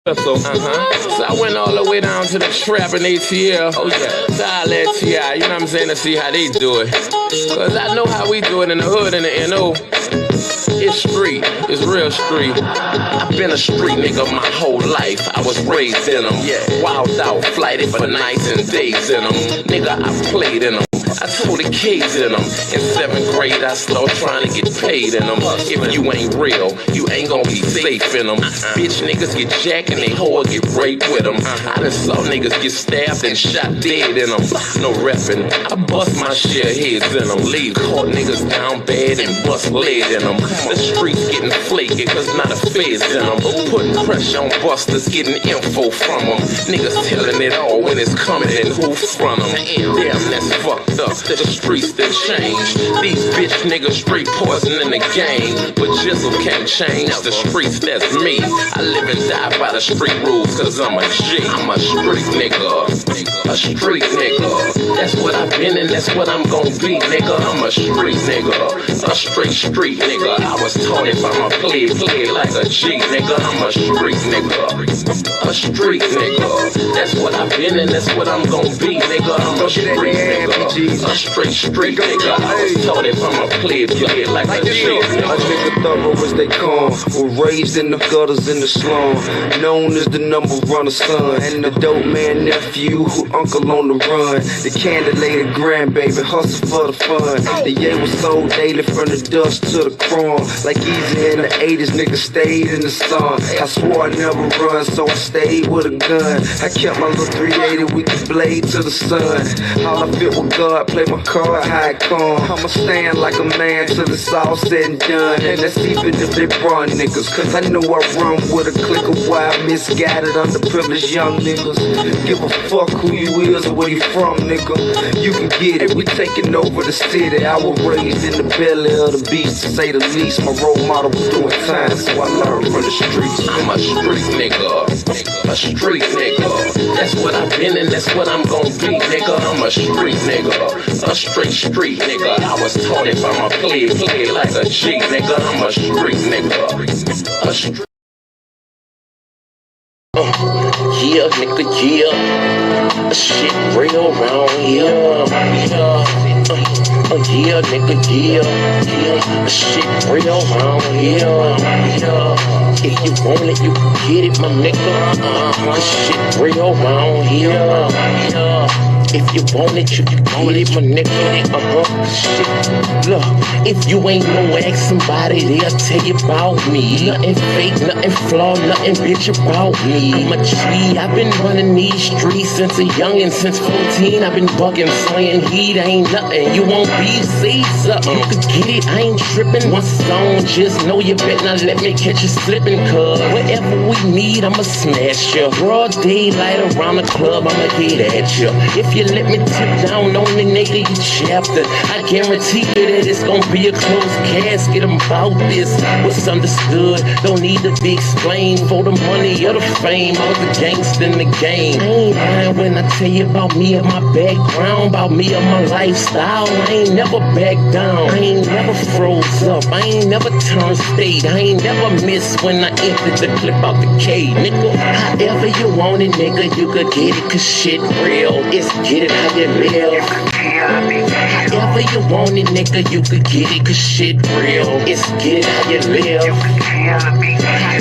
So I went all the way down to the trap in ATL. Oh yeah, to holla at T.I., you know what I'm saying, to see how they do it. Cause I know how we do it in the hood and the N.O. It's street, it's real street. I've been a street nigga my whole life. I was raised in them, wild out, flighted for nights and days in them. Nigga, I played in them. I told the kids in them. In 7th grade, I started trying to get paid in them. If you ain't real, you ain't gonna be safe in them. Bitch niggas get jacked and they hoe get raped with them. I done saw niggas get stabbed and shot dead in them. No reppin', I bust my share heads in them. Leave caught niggas down bad and bust lead in them. The streets getting flaky cause not a feds in them. Putting pressure on busters, getting info from them. Niggas telling it all when it's coming and who from them. Damn, that's fucked up. The streets that change. These bitch niggas straight poison in the game. But Jizzle can't change the streets, that's me. I live and die by the street rules cause I'm a G. I'm a street nigga. A street nigga. That's what I've been and that's what I'm gon' be, nigga. I'm a street nigga. A street nigga. I was taught it by my play like a G, nigga. I'm a street nigga. A street nigga. That's what I've been and that's what I'm gon' be, nigga. I'm a street nigga. A street nigga. I was taught it by my play like a G. A nigga thorough as they come. Was raised in the gutters in the slum. Known as the number runner son. And the dope man nephew who uncle on the run. The candidate grandbaby hustle for the fun. The yeah was sold daily from the dust to the chrome. Like easy in the 80s, nigga stayed in the sun. I swore I'd never run, so I stayed with a gun. I kept my little 380 with the blade to the sun. All I fit with God, play my card, how it come. I'ma stand like a man till it's all said and done. And that's even if they run niggas. Cause I know I run with a clique of wild, misguided, underprivileged young niggas. Give a fuck who you is or where you from, nigga. You can get it, we taking over the city. I was raised in the belly of the beast, to say the least. My role model was doing time, so I learned from the streets. I'm a street nigga. A street nigga. That's what I've been and that's what I'm gon' be, nigga. I'm a street nigga. A street nigga. I was taught it by my play like a G, nigga. I'm a street nigga. A street. Yeah, nigga, yeah. Shit real round here. Yeah, nigga, yeah. Shit real round here. If you want it, you can get it, my nigga. Shit real round here. If you want it, you can get it, my nigga. Shit. Look, if you ain't know, ask somebody, they'll tell you about me. Nothing fake, nothing flawed, nothing bitch about me. I'm a G, I've been running these streets since a youngin'. Since 14, I've been bugging, slaying heat, ain't nothing. You won't be, say something, you could get it, I ain't tripping. One song, just know you better not let me catch you slipping. Cause whatever we need, I'ma smash ya. Broad daylight around the club, I'ma get at ya. If you let me tip down on the nigga, you chapter, I guarantee you that it's gonna be a closed casket about this. What's understood, don't need to be explained. For the money or the fame, I was a gangster in the game. I ain't lying when I tell you about me and my background, about me and my lifestyle. I ain't never backed down, I ain't never froze up, I ain't never turned state, I ain't never missed when I emptied the clip out the K, nigga. However you want it, nigga, you could get it, cause shit real. It's get it how you live. However you want it, nigga, you could get it, cause shit real. It's get it how you live.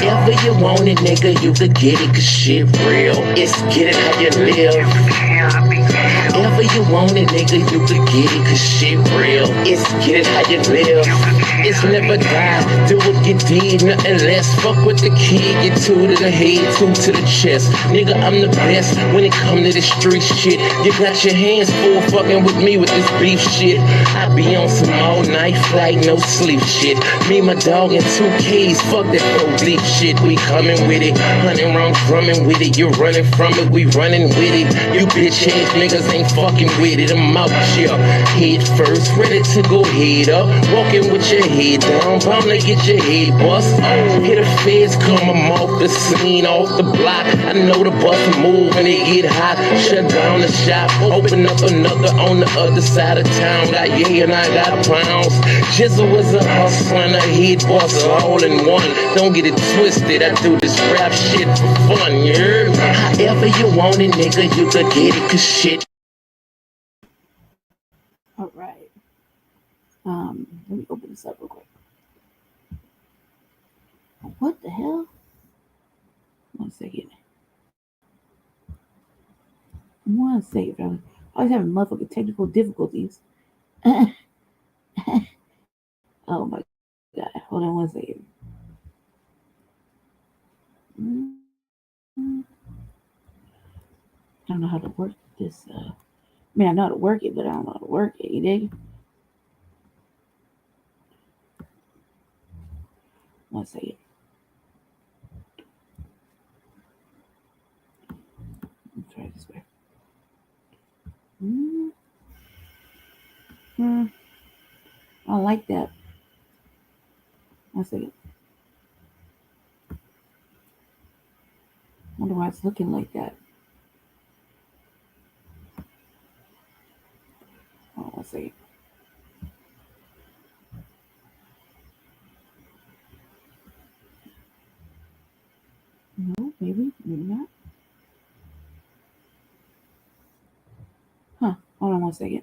However you want it, nigga, you could get it, cause shit real. It's get it how you live. However you want it, nigga, you could get it, cause shit real. It's get it how you live. It's never die, do what you did, nothing less. Fuck with the kid, get two to the head, two to the chest. Nigga, I'm the best when it come to the street shit. You got your hands full fucking with me with this beef shit. I be on some all night flight, no sleep shit. Me, my dog, and 2Ks, fuck that police shit. We coming with it, 100 rounds drumming with it. You running from it, we running with it. You bitch ass niggas ain't fucking with it, I'm out here. Head first, ready to go head up. Walking with your head down, bound to get your head bust. Hear the feds come, I'm off the scene, off the block. I know the bus move when it get hot. Shut down the shop, open up another on the other side of town. Got and I got pounds. Jizzle was a hustler and a head boss all in one. Don't get it twisted, I do this rap shit for fun, yeah. However you want it, nigga, you could get it, cause shit. All right. Let me open this up real quick. What the hell? 1 second. 1 second, brother. I was having motherfucking technical difficulties. Oh my god. Hold on 1 second. I don't know how to work this. I mean, I know how to work it, but I don't know how to work it. You dig? 1 second. Let's try it this way. I don't like that. 1 second. Wonder why it's looking like that. Oh, 1 second. No, maybe not. Huh? Hold on 1 second.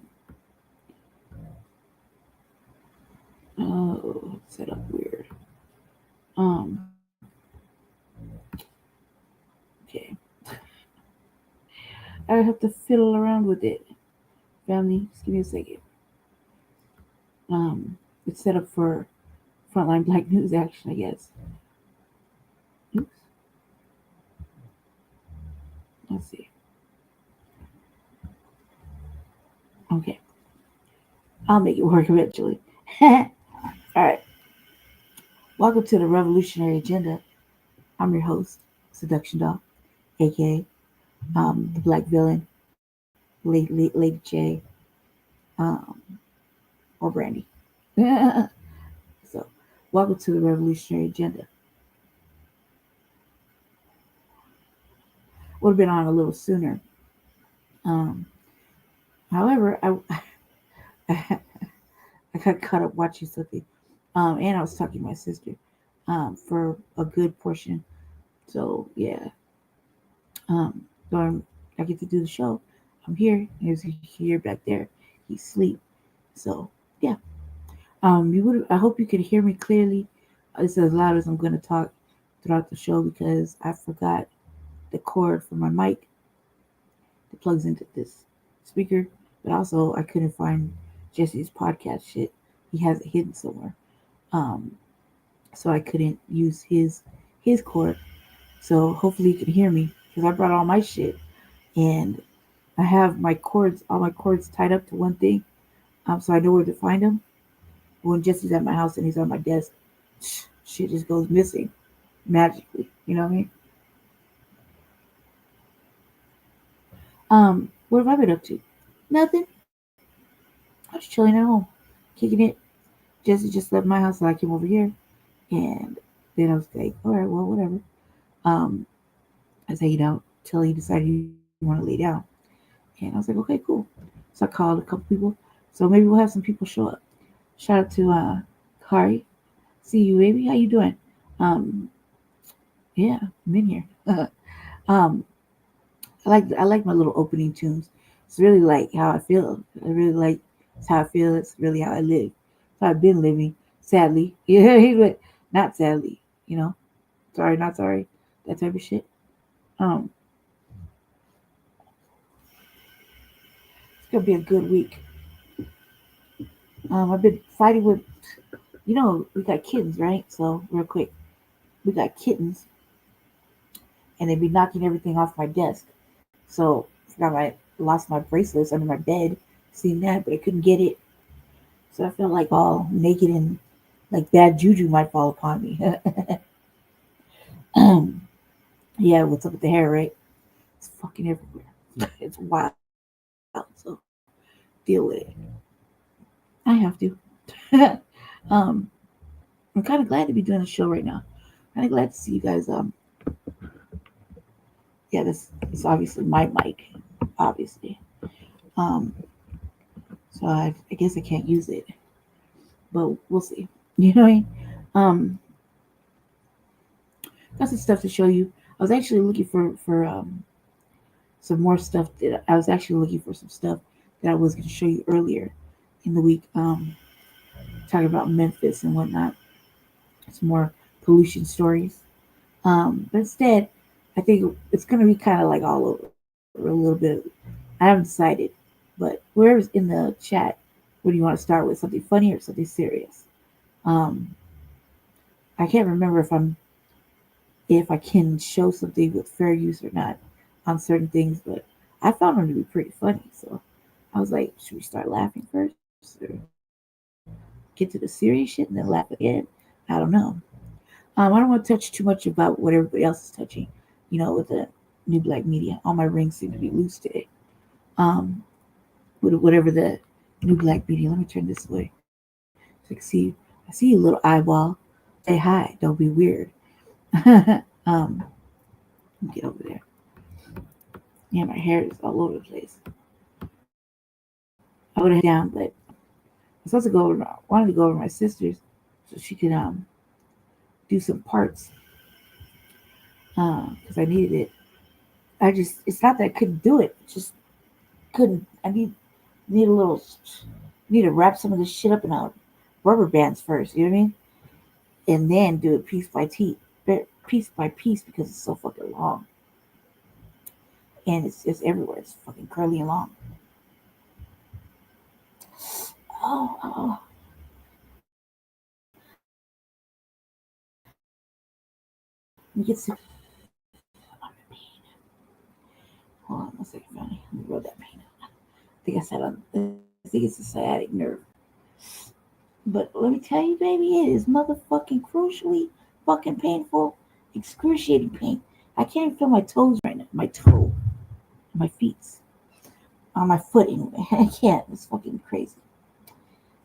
Oh, it's set up weird. Okay. I have to fiddle around with it. Family, just give me a second. It's set up for Frontline Black News Action, I guess. Oops. Let's see. Okay. I'll make it work eventually. Alright. Welcome to the Revolutionary Agenda. I'm your host, Seduction Doll, aka the Black Villain, Lady J, or Brandy. So, welcome to the Revolutionary Agenda. Would have been on a little sooner. However, I got caught up watching something, and I was talking to my sister for a good portion. So yeah, so I get to do the show. I'm here. He's here back there. He's asleep. So yeah. I hope you could hear me clearly. It's as loud as I'm gonna talk throughout the show because I forgot the cord for my mic that plugs into this speaker. But also I couldn't find Jesse's podcast shit. He has it hidden somewhere. So I couldn't use his cord. So hopefully you can hear me because I brought all my shit and I have all my cords tied up to one thing. So I know where to find them. When Jesse's at my house and he's on my desk, shit just goes missing magically. You know what I mean? What have I been up to? Nothing. I was chilling at home, kicking it. Jesse just left my house, so I came over here, and then I was like, all right, well, whatever. I was hanging out till he decided he wanted to lay down, and I was like, okay, cool. So I called a couple people. So maybe we'll have some people show up. Shout out to Kari. See you, baby. How you doing? Yeah, I'm in here. I like my little opening tunes. It's really like how I feel. I really like it's how I feel. It's really how I live. It's how I've been living. Sadly, yeah, but not sadly. You know, sorry, not sorry. That type of shit. It's gonna be a good week. I've been fighting with, we got kittens, right? So real quick, we got kittens, and they'd be knocking everything off my desk. So I lost my bracelets under my bed, seeing that, but I couldn't get it. So I felt like all naked and like bad juju might fall upon me. Yeah, what's up with the hair, right? It's fucking everywhere. It's wild. So deal with it. I have to. um, I'm kind of glad to be doing a show right now. Kind of glad to see you guys. Yeah, this is obviously my mic, obviously. Um, so I guess I can't use it, but we'll see. You know what I mean? Um, got some stuff to show you. I was actually looking for some more stuff that I was actually looking for some stuff that I was going to show you earlier in the week. Talking about Memphis and whatnot. Some more pollution stories. But instead, I think it's going to be kind of like all over a little bit. I haven't decided, but where's in the chat, where do you want to start with? Something funny or something serious? Um, I can't remember if I can show something with fair use or not on certain things, but I found them to be pretty funny. So I was like, should we start laughing first or get to the serious shit and then laugh again? I don't know. I don't want to touch too much about what everybody else is touching, with the new black media. All my rings seem to be loose today. Um, with whatever the new black media. Let me turn this way so I can see you. I see you, little eyeball. Say hi. Don't be weird. Let me get over there. Yeah, my hair is all over the place. I would have had it down, but I was supposed to wanted to go over my sister's so she could do some parts because I needed it. It's not that I couldn't do it, just couldn't. Need a little, need to wrap some of this shit up in rubber bands first. You know what I mean? And then do it piece by piece because it's so fucking long and it's everywhere. It's fucking curly and long. Oh. Let me get some. Hold on one second, Fanny. Let me roll that pain out. I think it's a sciatic nerve. But let me tell you, baby, it is motherfucking crucially fucking painful, excruciating pain. I can't even feel my toes right now. My toe, my feet, on my foot anyway. I can't. It's fucking crazy.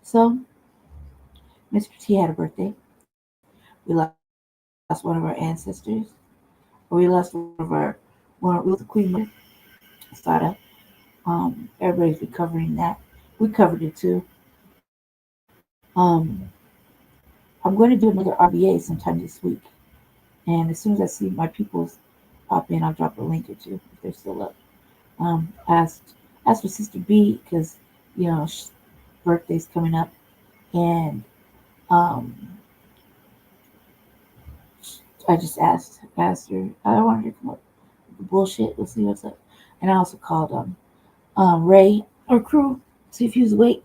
So, Mr. T had a birthday. We lost one of our ancestors. Or we lost we lost the Queen Mother, Sada. Everybody's been covering that. We covered it too. I'm going to do another RBA sometime this week. And as soon as I see my peoples pop in, I'll drop a link or two if they're still up. Asked for Sister B because birthday's coming up, and um, I just asked her. I wanted her to come up with the bullshit. We'll see what's up. And I also called Ray or crew see if he was awake.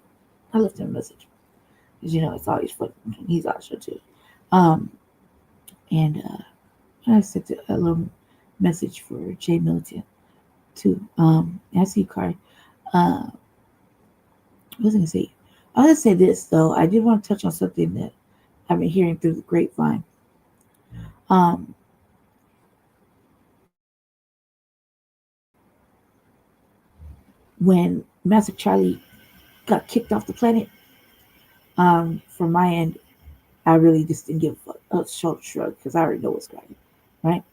I left him a message because it's always fun. He's on the show too. Um, and I sent a little message for Jay Militant too. I see you, Card. What was I gonna say? I was gonna say this though. I did want to touch on something that I've been hearing through the grapevine. When Master Charlie got kicked off the planet, from my end, I really just didn't give a shoulder shrug because I already know what's going on, right?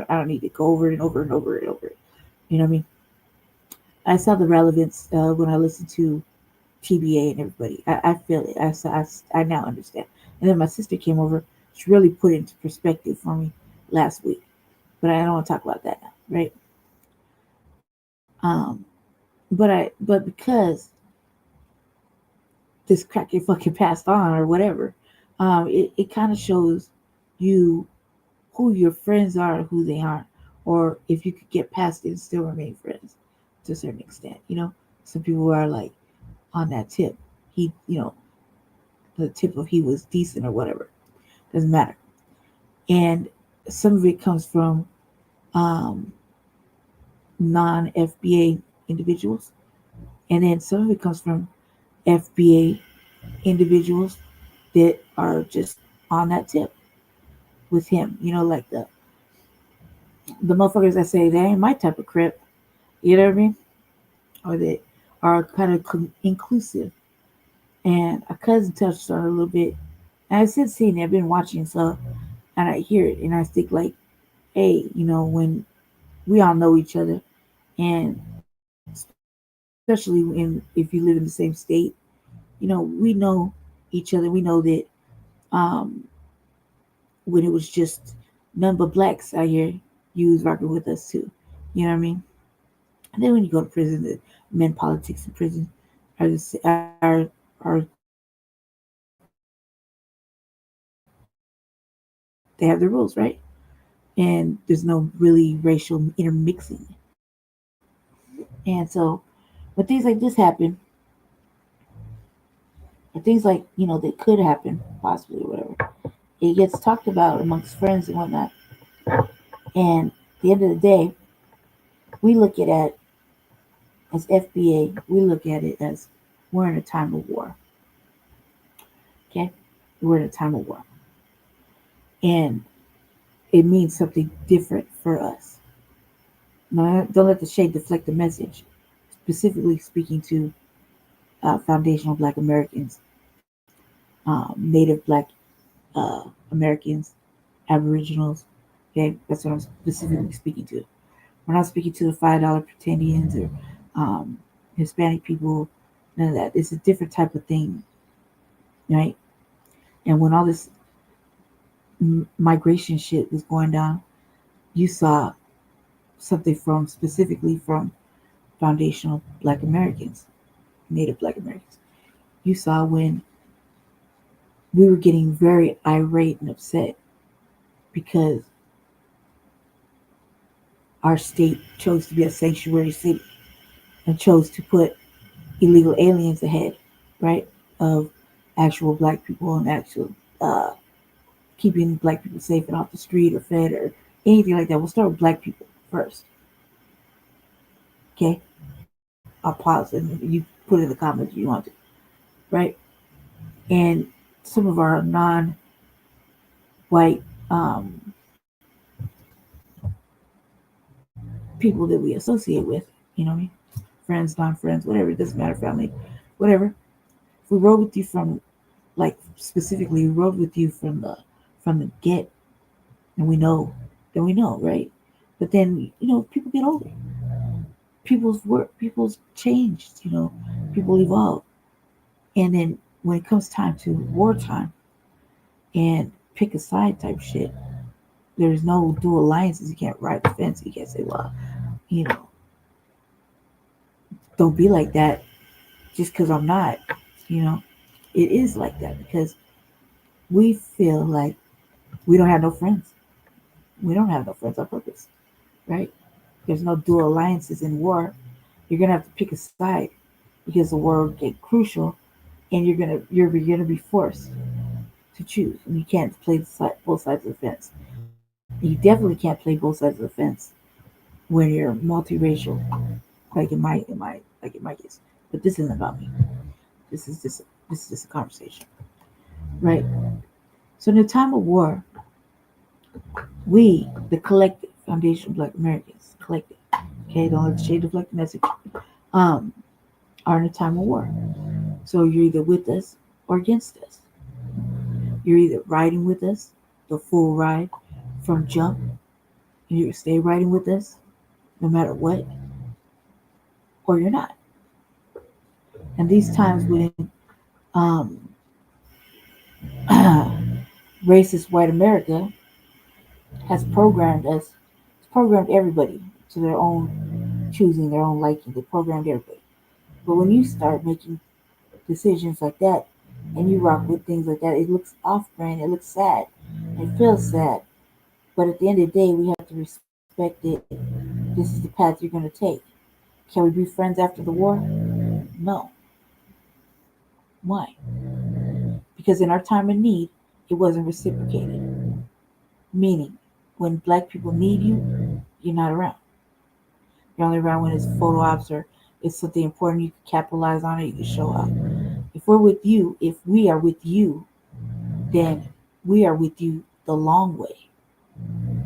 I don't need to go over it and over and over and over it. You know what I mean? I saw the relevance when I listened to TBA and everybody. I feel it. I now understand. And then my sister came over. She really put it into perspective for me last week. But I don't want to talk about that now, right? But because this crack get fucking passed on or whatever, it kind of shows you who your friends are and who they aren't, or if you could get past it and still remain friends to a certain extent. Some people are like on that tip. He, the tip of he was decent or whatever. Doesn't matter. And some of it comes from non FBA individuals, and then some of it comes from FBA individuals that are just on that tip with him. Like the motherfuckers that say they ain't my type of crip. You know what I mean? Or that are kind of inclusive. And a cousin touched on it a little bit. And I've since seen it, I've been watching, so, and I hear it, and I think, like, hey, when we all know each other, and especially if you live in the same state, we know each other. We know that um, when it was just none but blacks out here, you was rocking with us too. You know what I mean? And then when you go to prison, the men politics in prison are they have their rules, right? And there's no really racial intermixing. And so when things like this happen, or things like that could happen possibly or whatever, it gets talked about amongst friends and whatnot. And at the end of the day, we look at it as FBA. We look at it as we're in a time of war. Okay, we're in a time of war, and it means something different for us. Now, don't let the shade deflect the message. Specifically speaking to foundational Black Americans, Native Black uh, Americans, Aboriginals. Okay, that's what I'm specifically speaking to. We're not speaking to the $5 pretendians or Hispanic people. None of that. It's a different type of thing, right? And when all this migration shit was going down, you saw something from specifically from foundational Black Americans, Native Black Americans. You saw when we were getting very irate and upset because our state chose to be a sanctuary city and chose to put illegal aliens ahead, right, of actual black people and actual uh, keeping black people safe and off the street or fed or anything like that. We'll start with black people first. Okay, I'll pause and you put in the comments if you want to, right? And some of our non-white people that we associate with, what I mean, friends, non-friends, whatever. It doesn't matter, family, whatever. If we rode with you from, like, specifically, we rode with you from the get, and we know, then we know, right? But then people get older, people's changed, people evolve, and then when it comes time to wartime and pick a side type shit, there's no dual alliances. You can't ride the fence. You can't say, well, you know, don't be like that just because I'm not. You know, it is like that because we feel like we don't have no friends. We don't have no friends on purpose, right? There's no dual alliances in war. You're gonna have to pick a side because the war will get crucial, and you're gonna be forced to choose, and you can't play both sides of the fence. You definitely can't play both sides of the fence when you're multiracial, like in my case. But this isn't about me. This is just a conversation, right? So in a time of war, we, the collective Foundation of Black Americans, collective, okay, don't let the shade deflect the message, um, are in a time of war. So you're either with us or against us. You're either riding with us, the full ride from jump, and you stay riding with us no matter what, or you're not. And these times when racist white America has programmed us, it's programmed everybody to their own choosing, their own liking. They programmed everybody. But when you start making decisions like that and you rock with things like that, it looks off brand, it looks sad, it feels sad. But at the end of the day, we have to respect it. This is the path you're going to take. Can we be friends after the war? No. Why? Because in our time of need, it wasn't reciprocated. Meaning, when black people need you, you're not around. You're only around when it's photo ops or it's something important you can capitalize on it, you can show up. If we are with you, then we are with you the long way,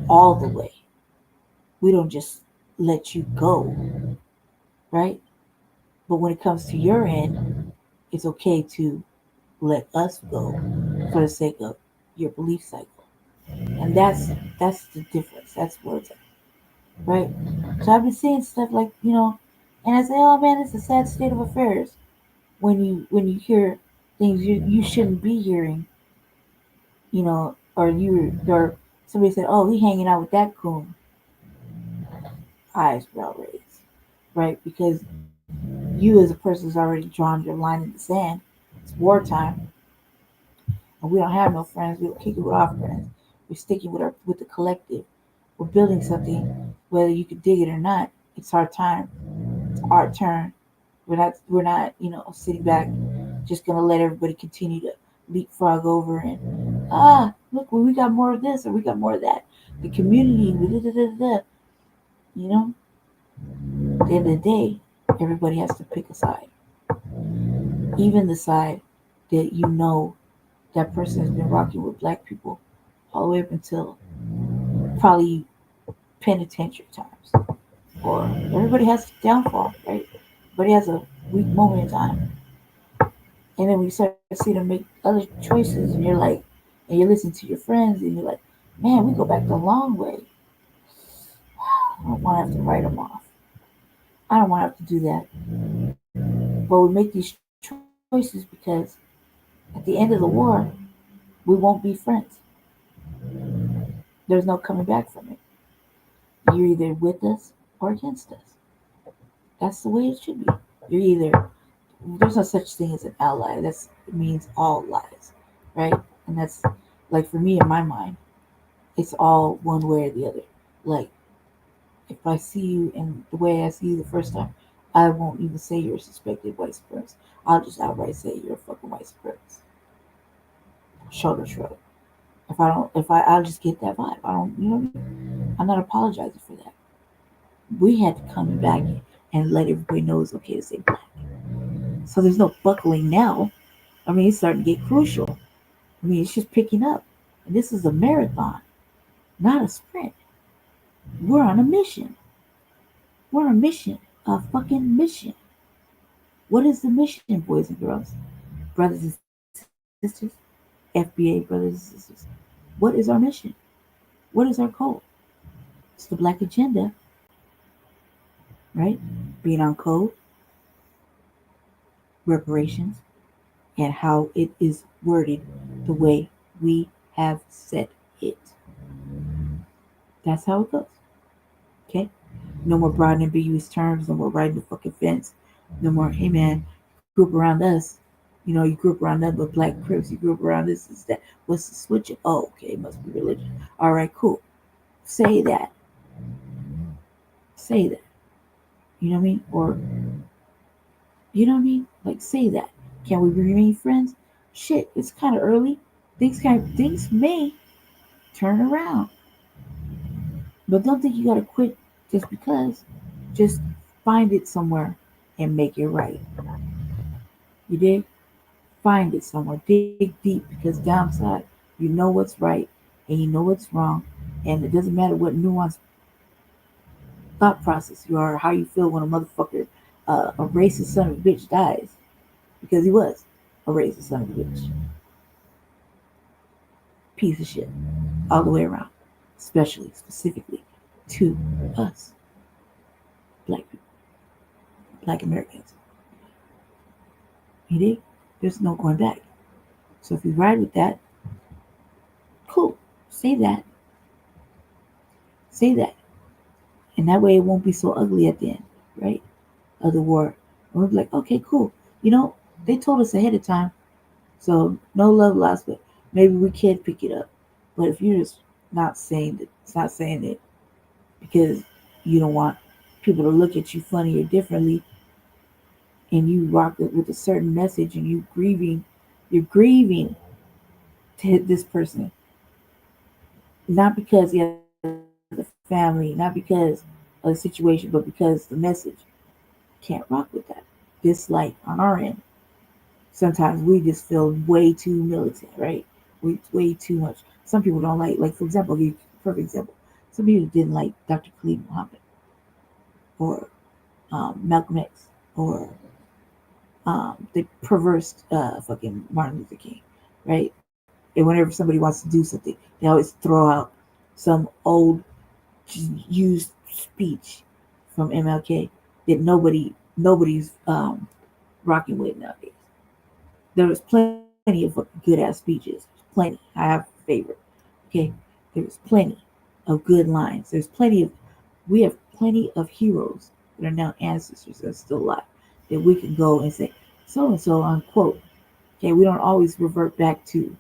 all the way. We don't just let you go, right? But when it comes to your end, it's okay to let us go for the sake of your belief cycle. And that's the difference. That's where it's at, right? So I've been seeing stuff like, and I say, oh man, it's a sad state of affairs when you hear things you shouldn't be hearing, or somebody said, oh, he hanging out with that coon, eyebrow raised, right? Because you as a person has already drawn your line in the sand. It's wartime, and we don't have no friends. We don't kick it with our friends. We're sticking with the collective. We're building something, whether you could dig it or not. It's our time. It's our turn. We're not sitting back, just gonna let everybody continue to leapfrog over and look, well, we got more of this or we got more of that. The community, da, da, da, da, da. you know. At the end of the day, everybody has to pick a side, even the side that that person has been rocking with black people all the way up until probably penitentiary times. Or everybody has a downfall, right? Everybody has a weak moment in time. And then when you start to see them make other choices, and you listen to your friends, and you're like, man, we go back the long way. I don't want to have to write them off. I don't want to have to do that. But we make these choices because at the end of the war, we won't be friends. There's no coming back from it. You're either with us or against us. That's the way it should be. You're either There's no such thing as an ally. That means all lies, right? And that's like for me in my mind, it's all one way or the other. Like if I see you in the way I see you the first time, I won't even say you're a suspected white supremacist. I'll just outright say you're a fucking white supremacist. Shoulder shrug. I'll just get that vibe. I don't, I'm not apologizing for that. We had to come back and let everybody know it's okay to say black. So there's no buckling now. I mean, it's starting to get crucial. I mean, it's just picking up. And this is a marathon, not a sprint. We're on a mission. We're on a mission. A fucking mission. What is the mission, boys and girls? Brothers and sisters? FBA brothers and sisters. What is our mission? What is our goal? It's the black agenda, right? Being on code, reparations, and how it is worded the way we have said it. That's how it goes. Okay? No more broad and ambiguous terms. No more riding the fucking fence. No more, hey man, grew up around us. You grew up around nothing but black crips. You grew up around this, that. What's the switch? Oh, okay, it must be religion. All right, cool. Say that. Say that. You know what I mean? Or, you know what I mean? Like, say that. Can we remain friends? Shit, it's kind of early. Things may turn around. But don't think you gotta quit just because. Just find it somewhere and make it right. You dig? Find it somewhere. Dig deep because downside, you know what's right and you know what's wrong. And it doesn't matter what nuanced thought process you are, or how you feel when a motherfucker, a racist son of a bitch dies. Because he was a racist son of a bitch. Piece of shit. All the way around. Especially, specifically, to us. Black people. Black Americans. You dig? There's no going back. So if you ride with that, cool. Say that. Say that. And that way it won't be so ugly at the end, right? Of the war. And we'll be like, okay, cool. They told us ahead of time. So no love lost, but maybe we can pick it up. But if you're just not saying it, it's not saying it because you don't want people to look at you funny or differently, and you rock it with a certain message, and you're grieving to hit this person, not because he has a family, not because of the situation, but because the message. Can't rock with that. Dislike on our end. Sometimes we just feel way too militant, right? Way too much. Some people don't like for example, I'll give you a perfect example. Some people didn't like Dr. Khalid Muhammad or Malcolm X or They perversed fucking Martin Luther King, right? And whenever somebody wants to do something, they always throw out some old used speech from MLK that nobody's rocking with nowadays. There was plenty of fucking good ass speeches, plenty. I have a favorite. Okay, there was plenty of good lines. We have plenty of heroes that are now ancestors that are still alive that we can go and say so and so unquote. Okay, we don't always revert back to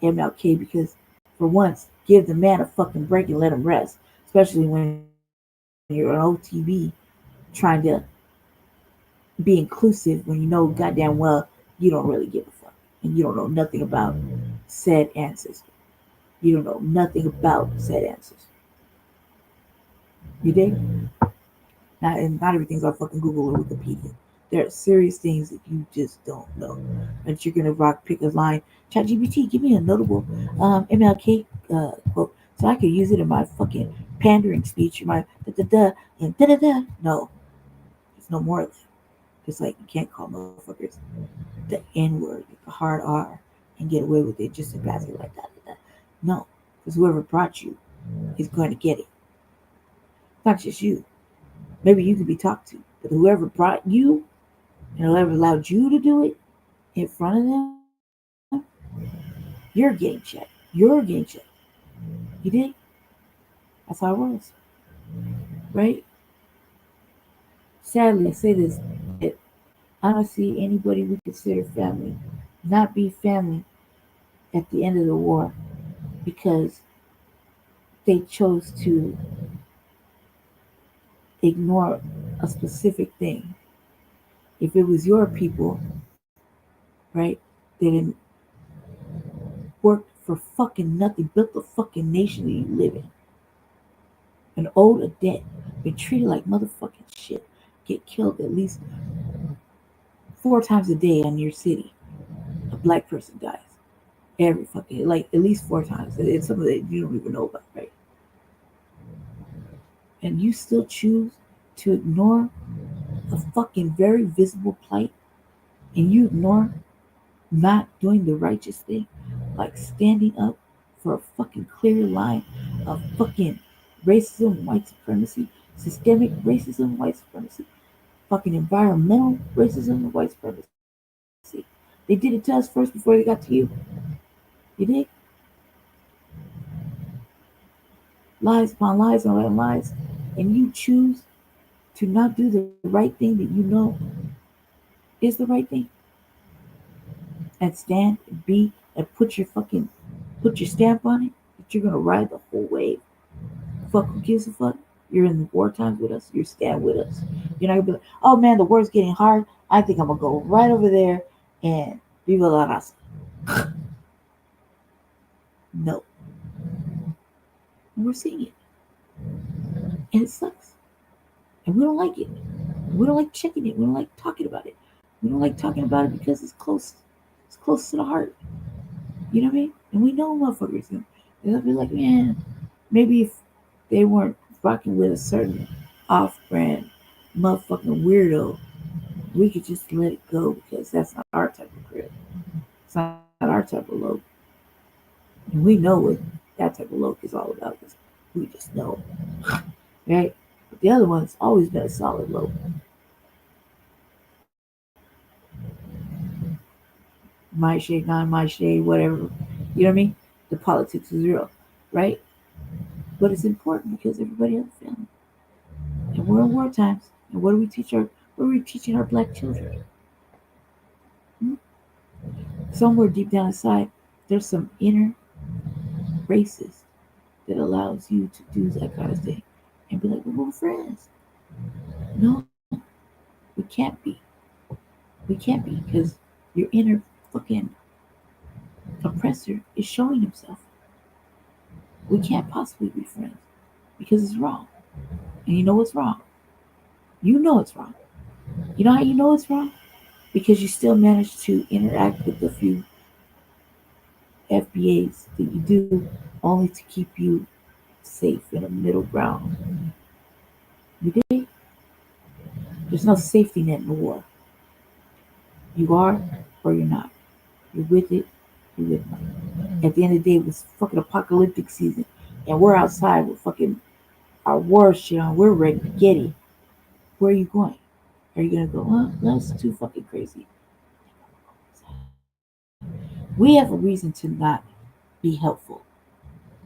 MLK because for once, give the man a fucking break and let him rest. Especially when you're on OTV trying to be inclusive when you know goddamn well you don't really give a fuck and you don't know nothing about said ancestor. You don't know nothing about said ancestor. You dig? Not everything's on fucking Google or Wikipedia. There are serious things that you just don't know. That you're gonna rock pick a line. ChatGPT, give me a notable MLK quote so I could use it in my fucking pandering speech or my da da da and da da da. No, there's no more of that. Just like you can't call motherfuckers the N word, the hard R, and get away with it just to pass it like that. No, because whoever brought you is going to get it. Not just you. Maybe you could be talked to, but whoever brought you and whoever allowed you to do it in front of them, you're getting checked. You're getting checked. You did? That's how it was, right? Sadly, I say this that I don't see anybody we consider family not be family at the end of the war because they chose to ignore a specific thing. If it was your people, right, they didn't work for fucking nothing, built the fucking nation that you live in, and owed a debt, been treated like motherfucking shit, get killed at least 4 times a day in your city. A black person dies every fucking like at least 4 times. It's something that you don't even know about, right? And you still choose to ignore a fucking very visible plight, and you ignore not doing the righteous thing, like standing up for a fucking clear line of fucking racism, white supremacy, systemic racism, white supremacy, fucking environmental racism, and white supremacy. They did it to us first before they got to you. You dig? Lies upon lies on lies, and you choose to not do the right thing that you know is the right thing, and stand and be and put your stamp on it that you're gonna ride the whole wave. Fuck who gives a fuck? You're in the war times with us. You stand with us. You're not gonna be like, oh man, the war's getting hard. I think I'm gonna go right over there and viva la raza. No, and we're seeing it, and it sucks, and we don't like it. We don't like checking it. We don't like talking about it. We don't like talking about it because it's close. It's close to the heart. You know what I mean? And we know motherfuckers. They'll be like, man, maybe if they weren't rocking with a certain off-brand motherfucking weirdo, we could just let it go because that's not our type of crib. It's not our type of low. And we know what that type of low is all about because we just know, right? But the other one's always been a solid low. My shade, not my shade, whatever. You know what I mean? The politics is real, right? But it's important because everybody has a family. And we're in war times. And what are we teaching our black children? Hmm? Somewhere deep down inside, there's some inner racist that allows you to do that kind of thing and be like, well, we're friends. No, we can't be. We can't be because your inner fucking oppressor is showing himself. We can't possibly be friends because it's wrong. And you know what's wrong? You know it's wrong. You know how you know it's wrong? Because you still manage to interact with the few FBAs that you do only to keep you safe in a middle ground. You dig? There's no safety net in the war. You are or you're not. You're with it, you're with it. At the end of the day, it was fucking apocalyptic season. And we're outside with fucking our war shit on. We're ready to get it. Where are you going? Are you gonna go, that's too fucking crazy? We have a reason to not be helpful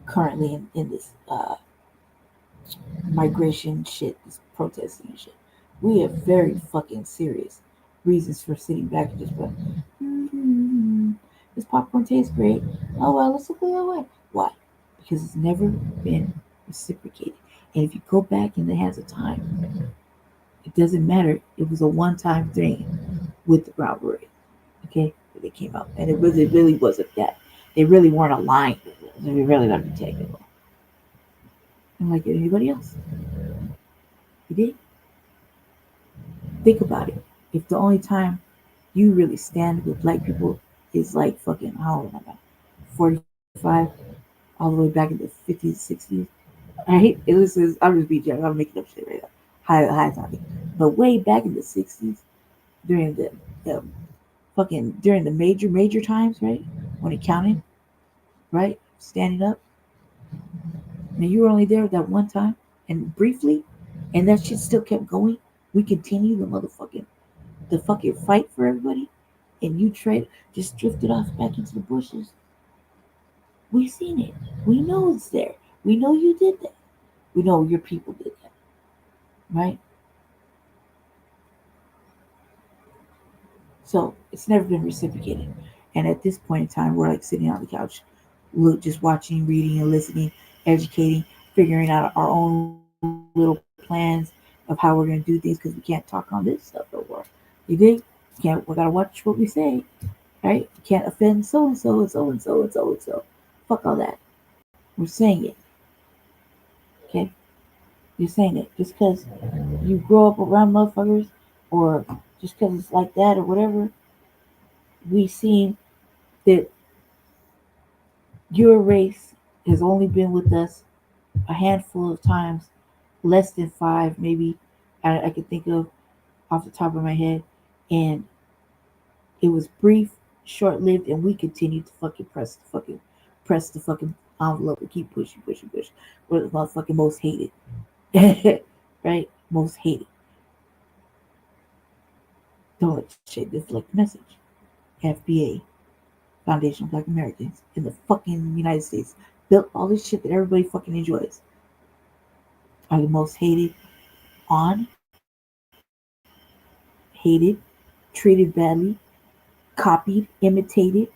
currently in this migration shit, this protesting and shit. We have very fucking serious reasons for sitting back and just going, mm, this popcorn tastes great. Oh well, let's look the other way. Why? Because it's never been reciprocated. And if you go back in the hands of time, it doesn't matter. It was a one-time thing with the Brown Beret. Okay, when they came out, and it really wasn't that. They really weren't aligned. If you really got to be technical, and like anybody else, you did. Think about it. If the only time you really stand with black people is like fucking how old am I now? 45, all the way back in the 50s, 60s. I hate it. This is I'm just being general. I'm making up shit right now. High talking. But way back in the 60s, during the fucking during the major times, right? When it counted, right? Standing up. Now you were only there that one time and briefly, and that shit still kept going. We continue the fucking fight for everybody, and you trade just drifted off back into the bushes. We've seen it. We know it's there. We know you did that. We know your people did that, right? So it's never been reciprocated. And at this point in time, we're like sitting on the couch, just watching, reading, and listening, educating, figuring out our own little plans of how we're gonna do things because we can't talk on this stuff no more. You dig? Can't we gotta watch what we say, right? You can't offend so and so and so and so and so and so. Fuck all that. We're saying it. Okay? You're saying it. Just because you grow up around motherfuckers or just because it's like that or whatever, we seen that your race has only been with us a handful of times, less than five, maybe I could think of off the top of my head. And it was brief, short lived, and we continued to fucking press the fucking envelope and keep pushing, pushing, pushing. We're the motherfucking most hated. Right? Most hated. Don't let shit deflect the message. FBA, Foundation of Black Americans in the fucking United States, built all this shit that everybody fucking enjoys, are the most hated on, hated, treated badly, copied, imitated,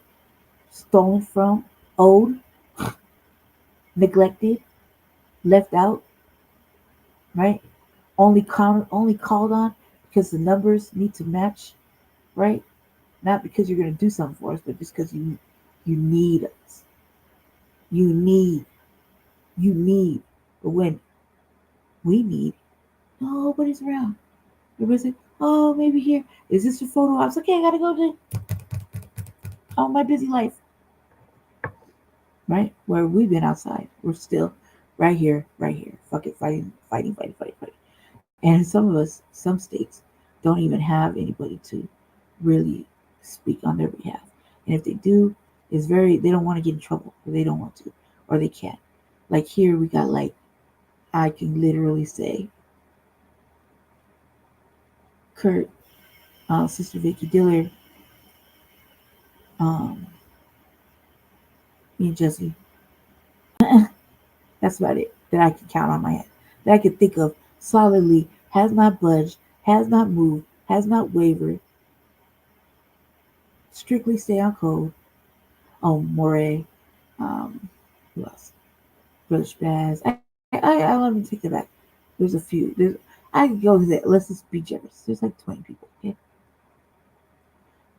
stolen from, owed, neglected, left out, right? Only called on because the numbers need to match, right? Not because you're gonna do something for us, but just because you need us. You need, you need. But when we need, nobody's around. Everybody's like, oh, maybe here. Is this your photo ops? Okay, I gotta go to my busy life. Right? Where we've been outside. We're still right here. Fucking fighting. And some of us, some states, don't even have anybody to really speak on their behalf. And if they do, they don't want to get in trouble, or they don't want to, or they can't. Like here, we got like, I can literally say, Kurt, Sister Vicky Dillard, um, me and Jesse. That's about it that I can count on my hand. That I can think of solidly has not budged, has not moved, has not wavered, strictly stay on code. Oh, Moray, who else? Brother Spaz. I let me take that back. There's a few. I could go to that. Let's just be generous. There's like 20 people, okay?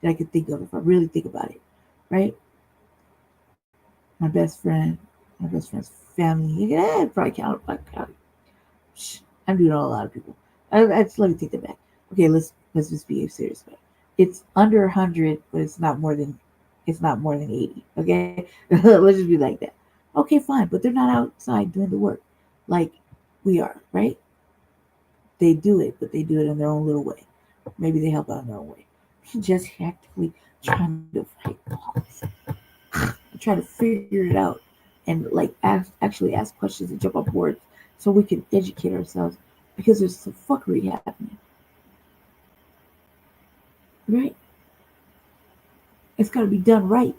That I could think of if I really think about it, right? My best friend, my best friend's family. Yeah, I'd probably count. I'm doing a lot of people. I just let me take that back. Okay, let's just be serious about it. It's under 100, but it's not more than 80. Okay, let's just be like that. Okay, fine, but they're not outside doing the work like we are, right? They do it, but they do it in their own little way. Maybe they help out in their own way. just actively trying to fight policy, try to figure it out, and like actually ask questions and jump on board so we can educate ourselves because there's some fuckery happening, right? It's got to be done right.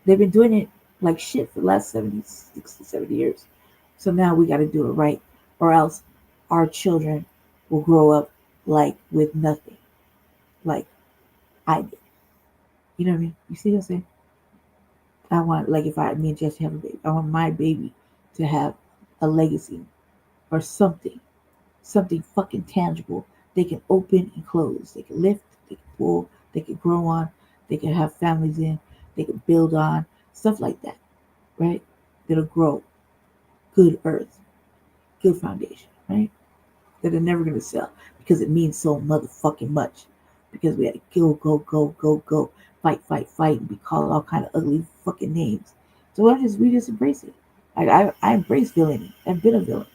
They've been doing it like shit for the last 70, 60, 70 years. So now we got to do it right, or else our children will grow up like with nothing, like I did. You know what I mean? You see what I'm saying? I want, like, if me and Jesse have a baby, I want my baby to have a legacy or something fucking tangible. They can open and close. They can lift, they can pull, they can grow on, they can have families in, they can build on, stuff like that, right? That'll grow. Good earth, good foundation, right? That are never gonna sell because it means so motherfucking much. Because we had to go, fight, and be called all kind of ugly fucking names. So we just embrace it. I embrace villainy. I've been a villain.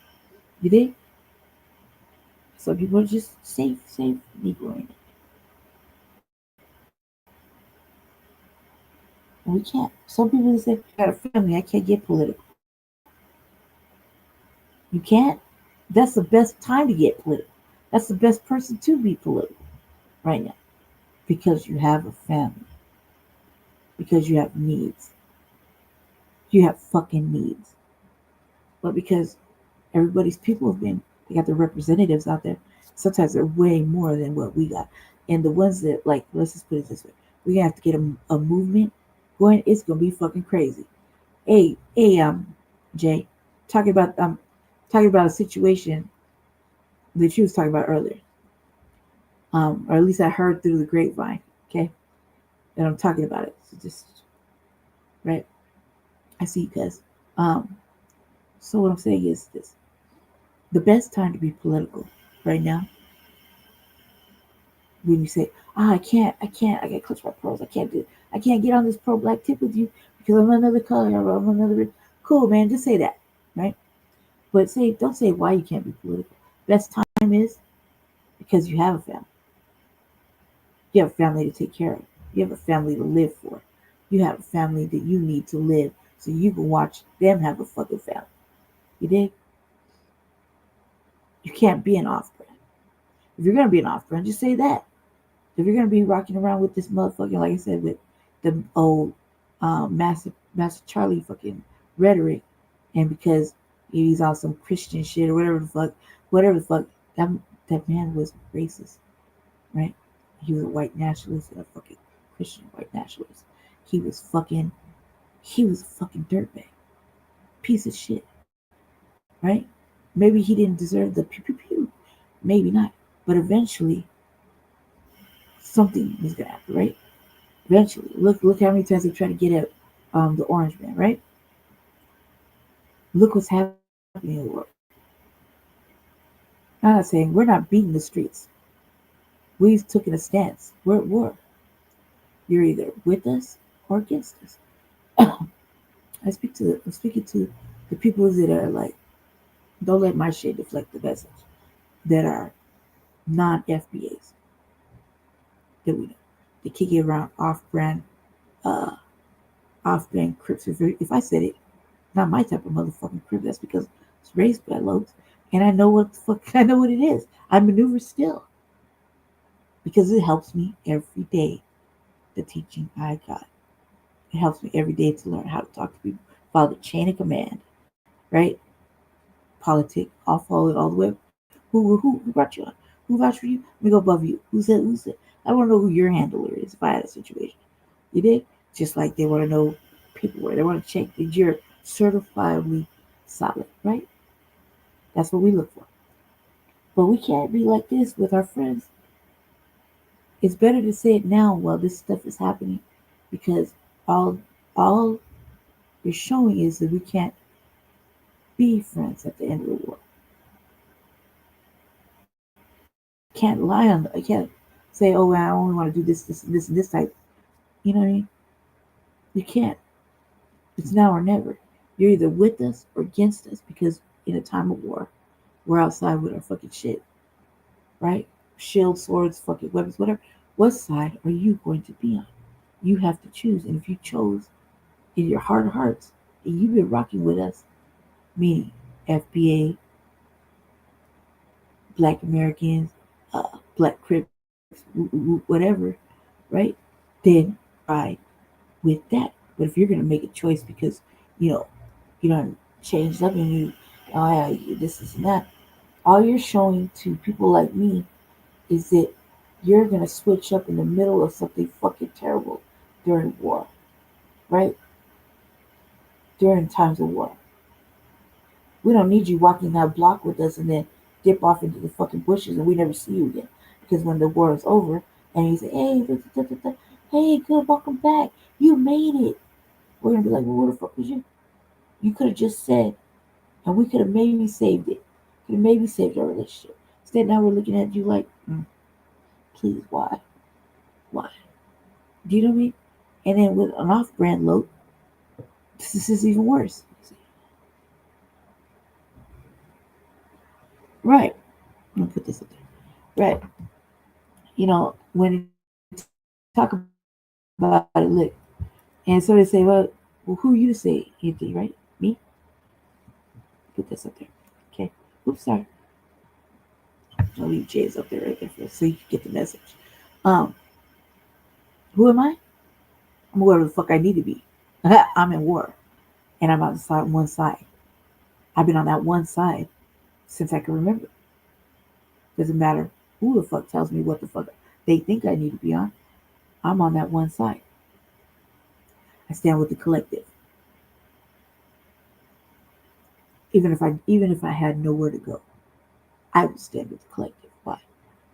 You did? Some people are just safe Negro in it. And we can't. Some people say, I got a family, I can't get political. You can't? That's the best time to get political. That's the best person to be political right now. Because you have a family. Because you have needs. You have fucking needs. But because everybody's people have been, they got their representatives out there. Sometimes they're way more than what we got. And the ones that, like, let's just put it this way, we're gonna have to get a movement going. It's gonna be fucking crazy. Hey, Jay, talking about a situation that you was talking about earlier. Or at least I heard through the grapevine, okay? And I'm talking about it. So just right. I see you guys. So what I'm saying is this. The best time to be political right now, when you say, I got clutch my pearls, I can't get on this pro black tip with you because I'm another color, or I'm another, cool man, just say that, right? But don't say why you can't be political. Best time is because you have a family. You have a family to take care of. You have a family to live for. You have a family that you need to live so you can watch them have a fucking family. You dig? You can't be an off brand. If you're gonna be an off brand, just say that. If you're gonna be rocking around with this motherfucking, like I said, with the old Master Charlie fucking rhetoric, and because he's on some Christian shit or whatever the fuck, that man was racist, right? He was a white nationalist and a fucking Christian white nationalist. He was a fucking dirtbag, piece of shit, right? Maybe he didn't deserve the pew pew pew, maybe not, but eventually something is gonna happen, right? Eventually, look how many times they try to get at the orange man, right? Look what's happening in the world. I'm not saying we're not beating the streets. We've taken a stance. We're at war. You're either with us or against us. I'm speaking to the people that are like, don't let my shit deflect the message. That are non-FBAs that we know. They kick it around uh, off-brand Crips. If I said it, not my type of motherfucking Crip. That's because it's raised by Logs, and I know what the fuck. I know what it is. I maneuver still because it helps me every day. The teaching I got. It helps me every day to learn how to talk to people. Follow the chain of command, right? Politic. I'll follow it all the way. Who brought you on? Who vouched for you? Let me go above you. Who said? I want to know who your handler is if I had a situation. You did? Just like they want to know people where they want to check that you're certifiably solid, right? That's what we look for. But we can't be like this with our friends. It's better to say it now while this stuff is happening because all you're showing is that we can't be friends at the end of the war. Can't lie on I can't say, oh I only want to do this and this type. You know what I mean? You can't. It's now or never. You're either with us or against us because in a time of war, we're outside with our fucking shit. Right? Shield, swords, fucking weapons, whatever. What side are you going to be on? You have to choose. And if you chose in your heart of hearts, and you've been rocking with us, meaning FBA, Black Americans, Black Crips, whatever, right? Then ride with that. But if you're gonna make a choice because you know you don't change up and you, oh yeah, this is and that, all you're showing to people like me is that you're gonna switch up in the middle of something fucking terrible during war, right? During times of war, we don't need you walking that block with us and then dip off into the fucking bushes and we never see you again. Because when the war is over and you say, hey, da, da, da, da, da, hey, good, welcome back. You made it. We're gonna be like, well, who the fuck was you? You could have just said, and we could have maybe saved it. Could have maybe saved our relationship. Instead, now we're looking at you like, please, why? Why? Do you know what I mean? And then with an off-brand load, this is even worse. Right. I'm gonna put this up there. Right. When you talk about it, look, and somebody say, well, who are you to say anything, right? Me? Put this up there. Okay. Oops, sorry. I'll leave Jay's up there right there so you can get the message. Um, who am I? I'm whoever the fuck I need to be. I'm in war, and I'm on one side. I've been on that one side since I can remember. Doesn't matter who the fuck tells me what the fuck they think I need to be on. I'm on that one side. I stand with the collective, even if I had nowhere to go. I would stand with the collective. Why?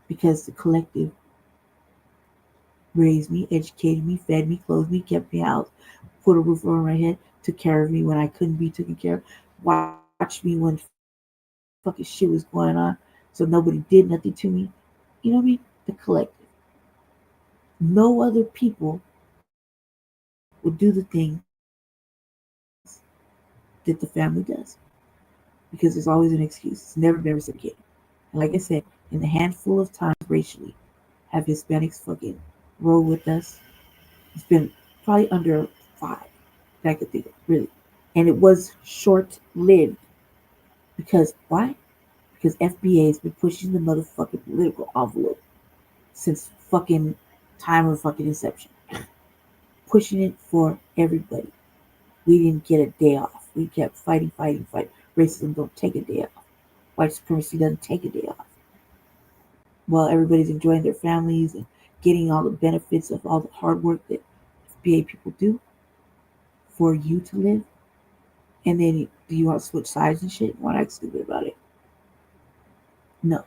Because the collective raised me, educated me, fed me, clothed me, kept me out, put a roof over my head, took care of me when I couldn't be taken care of, watched me when fucking shit was going on, so nobody did nothing to me. You know what I mean? The collective. No other people would do the things that the family does because there's always an excuse. It's never been reciprocated. And like I said, in the handful of times racially have Hispanics fucking roll with us, it's been probably under 5 that I could think of, really. And it was short lived because why? Because FBA has been pushing the motherfucking political envelope since fucking time of fucking inception, pushing it for everybody. We didn't get a day off. We kept fighting, fighting, fighting. Racism don't take a day off. White supremacy doesn't take a day off. While everybody's enjoying their families and getting all the benefits of all the hard work that FBA people do for you to live, and then you want to switch sides and shit? Want to act stupid about it? No,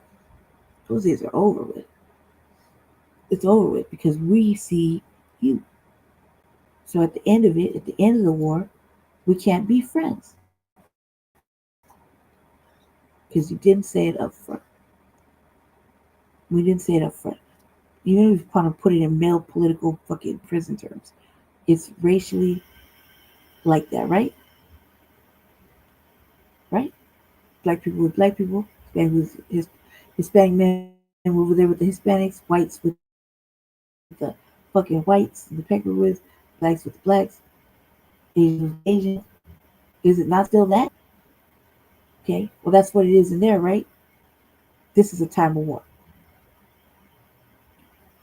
those days are over with. It's over with because we see you. So at the end of it, at the end of the war, we can't be friends because you didn't say it up front. We didn't say it up front. Even if you want to put it in male political fucking prison terms, it's racially like that, right? Right? Black people with black people, Hispanic men over there with the Hispanics, whites with the fucking whites, and the pecker with blacks with the blacks, Asians with Asians. Is it not still that? Okay, well that's what it is in there, right? This is a time of war.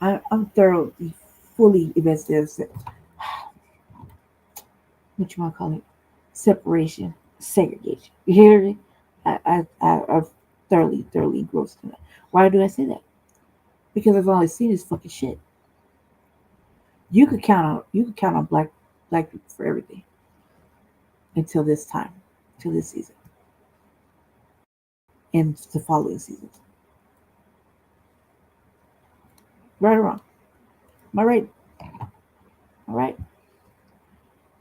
I'm thoroughly, fully invested. What you want to call it? Separation, segregation. You hear me? I've thoroughly engrossed in that. Why do I say that? Because I've only seen this fucking shit. You could count on black people for everything until this time, until this season, and the following seasons. Right or wrong? Am I right? All right.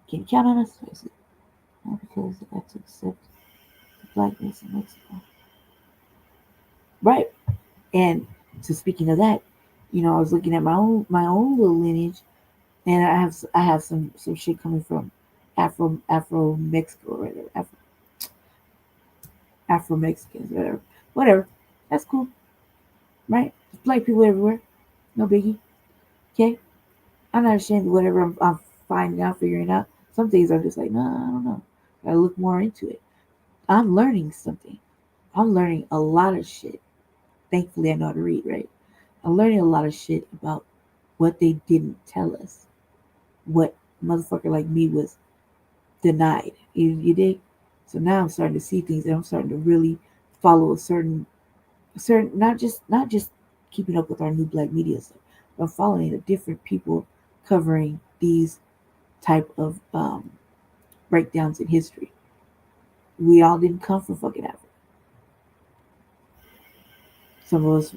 Can you count on us? I said, no, because I got to accept the blackness in Mexico. Right. And so speaking of that, I was looking at my own little lineage, and I have some shit coming from Afro Mexico, or whatever, Afro Mexicans, whatever. That's cool, right? There's black people everywhere, no biggie. Okay? I'm not ashamed of whatever I'm finding out, figuring out. Some things I'm just like, no, I don't know. Gotta look more into it. I'm learning something. I'm learning a lot of shit. Thankfully, I know how to read, right? I'm learning a lot of shit about what they didn't tell us. What motherfucker like me was denied. You dig? So now I'm starting to see things, and I'm starting to really follow a certain not just keeping up with our new black media stuff, but I'm following the different people covering these type of breakdowns in history. We all didn't come from fucking Africa. Some of us,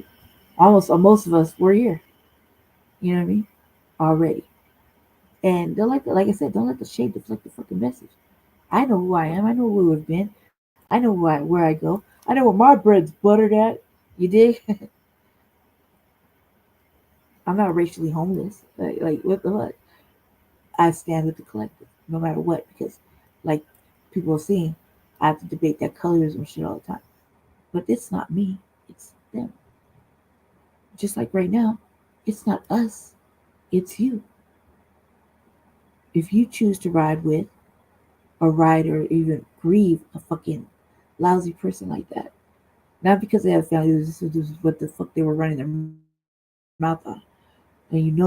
almost most of us, were here. You know what I mean? Already. And don't let like I said, don't let the shade deflect the fucking message. I know who I am. I know where we've been. I know where I go. I know where my bread's buttered at. You dig? I'm not racially homeless. Like what the fuck? I stand with the collective, no matter what, because like people are seeing, I have to debate that colorism shit all the time. But it's not me. It's them. Just like right now, it's not us. It's you. If you choose to ride with or ride or even grieve a fucking lousy person like that, not because they have family, this is what the fuck they were running their mouth on, and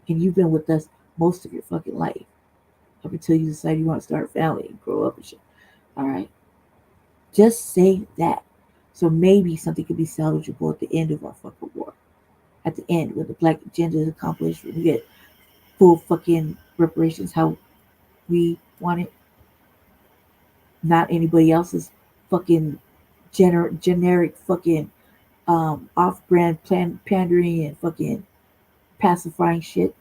and you've been with us most of your fucking life up until you decide you want to start a family and grow up and shit. All right, just say that. So maybe something could be salvageable at the end of our fucking war. At the end, when the black agenda is accomplished, when we get full fucking reparations how we want it, not anybody else's fucking generic fucking off-brand pandering and fucking pacifying shit.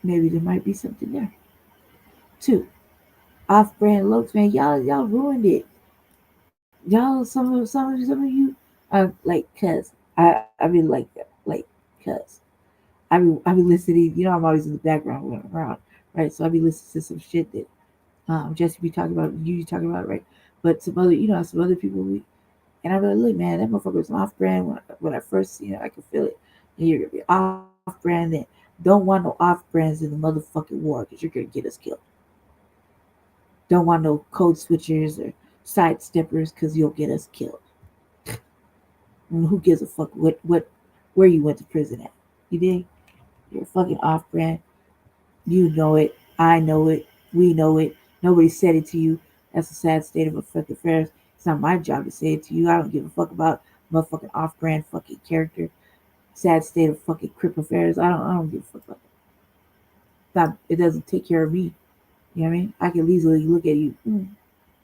Maybe there might be something there. Two, off-brand looks, man. Y'all ruined it. Y'all, some of you, like, cause I mean, like, cause I be listening. You know, I'm always in the background when I'm around, right? So I be listening to some shit that Jesse be talking about, you talking about, right? But some other, some other people, and I be like, look, man, that motherfucker was off-brand when I first seen it. I could feel it. And you're gonna be off-brand. Then don't want no off-brands in the motherfucking war because you're gonna get us killed. Don't want no code switchers or sidesteppers because you'll get us killed. And who gives a fuck where you went to prison at? You dig? You're fucking off brand. You know it. I know it. We know it. Nobody said it to you. That's a sad state of fucking affairs. It's not my job to say it to you. I don't give a fuck about motherfucking off brand fucking character. Sad state of fucking crip affairs. I don't give a fuck about that. It doesn't take care of me. You know what I mean? I can easily look at you.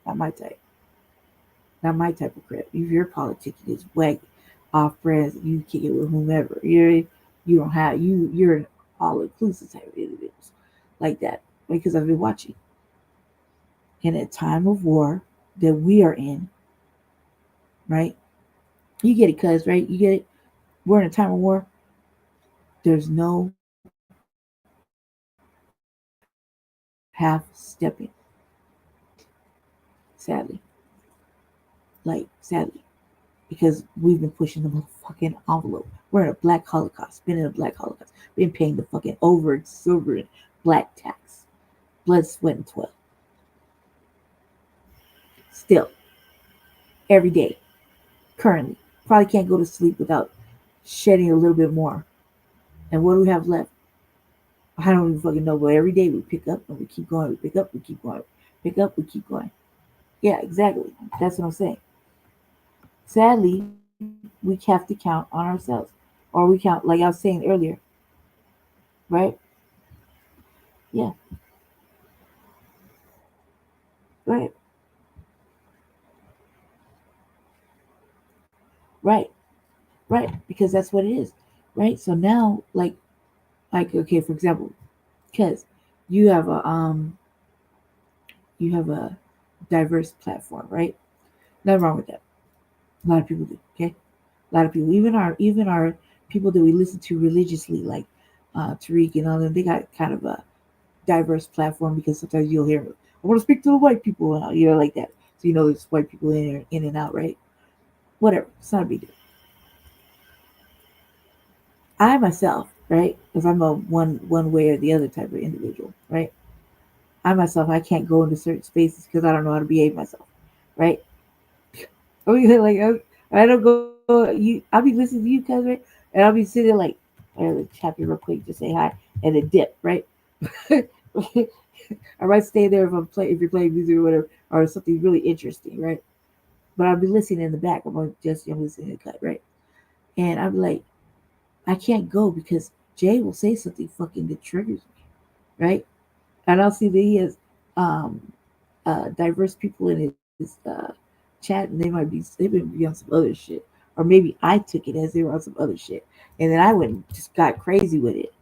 Not my type. Not my type of crap. If your politicking is whack, off brands, you kick it with whomever. You don't have you're an all inclusive type of individuals like that because I've been watching. In a time of war that we are in, right? You get it, cuz right? You get it. We're in a time of war. There's no half stepping. Sadly, sadly, because we've been pushing the motherfucking envelope. We're in a black holocaust, been in a black holocaust, been paying the fucking over exuberant black tax, blood, sweat, and toil. Still, every day, currently, probably can't go to sleep without shedding a little bit more. And what do we have left? I don't even fucking know, but every day we pick up and we keep going. We pick up, we keep going. Pick up, we keep going. Yeah, exactly. That's what I'm saying. Sadly, we have to count on ourselves. Or we count, like I was saying earlier, right? Yeah, right, right, right. Because that's what it is, right? So now, okay, for example, because you have a diverse platform, right? Nothing wrong with that. A lot of people do, okay? A lot of people, even our people that we listen to religiously, like Tariq and all them, they got kind of a diverse platform because sometimes you'll hear, I want to speak to the white people, like that. So there's white people in and out, right? Whatever, it's not a big deal. I myself, right? Because I'm a one way or the other type of individual, right? I myself, I can't go into certain spaces because I don't know how to behave myself, right? Oh yeah, like I don't go. I'll be listening to you, cuz right, and I'll be sitting there like, I gotta chat you real quick, just say hi, and then dip, right? I might stay there if you're playing music or whatever, or something really interesting, right? But I'll be listening in the back. I'm listening to cut, right? And I'll be like, I can't go because Jay will say something fucking that triggers me, right? And I'll see that he has um, diverse people in his chat, and they may be on some other shit, or maybe I took it as they were on some other shit, and then I went and just got crazy with it,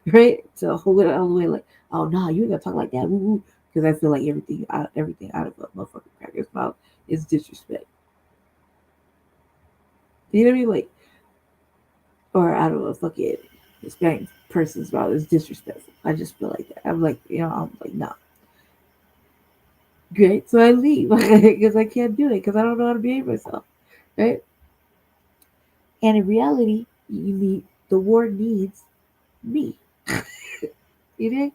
right? So I went all the way like, oh no, you ain't gonna talk like that, woo, because I feel like everything out of a motherfucking cracker's mouth is disrespect. You know what I mean? Like, or out of a fucking Hispanic person's mouth is disrespectful. I just feel like that. I'm like, nah. Great. So I leave because I can't do it because I don't know how to behave myself. Right? And in reality, the war needs me. You know?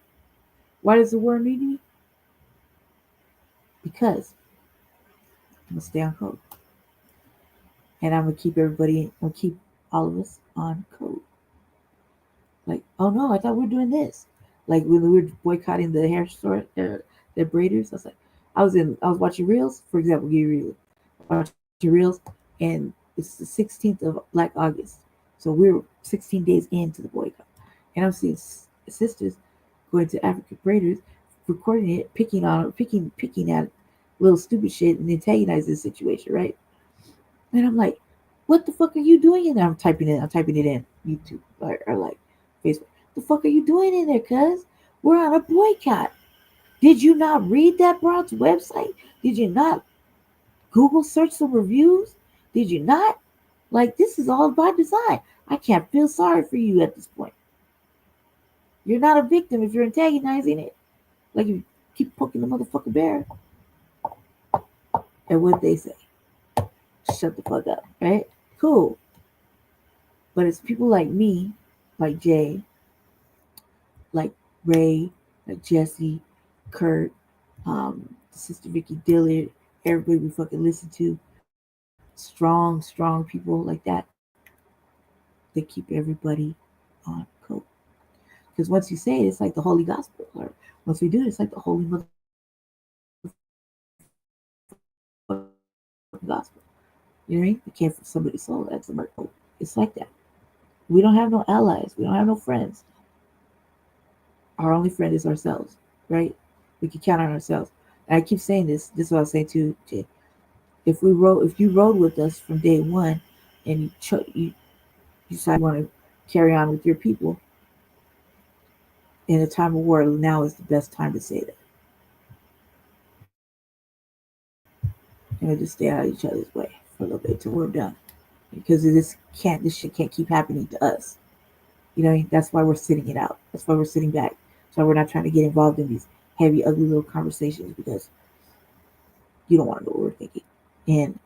Why does the war need me? Because I'm gonna stay on code. And I'm gonna keep all of us on code. Like, oh no, I thought we were doing this. Like when we were boycotting the hair store, the braiders. I was watching reels, for example, give you reels, watching reels, and it's the 16th of Black August, so we're 16 days into the boycott, and I'm seeing sisters going to African braiders, recording it, picking at little stupid shit, and antagonizing the situation, right? And I'm like, what the fuck are you doing in there? I'm typing it in YouTube or like Facebook. The fuck are you doing in there, cuz? We're on a boycott. Did you not read that broad's website? Did you not Google search some reviews? Did you not? Like, this is all by design. I can't feel sorry for you at this point. You're not a victim if you're antagonizing it. Like, you keep poking the motherfucking bear. And what they say, shut the fuck up, right? Cool. But it's people like me, like Jay, like Ray, like Jesse, Kurt, Sister Vicky Dillard, everybody we fucking listen to, strong people like that, they keep everybody on code. Because once you say it, it's like the holy gospel. Or once we do it, it's like the holy motherfucking gospel. You know what I mean? It came from somebody's soul. That's the murder code. It's like that. We don't have no allies. We don't have no friends. Our only friend is ourselves, right? We can count on ourselves. And I keep saying this. This is what I was saying too, Jay. If you rode with us from day one, and you decide you want to carry on with your people in a time of war, now is the best time to say that. Just stay out of each other's way for a little bit till we're done, because this shit can't keep happening to us. You know, that's why we're sitting it out. That's why we're sitting back. That's why we're not trying to get involved in these heavy, ugly little conversations because you don't want to know what we're thinking. And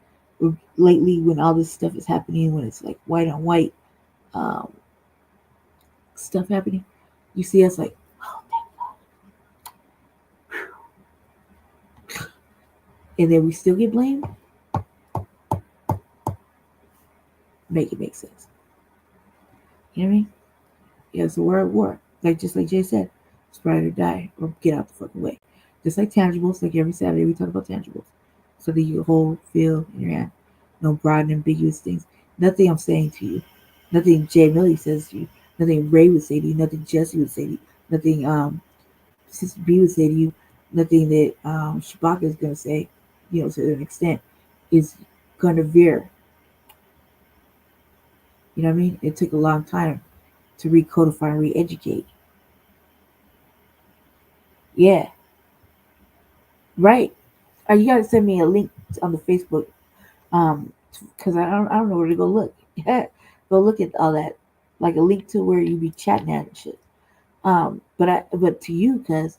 lately, when all this stuff is happening, when it's like white on white um, stuff happening, you see us like, oh, and then we still get blamed. Make it make sense. You know what I mean? Yeah, so we're at war. Just like Jay said, it's ride or die or get out the fucking way. Just like tangibles, like every Saturday we talk about tangibles. So that you can hold, feel in your hand. No broad and ambiguous things. Nothing I'm saying to you. Nothing Jay Millie says to you. Nothing Ray would say to you. Nothing Jesse would say to you. Nothing Sister B would say to you. Nothing that Shabaka is gonna say, to an extent, is gonna veer. You know what I mean? It took a long time to recodify and re-educate. Yeah, right. You gotta send me a link on the Facebook, um, because I don't know where to go look. Go look at all that, like a link to where you be chatting at and shit. But to you, cause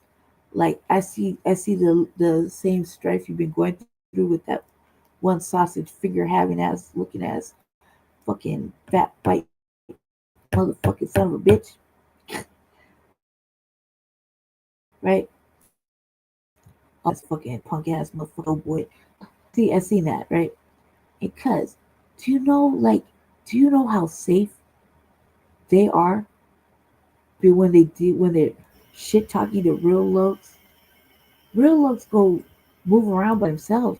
like I see the same strife you've been going through with that one sausage finger having ass looking ass fucking fat white motherfucking son of a bitch, right? All this fucking punk ass motherfucker old boy. See, I seen that, right? And cuz, do you know like, do you know how safe they are when they're shit talking to real looks? Real looks go move around by themselves.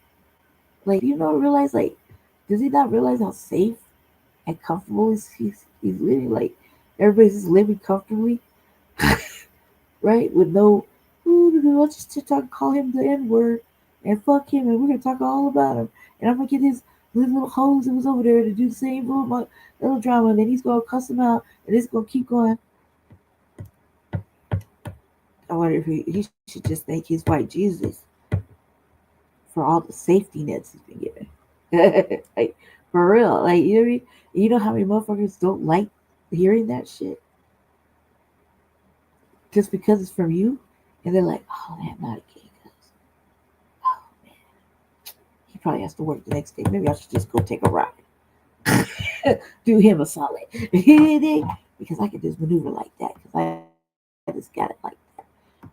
Like, you know, realize like, does he not realize how safe and comfortable he's living? Like, everybody's just living comfortably, right? With no, ooh, let's just talk, call him the N word and fuck him, and we're gonna talk all about him, and I'm gonna get his little hoes that was over there to do the same little drama, and then he's gonna cuss him out, and it's gonna keep going. I wonder if he should just thank his white Jesus for all the safety nets he's been given. Like, for real. Like, you know what I mean? You know how many motherfuckers don't like hearing that shit just because it's from you? And they're like, oh man, not again. Oh man, he probably has to work the next day. Maybe I should just go take a ride. Do him a solid. Because I can just maneuver like that. Because I just got it like that.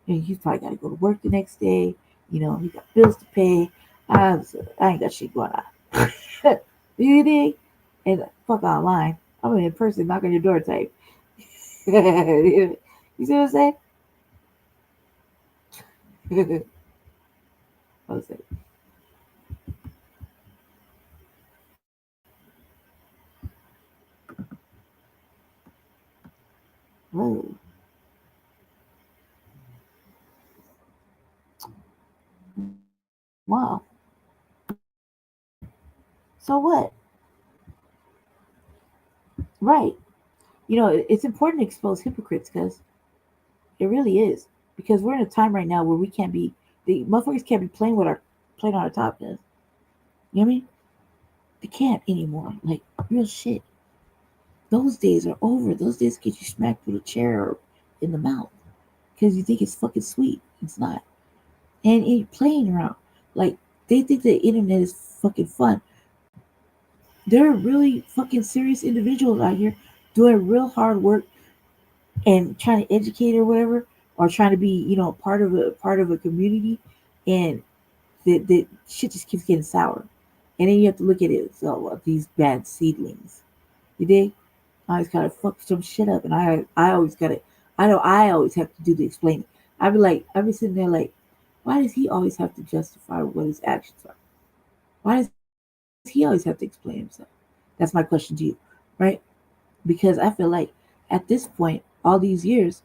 And he's probably got to go to work the next day. You know, he got bills to pay. I ain't got shit going on. You dig? And fuck online. I'm in person, knock on your door type. You see what I'm saying? What was it? Whoa. Wow. So what? Right. You know, it's important to expose hypocrites because it really is. Because we're in a time right now where we can't be, the motherfuckers can't be playing on our top does. You know what I mean? They can't anymore. Like, real shit. Those days are over. Those days get you smacked with a chair or in the mouth because you think it's fucking sweet. It's not. And it playing around. Like, they think the internet is fucking fun. There are really fucking serious individuals out here doing real hard work and trying to educate or whatever, or trying to be, you know, part of a community, and the shit just keeps getting sour. And then you have to look at it. So these bad seedlings, you dig? I always gotta fuck some shit up, and I always gotta. I know I always have to do the explaining. I be sitting there like, why does he always have to justify what his actions are? Why does he always have to explain himself? That's my question to you, right? Because I feel like at this point, all these years,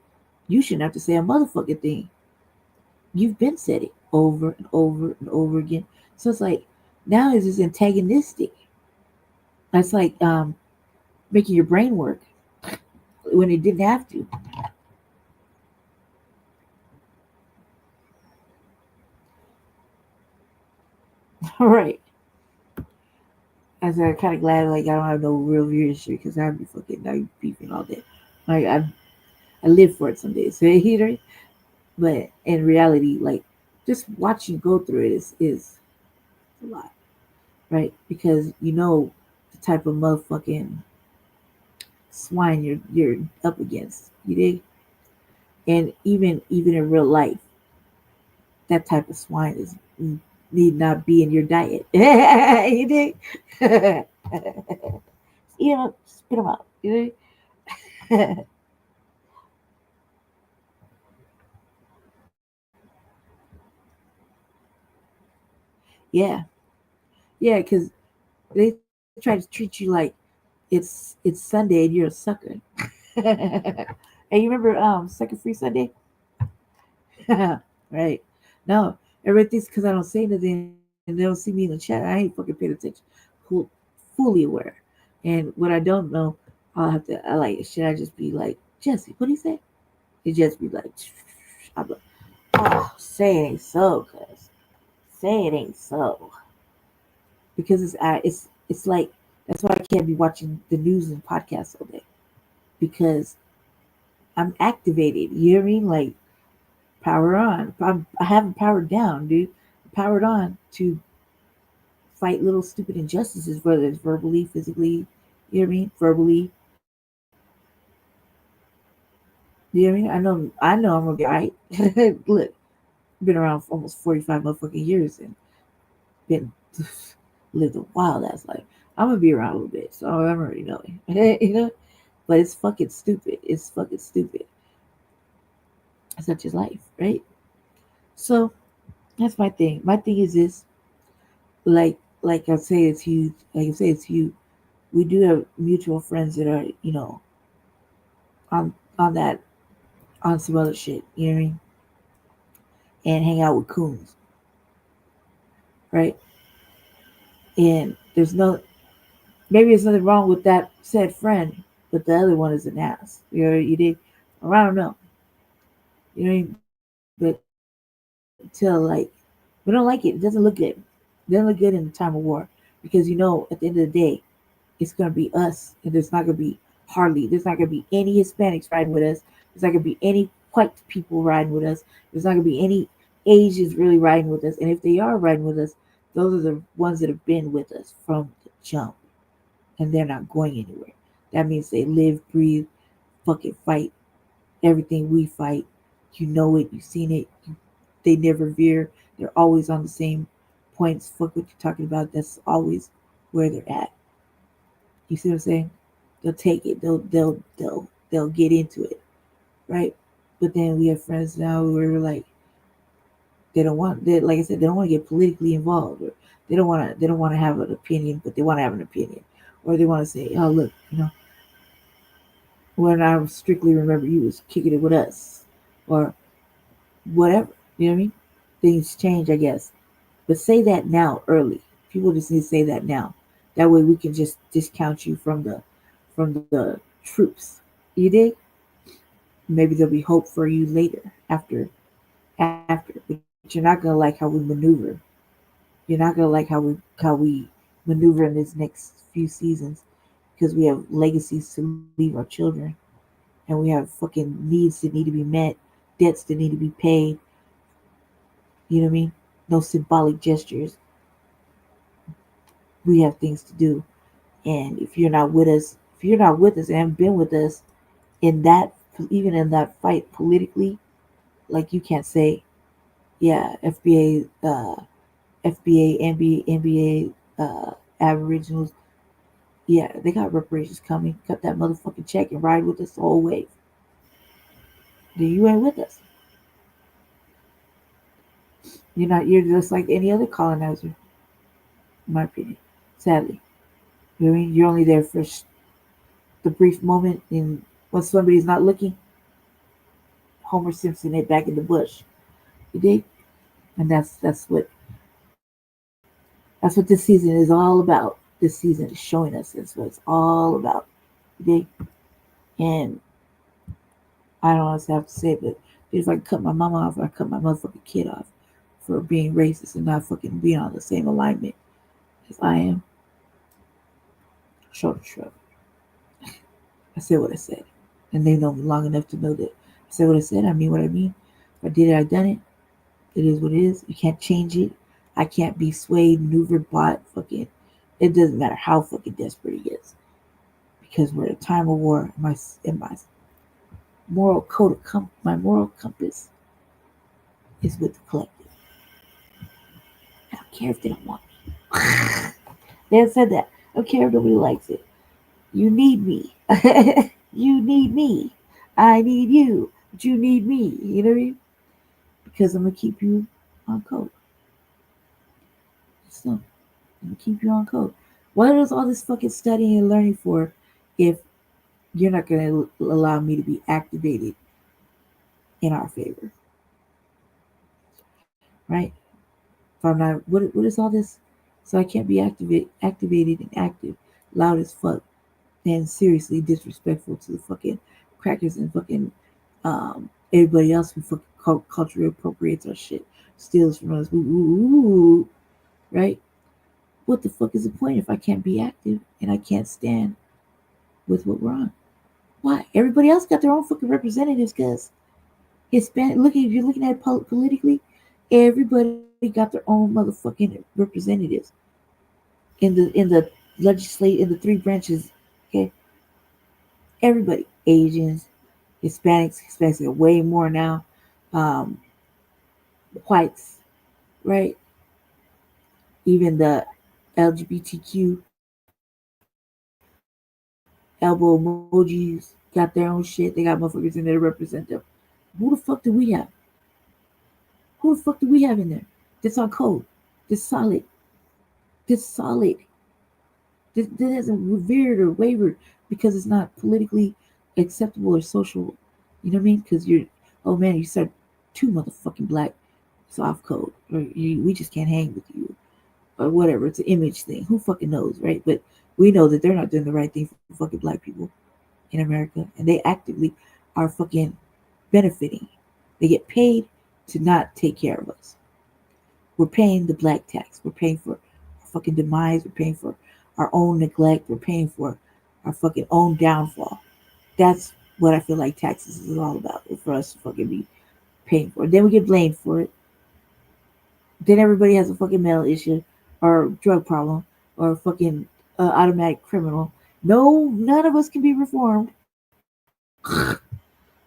you shouldn't have to say a motherfucking thing. You've been said it over and over and over again. So it's like now it's just antagonistic. It's like making your brain work when it didn't have to. All right. I said, I'm kind of glad like I don't have no real viewership because I'd be fucking now beefing all day. Like I live for it some days, you know. But in reality, like just watching you go through it is a lot, right? Because you know the type of motherfucking swine you're up against. You dig? And even in real life, that type of swine is need not be in your diet. You dig? You know, spit them out. You dig? Yeah, yeah, because they try to treat you like it's Sunday and you're a sucker. And you remember Sucker Free Sunday? Right. No, everybody thinks because I don't say anything and they don't see me in the chat, I ain't fucking paying attention. Cool, fully aware. And what I don't know, I'll have to, I like, should I just be like, Jesse, what do you say? It just be like, I'm like, oh, say it ain't so, cuz. Say it ain't so. Because it's like, that's why I can't be watching the news and podcasts all day. Because I'm activated. You know what I mean? Like, power on. I haven't powered down, dude. Powered on to fight little stupid injustices, whether it's verbally, physically, you know what I mean? Verbally, You know what I mean? I know I'm gonna be alright. Look, been around for almost 45 motherfucking years and been lived a wild ass life. I'm gonna be around a little bit, so I'm already knowing. You know? But it's fucking stupid. It's fucking stupid. Such is life, right? So that's my thing. My thing is this, like I say it's you, like I say it's you. We do have mutual friends that are, on that on some other shit, you know what I mean? And hang out with coons, right? And there's no maybe there's nothing wrong with that said friend, but the other one is an ass. You did, or I don't know. You know what I mean? But till like we don't like it. It doesn't look good. It doesn't look good in the time of war because at the end of the day, it's gonna be us, and there's not gonna be there's not gonna be any Hispanics riding with us. There's not gonna be any white people riding with us. There's not gonna be any Asians really riding with us. And if they are riding with us, those are the ones that have been with us from the jump, and they're not going anywhere. That means they live, breathe, fucking fight everything we fight. You know it. You've seen it. They never veer. They're always on the same points. Fuck what you're talking about. That's always where they're at. You see what I'm saying? They'll take it. They'll get into it, right? But then we have friends now where we're like, they don't want. They, like I said, they don't want to get politically involved, or they don't want to. They don't want to have an opinion, but they want to have an opinion, or they want to say, oh look, when I strictly remember you was kicking it with us, or whatever. You know what I mean? Things change, I guess. But say that now, early. People just need to say that now. That way we can just discount you from the troops. You dig? Maybe there'll be hope for you later, after. But you're not gonna like how we maneuver. You're not gonna like how we maneuver in this next few seasons because we have legacies to leave our children, and we have fucking needs that need to be met, debts that need to be paid. You know what I mean? No symbolic gestures. We have things to do. And if you're not with us and haven't been with us in that, even in that fight politically, like you can't say, yeah, FBA, NBA, Aboriginals, yeah, they got reparations coming. Cut that motherfucking check and ride with us the whole way. Then you ain't with us. You're not. You're just like any other colonizer, in my opinion. Sadly, you know what I mean. You're only there for the brief moment, and when somebody's not looking, Homer Simpson it back in the bush. You dig? And that's what this season is all about. This season is showing us that's what it's all about. You dig? And I don't honestly have to say it, but if I cut my mama off, or I cut my motherfucking kid off for being racist and not fucking being on the same alignment as I am, shoulder shrug. I said what I said. And they know me long enough to know that I said what I said, I mean what I mean. If I did it, I done it. It is what it is. You can't change it. I can't be swayed, maneuvered, bought, fucking. It doesn't matter how fucking desperate he gets, because we're at a time of war. My my moral compass is with the collective. I don't care if they don't want me. They have said that. I don't care if nobody likes it. You need me. You need me. I need you. But you need me. You know what I mean? Because I'm gonna keep you on code. So I'm gonna keep you on code. What is all this fucking studying and learning for if you're not gonna allow me to be activated in our favor? Right? If I'm not, what is all this? So I can't be activated and active, loud as fuck, and seriously disrespectful to the fucking crackers and fucking everybody else who fucking culturally appropriates our shit, steals from us. Ooh, ooh, ooh, right? What the fuck is the point if I can't be active and I can't stand with what we're on? Why? Everybody else got their own fucking representatives because Hispanic. If you're looking at it politically, everybody got their own motherfucking representatives in the legislate in the three branches. Okay, everybody, Asians, Hispanics are way more now. Um, Whites, right? Even the LGBTQ elbow emojis got their own shit. They got motherfuckers in there to represent them. Who the fuck do we have? Who the fuck do we have in there? That's on code. That's solid. That's solid. That hasn't veered or wavered because it's not politically acceptable or social. You know what I mean? Because you're, oh man, you start too motherfucking black. It's off code. Or we just can't hang with you. Or whatever. It's an image thing. Who fucking knows, right? But we know that they're not doing the right thing for fucking black people in America. And they actively are fucking benefiting. They get paid to not take care of us. We're paying the black tax. We're paying for our fucking demise. We're paying for our own neglect. We're paying for our fucking own downfall. That's what I feel like taxes is all about. For us to fucking be paying for it. Then we get blamed for it. Then everybody has a fucking mental issue or drug problem or a fucking automatic criminal. No, none of us can be reformed.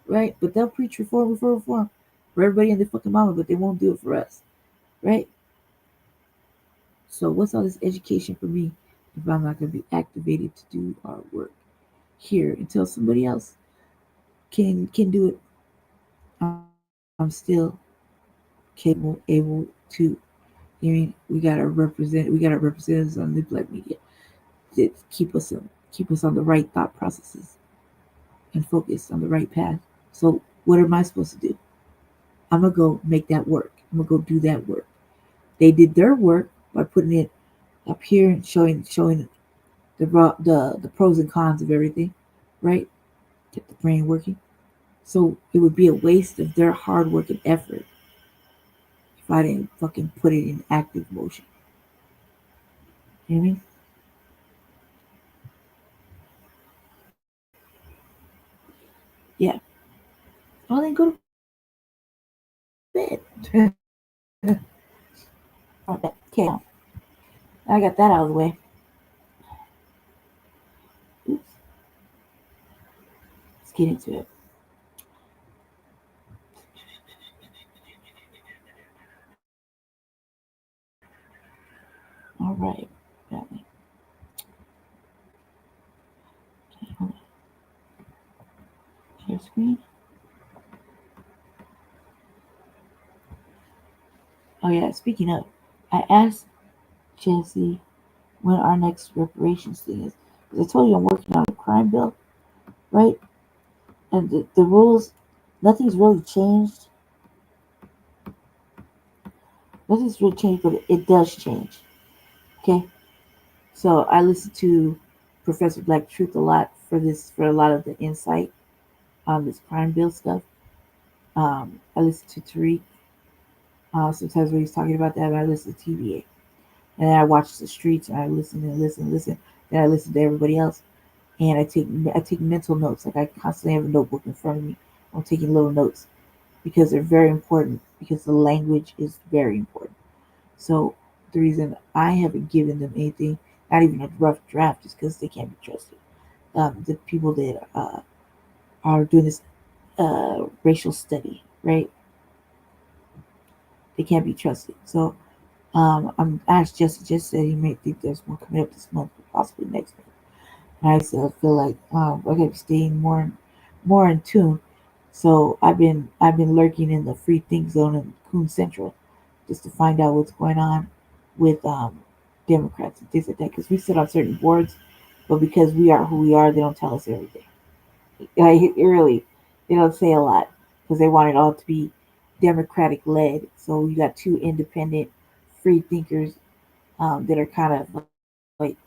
Right? But they'll preach reform for everybody and their fucking mama, but they won't do it for us. Right? So what's all this education for me if I'm not going to be activated to do our work here until somebody else can do it? I'm still capable, able to. I mean, we got our representatives on the black media that keep us on the right thought processes and focused on the right path. So what am I supposed to do? I'm gonna go make that work. I'm gonna go do that work. They did their work by putting it up here and showing the pros and cons of everything, right? Get the brain working. So it would be a waste of their hard work and effort if I didn't fucking put it in active motion. You know what I mean? Yeah. Well, then go to bed. Okay. I got that out of the way. Oops. Let's get into it. All right. Got me. Okay, hold on. Share screen. Oh yeah. Speaking of, I asked Jesse when our next reparations thing is because I told you I'm working on a crime bill, right? And the rules, nothing's really changed. Nothing's really changed, but it does change. Okay. So I listen to Professor Black Truth a lot for a lot of the insight on this crime bill stuff. I listen to Tariq sometimes when he's talking about that. I listen to TVA, and then I watch the streets and I listen and listen and listen. Then I listen to everybody else, and I take mental notes. Like I constantly have a notebook in front of me. I'm taking little notes because they're very important. Because the language is very important. So the reason I haven't given them anything, not even a rough draft, is because they can't be trusted. The people that are doing this racial study, right? They can't be trusted. So I'm asked Jesse just said he may think there's one coming up this month, but possibly next month. And I still feel like I gotta be staying more in tune. So I've been lurking in the free think zone in Coon Central just to find out what's going on with Democrats and things like that. Because we sit on certain boards, but because we are who we are, they don't tell us everything. Like really, they don't say a lot because they want it all to be Democratic led. So you got two independent free thinkers that are kind of like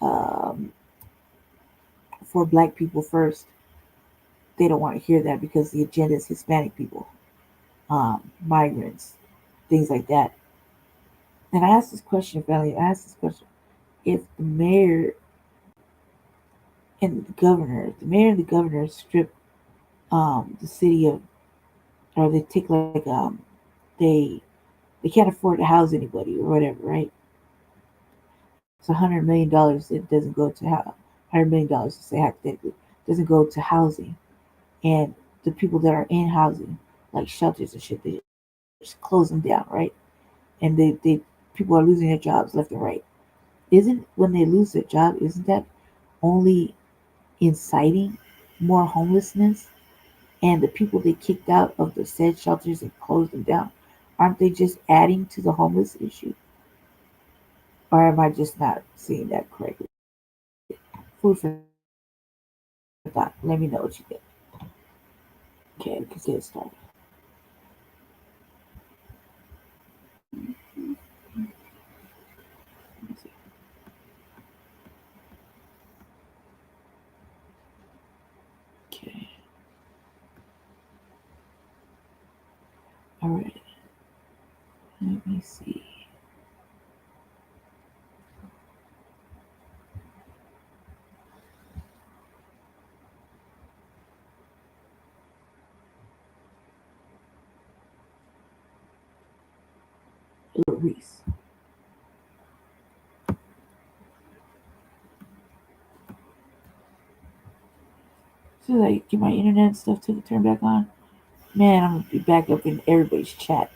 um, for black people first. They don't want to hear that because the agenda is Hispanic people, migrants, things like that. And I asked this question, Valley. I asked this question: if the mayor and the governor strip the city of, or they take they they can't afford to house anybody or whatever, right? It's $100 million that doesn't go to $100 million to say hypothetically doesn't go to housing, and the people that are in housing, like shelters and shit, they just close them down, right? And they people are losing their jobs left and right. Isn't when they lose their job, isn't that only inciting more homelessness? And the people they kicked out of the said shelters and closed them down, aren't they just adding to the homeless issue? Or am I just not seeing that correctly? Food for thought. Let me know what you think. Okay, we can get started. Okay. All right. Let me see. Reese. So like get my internet stuff to turn back on. Man, I'm gonna be back up in everybody's chat.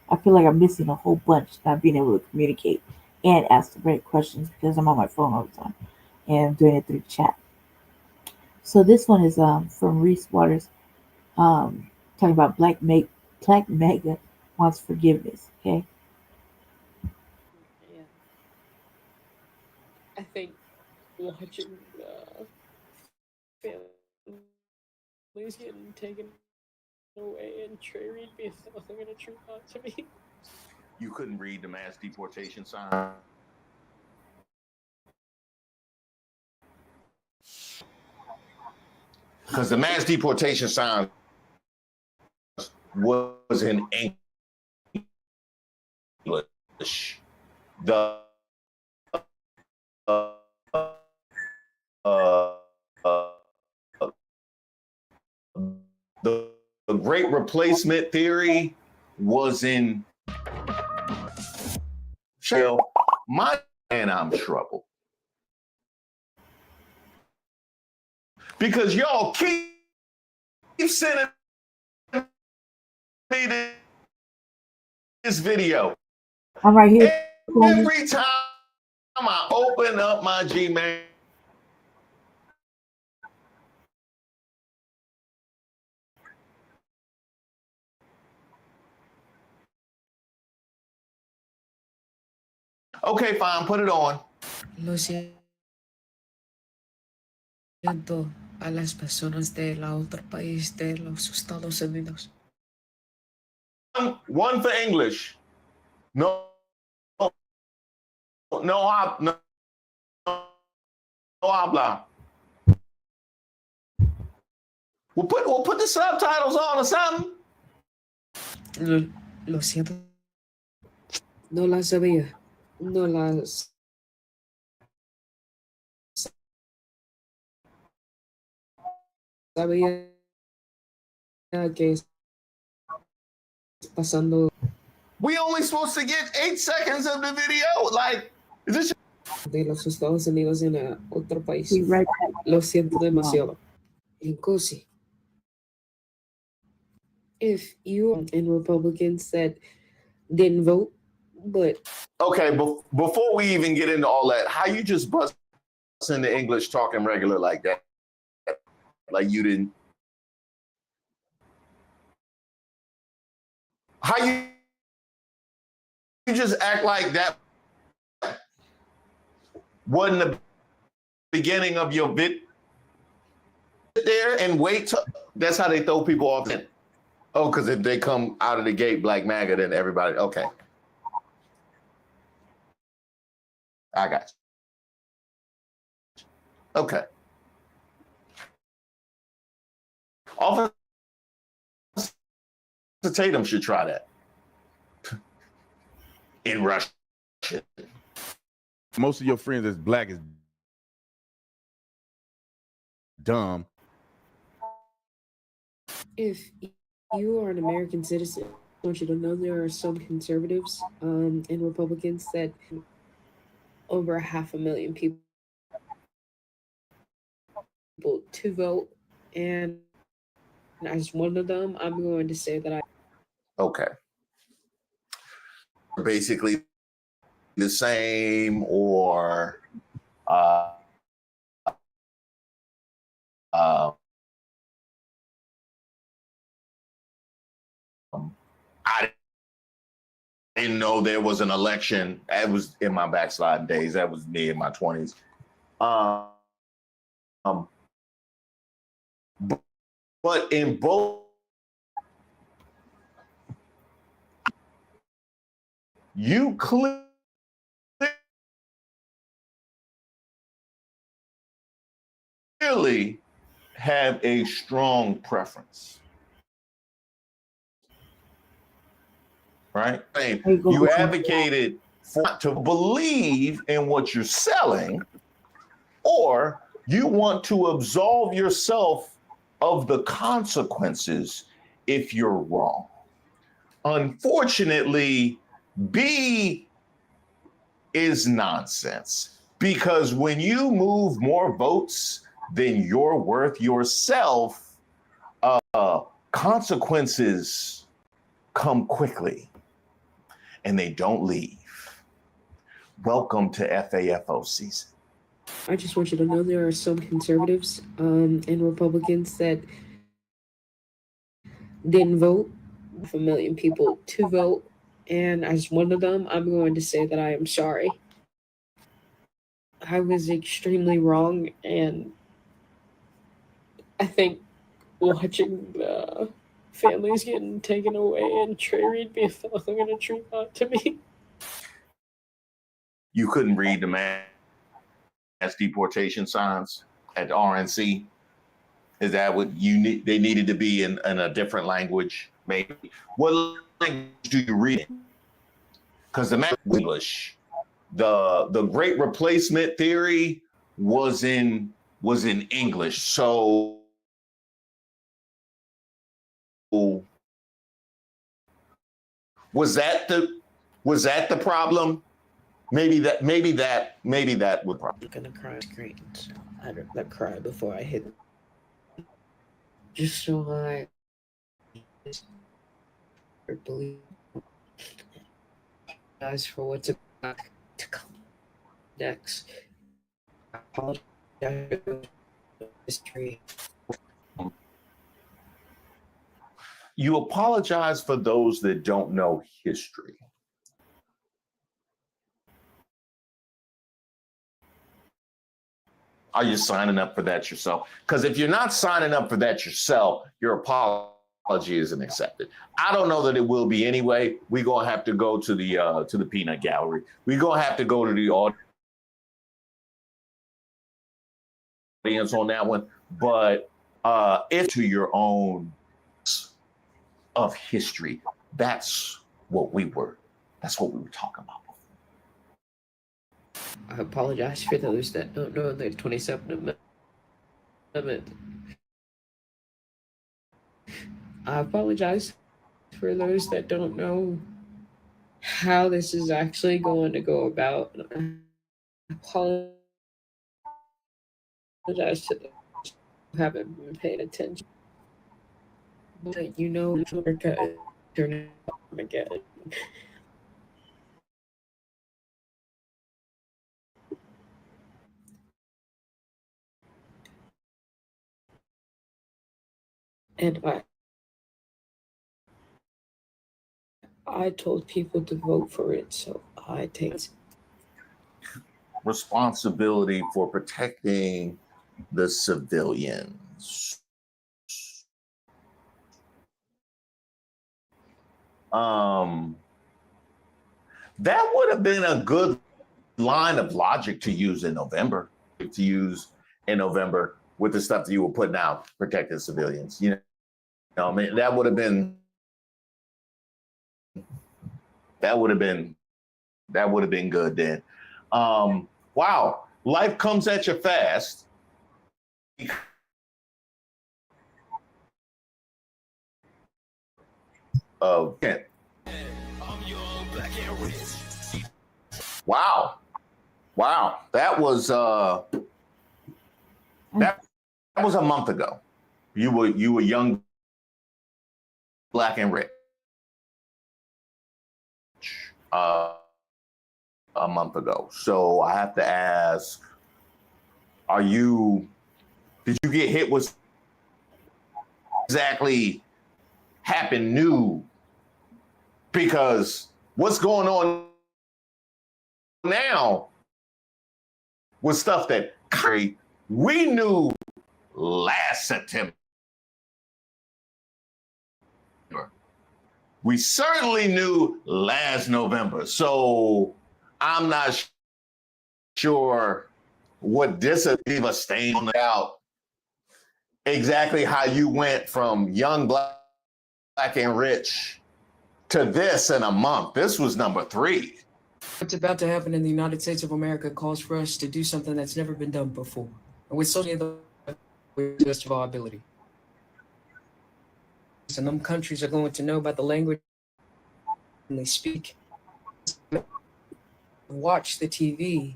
I feel like I'm missing a whole bunch, not being able to communicate and ask the right questions because I'm on my phone all the time and I'm doing it through chat. So this one is from Reese Waters, talking about Black Mega wants forgiveness. Okay, Yeah, I think watching families getting taken away and Trey Reed being nothing in a true thought to me. You couldn't read the mass deportation sign. Because the mass deportation sign was in English. The uh, uh, the great replacement theory was in shell. My and I'm trouble because y'all keep sending me this video. I'm right here. Every time I open up my Gmail. Okay, fine, put it on. Lo siento a las personas de la otro país de los Estados Unidos. One for English. No, no, no habla. We'll put the subtitles on or something. Lo siento. No las sabía. No las sabía que es pasando. We only supposed to get 8 seconds of the video. Like, is this De los Estados Unidos en otro país. Be right back. Lo siento demasiado. Incosi. If you and Republicans that didn't vote, but okay? Before we even get into all that, how you just bust into English talking regular like that? Like you didn't. How you just act like that wasn't the beginning of your bit there and wait till, that's how they throw people off. Oh, because if they come out of the gate Black MAGA, then everybody, okay. I got you. Okay. Officer Tatum should try that. In Russia. Most of your friends that's black is dumb. if you are an American citizen, I want you to know there are some conservatives and Republicans that over 500,000 people to vote, and as one of them, I'm going to say that I. Okay. Basically the same, or uh, I didn't know there was an election. That was in my backsliding days. That was me in my 20s. But in both, you clearly have a strong preference, right? You advocated for to believe in what you're selling, or you want to absolve yourself of the consequences if you're wrong. Unfortunately, B is nonsense, because when you move more votes than you're worth yourself, consequences come quickly and they don't leave. Welcome to FAFO season. I just want you to know there are some conservatives and Republicans that didn't vote. 500,000 people to vote, and as one of them, I'm going to say that I am sorry. I was extremely wrong, and I think watching the families getting taken away and Trey Reed being hung in a tree lot to me. You couldn't read the mass deportation signs at RNC? Is that what you need? They needed to be in a different language, maybe. What language do you read? Because the math English, the Great Replacement theory was in English. So was that the problem? Maybe that would probably. I'm gonna cry screens. I'd rather cry before I hit. Just so I believe, guys, for what's about to come next. I apologize for history. You apologize for those that don't know history. Are you signing up for that yourself? Because if you're not signing up for that yourself, your apology isn't accepted. I don't know that it will be anyway. We're gonna have to go to the peanut gallery. We're gonna have to go to the audience on that one. But it's to your own of history. That's what we were talking about. I apologize for those that don't know the 27th Amendment. I apologize for those that don't know how this is actually going to go about. I apologize to those who haven't been paying attention. But you know, America is turning again. And I told people to vote for it, so I take responsibility for protecting the civilians. That would have been a good line of logic to use in November. With the stuff that you were putting out, protecting civilians. You know, I mean, that would have been good then. Wow, life comes at you fast. Wow, that was a month ago. You were young Black and Rich a month ago. So I have to ask, did you get hit with exactly happened new? Because what's going on now was stuff that we knew last September. We certainly knew last November. So I'm not sure what this is a stain on the out. Exactly how you went from young, black and rich to this in a month. This was number 3. What's about to happen in the United States of America calls for us to do something that's never been done before. And with so many of the best of our ability. And them countries are going to know about the language and they speak. Watch the TV,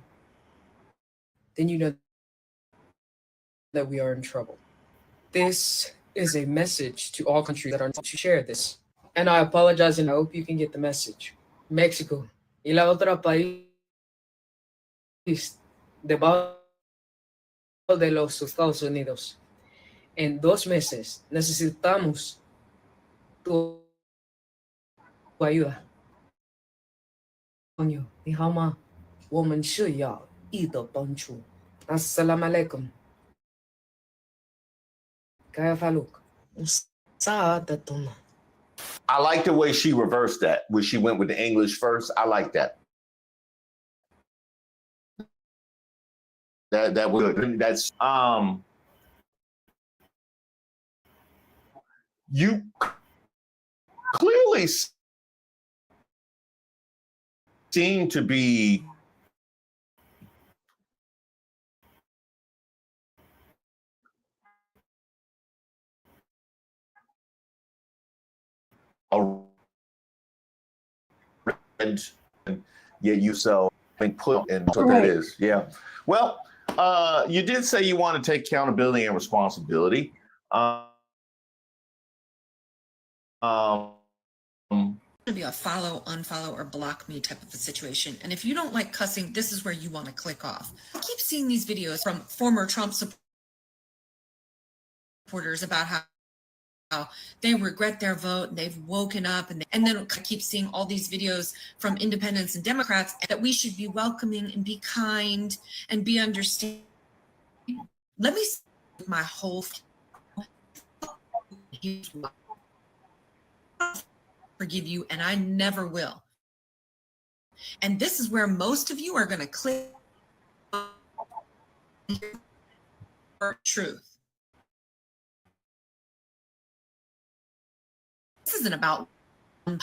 then you know that we are in trouble. This is a message to all countries that are not to share this. And I apologize and I hope you can get the message. Mexico y la otra país debajo de los Estados Unidos. En 2 meses necesitamos tu ayuda. 朋友，你好吗？我们需要你的帮助。Assalamu alaikum. Kaya faluk. Sa'adatuna. I like the way she reversed that, where she went with the English first. I like that. That was good. That's you clearly seem to be a red, yet you so put in what that is. Yeah. Well, you did say you want to take accountability and responsibility. To be a follow, unfollow, or block me type of a situation. And if you don't like cussing, this is where you want to click off. I keep seeing these videos from former Trump supporters about how they regret their vote and they've woken up, and then I keep seeing all these videos from independents and Democrats that we should be welcoming and be kind and be understanding. Let me say my whole forgive you, and I never will. And this is where most of you are going to click truth. This isn't about one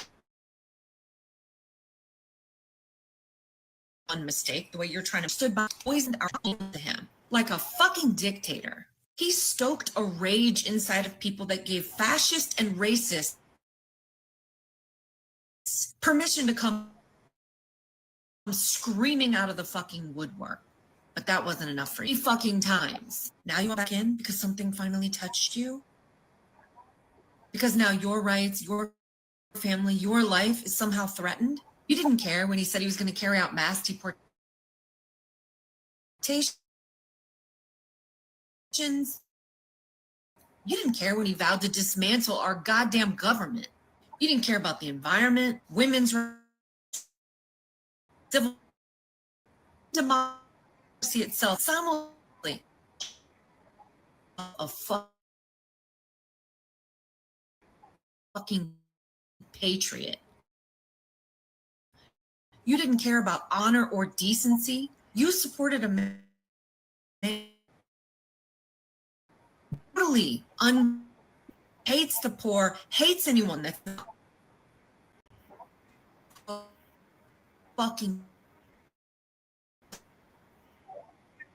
mistake. The way you're trying to stood by, poisoned our to him like a fucking dictator. He stoked a rage inside of people that gave fascist and racist permission to come screaming out of the fucking woodwork. But that wasn't enough for 3 fucking times. Now you want back in because something finally touched you? Because now your rights, your family, your life is somehow threatened? You didn't care when he said he was going to carry out mass deportations. You didn't care when he vowed to dismantle our goddamn government. You didn't care about the environment, women's rights, civil democracy itself. Simultaneously, a fucking patriot. You didn't care about honor or decency. You supported a man totally hates the poor, hates anyone that's not fucking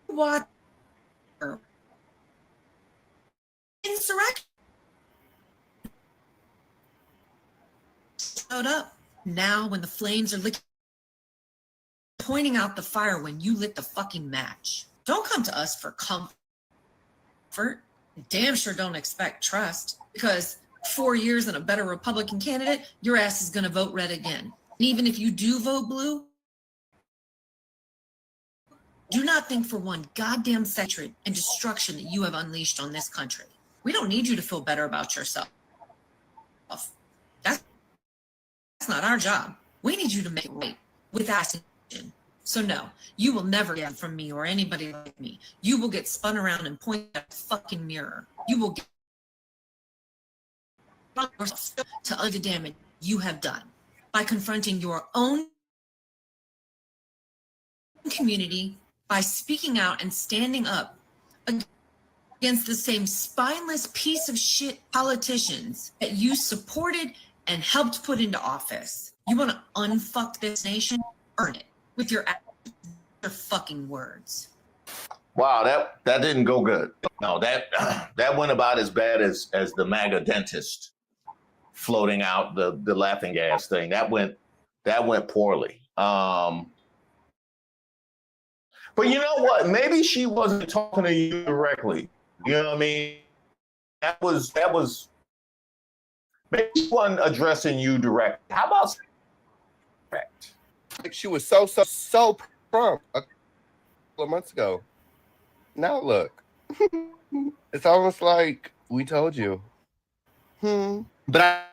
what insurrection showed up. Now when the flames are licking, pointing out the fire when you lit the fucking match. Don't come to us for comfort. Damn sure don't expect trust, because 4 years and a better Republican candidate, your ass is going to vote red again. And even if you do vote blue, do not think for one goddamn second and destruction that you have unleashed on this country. We don't need you to feel better about yourself. That's not our job. We need you to make it right with action. So no, you will never get from me or anybody like me. You will get spun around and pointed at the fucking mirror. You will get to undo the damage you have done by confronting your own community, by speaking out and standing up against the same spineless piece of shit politicians that you supported and helped put into office. You want to unfuck this nation? Earn it with your fucking words. Wow, that didn't go good. No, that went about as bad as the MAGA dentist floating out the laughing gas thing. That went poorly. But you know what? Maybe she wasn't talking to you directly. You know what I mean? That was maybe she wasn't addressing you directly. How about correct? Like she was so prompt a couple of months ago. Now look, it's almost like we told you. But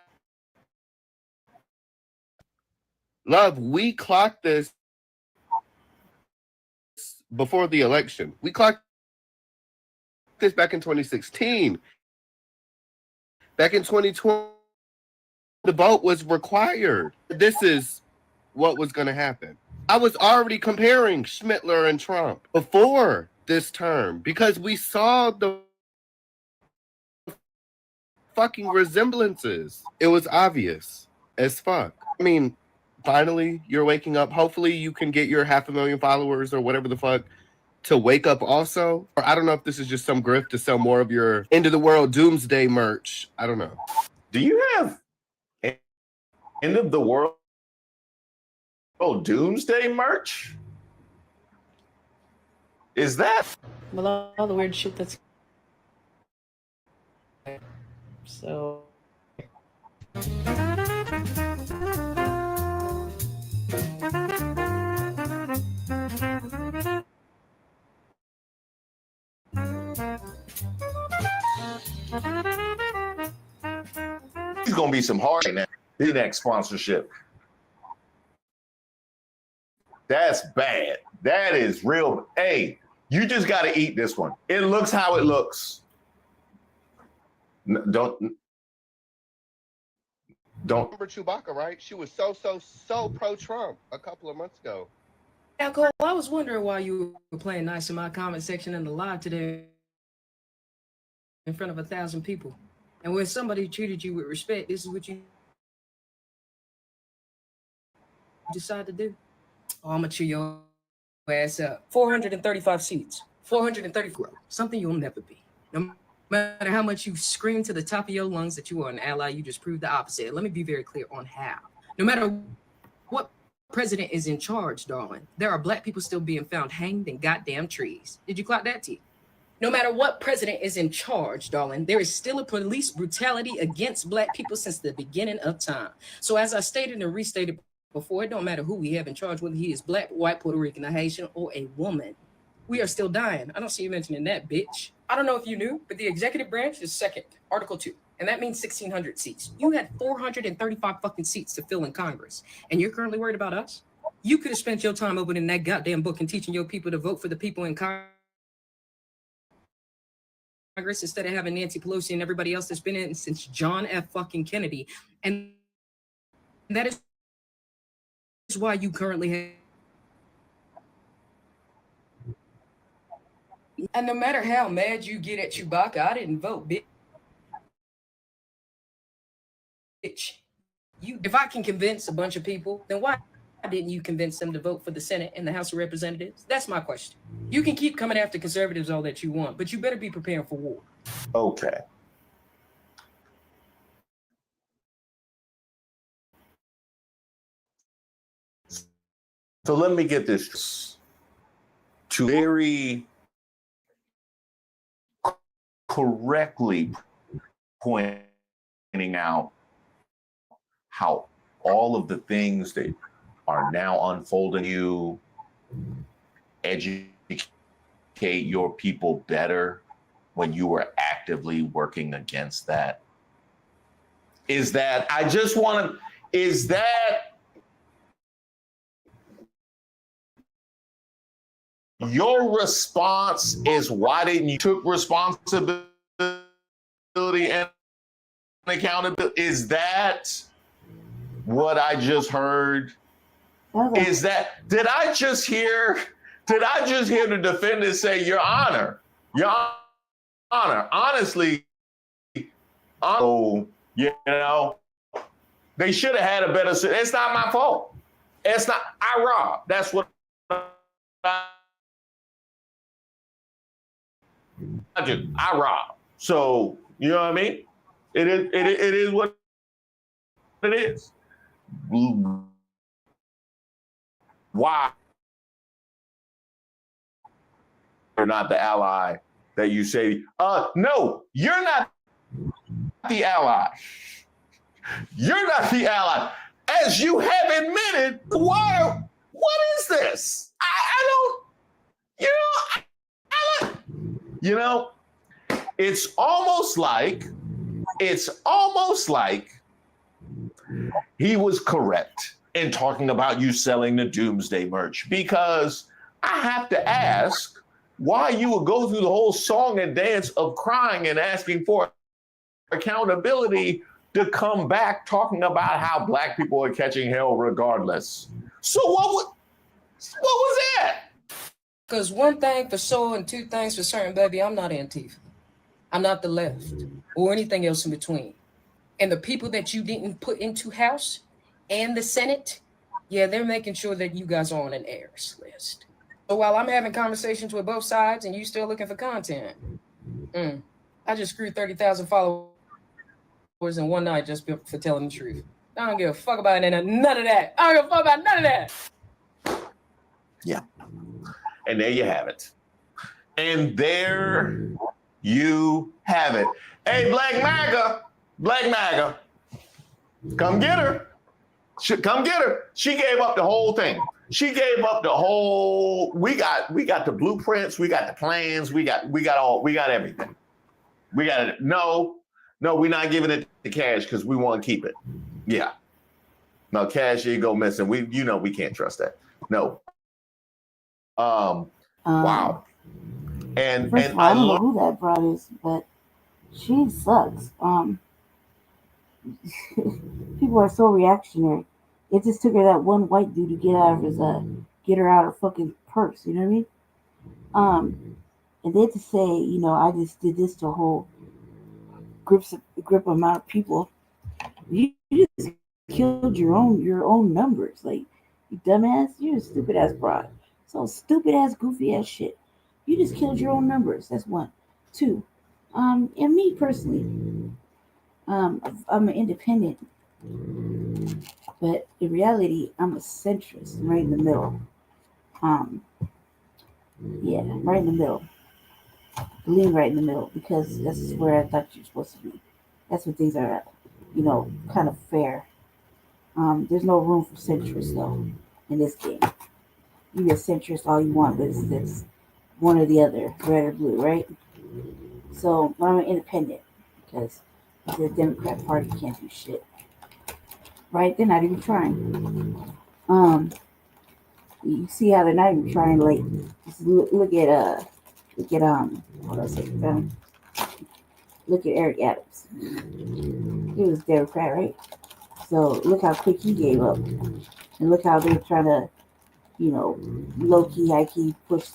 love, we clocked this before the election. We clocked this back in 2016. Back in 2020, the vote was required. This is what was going to happen. I was already comparing Schmittler and Trump before this term because we saw the fucking resemblances. It was obvious as fuck. I mean, finally, you're waking up. Hopefully you can get your 500,000 followers or whatever the fuck to wake up also. Or I don't know if this is just some grift to sell more of your end of the world doomsday merch. I don't know. Do you have end of the world doomsday merch? Is that? Well, all the weird shit that's so. He's gonna be some hard in the next sponsorship. That's bad. That is real. Hey, you just got to eat this one. It looks how it looks. Don't. Remember Chewbacca, right? She was so pro-Trump a couple of months ago. Now, Cole, I was wondering why you were playing nice in my comment section in the live today in front of 1,000 people. And when somebody treated you with respect, this is what you decide to do. Oh, I'm going to chew your ass up. 435 seats. 434. Something you'll never be. No matter how much you scream to the top of your lungs that you are an ally, you just proved the opposite. Let me be very clear on how. No matter what president is in charge, darling, there are black people still being found hanged in goddamn trees. Did you clock that, T? No matter what president is in charge, darling, there is still a police brutality against black people since the beginning of time. So as I stated and restated before, it don't matter who we have in charge, whether he is black, white, Puerto Rican, a Haitian, or a woman. We are still dying. I don't see you mentioning that, bitch. I don't know if you knew, but the executive branch is second, Article 2, and that means 1,600 seats. You had 435 fucking seats to fill in Congress, and you're currently worried about us? You could have spent your time opening that goddamn book and teaching your people to vote for the people in Congress instead of having Nancy Pelosi and everybody else that's been in since John F. fucking Kennedy. And that is why you currently have. And no matter how mad you get at Chewbacca, I didn't vote, bitch. If I can convince a bunch of people, then why didn't you convince them to vote for the Senate and the House of Representatives? That's my question. You can keep coming after conservatives all that you want, but you better be preparing for war. Okay. So let me get this to very correctly point pointing out how all of the things that are now unfolding you educate your people better when you were actively working against that? Is that your response is why didn't you took responsibility and accountability? Is that what I just heard? Is that did I just hear the defendant say, Your Honor, honestly, you know, they should have had a better. It's not my fault. It's not. I robbed. That's what I do. I robbed. So you know what I mean? It is what it is. Why you're not the ally that you say? No, you're not the ally. You're not the ally. As you have admitted, what is this? I don't, it's almost like he was correct in talking about you selling the Doomsday merch, because I have to ask why you would go through the whole song and dance of crying and asking for accountability to come back talking about how black people are catching hell regardless. So what was that? Because one thing for sure and two things for certain, baby, I'm not Antifa. I'm not the left or anything else in between. And the people that you didn't put into House and the Senate, yeah, they're making sure that you guys are on an heirs list. So while I'm having conversations with both sides and you still looking for content, I just screwed 30,000 followers in one night just for telling the truth. I don't give a fuck about none of that. I don't give a fuck about none of that. Yeah. And there you have it. And there you have it. Hey, Black MAGA, come get her. Come get her. She gave up the whole thing. She gave up the whole. We got the blueprints. We got the plans. We got everything. We got it. No, we're not giving it to Cash because we want to keep it. Yeah. No, Cash, you go missing. We can't trust that. No. Wow. And first of all, I don't know who that broad is, but she sucks. People are so reactionary. It just took her that one white dude to get her out of fucking purse. You know what I mean? And then to say, I just did this to a whole grip amount of people. You just killed your own numbers. Like, you dumbass, you're a stupid ass broad. So stupid ass, goofy ass shit. You just killed your own numbers. That's one. Two. And me personally, I'm an independent, but in reality, I'm a centrist. I'm right in the middle. Right in the middle. Lean right in the middle, because that's where I thought you're supposed to be. That's when things are, kind of fair. There's no room for centrists though in this game. You can centrist all you want, but it's one or the other, red or blue, right? So, but I'm an independent because the Democrat Party can't do shit. Right? They're not even trying. You see how they're not even trying. Like, just look at what else? Look at Eric Adams. He was a Democrat, right? So look how quick he gave up, and look how they're trying to, low key, high key push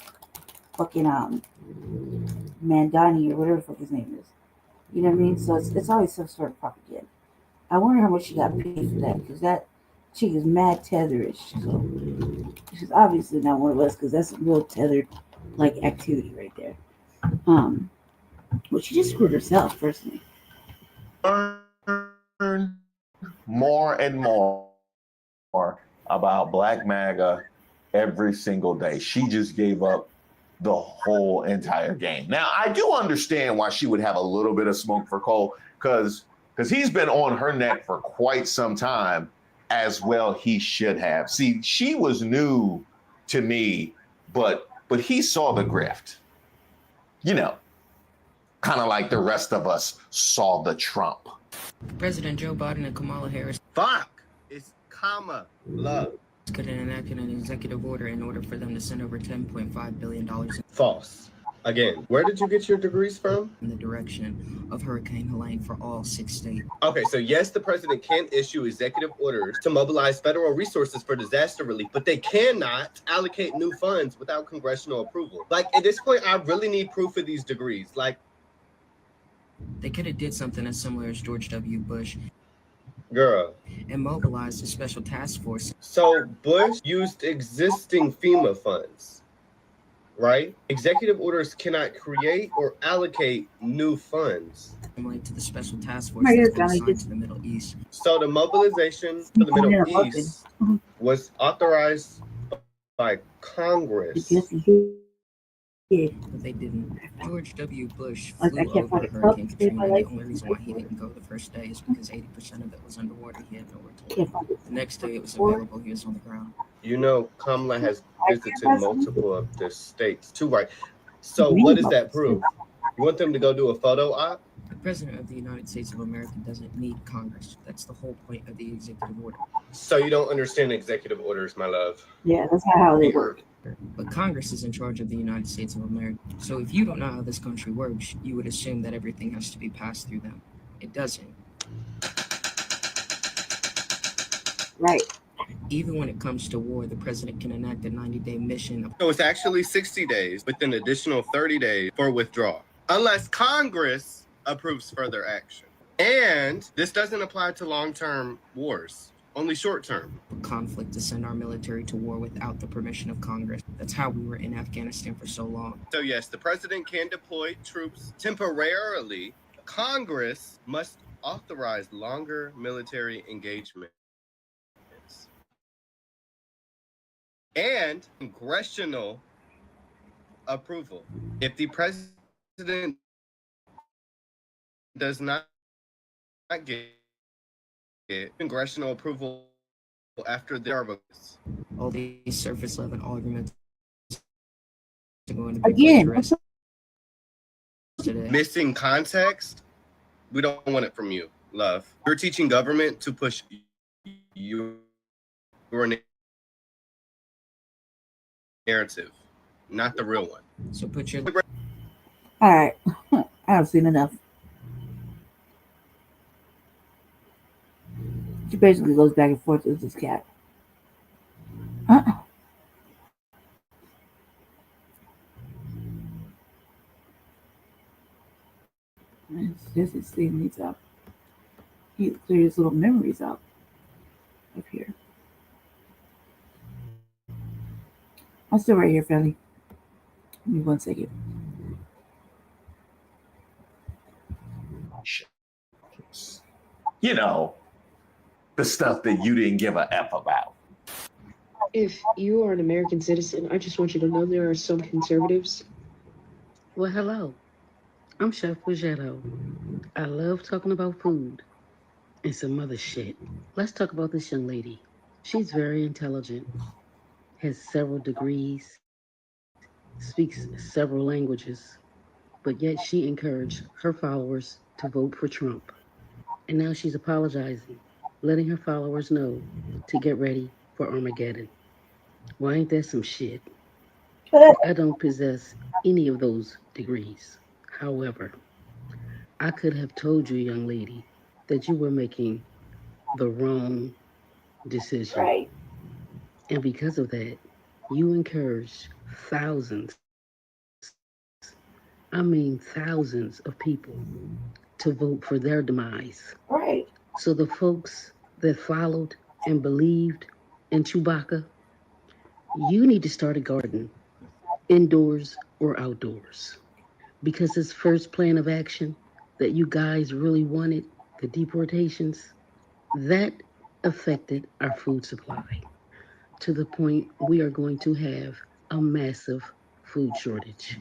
fucking Mandani or whatever the fuck his name is. You know what I mean? So it's always some sort of propaganda. I wonder how much she got paid for that, because that chick is mad tetherish. So she's obviously not one of us, because that's a real tethered like activity right there. But she just screwed herself personally. Learn more and more about Black MAGA every single day. She just gave up the whole entire game. Now, I do understand why she would have a little bit of smoke for Cole, because because he's been on her neck for quite some time, as well he should have. See, she was new to me, but he saw the grift. You know, kind of like the rest of us saw the Trump. President Joe Biden and Kamala Harris. Fuck! It's love. Could enact an executive order in order for them to send over $10.5 billion False. Again, where did you get your degrees from? in the direction of Hurricane Helene for all 6 states. Okay, so yes, the president can issue executive orders to mobilize federal resources for disaster relief, but they cannot allocate new funds without congressional approval. Like, at this point, I really need proof of these degrees. Like, They could have did something as similar as George W. Bush girl. and mobilized a special task force. So Bush used existing FEMA funds, right? Executive orders cannot create or allocate new funds. Similar to the special task force My that's ears been sound like assigned this. to the Middle East. So the mobilization for the Middle East was authorized by Congress. Yes, he did. But they didn't. George W. Bush Like, flew I can't over find a Hurricane cup to save my Katrina. life. The only reason why he didn't go the first day is because 80% of it was underwater. He had nowhere to Can't live. find it. The next day it was available. He was on the ground. You know, Kamala has visited multiple of the states too, right? So what does that prove? You want them to go do a photo op? The President of the United States of America doesn't need Congress. That's the whole point of the executive order. So you don't understand executive orders, my love. Yeah, that's not how they work. But Congress is in charge of the United States of America. So if you don't know how this country works, you would assume that everything has to be passed through them. It doesn't. Right. Even when it comes to war, the president can enact a 90-day mission. So it's actually 60 days with an additional 30 days for withdrawal, unless Congress approves further action. And this doesn't apply to long-term wars, only short-term. Conflict to send our military to war without the permission of Congress. That's how we were in Afghanistan for so long. So yes, the president can deploy troops temporarily. Congress must authorize longer military engagement. And congressional approval. If the president does not get congressional approval after the arbiters. All these surface level arguments are going to be Again, addressed today. Missing context, we don't want it from you, love. You're teaching government to push your narrative, not the real one. So put your All right. I've seen enough. She basically goes back and forth with this cat. It's just his thing needs up. He cleared his little memories out up here. I'm still right here, Felly. Give me 1 second. You know, the stuff that you didn't give a F about. If you are an American citizen, I just want you to know there are some conservatives. Well, hello. I'm Chef Pagetto. I love talking about food and some other shit. Let's talk about this young lady. She's very intelligent, has several degrees, speaks several languages, but yet she encouraged her followers to vote for Trump. And now she's apologizing, letting her followers know to get ready for Armageddon. Well, ain't that some shit? I don't possess any of those degrees. However, I could have told you, young lady, that you were making the wrong decision. Right. And because of that, you encouraged thousands, I mean thousands of people to vote for their demise. Right. So the folks that followed and believed in Chewbacca, you need to start a garden, indoors or outdoors. Because this first plan of action that you guys really wanted, the deportations, that affected our food supply to the point we are going to have a massive food shortage.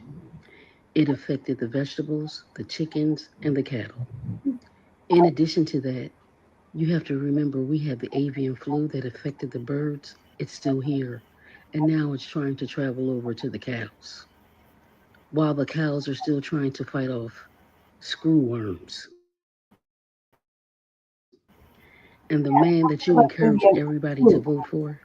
It affected the vegetables, the chickens, and the cattle. In addition to that, you have to remember we had the avian flu that affected the birds. It's still here. And now it's trying to travel over to the cows. While the cows are still trying to fight off screwworms. And the man that you encourage everybody to vote for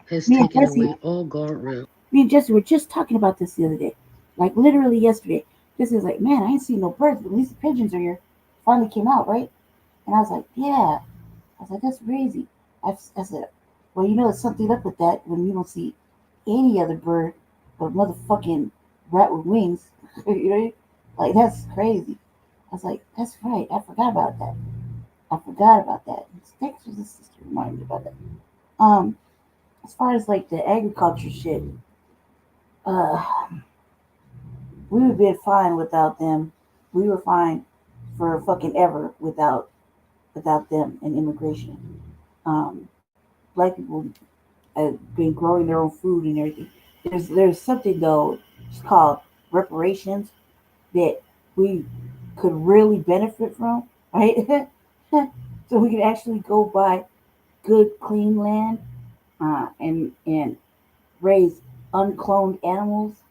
has Me and taken Jesse, away all guardrails. me and Jesse were just talking about this the other day. Like literally yesterday. Jesse was like, man, I ain't seen no birds, but at least the pigeons are here. Finally came out, right? And I was like, yeah. I was like, that's crazy. I said, well, you know, there's something up with that when you don't see any other bird but a motherfucking rat with wings. You know? Like, that's crazy. I was like, that's right. I forgot about that. I forgot about that. Thanks for this sister reminding me about that. Um, as far as like the agriculture shit, uh, we would have been fine without them. We were fine for fucking ever without them and immigration. Black people have been growing their own food and everything. There's something though, it's called reparations that we could really benefit from, right? So we could actually go buy good, clean land and raise uncloned animals.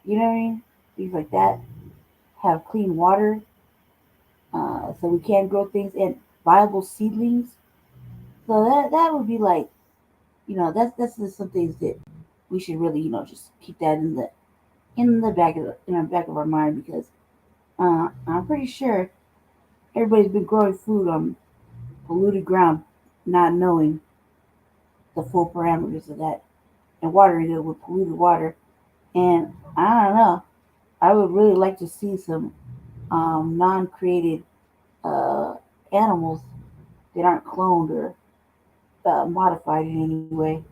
You know what I mean? Things like that. Have clean water, so we can grow things and viable seedlings. So that would be like, that's just some things that we should really, just keep that in the back of our mind because I'm pretty sure everybody's been growing food on polluted ground, not knowing the full parameters of that, and watering it with polluted water. And I don't know. I would really like to see some non-created uh, animals that aren't cloned or modified in any way.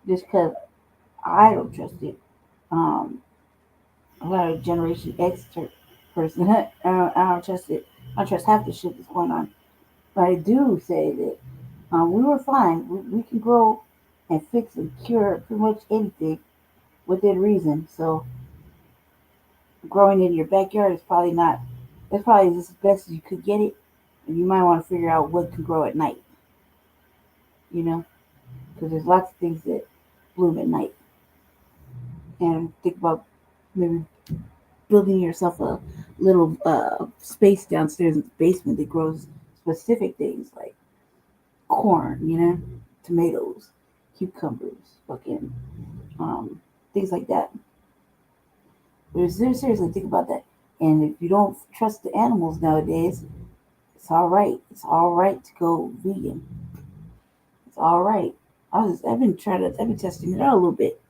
Just because I don't trust it. Um, I'm not a Generation X person. I don't trust it. I don't trust half the shit that's going on. But I do say that we were fine. We can grow and fix and cure pretty much anything within reason. So growing in your backyard is probably not. That's probably as best as you could get it. And you might want to figure out what can grow at night. You know, because there's lots of things that bloom at night. And think about maybe building yourself a little space downstairs in the basement that grows specific things like corn, tomatoes, cucumbers, fucking things like that. But seriously, think about that. And if you don't trust the animals nowadays, it's all right. It's all right to go vegan. It's all right. I've been testing it out a little bit.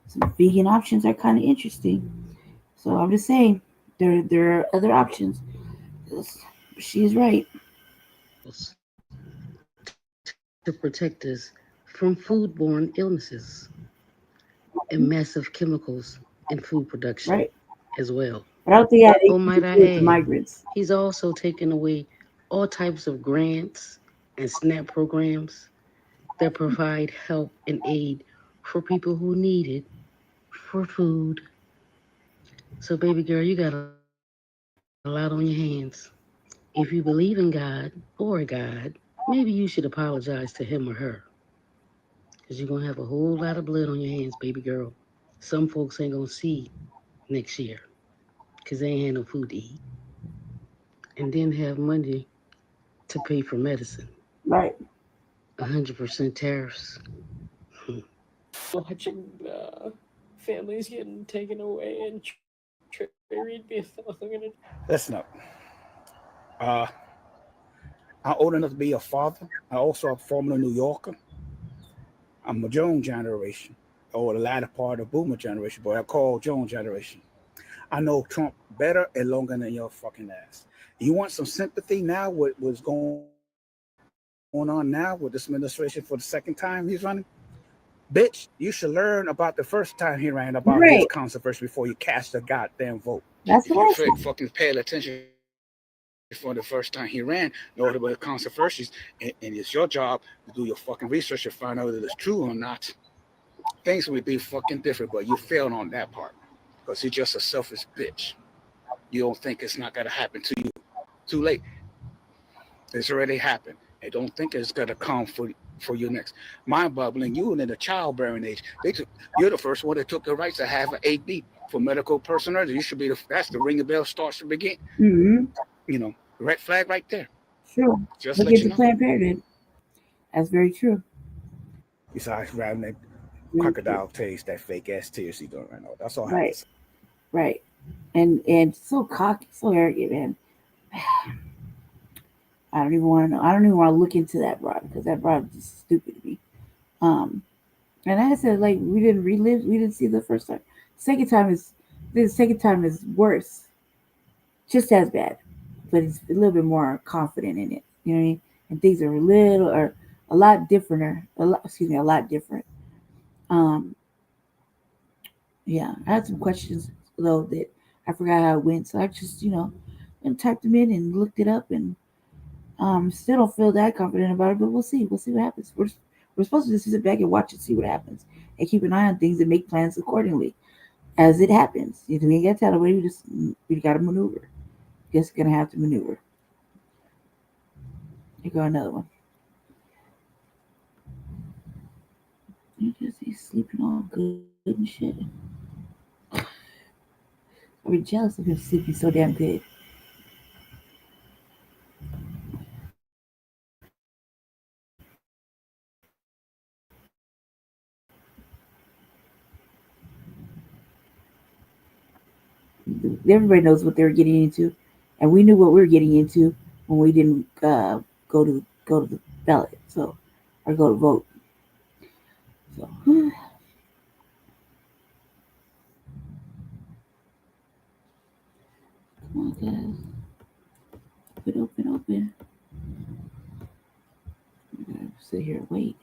Some vegan options are kind of interesting. So I'm just saying, there are other options. She's right. To protect us from foodborne illnesses and massive chemicals in food production Right. as well. But I don't think I Oh, might I with the add, migrants. he's also taken away all types of grants and SNAP programs that provide help and aid for people who need it for food. So, baby girl, you got a lot on your hands. If you believe in God or a God, maybe you should apologize to him or her. Because you're going to have a whole lot of blood on your hands, baby girl. Some folks ain't going to see next year because they ain't had no food to eat and didn't have money to pay for medicine. Right. 100% tariffs. Watching families getting taken away and trade being Listen up. Uh, I'm old enough to be a father. I'm also a former New Yorker. I'm a Jones generation, or the latter part of Boomer generation, but I call Jones generation. I know Trump better and longer than your fucking ass. You want some sympathy now with what's going on now with this administration for the second time he's running? Bitch, you should learn about the first time he ran about his Right. controversy before you cast a goddamn vote. That's If what you I said. fucking paid attention for the first time he ran, know about the controversies, and it's your job to do your fucking research and find out whether it's true or not. Things would be fucking different, but you failed on that part because you're just a selfish bitch. You don't think it's not gonna happen to you. Too late. It's already happened. And don't think it's gonna come for you next. Mind bubbling, you in the childbearing age. You're the first one that took the rights to have an 8B for medical personnel. You should be that's the ring the bell starts to begin. Mm-hmm. You know, red flag right there. Sure. Just Look let at you the know. Planned Parenthood. That's very true. Besides grabbing that Very true. crocodile taste, that fake ass tears he doing right now. That's all I have to Right. say. Right. And so cocky, so arrogant, man. I don't even want to know. I don't even want to look into that broad because that broad is just stupid to me. Um, and like I said, like we didn't relive, we didn't see the first time. The second time is worse, just as bad, but it's a little bit more confident in it. You know what I mean? And things are a lot different, a lot different. Um, yeah, I had some questions though that I forgot how it went, so I just and typed them in and looked it up and still don't feel that confident about it, but we'll see. We'll see what happens. We're supposed to just sit back and watch and see what happens, and keep an eye on things and make plans accordingly as it happens. You know, we ain't got to tell nobody. We got to maneuver. Just gonna have to maneuver. Here go another one. You just he's sleeping all good and shit. I'd be jealous of him sleeping so damn good. Everybody knows what they were getting into, and we knew what we were getting into when we didn't go to the ballot, so or go to vote. So come on, guys, open. We gotta sit here and wait.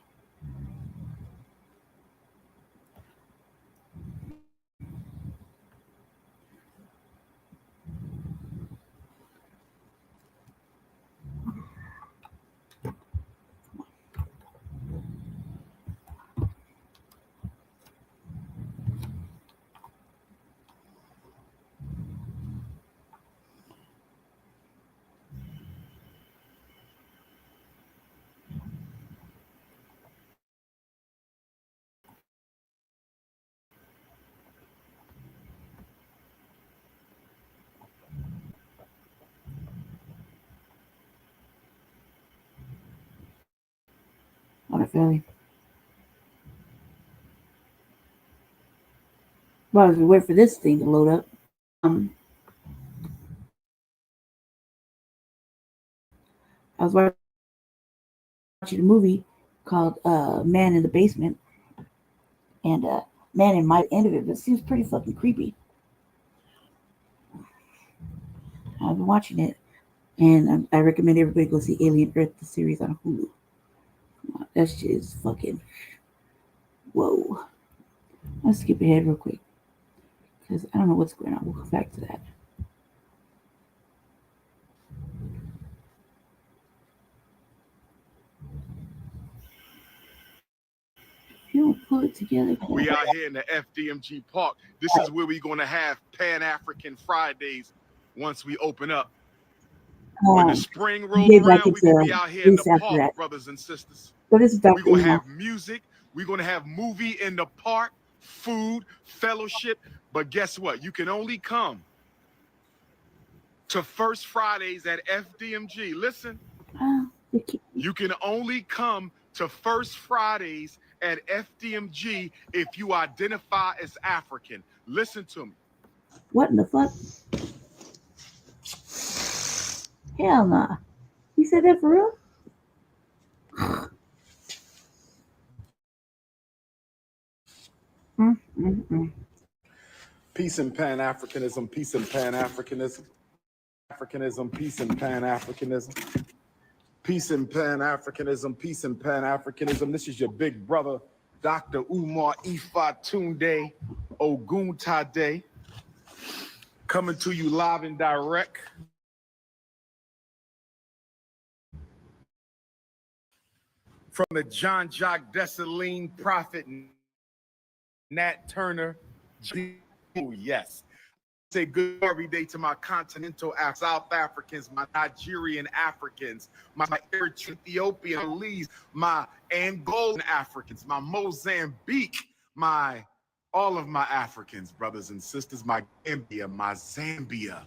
On a family. Well, as we wait for this thing to load up, I was watching a movie called Man in the Basement, and Man in my end of it, but it seems pretty fucking creepy. I've been watching it, and I recommend everybody go see Alien Earth, the series on Hulu. That shit is fucking whoa. Let's skip ahead real quick because I don't know what's going on. We'll come back to that. You don't pull it together. We out here in the FDMG Park. This is where we're going to have Pan-African Fridays once we open up. When the spring rolls around, we're going to be out here in the park, brothers and sisters. But this is We're going to have music. We're going to have movie in the park, food, fellowship. But guess what? You can only come to First Fridays at FDMG. Listen, you can only come to First Fridays at FDMG if you identify as African. Listen to me. What in the fuck? Hell nah. He said that for real? Peace and Pan-Africanism, peace and Pan-Africanism. Africanism, peace and Pan-Africanism. Peace and Pan-Africanism, peace and Pan-Africanism. This is your big brother, Dr. Umar Ifatunde Oguntade, coming to you live and direct from the John Jacques Dessalines Prophet Nat Turner. Oh, yes. say good every day to my continental South Africans, my Nigerian Africans, my Ethiopian, my Angolan Africans, my Mozambique, all of my Africans, brothers and sisters, my Gambia, my Zambia,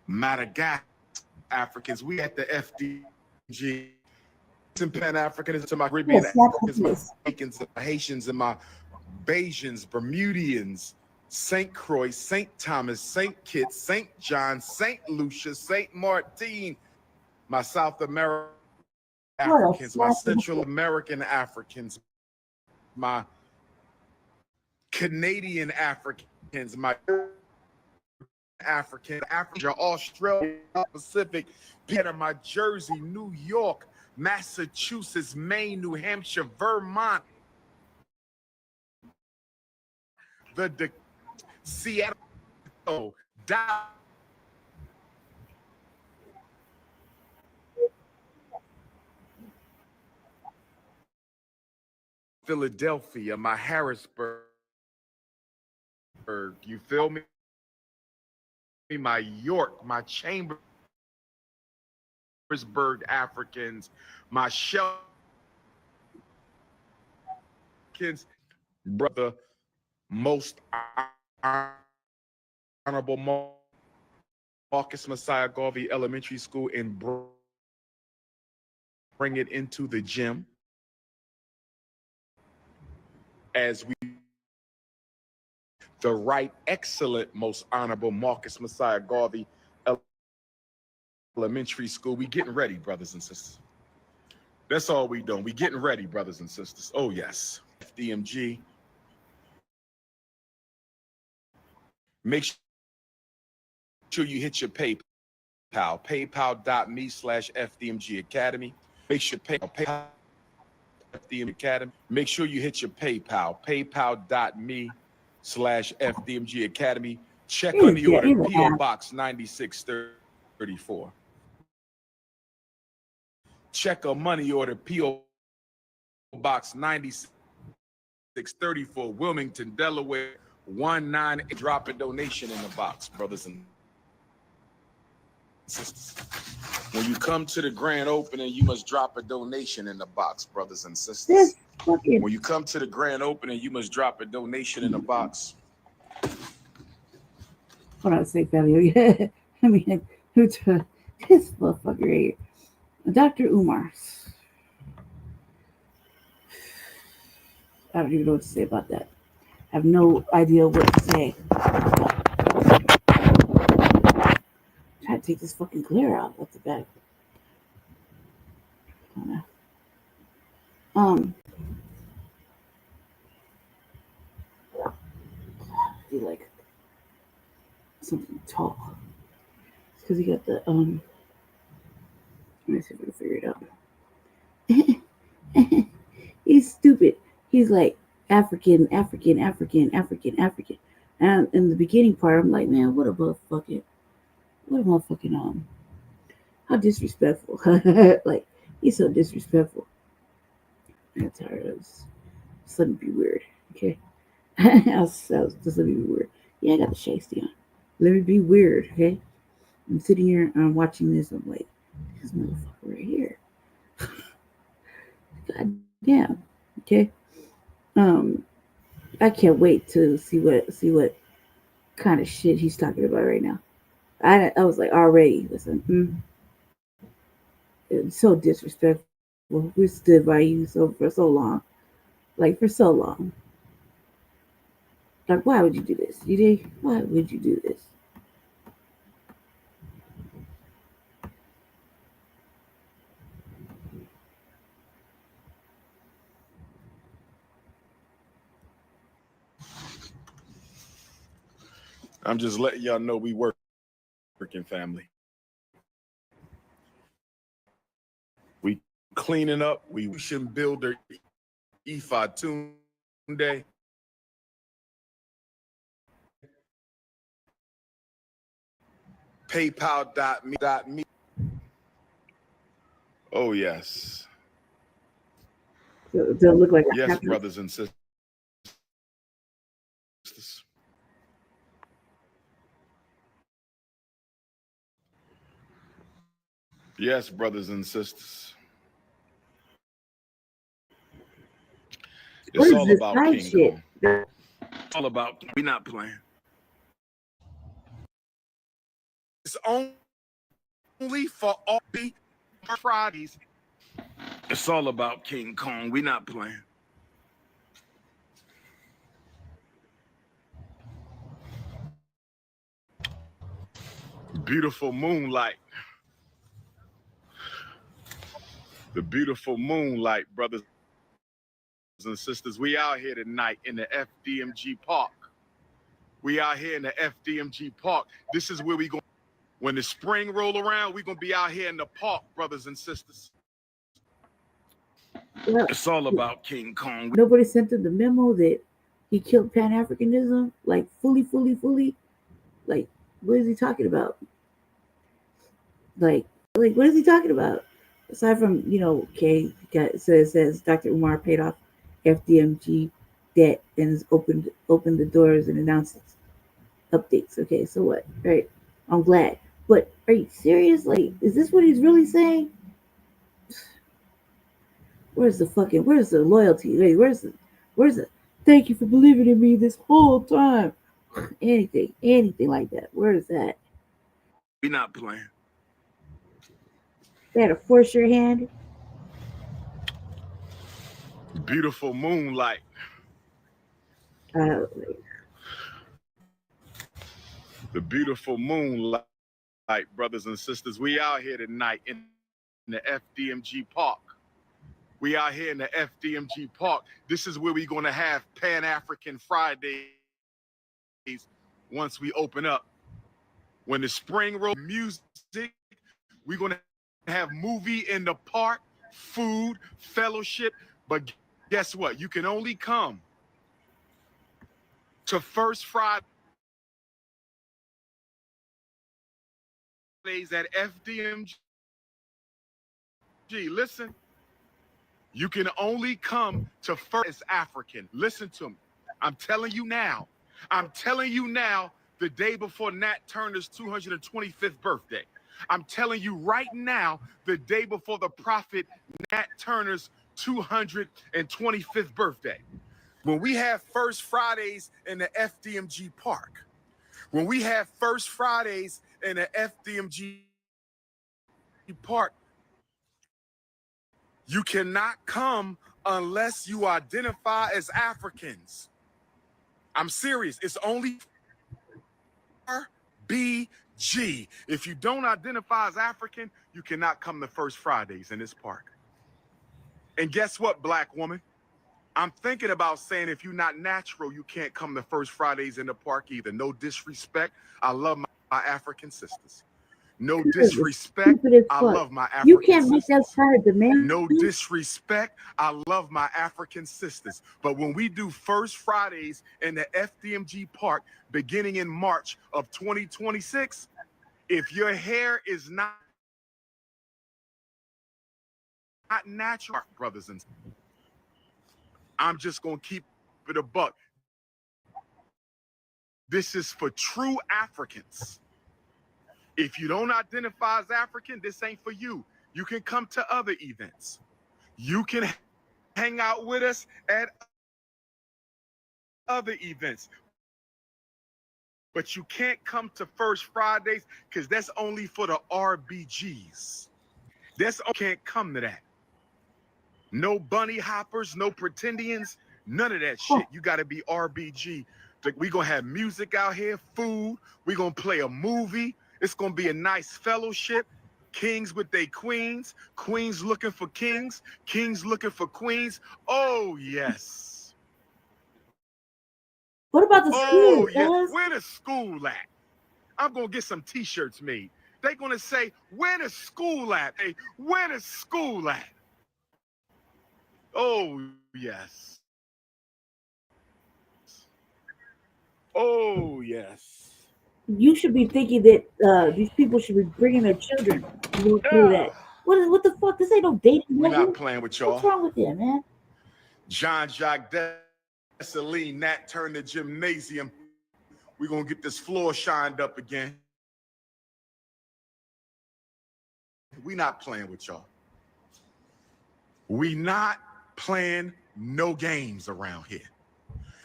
Madagascar Africans. We at the FDG. And Pan-Africanism to my Caribbean Africans, my Jamaicans, my Haitians, and my Bajans, Bermudians, St. Croix, St. Thomas, St. Kitts, St. John, St. Lucia, St. Martin, my South American Africans, my Central American Africans, my Canadian Africans, my African, Africa, Australia, Pacific, Panama, Jersey, New York, Massachusetts, Maine, New Hampshire, Vermont, the Seattle, Dallas, Philadelphia, my Harrisburg, you feel me? My York, my Chambersburg Africans, my Shelkins, brother, most honorable Marcus Messiah Garvey Elementary School, and bring it into the gym as we the right excellent most honorable Marcus Messiah Garvey Elementary School. We getting ready, brothers and sisters. That's all we doing. We getting ready, brothers and sisters. Oh yes, FDMG. Make sure you hit your PayPal, paypal.me/FDMG Academy. Make sure PayPal FDMG Academy. Make sure you hit your PayPal, paypal.me/FDMG Academy. Check on the order, P.O. Box 9634. Check a money order, P.O. Box 9634, Wilmington, Delaware, 19. Drop a donation in the box, brothers and sisters. When you come to the grand opening, you must drop a donation in the box, brothers and sisters. When you come to the grand opening, you must drop a donation in the box. Hold on a sec, Fabio. I mean, this motherfucker right here. Dr. Umar. I don't even know what to say about that. I have no idea what to say. Try to take this fucking clear out. What's the back? Do like something tall. It's because he got the let me see if I can figure it out. He's stupid. He's like African. And in the beginning part, I'm like, man, what a motherfucking how disrespectful. Like, he's so disrespectful. I'm tired of this. Just let me be weird, okay? Just let me be weird. Yeah, I got the shasty on. Let me be weird, okay? I'm sitting here, I'm watching this, I'm like, this motherfucker right here. God damn. Okay. I can't wait to see what kind of shit he's talking about right now. I was like, already, listen, it's so disrespectful. We stood by you for so long. Like, for so long. Like, why would you do this? Why would you do this? I'm just letting y'all know we working, family. We cleaning up. We should build their Ifa Tunde. PayPal.me. Oh yes. So they'll look like yes, brothers and sisters. Yes, brothers and sisters. What It's is all this about night King shit? Kong. It's all about, we not playing. It's only for all Fridays. It's all about King Kong. We not playing. Beautiful moonlight. The beautiful moonlight, brothers and sisters. We out here tonight in the FDMG Park. We out here in the FDMG Park. This is where we go. When the spring roll around, we gonna be out here in the park, brothers and sisters. Well, It's all about King Kong. nobody sent him the memo that he killed Pan Africanism, like fully. Like, what is he talking about? Like what is he talking about? Aside from, okay, it says Dr. Umar paid off FDMG debt and has opened the doors and announced updates. Okay, so what? Right. I'm glad. But are you serious? Like, is this what he's really saying? Where's the loyalty? Wait, where's the thank you for believing in me this whole time? Anything like that. Where is that? We not playing. They had to force your hand. Beautiful moonlight. The beautiful moonlight, brothers and sisters. We out here tonight in the FDMG Park. We out here in the FDMG Park. This is where we're going to have Pan-African Fridays once we open up. When the spring roll music, we're going to have movie in the park, food, fellowship. But guess what? You can only come to First Fridays at FDMG. Listen. You can only come to First African. Listen to me. I'm telling you now. The day before Nat Turner's 225th birthday. I'm telling you right now, the day before the prophet Nat Turner's 225th birthday. When we have First Fridays in the FDMG Park, when we have First Fridays in the FDMG Park, you cannot come unless you identify as Africans. I'm serious. It's only RBG. If you don't identify as African, you cannot come to First Fridays in this park. And guess what, black woman? I'm thinking about saying if you're not natural, you can't come to First Fridays in the park either. No disrespect. I love my African sisters. No disrespect. I love my African sisters. You can't make that kind of demand. No disrespect. I love my African sisters. But when we do First Fridays in the FDMG Park beginning in March of 2026, if your hair is not natural, brothers and sisters, I'm just going to keep it a buck. This is for true Africans. If you don't identify as African, this ain't for you. You can come to other events. You can hang out with us at other events. But you can't come to First Fridays because that's only for the RBGs. Can't come to that. No bunny hoppers, no pretendians, none of that shit. You got to be RBG. We're going to have music out here, food. We're going to play a movie. It's going to be a nice fellowship. Kings with their queens. Queens looking for kings. Kings looking for queens. Oh, yes. What about the school? Oh, yes. Where the school at? I'm going to get some T-shirts made. They're going to say, where the school at? Hey, where the school at? Oh, yes. Oh, yes. You should be thinking that these people should be bringing their children to go through that. What the fuck? This ain't no dating. We're not playing with y'all. What's wrong with him, man? Jean-Jacques Dessalines, Nat Turner Gymnasium. We're going to get this floor shined up again. We not playing with y'all. We not playing no games around here.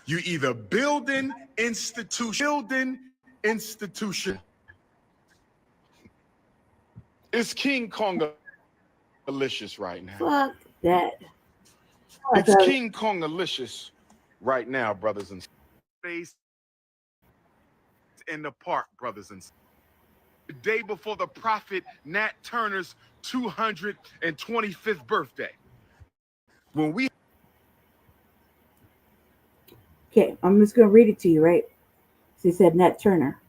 You either building institution. It's King Kongalicious right now. Fuck that. It's King Kongalicious right now, brothers and sisters. In the park, brothers and sisters. The day before the prophet Nat Turner's 225th birthday. When we Okay, I'm just gonna read it to you, right? So he said Nat Turner.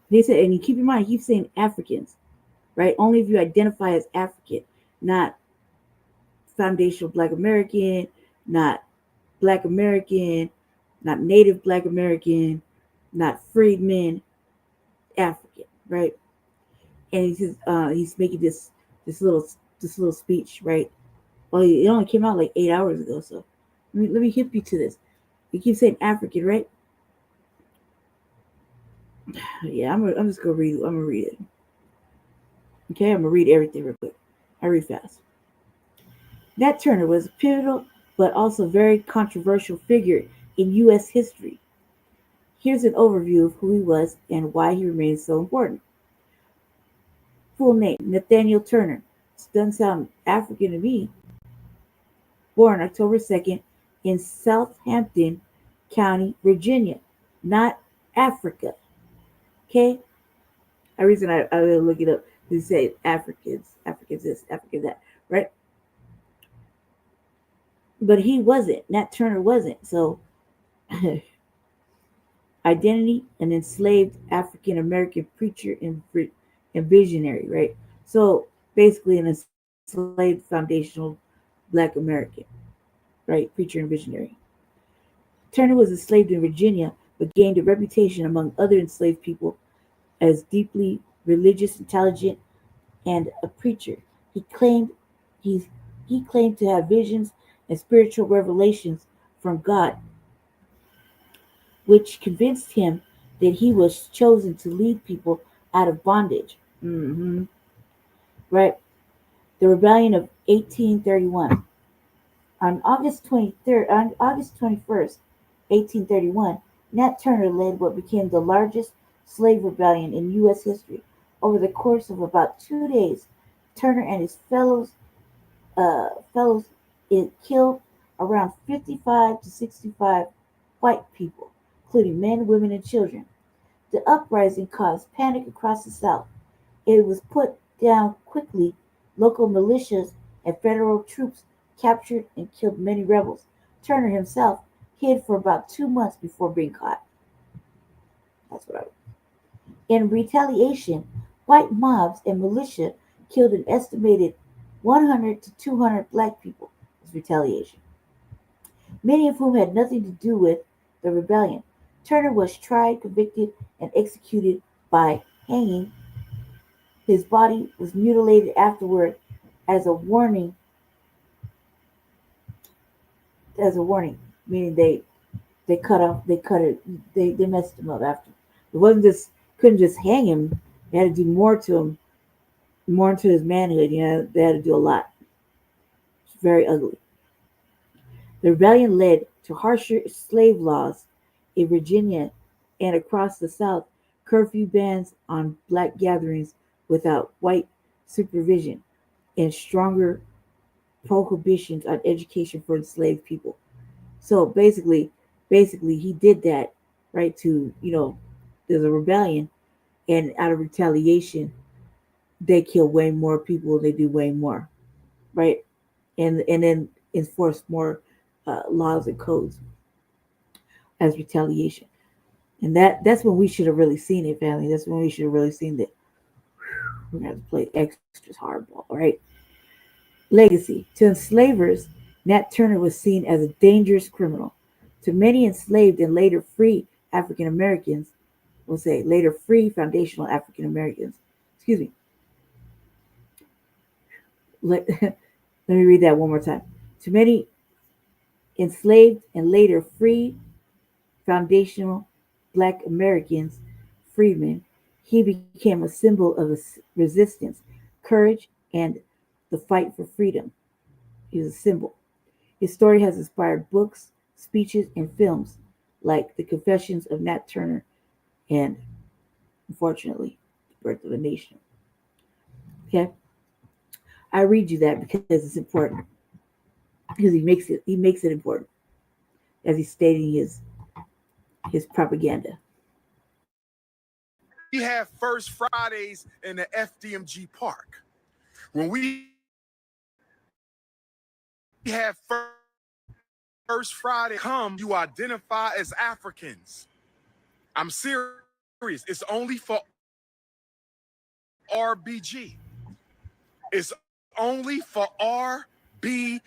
They said, and you keep in mind, he keeps saying Africans, right? Only if you identify as African, not foundational Black American, not Black American, not Native Black American, not freedmen, African, right? And he says he's making this little speech, right? Well, it only came out like 8 hours ago, so let me hip you to this. He keeps saying African, right? Yeah, I'm just gonna read. I'm gonna read it. Okay, I'm gonna read everything real quick. I read fast. Nat Turner was a pivotal but also very controversial figure in U.S. history. Here's an overview of who he was and why he remains so important. Full name: Nathaniel Turner. It doesn't sound African to me. Born October 2nd in Southampton County, Virginia, not Africa. Okay? The reason I will look it up to say Africans, Africans this, Africans that, right? But he wasn't. Nat Turner wasn't. So, identity: an enslaved African American preacher and visionary, right? So, basically, an enslaved foundational Black American, right? Preacher and visionary. Turner was enslaved in Virginia, but gained a reputation among other enslaved people as deeply religious, intelligent, and a preacher. He claimed he claimed to have visions and spiritual revelations from God, which convinced him that he was chosen to lead people out of bondage. Right? The Rebellion of 1831. On August 21st, 1831, Nat Turner led what became the largest slave rebellion in U.S. history. Over the course of about 2 days, Turner and his fellows it killed around 55 to 65 white people, including men, women, and children. The uprising caused panic across the South. It was put down quickly. Local militias and federal troops captured and killed many rebels. Turner himself hid for about 2 months before being caught. That's what I. In retaliation, white mobs and militia killed an estimated 100 to 200 black people as retaliation, many of whom had nothing to do with the rebellion. Turner was tried, convicted, and executed by hanging. His body was mutilated afterward as a warning. Meaning they cut it, they messed him up after. It wasn't just couldn't just hang him. They had to do more to him, more to his manhood. You know, they had to do a lot. It's very ugly. The rebellion led to harsher slave laws in Virginia and across the South, curfew bans on black gatherings without white supervision, and stronger prohibitions on education for enslaved people. So basically, he did that right to there's a rebellion, and out of retaliation, they kill way more people. They do way more, right? And then enforce more laws and codes as retaliation. And that's when we should have really seen it, family. That's when we should have really seen that we're gonna have to play extra hardball, right? Legacy. To enslavers, Nat Turner was seen as a dangerous criminal. To many enslaved and later free African Americans, we'll say later free foundational African Americans. Excuse me. Let me read that one more time. To many enslaved and later free foundational Black Americans, freedmen, he became a symbol of resistance, courage and the fight for freedom. He was a symbol. His story has inspired books, speeches, and films like The Confessions of Nat Turner and, unfortunately, The Birth of a Nation. Okay? I read you that because it's important. Because he makes it important as he's stating his propaganda. We have First Fridays in the FDMG Park. When we have First Friday come, you identify as Africans. I'm serious. It's only for RBG. It's only for RBG.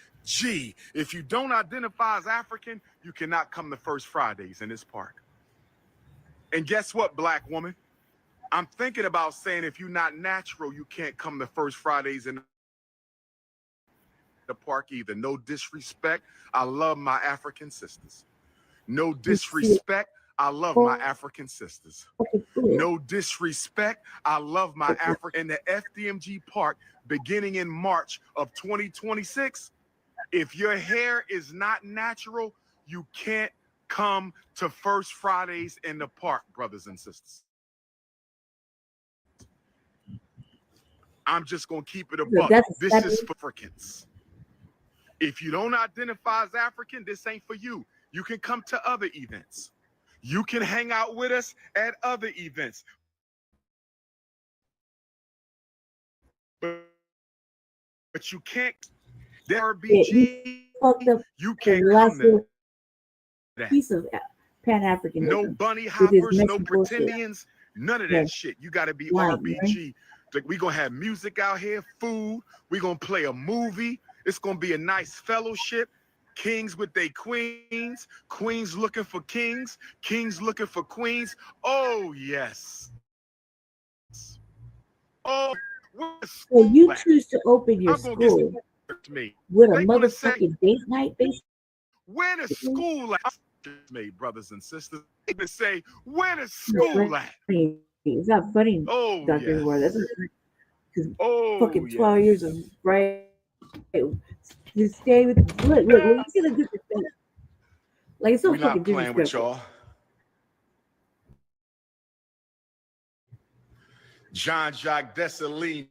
If you don't identify as African, you cannot come to First Fridays in this park. And guess what, black woman? I'm thinking about saying if you're not natural, you can't come to First Fridays in the park either. No disrespect. I love my African sisters. No disrespect. I love my African sisters. No disrespect. I love my African. In the FDMG Park, beginning in March of 2026, if your hair is not natural, you can't come to First Fridays in the park, brothers and sisters. I'm just going to keep it a buck. This is for Africans. If you don't identify as African, this ain't for you. You can come to other events. You can hang out with us at other events. But you can't. There RBG, you can't come to that. Piece of Pan-Africanism. No bunny hoppers, no pretendians, none of that shit. You got to be RBG. Right? Like, we're going to have music out here, food. We're going to play a movie. It's going to be a nice fellowship. Kings with their queens. Queens looking for kings. Kings looking for queens. Oh, yes. Oh, so you choose to open your school with a motherfucking date night, basically? Where the school at? Me, brothers and sisters. They can say, where the school at? It's not funny, Dr. Ward. That's fucking 12 years of right. You stay with look, you see the disrespect. Like, it's so we're fucking not playing with y'all. Jean-Jacques Dessalines,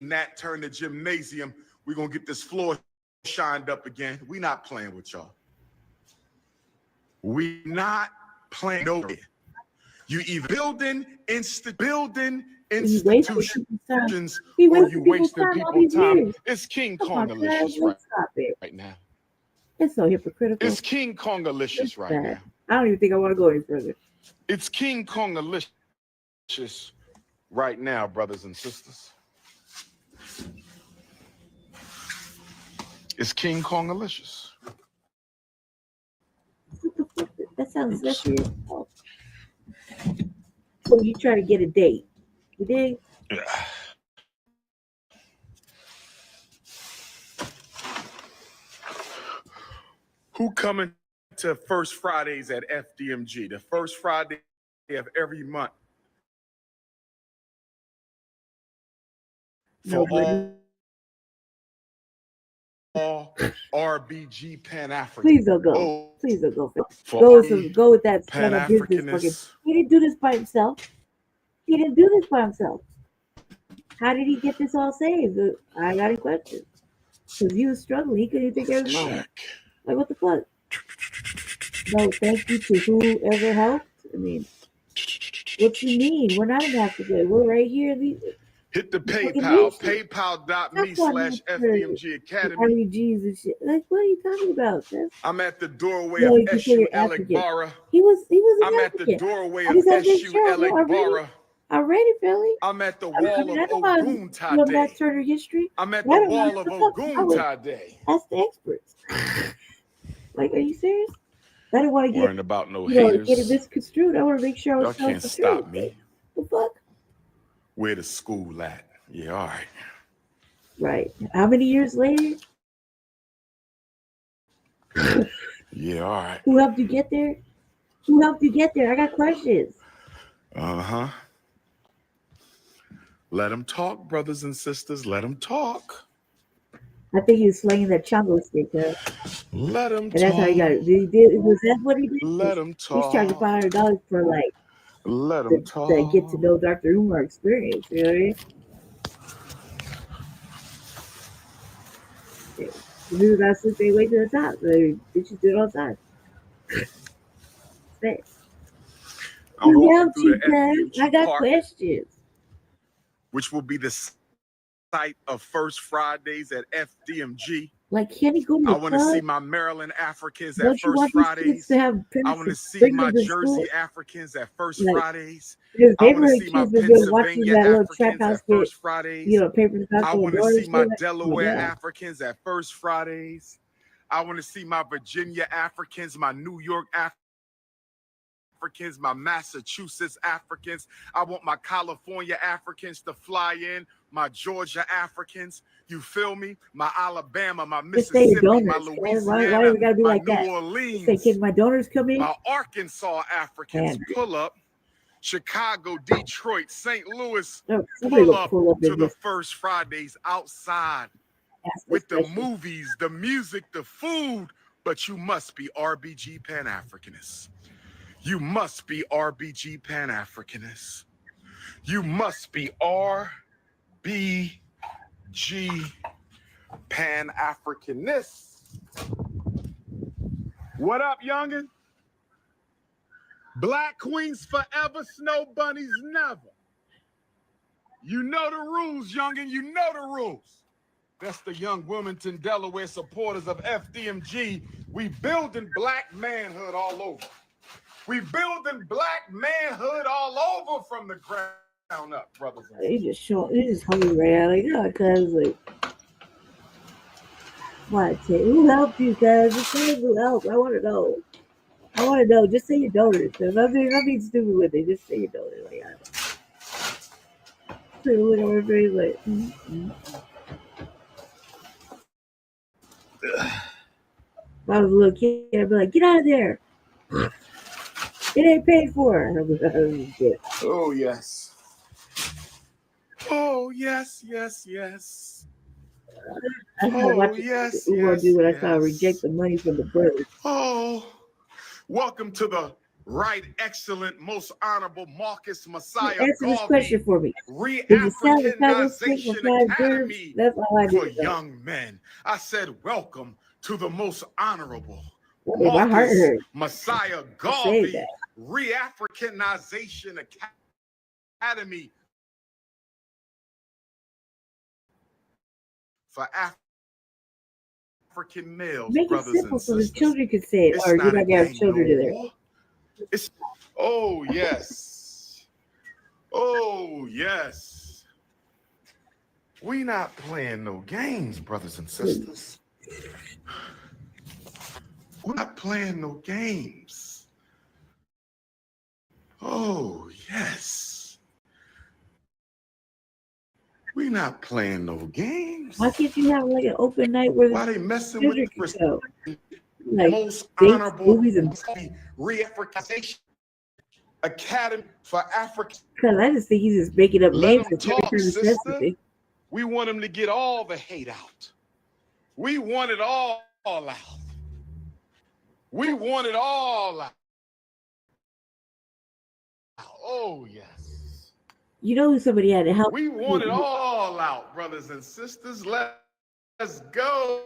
Nat Turner Gymnasium. We're gonna get this floor shined up again. We're not playing with y'all. We not playing over here. You either building institutions or you wasting people's time. It's King Kongalicious right now. It's so hypocritical. It's King Kongalicious right now. I don't even think I want to go any further. It's King Kongalicious right now, brothers and sisters. It's King Kongalicious. What the fuck? That sounds sexy as fuck. So you try to get a date. You dig? Yeah. Who coming to First Fridays at FDMG? The first Friday of every month. For all RBG Pan-African. Please don't go. Please don't go. Go with that son of business. He didn't do this by himself. He didn't do this by himself. How did he get this all saved? I got a question. Because he was struggling. He couldn't even take care of his mom. Like, what the fuck? No, thank you to whoever helped. I mean, what you mean? We're not in Africa. We're right here. Hit the PayPal, paypal.me/FDMG Academy. RBGs and shit. Like, what are you talking about? I'm at the doorway of SU Elegbara. He was I'm at the doorway of SU Elegbara. I read it, Philly. I'm at the wall of Ogunta Day. Turner history. I'm at the wall of Ogunta Day. Ask the experts. Like, are you serious? I don't want to get about no haters. Get it misconstrued. I want to make sure I was. Y'all can't stop me. The fuck? Where the school at? Yeah, all right. Right. How many years later? Yeah, all right. Who helped you get there? I got questions. Uh-huh. Let them talk, brothers and sisters. Let them talk. I think he was slinging that chongo stick, Let them and that's how he got talk. it. He did. Was that what he did? Let them He's charging talk. $500 for like Let them the get to talk. know Dr. Umar experience. You know what I mean? The people got to sleep their way to the top. They just do it all the time. Thanks. I'm Who walking helped through you, the cuz? I FDMG got Park, questions. which will be the site of First Fridays at FDMG. Like, can he go to I the want to see club? my Maryland Africans at Don't you First want these kids Fridays. to have I parents want to to see bring my them to school? Jersey Africans at First Like, Fridays. there's I want to neighborhood see my kids that been watching Pennsylvania that little trap Africans house at get, First Fridays. papers out I their want to door and see my shit. Oh Delaware my God. Africans at First Fridays. I want to see my Virginia Africans, my New York Africans, my Massachusetts Africans. I want my California Africans to fly in, my Georgia Africans. You feel me? My Alabama, my Just say your Mississippi, my donors, man. Why Louisiana, does it gotta be my like New that? Just say, Orleans, can my donors come in? my Arkansas Africans And pull up. Chicago, Detroit, St. Louis, somebody pull go up pull up to and the just First Fridays outside ask this with the question. movies, the music, the food, but you must be RBG Pan-Africanist. You must be RBG Pan-Africanist. You must be RBG Pan-Africanist. What up, youngin? Black queens forever, snow bunnies never. You know the rules, youngin. You know the rules. That's the young Wilmington, Delaware supporters of FDMG. We building black manhood all over. We building black manhood all over from the ground up, brothers and sisters. They just hungry right now. Like, oh, cuz, like, what? Who helped you, cuz? Just say who helped. I want to know. I want to know. Just say your donors. Cause nothing stupid with it. Just say your donors. Like, I don't know. So look at my face like, If I was a little kid, I'd be like, get out of there. It ain't paid for. Oh, yes. Oh, yes, yes, yes. I started watching Umar do what I saw reject the money from the birds. Oh, welcome to the right, excellent, most honorable Marcus Messiah Answer this question Garvey for me. Did you sell the title stick for Re-Africanization 5 birds? Academy That's all I for need to know. young men. I said, welcome to the most honorable Okay, my heart Marcus hurt. Messiah Say Garvey that. Re-Africanization Academy for African males, Make it brothers simple and so the sisters. children can say it, It's or you not a like to have game children no in there. more. It's oh yes. Oh yes. We not playing no games, brothers and sisters. We're not playing no games. Oh yes. We not playing no games. Why can't you have like an open night where Why the they messing children with can go? Like most dates, honorable movies, and Re-Africanization Academy for Africa? because I just think he's just making up Let names them because every talk, time he says sister. something. We want them to get all the hate out. We want it all out. We want it all out. Oh, yes. You know who somebody had to help? We want it all out, brothers and sisters. Let's go.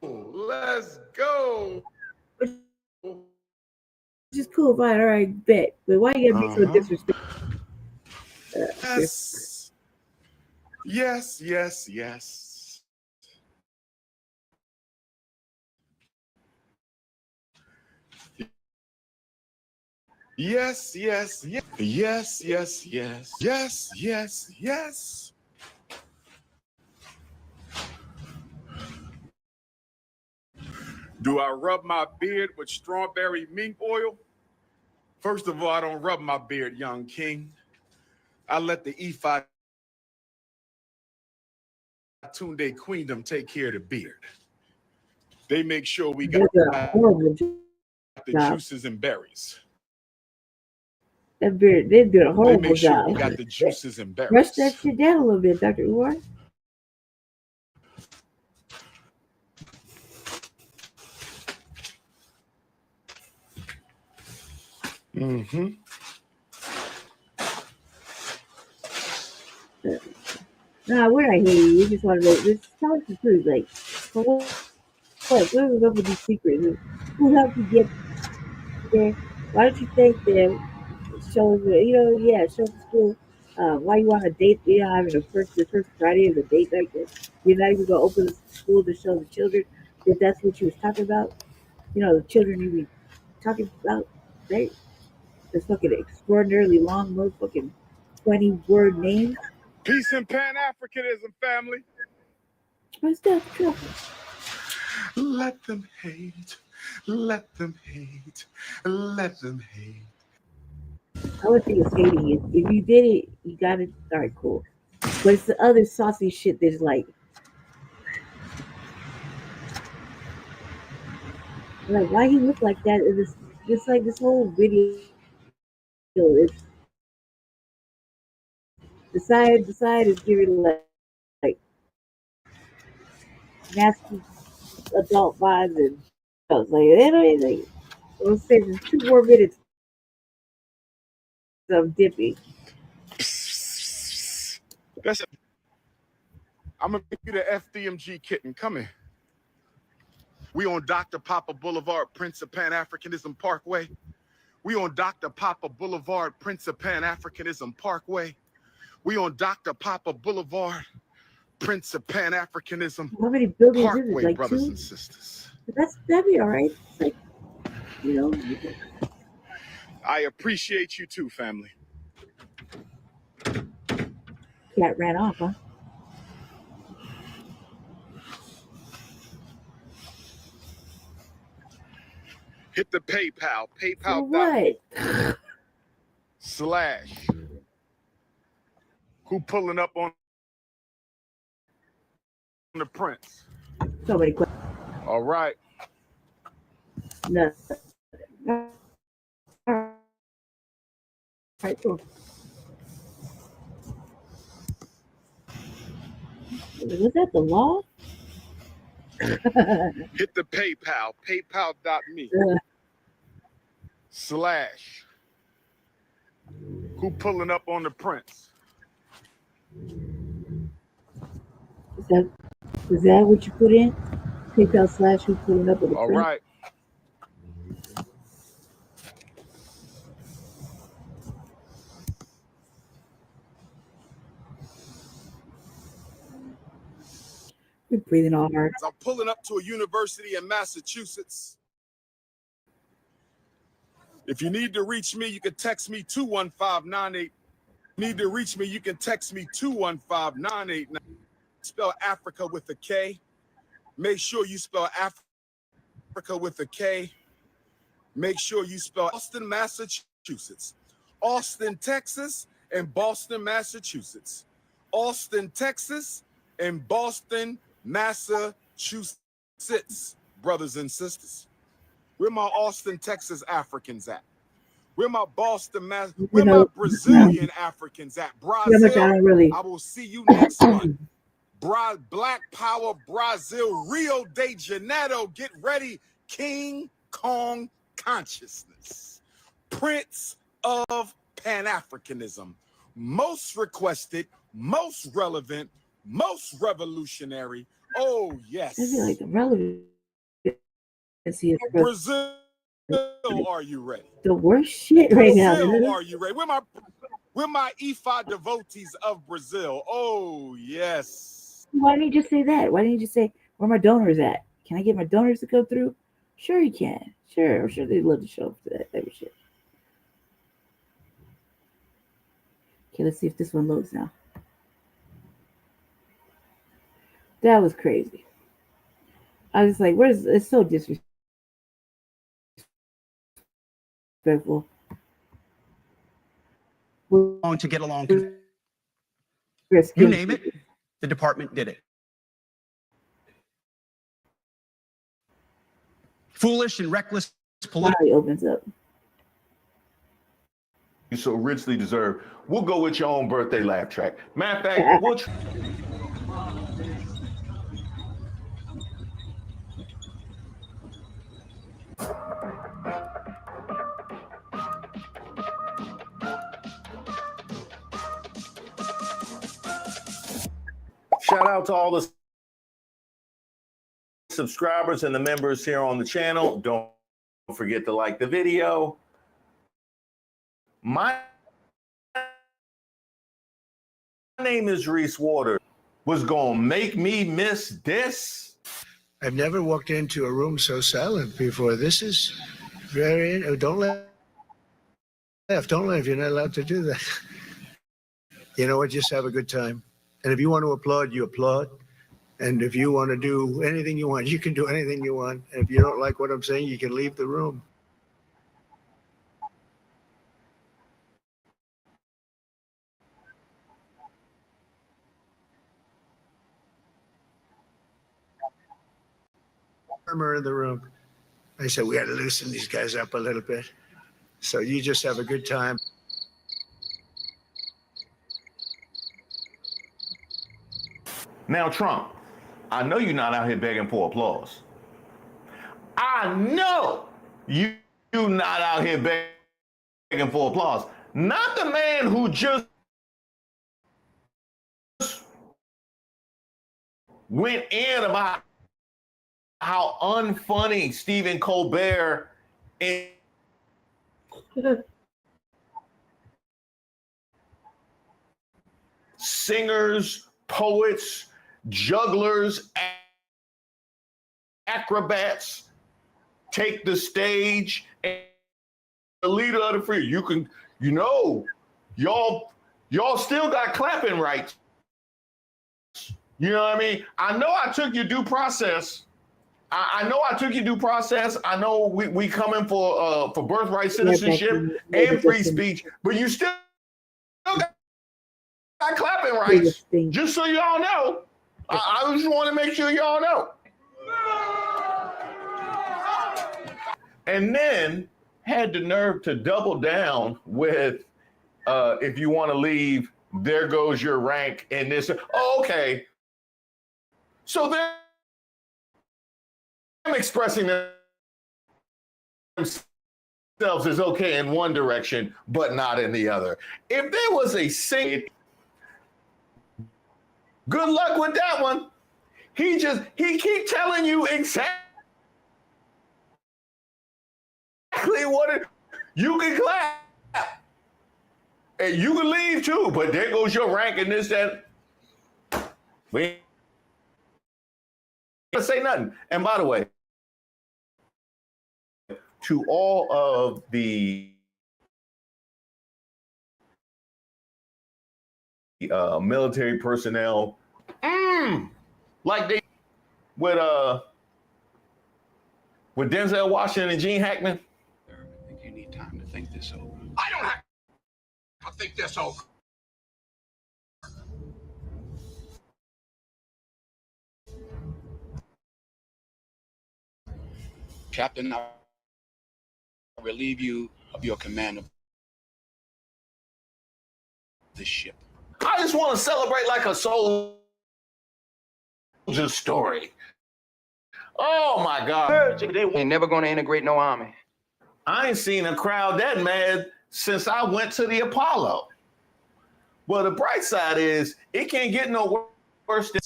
Let's go. Just cool, fine, all right, bet. But why you gotta be so disrespectful? Yes. Yes, yes, yes. Yes, yes, yes. Yes, yes, yes. Yes, yes, yes. Do I rub my beard with strawberry mink oil? First of all, I don't rub my beard, young king. I let the Ifa Tunde Queendom take care of the beard. They make sure we got That's a horrible the job. juices and berries. That beard, they're doing a They horrible make sure job. you got the juices and Rush that berries. shit down a little bit, Dr. Umar. Mm-hmm. Nah, we're not hating. We just want to know. This tell us the truth. Like, for what was up with these secrets? Who helped you get there? Why don't you take them? Show us, show us the school. Why you want a date? You know, having the first Friday of the date like this. You're not even gonna open the school to show the children that that's what you was talking about. You know, the children you be talking about, right? This fucking extraordinarily long, motherfucking 20-word names. Peace and Pan-Africanism, family. What's that? Let them hate. Let them hate. Let them hate. I would think it's hating it. If you did it, you got it. All right, cool. But it's the other saucy shit that's like why he look like that? It's like this whole video is the side is giving like nasty adult vibes, and I was like, they don't even. We'll say there's 2 more minutes of dipping. That's it. I'm gonna give you the FDMG kitten. Come in. We on Dr. Papa Boulevard, Prince of Pan-Africanism Parkway. We on Dr. Papa Boulevard, Prince of Pan-Africanism Parkway. We on Dr. Papa Boulevard, Prince of Pan-Africanism How many buildings is it? Parkway, Like brothers 2? and sisters. That'd be all right. It's like, I appreciate you too, family. Cat ran off, huh? Hit the PayPal, For what? / who pulling up on the Prince. So many questions. All right. No. All right, cool. Was that the law? Hit the PayPal, paypal.me / who pulling up on the Prince. Is that what you put in? PayPal / who pulling up on the All Prince? right. You're breathing all hard. I'm pulling up to a university in Massachusetts. If you need to reach me, you can text me 21598. Need to reach me, you can text me 215-989. Spell Africa with a K. Make sure you spell Africa with a K. Make sure you spell Austin, Massachusetts. Austin, Texas, and Boston, Massachusetts. Austin, Texas, and Boston, Massachusetts, brothers and sisters. Where my Austin, Texas Africans at? Where my Boston, where my Brazilian Africans at? Brazil, I will see you next month. Black Power, Brazil, Rio de Janeiro, get ready. King Kong consciousness. Prince of Pan-Africanism. Most requested, most relevant, most revolutionary. Oh, yes. I feel like the relevancy is Brazil, are you ready? The worst shit right now. Brazil, are you ready? Where my Ifa devotees of Brazil? Oh, yes. Why didn't you just say that? Why didn't you just say where my donors at? Can I get my donors to go through? Sure you can. Sure. I'm sure they'd love to show up for that type of shit. Okay, let's see if this one loads now. That was crazy. I was like, it's so disrespectful. To get along. You name it, the department did it. Foolish and reckless political. Opens up. you so richly deserve. We'll go with your own birthday laugh track. Matter of fact, we'll shout out to all the subscribers and the members here on the channel. Don't forget to like the video. My name is Reese Waters. Was gonna make me miss this? I've never walked into a room so silent before. This is very. Oh, don't laugh. Don't laugh. You're not allowed to do that. You know what? Just have a good time. And if you want to applaud, you applaud. And if you want to do anything you want, you can do anything you want. And if you don't like what I'm saying, you can leave the room. Murmur in the room. I said, we got to loosen these guys up a little bit. So you just have a good time. Now, Trump, I know you're not out here begging for applause. I know you're not out here begging for applause. Not the man who just went in about how unfunny Stephen Colbert is. Singers, poets, jugglers, acrobats take the stage, and the leader of the free. You can, you know, y'all still got clapping rights. You know what I mean? I know I took your due process. I know I took your due process. I know we coming for birthright citizenship and free speech, but you still got clapping rights. Just so y'all know. I just want to make sure y'all know. And then had the nerve to double down with, if you want to leave, there goes your rank in this. Oh, okay. So they're expressing themselves as okay in one direction, but not in the other. If there was a single, good luck with that one. He keep telling you exactly what it, you can clap. And you can leave too, but there goes your rank in this, that. We ain't gonna say nothing. And by the way, to all of the military personnel, like they with Denzel Washington and Gene Hackman. I think you need time to think this over. I don't have to think this over. Captain, I relieve you of your command of this ship. I just want to celebrate like a soldier's story. Oh my God. They ain't never gonna integrate no army. I ain't seen a crowd that mad since I went to the Apollo. Well, the bright side is it can't get no worse than.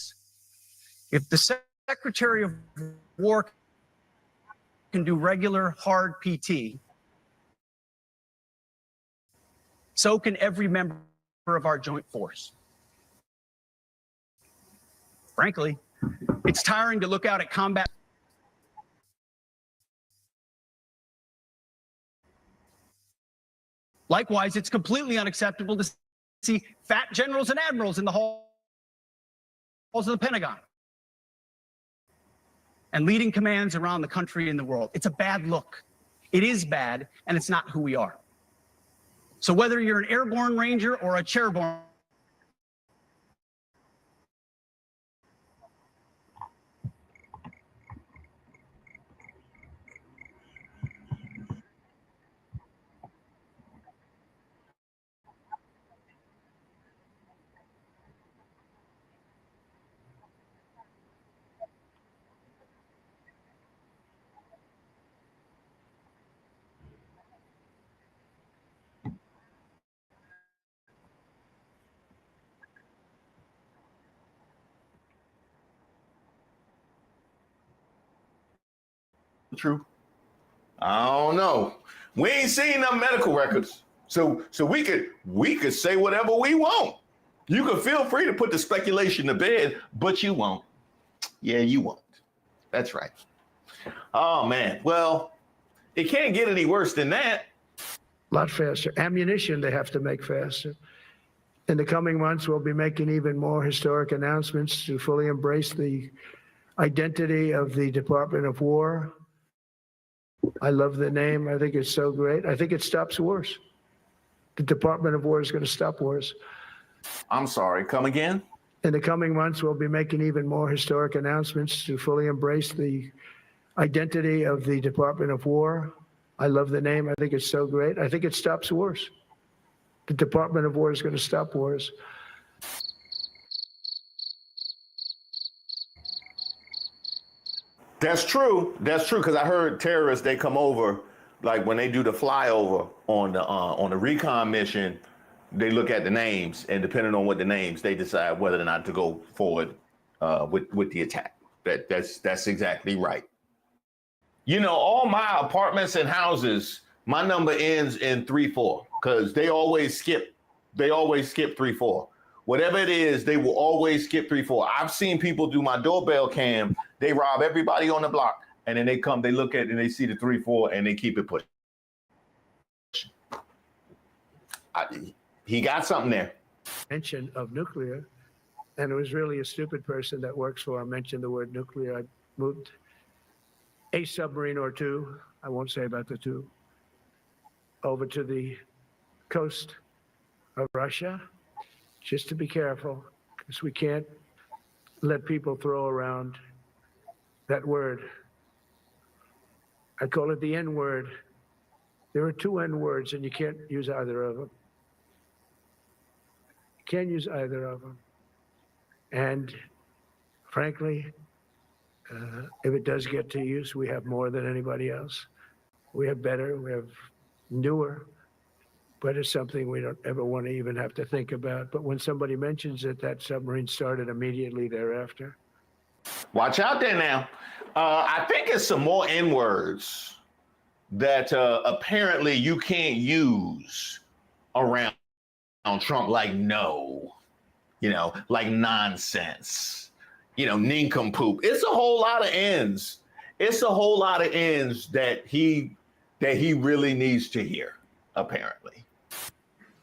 If the Secretary of War can do regular hard PT, so can every member of our joint force. Frankly, it's tiring to look out at combat. Likewise, it's completely unacceptable to see fat generals and admirals in the halls of the Pentagon and leading commands around the country and the world. It's a bad look. It is bad, and it's not who we are. So whether you're an airborne ranger or a chairborne truth? I don't know. We ain't seen no medical records, so we could say whatever we want. You can feel free to put the speculation to bed, but you won't. Yeah, you won't. That's right. Oh man. Well, it can't get any worse than that. A lot faster. Ammunition they have to make faster. In the coming months, we'll be making even more historic announcements to fully embrace the identity of the Department of War. I love the name. I think it's so great. I think it stops wars. The Department of War is going to stop wars. I'm sorry, come again? In the coming months, we'll be making even more historic announcements to fully embrace the identity of the Department of War. I love the name. I think it's so great. I think it stops wars. The Department of War is going to stop wars. That's true. That's true, because I heard terrorists, they come over, like when they do the flyover on the recon mission, they look at the names, and depending on what the names, they decide whether or not to go forward with the attack. That's exactly right. You know, all my apartments and houses, my number ends in 34 because they always skip 34. Whatever it is, they will always skip 34. I've seen people do my doorbell cam. They rob everybody on the block, and then they come, they look at it, and they see the 34, and they keep it pushing. He got something there. Mention of nuclear, and it was really a stupid person that works for him mentioned the word nuclear. I moved a submarine or two, I won't say about the two, over to the coast of Russia, just to be careful, because we can't let people throw around that word. I call it the N word. There are two N words, and you can't use either of them. You can't use either of them. And frankly, if it does get to use, we have more than anybody else. We have better, we have newer, but it's something we don't ever want to even have to think about. But when somebody mentions it, that submarine started immediately thereafter. Watch out there now. I think it's some more N-words that apparently you can't use around Trump, like no, you know, like nonsense, you know, nincompoop. It's a whole lot of N's. It's a whole lot of N's that he really needs to hear, apparently.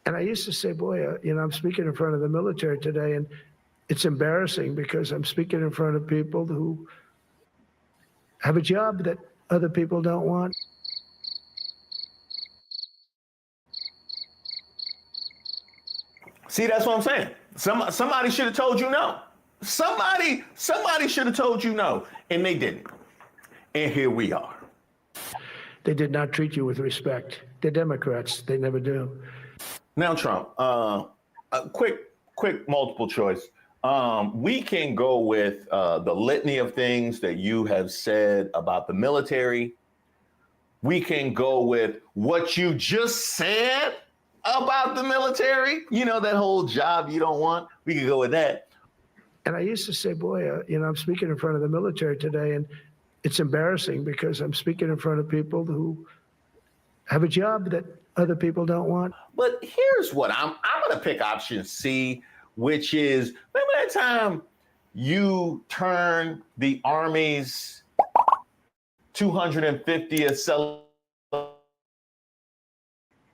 And I used to say, boy, you know, I'm speaking in front of the military today, and it's embarrassing because I'm speaking in front of people who have a job that other people don't want. See, that's what I'm saying. Somebody should have told you no. Somebody should have told you no, and they didn't. And here we are. They did not treat you with respect. They're Democrats. They never do. Now, Trump, a quick multiple choice. We can go with the litany of things that you have said about the military. We can go with what you just said about the military. You know, that whole job you don't want. We could go with that. And I used to say, boy, you know, I'm speaking in front of the military today, and it's embarrassing because I'm speaking in front of people who have a job that other people don't want. But here's what I'm going to pick option C, which is, remember that time you turned the Army's 250th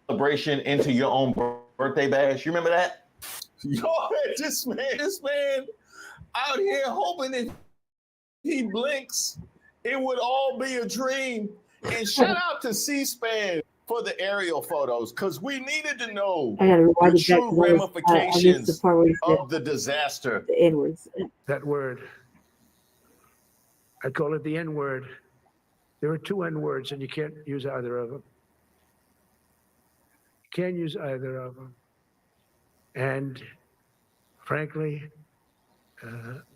celebration into your own birthday bash? You remember that? Yo, this man out here hoping that he blinks, it would all be a dream. And shout out to C-SPAN for the aerial photos, because we needed to know the true ramifications of the disaster. The N-words. That word. I call it the N-word. There are two N-words, and you can't use either of them. You can't use either of them. And frankly,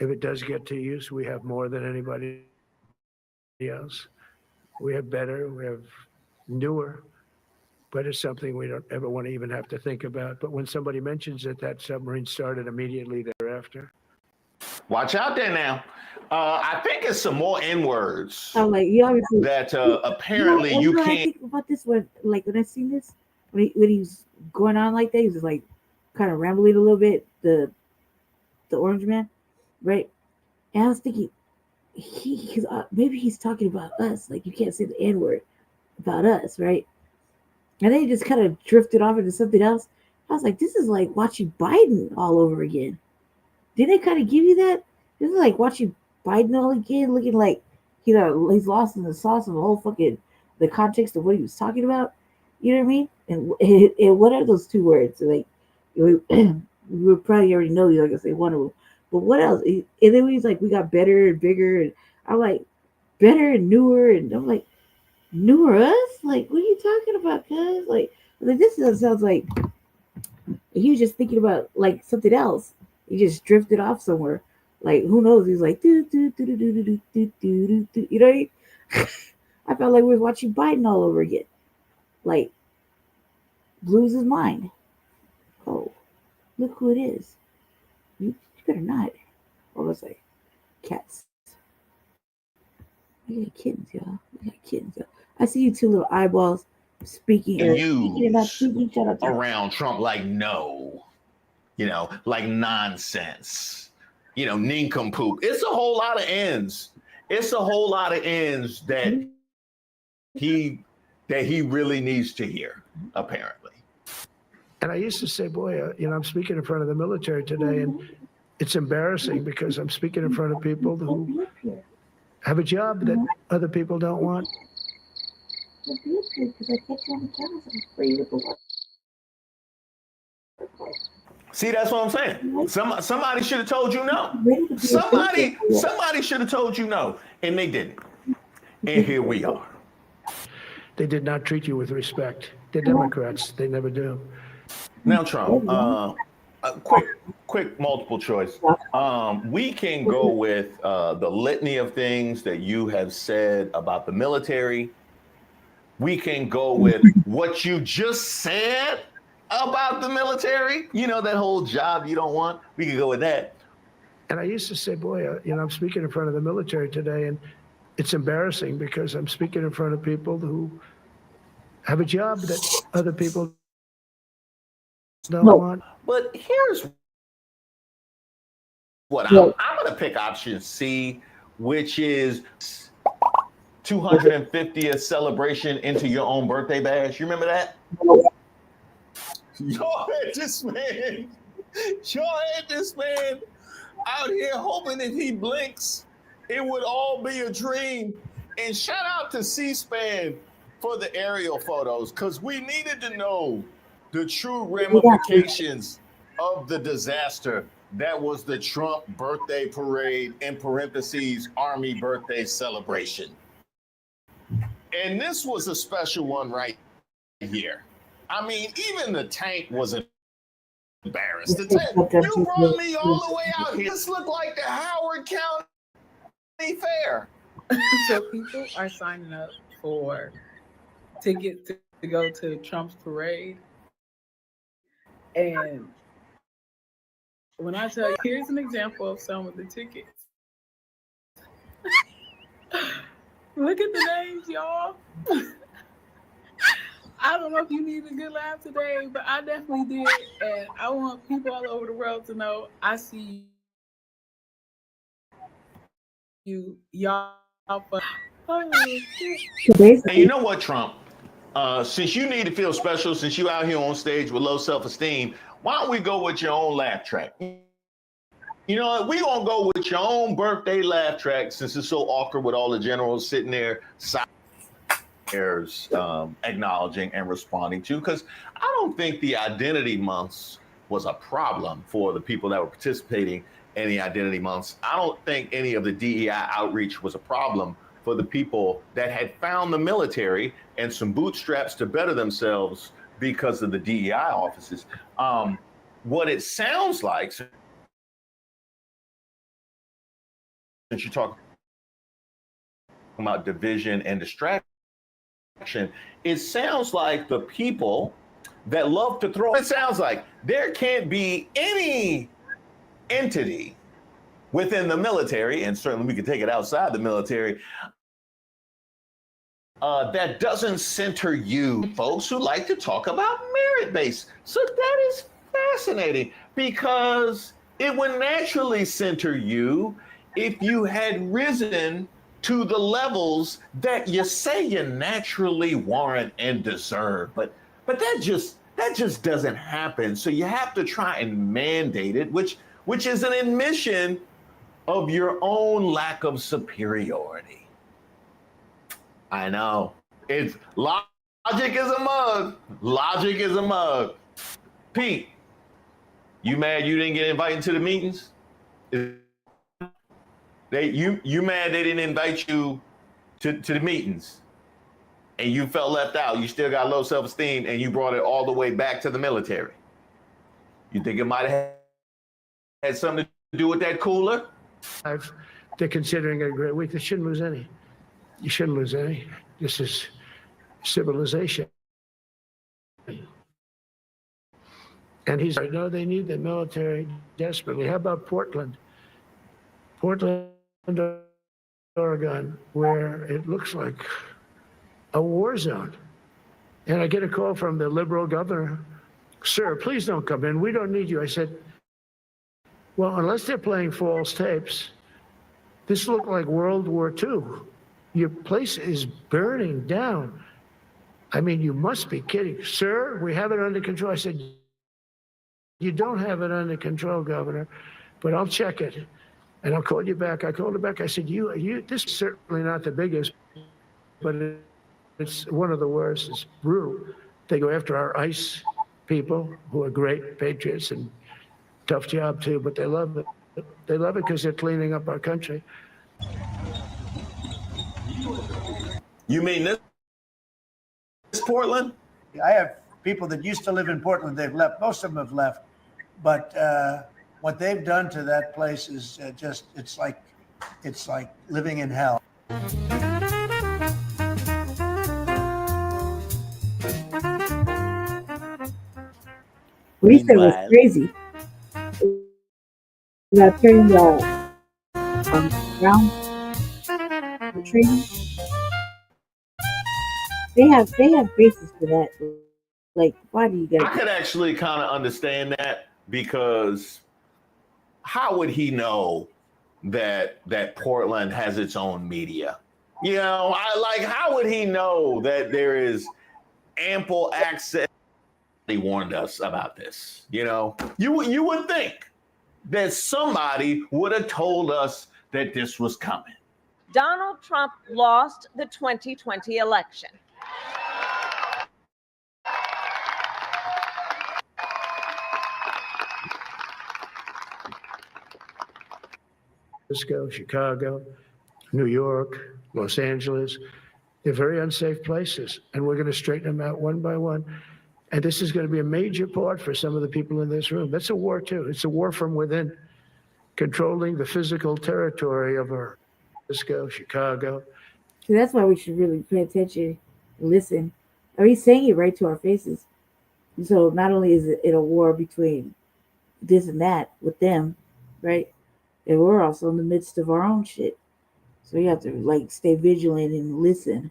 if it does get to use, we have more than anybody else. We have better, we have newer, but it's something we don't ever want to even have to think about. But when somebody mentions it, that submarine started immediately thereafter. Watch out there now. I think it's some more N words I'm like, you obviously that apparently you I can't. think about this when I seen this when he was going on like that, he was just like kind of rambling a little bit. The orange man, right? And I was thinking, maybe he's talking about us. Like you can't say the N word about us, right? And then he just kind of drifted off into something else. I was like, this is like watching Biden all over again. Didn't they kind of give you that? This is like watching Biden all again, looking like he's lost in the sauce of the whole fucking the context of what he was talking about. You know what I mean? And what are those two words? Like we would probably already know you're not gonna say one of them. But what else? And then he's like, we got better and bigger, and I'm like, better and newer, and I'm like, newer us? Like, what are you talking about, cuz? Like this sounds like he was just thinking about like something else. He just drifted off somewhere. Like who knows? He's like do do do do do do do do do. You know what I mean? I felt like we were watching Biden all over again. Like lose his mind. Oh, look who it is. You better not. What was I? Cats. We got kittens, y'all. We got kittens, y'all. I see you two little eyeballs speaking and not speaking. Shut up. Around Trump like no, like nonsense, nincompoop. It's a whole lot of ends. It's a whole lot of ends that he really needs to hear, apparently. And I used to say, boy, I'm speaking in front of the military today, and it's embarrassing because I'm speaking in front of people who have a job that other people don't want. See, that's what I'm saying. Somebody should have told you no. Somebody should have told you no, and they didn't. And here we are. They did not treat you with respect. They're Democrats. They never do. Now, Trump, quick multiple choice. We can go with the litany of things that you have said about the military. We can go with what you just said about the military. That whole job you don't want. We can go with that. And I used to say, boy, I'm speaking in front of the military today, and it's embarrassing because I'm speaking in front of people who have a job that other people don't want. But here's what I'm going to pick option C, which is 250th celebration into your own birthday bash. You remember that? Y'all had this man out here hoping if he blinks, it would all be a dream. And shout out to C-SPAN for the aerial photos, because we needed to know the true ramifications of the disaster that was the Trump birthday parade, in parentheses, Army birthday celebration. And this was a special one right here. I mean, even the tank was embarrassed. The tank, you brought me all the way out here. This looked like the Howard County Fair. So people are signing up for tickets to go to Trump's parade. And when I tell you, here's an example of some of the tickets. Look at the names, y'all. I don't know if you need a good laugh today, but I definitely did. And I want people all over the world to know I see you, y'all. And you know what, Trump? Since you need to feel special, since you out here on stage with low self-esteem, why don't we go with your own laugh track? You know what? We're going to go with your own birthday laugh track, since it's so awkward with all the generals sitting there acknowledging and responding to, because I don't think the identity months was a problem for the people that were participating in the identity months. I don't think any of the DEI outreach was a problem for the people that had found the military and some bootstraps to better themselves because of the DEI offices. What it sounds like, since you talk about division and distraction, it sounds like the people that love to throw, it sounds like there can't be any entity within the military, and certainly we could take it outside the military, that doesn't center you, folks who like to talk about merit-based. So that is fascinating, because it would naturally center you if you had risen to the levels that you say you naturally warrant and deserve. But that just doesn't happen. So you have to try and mandate it, which is an admission of your own lack of superiority. I know. It's logic is a mug. Logic is a mug. Pete, you mad you didn't get invited to the meetings? You mad they didn't invite you to the meetings, and you felt left out? You still got low self-esteem, and you brought it all the way back to the military. You think it might have had something to do with that cooler? They're considering it a great week. They shouldn't lose any. You shouldn't lose any. This is civilization. And he's like, no, they need the military desperately. How about Portland? Portland, Oregon, where it looks like a war zone. And I get a call from the liberal governor. Sir, please don't come in. We don't need you. I said, well, unless they're playing false tapes, this looked like World War II. Your place is burning down. I mean, you must be kidding. Sir, we have it under control. I said, you don't have it under control, Governor, but I'll check it. And I'll call you back. I called her back. I said, this is certainly not the biggest, but it's one of the worst. It's brutal. They go after our ICE people who are great patriots and tough job too, but they love it. They love it because they're cleaning up our country. You mean this Portland? I have people that used to live in Portland. They've left. Most of them have left. But what they've done to that place is it's like living in hell. What he said was crazy. You gotta turn the ground the training. They have bases for that. Like, why do you guys? I could actually kind of understand that, because how would he know that Portland has its own media? You know, how would he know that there is ample access? He warned us about this. You know, you would think that somebody would have told us that this was coming. Donald Trump lost the 2020 election. Chicago, New York, Los Angeles. They're very unsafe places, and we're going to straighten them out one by one. And this is going to be a major part for some of the people in this room. That's a war, too. It's a war from within, controlling the physical territory of our Chicago. So that's why we should really pay attention and listen. I mean, he's saying it right to our faces. So not only is it a war between this and that with them, right? And we're also in the midst of our own shit. So you have to stay vigilant and listen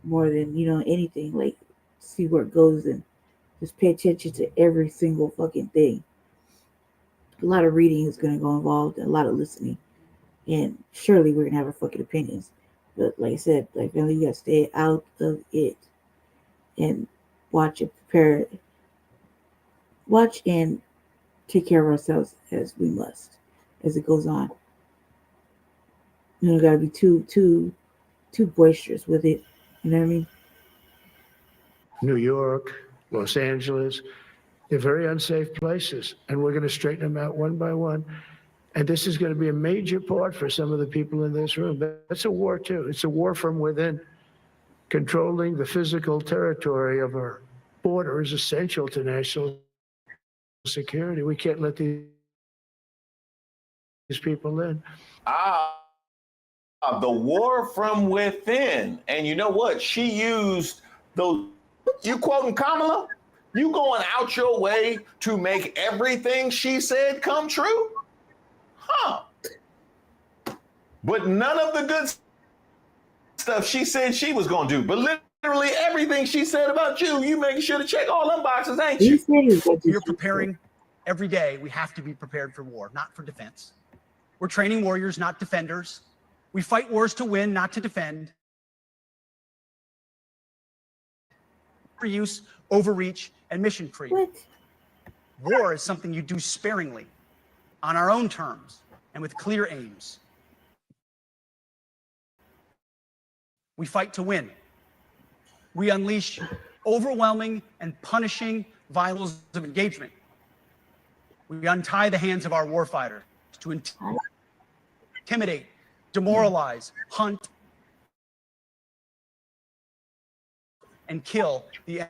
more than anything. See where it goes and just pay attention to every single fucking thing. A lot of reading is gonna go involved and a lot of listening. And surely we're gonna have our fucking opinions. But like I said, really you gotta stay out of it and watch and prepare. Watch and take care of ourselves as we must. As it goes on, gotta be too boisterous with it. You know what I mean? New York, Los Angeles, they're very unsafe places, and we're going to straighten them out one by one. And this is going to be a major part for some of the people in this room. That's a war too. It's a war from within. Controlling the physical territory of our border is essential to national security. We can't let these people in. The war from within. And you know what? She used those. You quoting Kamala? You going out your way to make everything she said come true? Huh. But none of the good stuff she said she was going to do. But literally everything she said about you making sure to check all them boxes, ain't you? We are preparing every day. We have to be prepared for war, not for defense. We're training warriors, not defenders. We fight wars to win, not to defend. For use, overreach, and mission creep. War is something you do sparingly, on our own terms, and with clear aims. We fight to win. We unleash overwhelming and punishing violence of engagement. We untie the hands of our warfighters to intimidate, demoralize, hunt, and kill the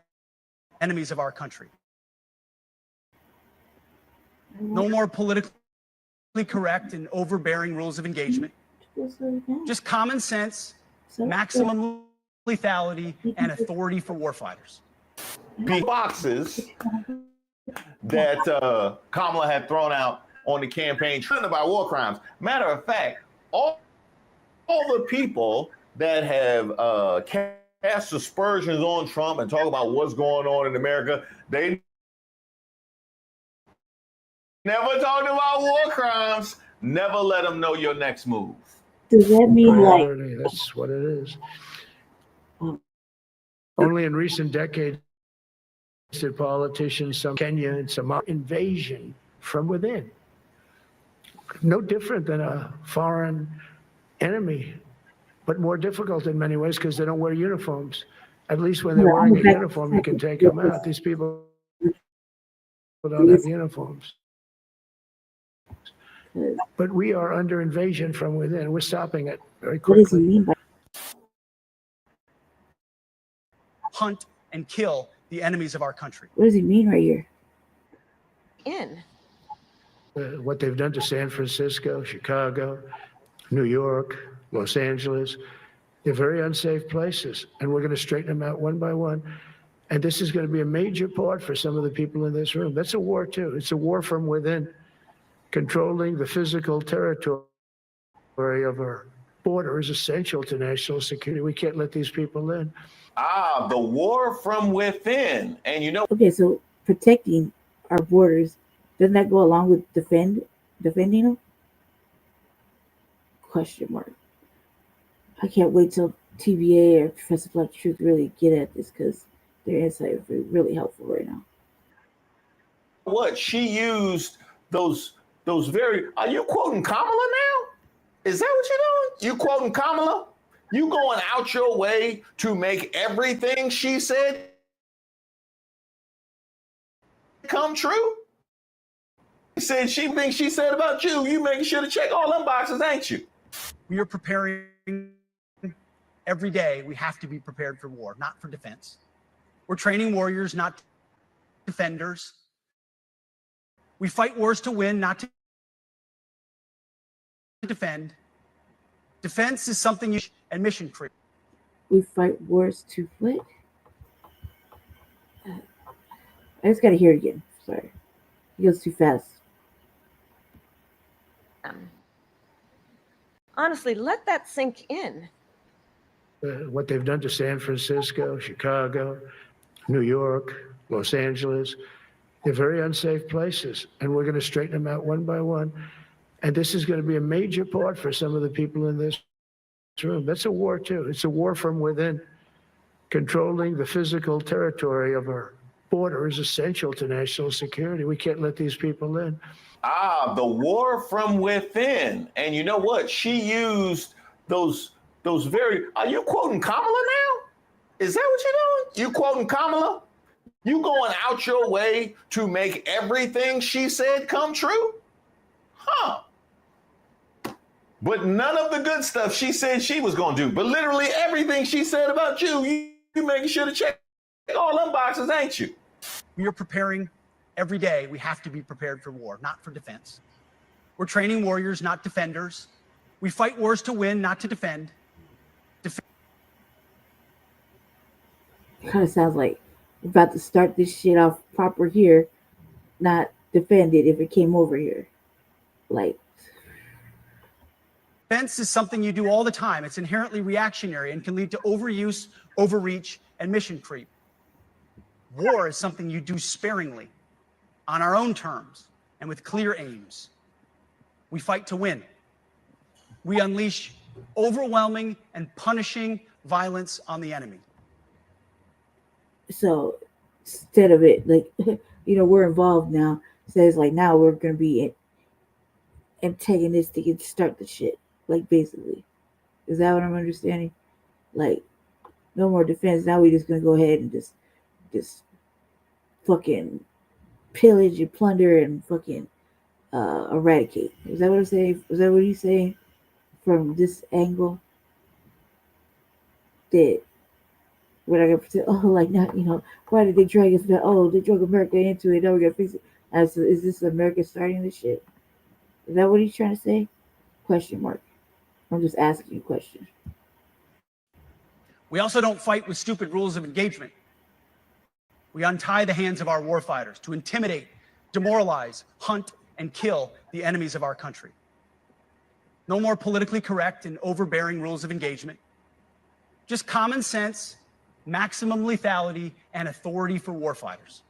enemies of our country. No more politically correct and overbearing rules of engagement. Just common sense, maximum lethality, and authority for warfighters. Boxes that Kamala had thrown out on the campaign trail about war crimes. Matter of fact, all the people that have cast aspersions on Trump and talk about what's going on in America, they never talked about war crimes. Never let them know your next move. Does that mean That's what it is. Only in recent decades did politicians, some Kenya and some invasion from within. No different than a foreign enemy, but more difficult in many ways because they don't wear uniforms. At least when they're wearing a uniform, you can take them out. These people don't have uniforms. But we are under invasion from within. We're stopping it very quickly. What does he mean by hunt and kill the enemies of our country? What does he mean right here? What they've done to San Francisco, Chicago, New York, Los Angeles, they're very unsafe places, and we're going to straighten them out one by one. And this is going to be a major part for some of the people in this room. That's a war, too. It's a war from within, controlling the physical territory of our border is essential to national security. We can't let these people in. The war from within. And you know. Okay, so protecting our borders, doesn't that go along with defending them? Question mark. I can't wait till TVA or Professor Black Truth really get at this because their insight is really helpful right now. What she used those very. Are you quoting Kamala now? Is that what you're doing? You quoting Kamala? You going out your way to make everything she said come true? She said she thinks she said about you. You making sure to check all them boxes, ain't you? We are preparing every day. We have to be prepared for war, not for defense. We're training warriors, not defenders. We fight wars to win, not to defend. Defense is something you and mission creep. We fight wars to what? I just got to hear it again. Sorry. It goes too fast. Honestly, let that sink in. What they've done to San Francisco, Chicago, New York, Los Angeles, they're very unsafe places, and we're going to straighten them out one by one. And this is going to be a major part for some of the people in this room. That's a war, too. It's a war from within. Controlling the physical territory of our border is essential to national security. We can't let these people in. The war from within. And you know what? She used those very. Are you quoting Kamala now? Is that what you're doing? You quoting Kamala? You going out your way to make everything she said come true? Huh. But none of the good stuff she said she was going to do. But literally everything she said about you making sure to check all them boxes, ain't you? We are preparing every day. We have to be prepared for war, not for defense. We're training warriors, not defenders. We fight wars to win, not to defend. Kind of sounds like we're about to start this shit off proper here, not defend it if it came over here. Like, Defense is something you do all the time. It's inherently reactionary and can lead to overuse, overreach, and mission creep. War is something you do sparingly, on our own terms, and with clear aims. We fight to win. We unleash overwhelming and punishing violence on the enemy. So instead of it, like, we're involved now. So it's like now we're going to be antagonistic and start the shit. Like, basically. Is that what I'm understanding? Like, no more defense. Now we're just going to go ahead and just fucking pillage and plunder and fucking eradicate. Is that what I'm saying? Is that what he's saying from this angle? That we're not gonna pretend, like, not, why did they drag us back? Oh, they drug America into it. Now we're gonna fix it. Is this America starting this shit? Is that what he's trying to say? Question mark. I'm just asking you a question. We also don't fight with stupid rules of engagement. We untie the hands of our warfighters to intimidate, demoralize, hunt, and kill the enemies of our country. No more politically correct and overbearing rules of engagement. Just common sense, maximum lethality, and authority for warfighters.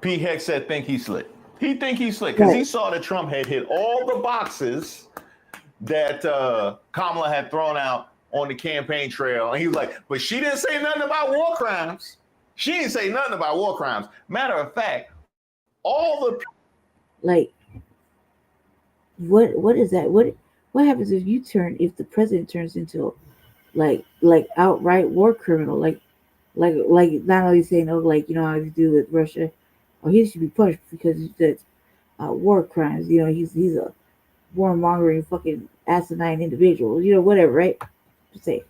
Pete Hegseth think he's slick. He think he's slick because he saw that Trump had hit all the boxes that Kamala had thrown out on the campaign trail. And he was like, but she didn't say nothing about war crimes. She didn't say nothing about war crimes. Matter of fact, all the... Like, what is that? What happens if the president turns into like outright war criminal? Like not only saying, how to do with Russia, or he should be punished because he did war crimes. He's a warmongering fucking asinine individual. Whatever, right? Just say.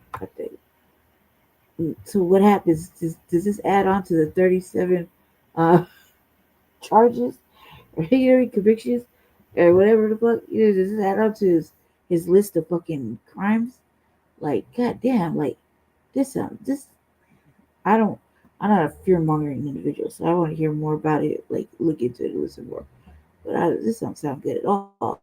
So what happens? Does this add on to the 37 charges or convictions or whatever the fuck? Does this add on to his list of fucking crimes? Like, goddamn, like this. I'm not a fear mongering individual, so I want to hear more about it. Like, look into it, listen more. But this don't sound good at all.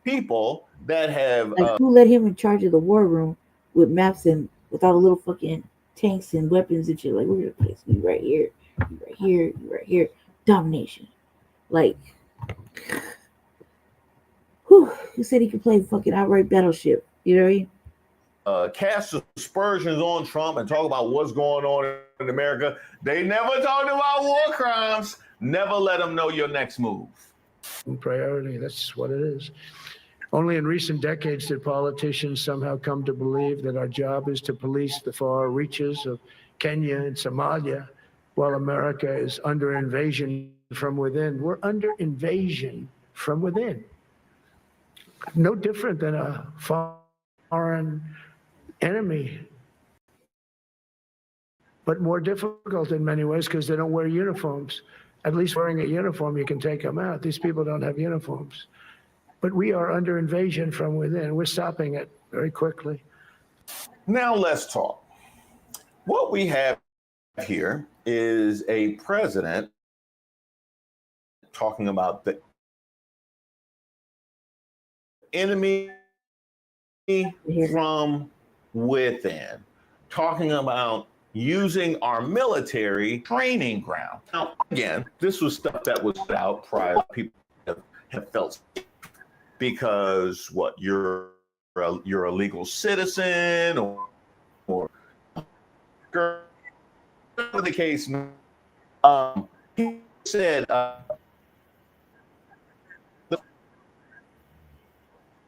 People that have who let him in charge of the war room with maps and with all the little fucking tanks and weapons and shit? Like, we're gonna place you right here, you right here, you right here. Domination. Like, who said he could play fucking outright battleship? You know what I mean? Cast aspersions on Trump and talk about what's going on in America. They never talked about war crimes. Never let them know your next move. Priority, that's what it is. Only in recent decades did politicians somehow come to believe that our job is to police the far reaches of Kenya and Somalia, while America is under invasion from within. We're under invasion from within. No different than a foreign enemy, but more difficult in many ways because they don't wear uniforms. At least wearing a uniform, you can take them out. These people don't have uniforms. But we are under invasion from within. We're stopping it very quickly. Now let's talk. What we have here is a president talking about the enemy from within, talking about using our military training ground. Now, again, this was stuff that was put out prior. People have felt because you're a legal citizen or whatever the case. He said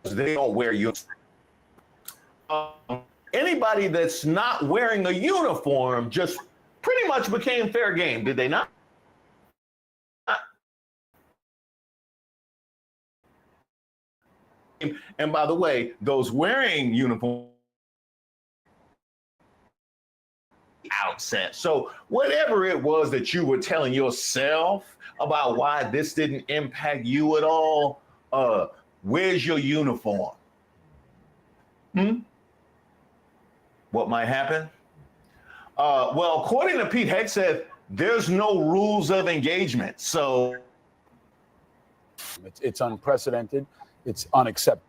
they don't wear uniforms. Anybody that's not wearing a uniform just pretty much became fair game, did they not? And by the way, those wearing uniform outset. So whatever it was that you were telling yourself about why this didn't impact you at all, where's your uniform? What might happen? Well, according to Pete Hegseth, there's no rules of engagement. So it's unprecedented. It's unacceptable.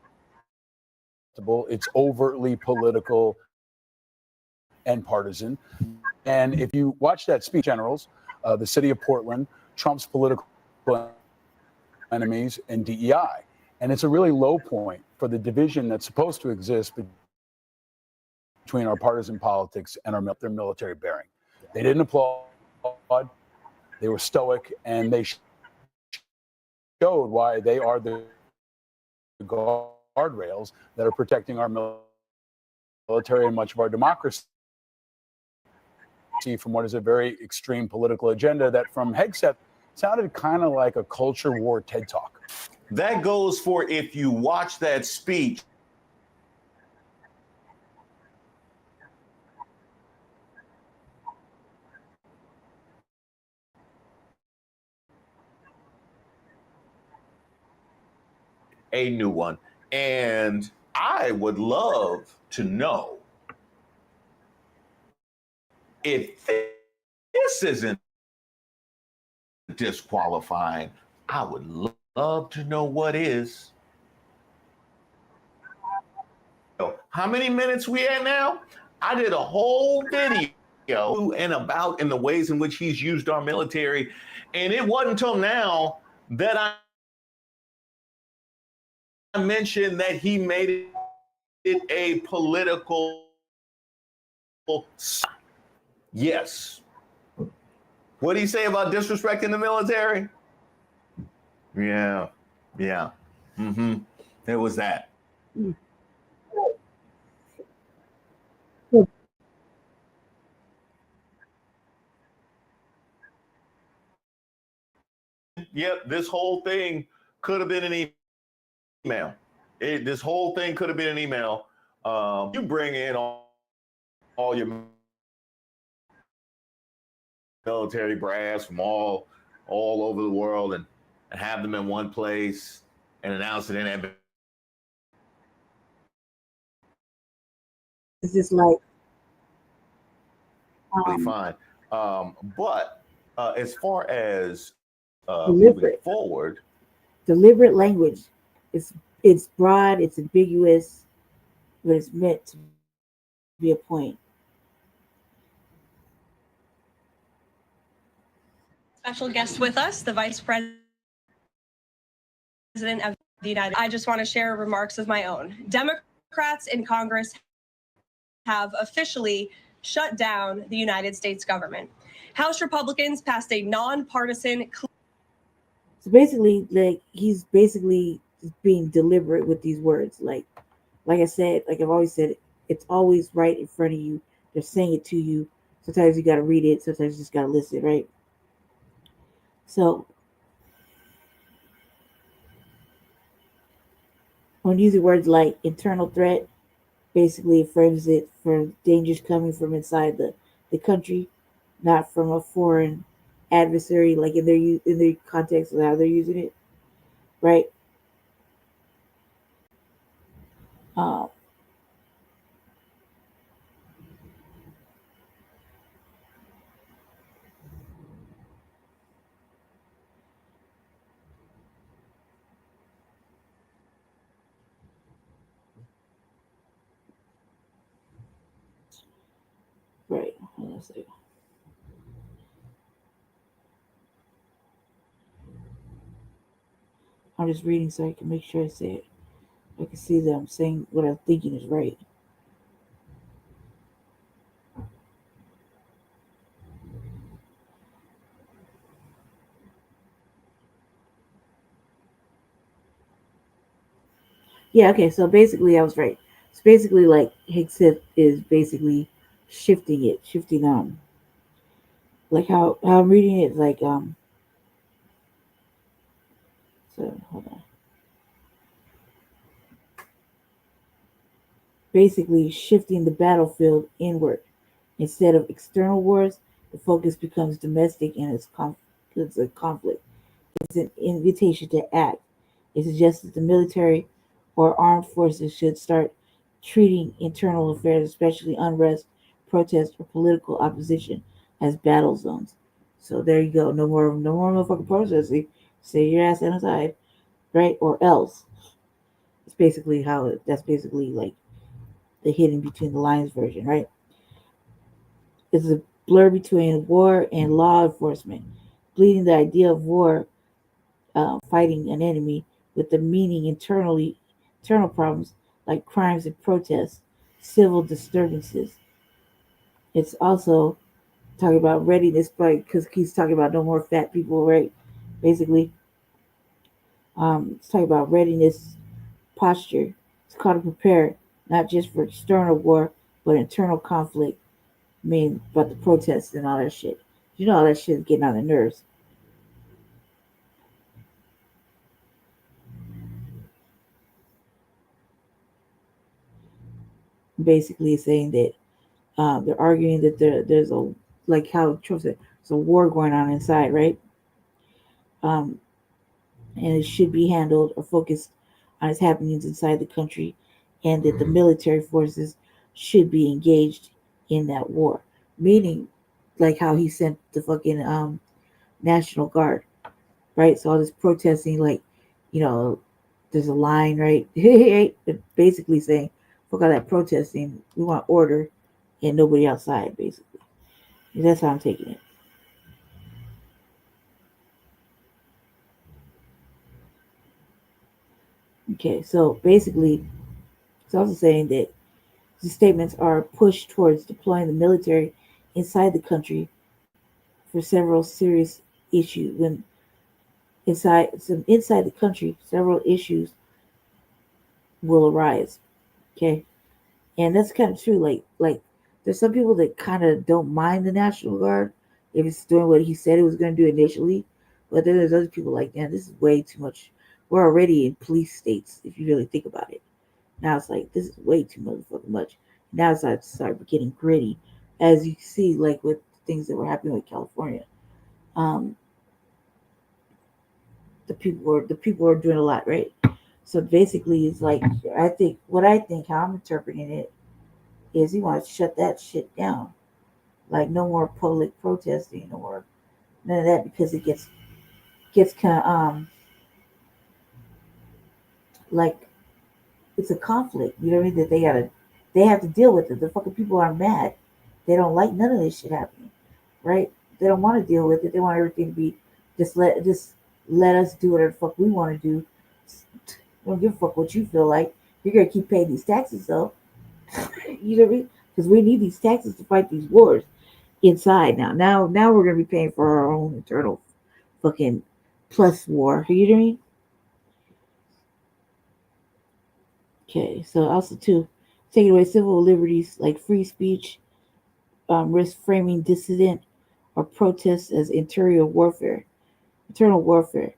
It's overtly political and partisan. And if you watch that speech, generals, the city of Portland, Trump's political enemies, and DEI. And it's a really low point for the division that's supposed to exist between our partisan politics and their military bearing. They didn't applaud. They were stoic, and they showed why they are the guardrails that are protecting our military and much of our democracy from what is a very extreme political agenda that from Hegseth sounded kind of like a culture war TED Talk. That goes for if you watch that speech. A new one. And I would love to know if this isn't disqualifying. I would love to know what is. How many minutes we at now? I did a whole video and about in the ways in which he's used our military. And it wasn't until now that I mentioned that he made it a political. Yes. What did he say about disrespecting the military? Yeah. Mm-hmm. It was that. Yep, this whole thing could have been an email. This whole thing could have been an email. You bring in all your military brass from all over the world and have them in one place and announce it in that. It's just like fine. But as far as moving forward, deliberate language. It's broad, it's ambiguous, but it's meant to be a point. Special guest with us, the Vice President of the United States. I just want to share remarks of my own. Democrats in Congress have officially shut down the United States government. House Republicans passed a nonpartisan. So basically, like he's basically being deliberate with these words. Like I said, like I've always said, it's always right in front of you. They're saying it to you. Sometimes you got to read it. Sometimes you just got to listen, right? So when using words like internal threat, basically it frames it for dangers coming from inside the country, not from a foreign adversary, like in their context of how they're using it, right? Right. Hold on a second. I'm just reading so I can make sure I say it. I can see that I'm saying what I'm thinking is right. Yeah, okay, so basically I was right. So basically like Hegseth is basically shifting like how I'm reading it like so hold on. Basically shifting the battlefield inward. Instead of external wars, the focus becomes domestic and it's a conflict. It's an invitation to act. It suggests that the military or armed forces should start treating internal affairs, especially unrest, protest, or political opposition, as battle zones. So there you go. No more motherfucking protesting. Stay your ass inside, right? Or else. It's basically that's basically like the hidden between the lines version, right? It's a blur between war and law enforcement, bleeding the idea of war, fighting an enemy, with the meaning internal problems like crimes and protests, civil disturbances. It's also talking about readiness, because he's talking about no more fat people, right? Basically, it's talking about readiness posture. It's called to prepare not just for external war, but internal conflict. I mean, about the protests and all that shit. You know, all that shit is getting on the nerves. Basically, saying that they're arguing that there's a, like how Trump said, there's a war going on inside, right? Um, and it should be handled or focused on its happenings inside the country, and that the military forces should be engaged in that war. Meaning, like how he sent the fucking National Guard, right? So all this protesting, like, you know, there's a line, right? Basically saying, fuck all that protesting. We want order and nobody outside, basically. That's how I'm taking it. Okay, so basically, it's also saying that the statements are pushed towards deploying the military inside the country for several serious issues. When inside the country, several issues will arise. Okay, and that's kind of true. Like there's some people that kind of don't mind the National Guard if it's doing what he said it was going to do initially, but then there's other people like, man, this is way too much. We're already in police states if you really think about it. Now it's like this is way too motherfucking much. Now it's like start getting gritty, as you see, like with things that were happening with California. Um, the people are doing a lot, right? So basically, it's like I think how I'm interpreting it is he wants to shut that shit down. Like no more public protesting, no more none of that, because it gets kind of like it's a conflict. You know what I mean? That they have to deal with it. The fucking people are mad. They don't like none of this shit happening, right? They don't want to deal with it. They want everything to be just let us do whatever the fuck we want to do. Don't give a fuck what you feel like. You're gonna keep paying these taxes though. You know what I mean? Because we need these taxes to fight these wars inside now. Now we're gonna be paying for our own internal fucking plus war. You know what I mean? Okay, so also too, taking away civil liberties like free speech, risk framing dissident or protests as interior warfare. Internal warfare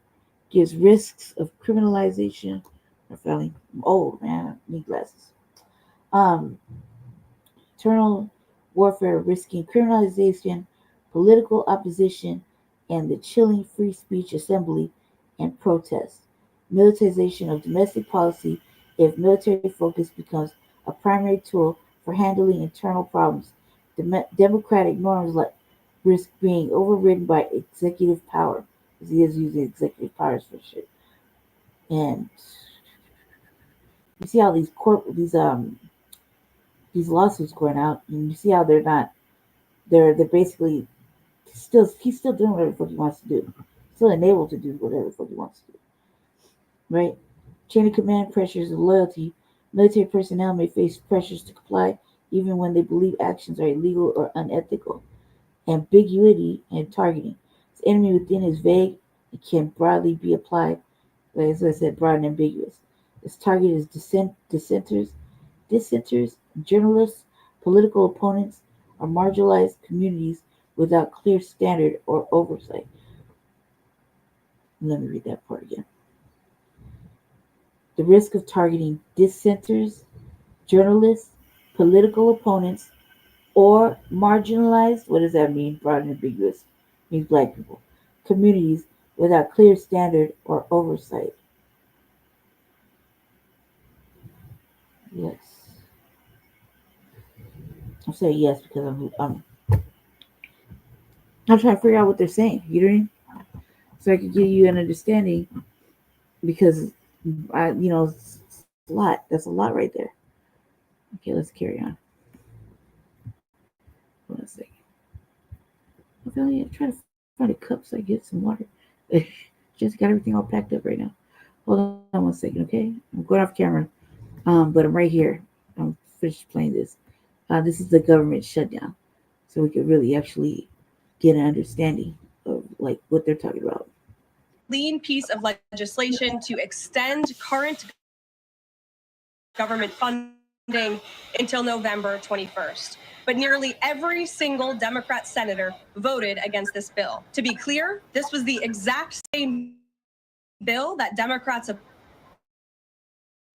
gives risks of criminalization or felony. I'm old, man. I need glasses. Um, Internal warfare risking criminalization, political opposition, and the chilling free speech assembly and protest. Militarization of domestic policy if military focus becomes a primary tool for handling internal problems. Democratic norms like risk being overridden by executive power, because he is using executive powers for shit. And you see how these lawsuits going out, and you see how they're basically he's still doing whatever the fuck he wants to do, still enabled to do whatever the fuck he wants to do, right? Chain of command pressures and loyalty. Military personnel may face pressures to comply even when they believe actions are illegal or unethical. Ambiguity and targeting. The enemy within is vague and can broadly be applied. Like as I said, broad and ambiguous. Its target is dissenters, journalists, political opponents, or marginalized communities without clear standard or oversight. Let me read that part again. The risk of targeting dissenters, journalists, political opponents, or marginalized, what does that mean? Broad and ambiguous. It means black people. Communities without clear standard or oversight. Yes. I'm saying yes because I'm trying to figure out what they're saying. You know what I mean? So I can give you an understanding, because I a lot. That's a lot right there. Okay, let's carry on. Hold on a second. Okay, yeah, try to find a cup so I get some water. Just got everything all packed up right now. Hold on one second, okay? I'm going off camera, but I'm right here. I'm finished playing this. This is the government shutdown, so we could really actually get an understanding of like what they're talking about. Lean piece of legislation to extend current government funding until November 21st. But nearly every single Democrat senator voted against this bill. To be clear, this was the exact same bill that Democrats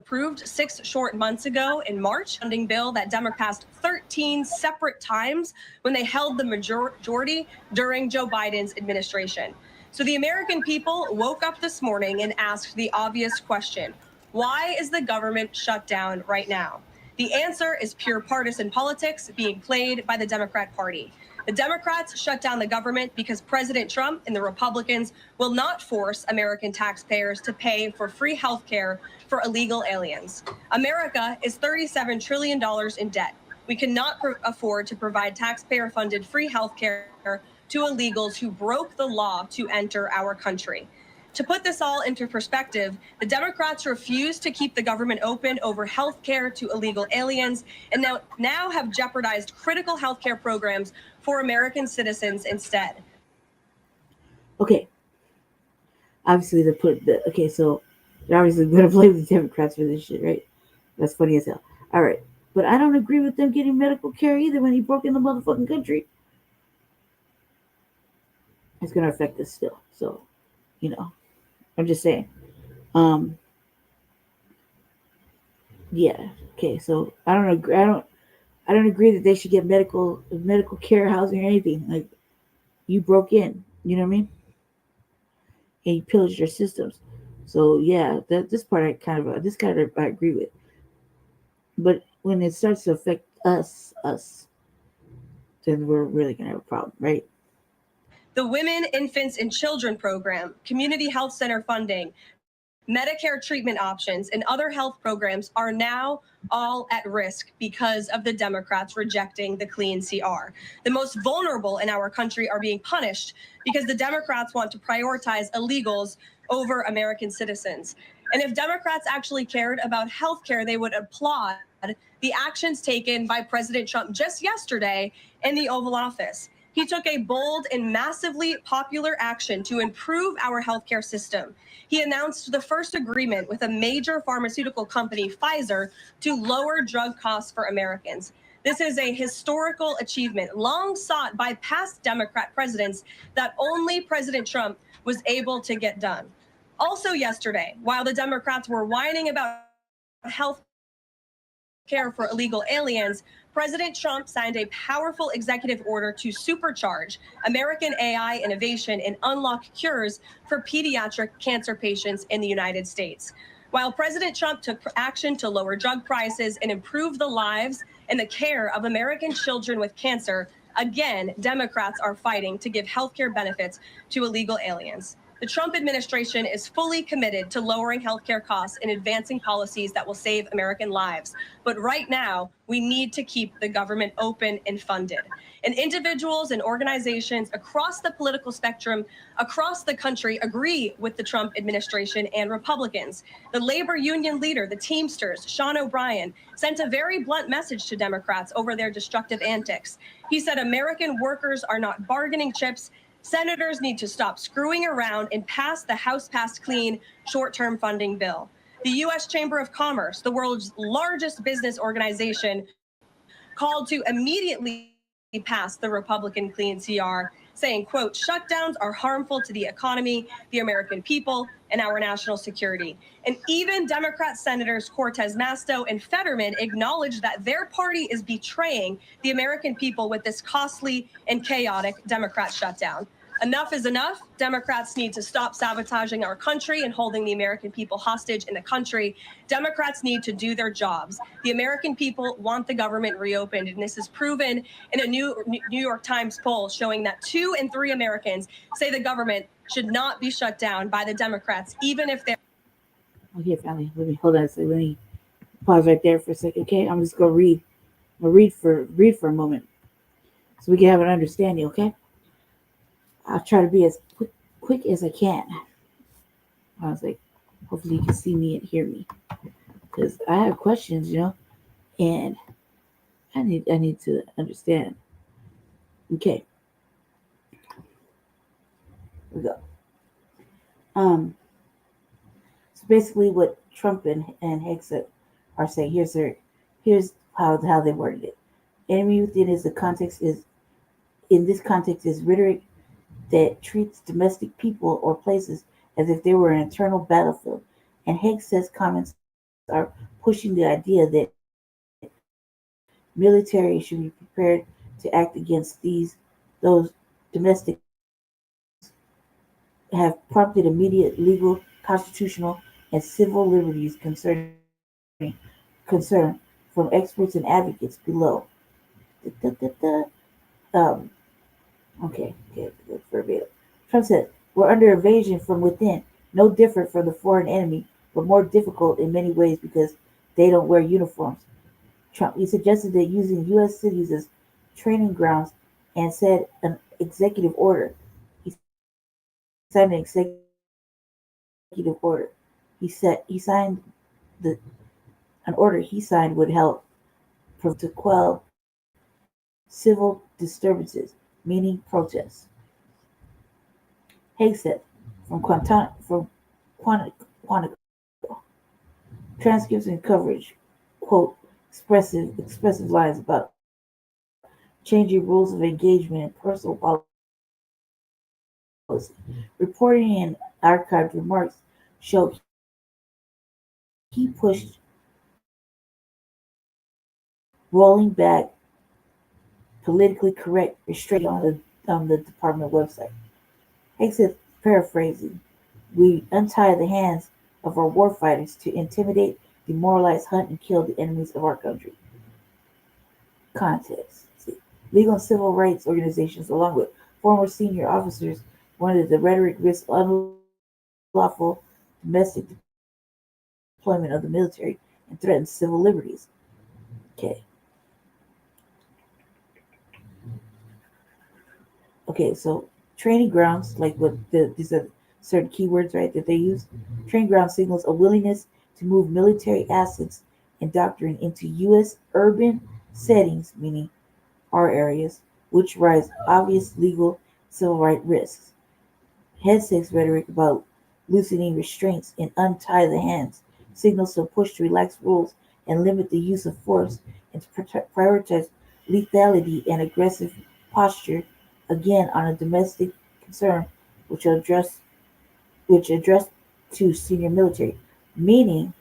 approved 6 short months ago in March, funding bill that Democrats passed 13 separate times when they held the majority during Joe Biden's administration. So the American people woke up this morning and asked the obvious question: why is the government shut down right now? The answer is pure partisan politics being played by the Democrat Party. The Democrats shut down the government because President Trump and the Republicans will not force American taxpayers to pay for free health care for illegal aliens. America is $37 trillion in debt. We cannot afford to provide taxpayer-funded free health care to illegals who broke the law to enter our country. To put this all into perspective, the Democrats refused to keep the government open over health care to illegal aliens and now have jeopardized critical health care programs for American citizens instead. Okay. Obviously, so they're obviously going to blame the Democrats for this shit, right? That's funny as hell. All right. But I don't agree with them getting medical care either when he broke in the motherfucking country. It's going to affect us still. So, I'm just saying. Yeah. Okay. So I don't agree. I don't agree that they should get medical care, housing, or anything. Like, you broke in. You know what I mean? And you pillaged your systems. So yeah, this part I agree with. But when it starts to affect us, then we're really gonna have a problem, right? The Women, Infants, and Children Program, Community Health Center funding, Medicare treatment options, and other health programs are now all at risk because of the Democrats rejecting the clean CR. The most vulnerable in our country are being punished because the Democrats want to prioritize illegals over American citizens. And if Democrats actually cared about health care, they would applaud the actions taken by President Trump just yesterday in the Oval Office. He took a bold and massively popular action to improve our healthcare system. He announced the first agreement with a major pharmaceutical company, Pfizer, to lower drug costs for Americans. This is a historical achievement long sought by past Democrat presidents that only President Trump was able to get done. Also yesterday, while the Democrats were whining about health care for illegal aliens, President Trump signed a powerful executive order to supercharge American AI innovation and unlock cures for pediatric cancer patients in the United States. While President Trump took action to lower drug prices and improve the lives and the care of American children with cancer, again, Democrats are fighting to give healthcare benefits to illegal aliens. The Trump administration is fully committed to lowering healthcare costs and advancing policies that will save American lives. But right now, we need to keep the government open and funded. And individuals and organizations across the political spectrum, across the country, agree with the Trump administration and Republicans. The labor union leader, the Teamsters, Sean O'Brien, sent a very blunt message to Democrats over their destructive antics. He said American workers are not bargaining chips. Senators need to stop screwing around and pass the House-passed clean short-term funding bill. The U.S. Chamber of Commerce, the world's largest business organization, called to immediately pass the Republican clean CR, saying, quote, shutdowns are harmful to the economy, the American people, and our national security. And even Democrat Senators Cortez Masto and Fetterman acknowledged that their party is betraying the American people with this costly and chaotic Democrat shutdown. Enough is enough. Democrats need to stop sabotaging our country and holding the American people hostage in the country. Democrats need to do their jobs. The American people want the government reopened, and this is proven in a New York Times poll showing that 2 in 3 Americans say the government should not be shut down by the Democrats, even if they're... Okay, family, hold on a second. Let me Pause right there for a second, okay? I'm just gonna read. I'll read for a moment so we can have an understanding, okay? I'll try to be as quick as I can. I was like, hopefully you can see me and hear me because I have questions, and I need to understand. Okay, here we go. Um, so basically, what Trump and Hexet are saying here's how they worded it. Enemy within is the context is in this context is rhetoric that treats domestic people or places as if they were an internal battlefield. And Hegset's comments are pushing the idea that military should be prepared to act against those domestic have prompted immediate legal, constitutional, and civil liberties concern from experts and advocates below. Da, da, da, da. Um, okay, that's verbatim. Trump said, "We're under invasion from within, no different from the foreign enemy, but more difficult in many ways because they don't wear uniforms." Trump, he suggested that using U.S. cities as training grounds and said an executive order. He signed an executive order. He signed the an order he signed would help to quell civil disturbances, meaning protests. Haig said from Quantico, transcripts and coverage, quote, expressive lines about changing rules of engagement and personal policy. Reporting and archived remarks show he pushed rolling back politically correct restraint on the department website. Haig said, paraphrasing, we untie the hands of our warfighters to intimidate, demoralize, hunt, and kill the enemies of our country. Context. See, legal and civil rights organizations, along with former senior officers, warned that the rhetoric risks unlawful domestic deployment of the military and threatens civil liberties. Okay. Okay, so training grounds, like what these are certain keywords, right, that they use. Training ground signals a willingness to move military assets and doctrine into U.S. urban settings, meaning our areas, which rise obvious legal civil right risks. Hegseth's rhetoric about loosening restraints and untie the hands signals a push to relax rules and limit the use of force and to prioritize lethality and aggressive posture, again on a domestic concern which address to senior military, meaning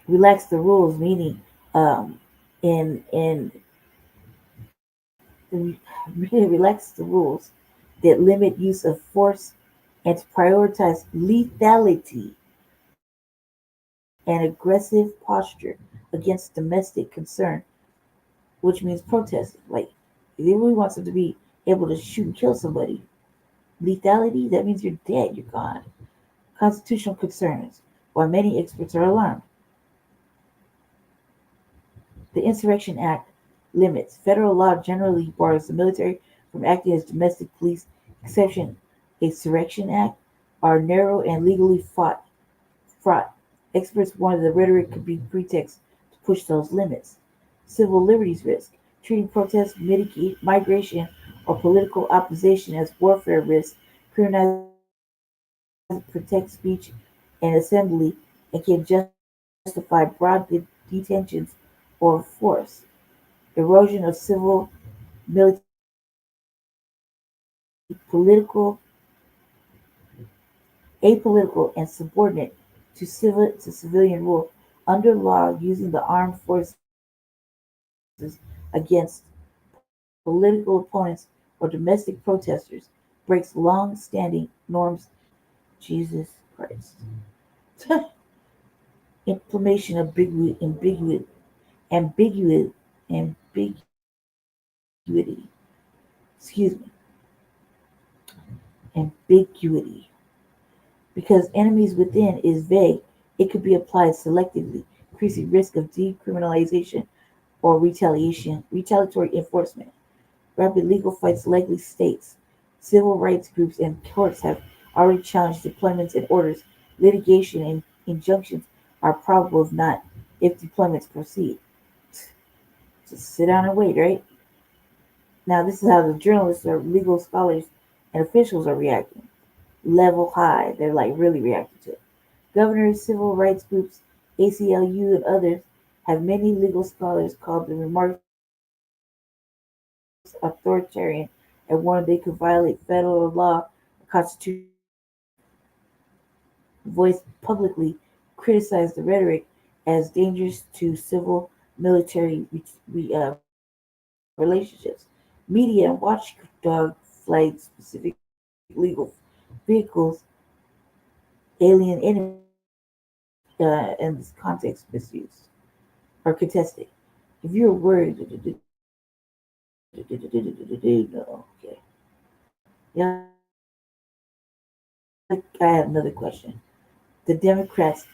relax the rules, meaning in relax the rules that limit use of force and to prioritize lethality and aggressive posture against domestic concern, which means protesting. Like, if they really want them to be able to shoot and kill somebody, lethality, that means you're dead, you're gone. Constitutional concerns, while many experts are alarmed. The Insurrection Act limits. Federal law generally bars the military from acting as domestic police, exception a Insurrection Act are narrow and legally fraught. Experts warn the rhetoric could be pretext to push those limits. Civil liberties risk. Treating protests, migration, or political opposition as warfare risks criminalizes protect speech and assembly and can justify broad detentions or force. Erosion of civil military political apolitical and subordinate to civilian rule under law using the armed forces against political opponents or domestic protesters breaks long-standing norms. Jesus Christ. Implementation ambiguity, excuse me, ambiguity. Because enemies within is vague, it could be applied selectively, increasing risk of decriminalization or retaliatory enforcement. Rapid legal fights likely states. Civil rights groups and courts have already challenged deployments and orders. Litigation and injunctions are probable if deployments proceed. Just sit down and wait, right? Now this is how the journalists or legal scholars and officials are reacting. Level high. They're like really reacting to it. Governors, civil rights groups, ACLU, and others have many legal scholars called the remarks authoritarian and warned they could violate federal law and constitution. Voiced publicly criticized the rhetoric as dangerous to civil military relationships. Media and watchdog flagged specific legal vehicles, alien enemies, in this context misused or contested. If you're worried, no, okay. Yeah, I have another question. The Democrats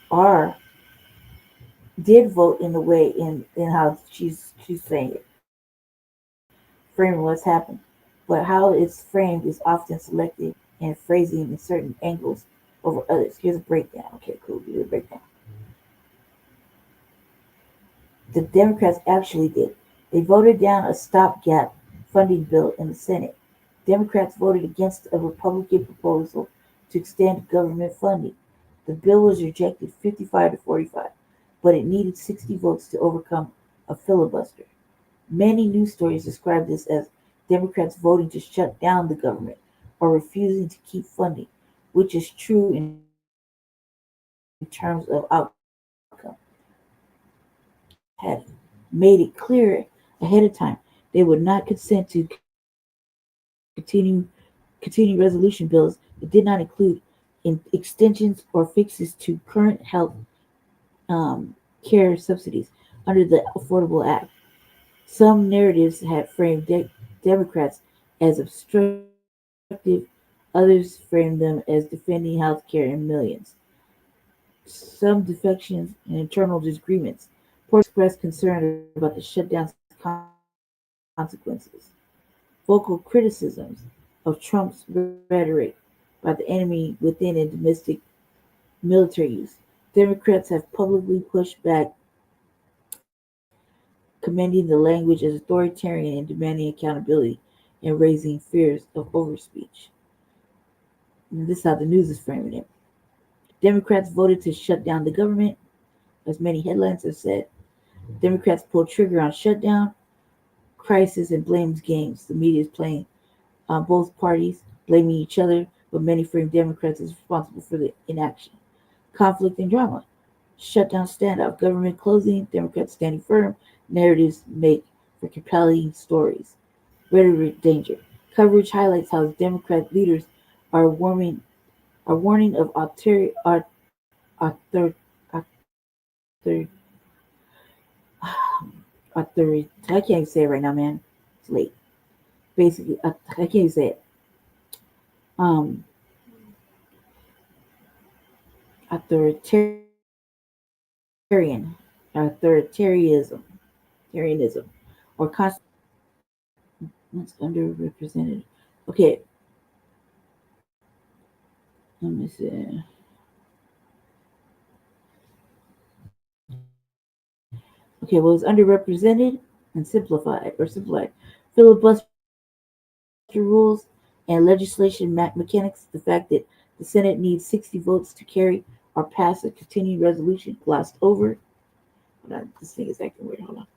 did vote in the way in how she's saying it, framing what's happened, but how it's framed is often selected and phrasing in certain angles over others. Here's a breakdown. Okay, cool. Here's a breakdown. The Democrats actually did. They voted down a stopgap funding bill in the Senate. Democrats voted against a Republican proposal to extend government funding. The bill was rejected 55 to 45, but it needed 60 votes to overcome a filibuster. Many news stories describe this as Democrats voting to shut down the government or refusing to keep funding, which is true in terms of outcome. Had made it clear ahead of time they would not consent to continue resolution bills that did not include extensions or fixes to current health care subsidies under the Affordable Act. Some narratives had framed Democrats as obstructive, others framed them as defending health care and millions. Some defections and internal disagreements. Reports expressed concern about the shutdown's consequences. Vocal criticisms of Trump's rhetoric by the enemy within and domestic military use. Democrats have publicly pushed back, commending the language as authoritarian and demanding accountability and raising fears of overspeech. And this is how the news is framing it. Democrats voted to shut down the government, as many headlines have said. Democrats pulled trigger on shutdown, crisis, and blames games. The media is playing both parties, blaming each other, but many frame Democrats as responsible for the inaction. Conflict and drama. Shutdown standoff. Government closing, Democrats standing firm. Narratives make for compelling stories. Rhetoric danger. Coverage highlights how Democrat leaders are warning of author, I can't even say it right now, man. It's late. Basically, I can't even say it. Um, authoritarian, authoritarianism, or that's underrepresented. Okay, let me see. Okay, well, it's underrepresented and simplified. Filibuster rules and legislation mechanics. The fact that the Senate needs 60 votes to carry or pass a continuing resolution glossed over. Hold on, this thing is acting weird. Hold on.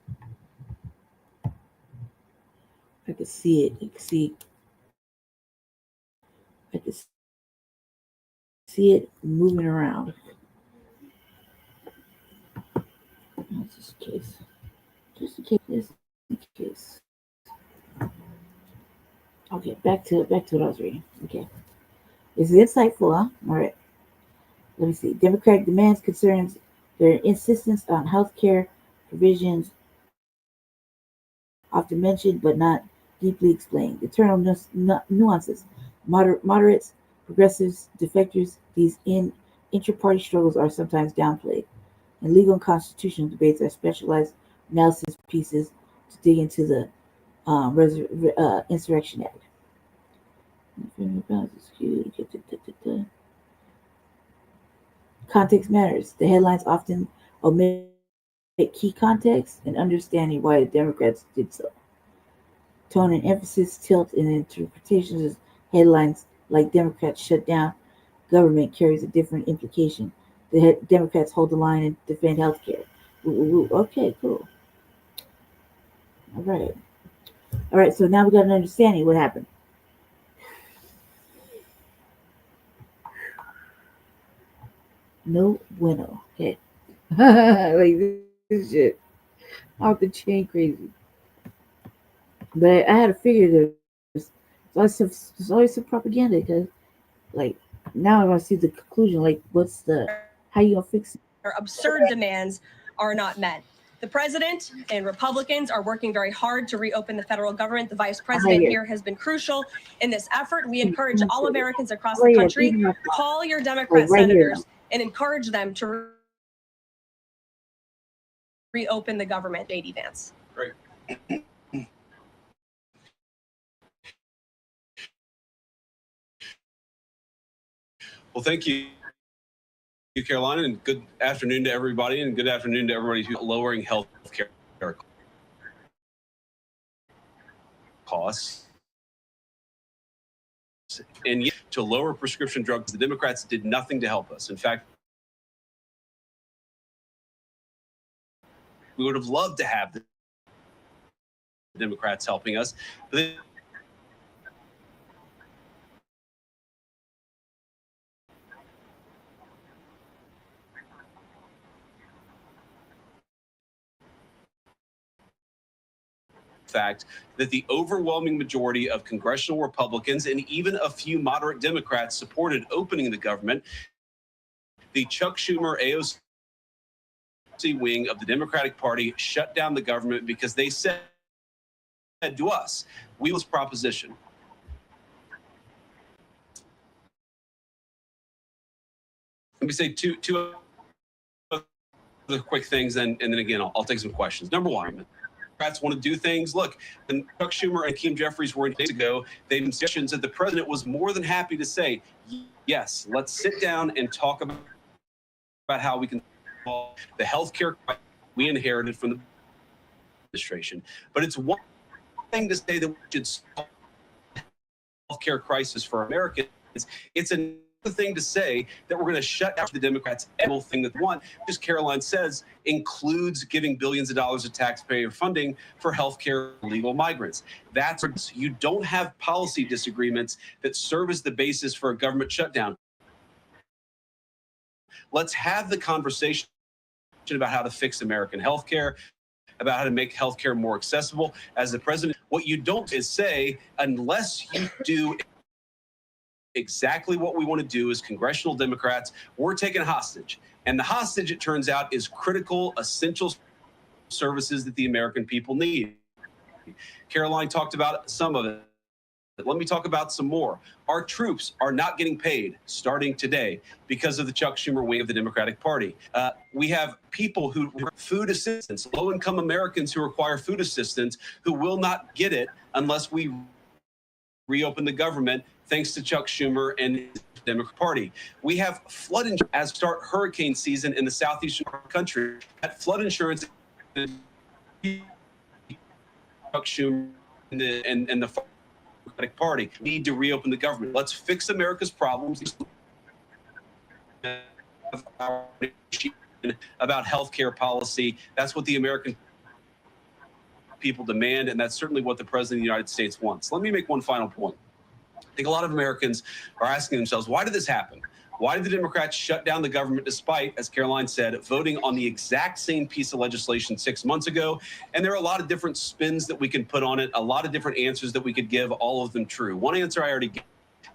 I can see it. I can see it moving around. Just in case. Just in case. Okay, back to what I was reading. Okay. This is insightful, huh? All right. Let me see. Democratic demands concerns their insistence on health care provisions, often mentioned but not deeply explained. Internal nuances. Moderates progressives, defectors, these intra-party struggles are sometimes downplayed, and legal and constitutional debates are specialized analysis pieces to dig into the Insurrection Act. Context matters. The headlines often omit key context and understanding why the Democrats did so. Tone and emphasis tilt in interpretations of headlines like Democrats shut down government carries a different implication. The Democrats hold the line and defend health care. Okay, cool. All right. All right, so now we got an understanding what happened. No bueno. Okay. Like this shit. Off the chain crazy. But I had to figure there's always some propaganda because, like, now I want to see the conclusion. Like, how you gonna fix it? Absurd demands are not met. The president and Republicans are working very hard to reopen the federal government. The vice president here has been crucial in this effort. We encourage all Americans across the country, call your Democrat senators and encourage them to reopen the government. J.D. Vance. Great. Well, thank you, Carolina, and good afternoon to everybody, and good afternoon to everybody who's lowering health care costs. And yet, to lower prescription drugs, the Democrats did nothing to help us. In fact, we would have loved to have the Democrats helping us, but fact that the overwhelming majority of congressional Republicans and even a few moderate Democrats supported opening the government. The Chuck Schumer AOC wing of the Democratic Party shut down the government because they said to us, we was proposition. Let me say two other quick things, and then again, I'll take some questions. Number one, Democrats want to do things. Look, when Chuck Schumer and Hakeem Jeffries were in days ago, they made suggestions that the president was more than happy to say, yes, let's sit down and talk about how we can solve the health care we inherited from the administration. But it's one thing to say that we should solve the health care crisis for Americans. It's another thing to say that we're going to shut down the Democrats every thing that they want, as Caroline says, includes giving billions of dollars of taxpayer funding for healthcare illegal migrants. That's you don't have policy disagreements that serve as the basis for a government shutdown. Let's have the conversation about how to fix American healthcare, about how to make healthcare more accessible. As the president, what you don't is say, unless you do exactly what we want to do as congressional Democrats, we're taken hostage. And the hostage, it turns out, is critical, essential services that the American people need. Caroline talked about some of it. Let me talk about some more. Our troops are not getting paid starting today because of the Chuck Schumer wing of the Democratic Party. We have people who food assistance, low-income Americans who require food assistance, who will not get it unless we reopen the government, thanks to Chuck Schumer and the Democratic Party. We have flood insurance as start hurricane season in the southeastern country. That flood insurance, Chuck Schumer and the Democratic Party need to reopen the government. Let's fix America's problems. About healthcare policy. That's what the American people demand, and that's certainly what the President of the United States wants. Let me make one final point. I think a lot of Americans are asking themselves, why did this happen? Why did the Democrats shut down the government despite, as Caroline said, voting on the exact same piece of legislation 6 months ago? And there are a lot of different spins that we can put on it, a lot of different answers that we could give, all of them true. One answer I already gave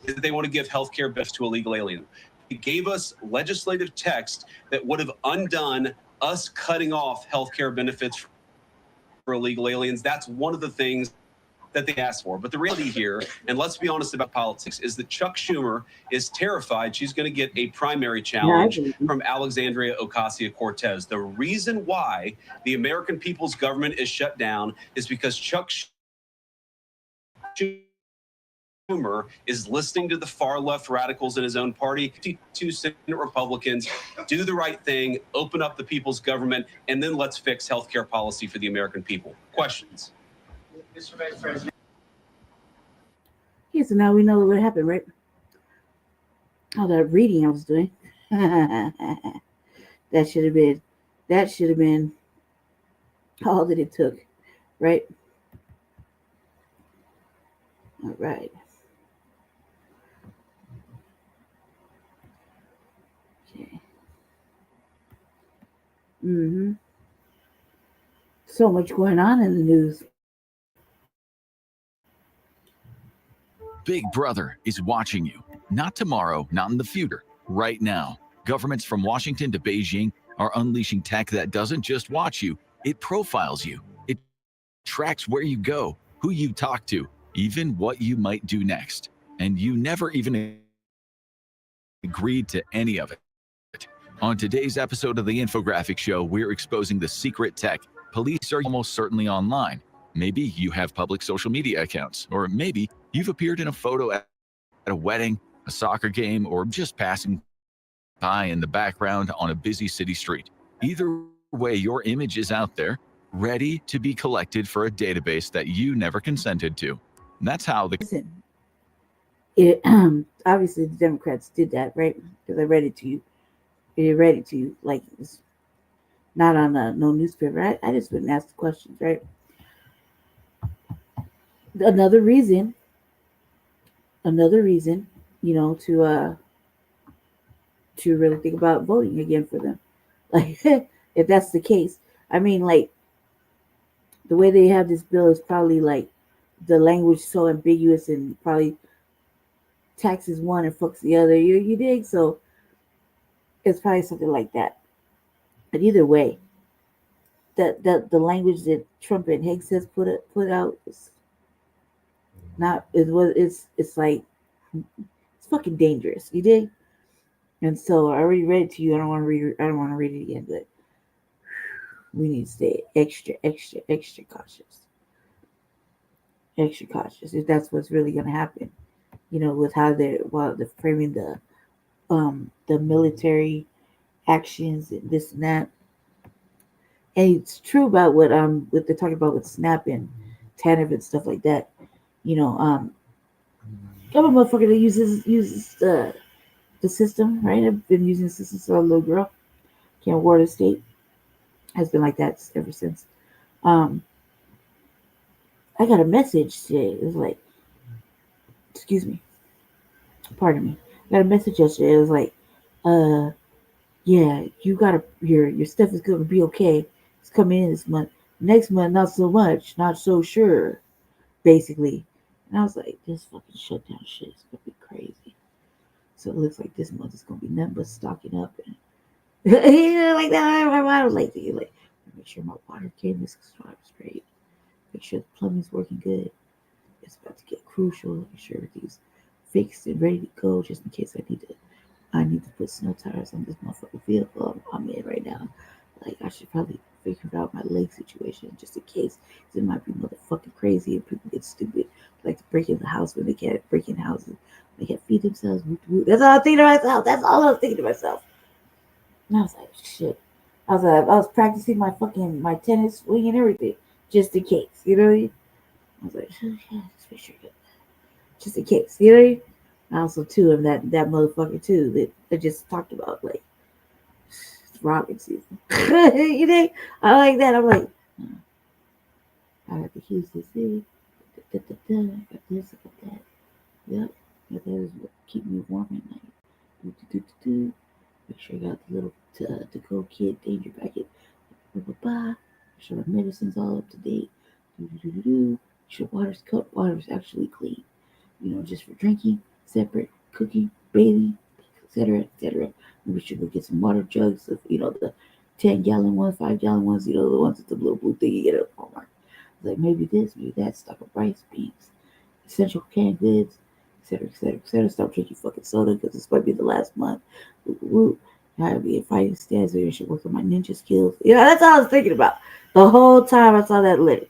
is that they want to give health care benefits to illegal aliens. It gave us legislative text that would have undone us cutting off health care benefits for illegal aliens. That's one of the things that they asked for. But the reality here, and let's be honest about politics, is that Chuck Schumer is terrified she's going to get a primary challenge from Alexandria Ocasio-Cortez. The reason why the American people's government is shut down is because Chuck Schumer is listening to the far left radicals in his own party. 52 Senate Republicans do the right thing, open up the people's government, and then let's fix healthcare policy for the American people. Questions? Okay, so now we know what happened, right? All that reading I was doing. that should have been all that it took, right? All right. Okay. So much going on in the news. Big Brother is watching you. Not tomorrow, not in the future, right now. Governments from Washington to Beijing are unleashing tech that doesn't just watch you, it profiles you. It tracks where you go, who you talk to, even what you might do next. And you never even agreed to any of it. On today's episode of the Infographic Show, we're exposing the secret tech. Police are almost certainly online. Maybe you have public social media accounts, or maybe you've appeared in a photo at a wedding, a soccer game, or just passing by in the background on a busy city street. Either way, your image is out there, ready to be collected for a database that you never consented to. And that's how the... Obviously, the Democrats did that, right? Because I read it to you. They read it to you, like it's not on no newspaper. I just wouldn't ask the questions, right? Another reason, you know, to really think about voting again for them. Like, if that's the case, I mean, like, the way they have this bill is probably like the language so ambiguous and probably taxes one and fucks the other. You dig? So it's probably something like that. But either way, the language that Trump and Higgs has put out is not it's like it's fucking dangerous. You dig? And so I already read it to you. I don't want to read it again, but we need to stay extra cautious. Extra cautious if that's what's really gonna happen. You know, with how they're framing the military actions and this and that. And it's true about what they're talking about with SNAP and TANF and stuff like that. You know, I'm a motherfucker that uses the system, right? I've been using the system since I was a little girl. Can't ward a state. Has been like that ever since. I got a message today. It was like, excuse me, pardon me. I got a message yesterday. It was like, yeah, you gotta your stuff is gonna be okay. It's coming in this month. Next month, not so much, not so sure, basically. And I was like, this fucking shutdown shit is gonna be crazy. So it looks like this month is gonna be nothing but stocking up and like that. I was like, make sure my water can is straight. Make sure the plumbing's working good. It's about to get crucial. Make sure everything's fixed and ready to go, just in case I need to put snow tires on this motherfucking vehicle I'm in right now. Like, I should probably figure out my leg situation just in case. It might be motherfucking crazy and people get stupid, like to break in the house when they can't break in houses. They can't feed themselves. That's all I'm thinking to myself. That's all I was thinking to myself. And I was like, shit. I was practicing my tennis swing and everything, just in case. You know what I mean? I was like, yeah, just make sure just in case. You know what I mean? I also too am that motherfucker too that I just talked about, like it's robbing season. You know, I like that. I'm like, I got the Houston City. I got this, I got that. Yep, that is what keep me warm at night. Make sure I got the little to-go kit, danger packet. Make sure my medicine's all up to date. Make sure water's actually clean. You know, just for drinking, separate, cooking, bathing, etc. Maybe we should go get some water jugs of, you know, the 10-gallon ones, 5-gallon ones, you know, the ones with the little blue thing you get at Walmart. Like maybe this, maybe that, stock of rice, beans, essential canned goods, etc., etc., etc. Stop drinking fucking soda because this might be the last month. Woo, woo, woo. I be in fighting stance. Maybe I should work on my ninja skills. Yeah, that's all I was thinking about the whole time I saw that letter.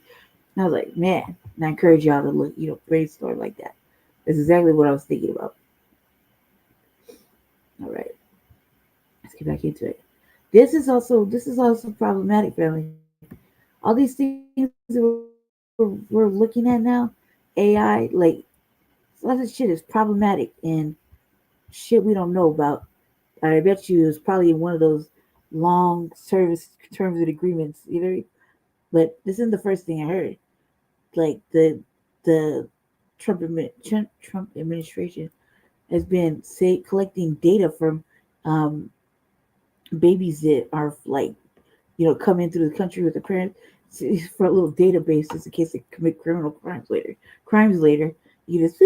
And I was like, man, and I encourage y'all to look, brainstorm like that. That's exactly what I was thinking about. All right, let's get back into it. This is also problematic, family. All these things that we're looking at now, AI, like a lot of shit is problematic and shit we don't know about. I bet you it's probably in one of those long service terms and agreements, But this isn't the first thing I heard. Like the Trump administration has been collecting data from babies that are coming through the country with their parents for a little database just in case they commit criminal crimes later. You just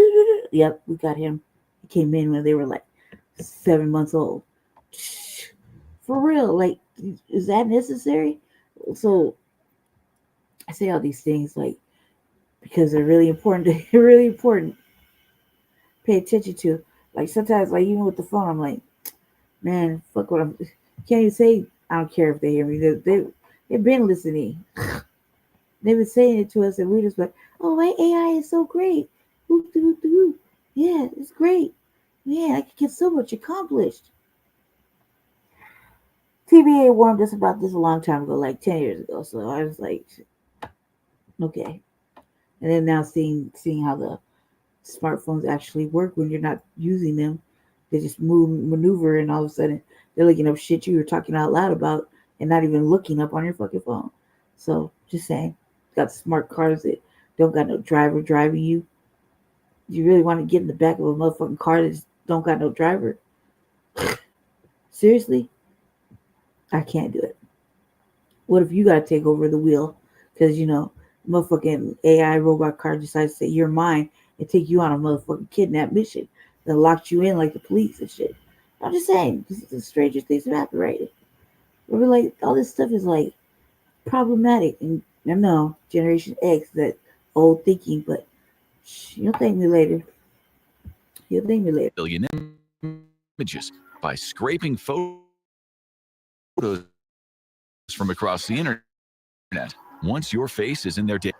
yep, we got him. He came in when they were like 7 months old. For real, like, is that necessary? So I say all these things because they're really important. They're really important. Pay attention to. Like sometimes, even with the phone, I'm like, man, fuck what I'm. Can't even say I don't care if they hear me. They've been listening. They've been saying it to us, and we just like, oh, my AI is so great. Yeah, it's great. Man, I could get so much accomplished. TBA warned us about this a long time ago, like 10 years ago. So I was like, okay. And then now seeing how the smartphones actually work when you're not using them, they just maneuver, and all of a sudden they're looking up shit you were talking out loud about and not even looking up on your fucking phone. So just saying, got smart cars that don't got no driver driving you. You really want to get in the back of a motherfucking car that just don't got no driver? Seriously? I can't do it. What if you got to take over the wheel because, motherfucking AI robot car decides to say you're mine and take you on a motherfucking kidnap mission, then locked you in like the police and shit. I'm just saying, this is the strangest things have happened, right? We're like, all this stuff is like problematic, and I know Generation X, that old thinking, but you'll thank me later. You'll thank me later. Billion images by scraping photos from across the internet. Once your face is in their data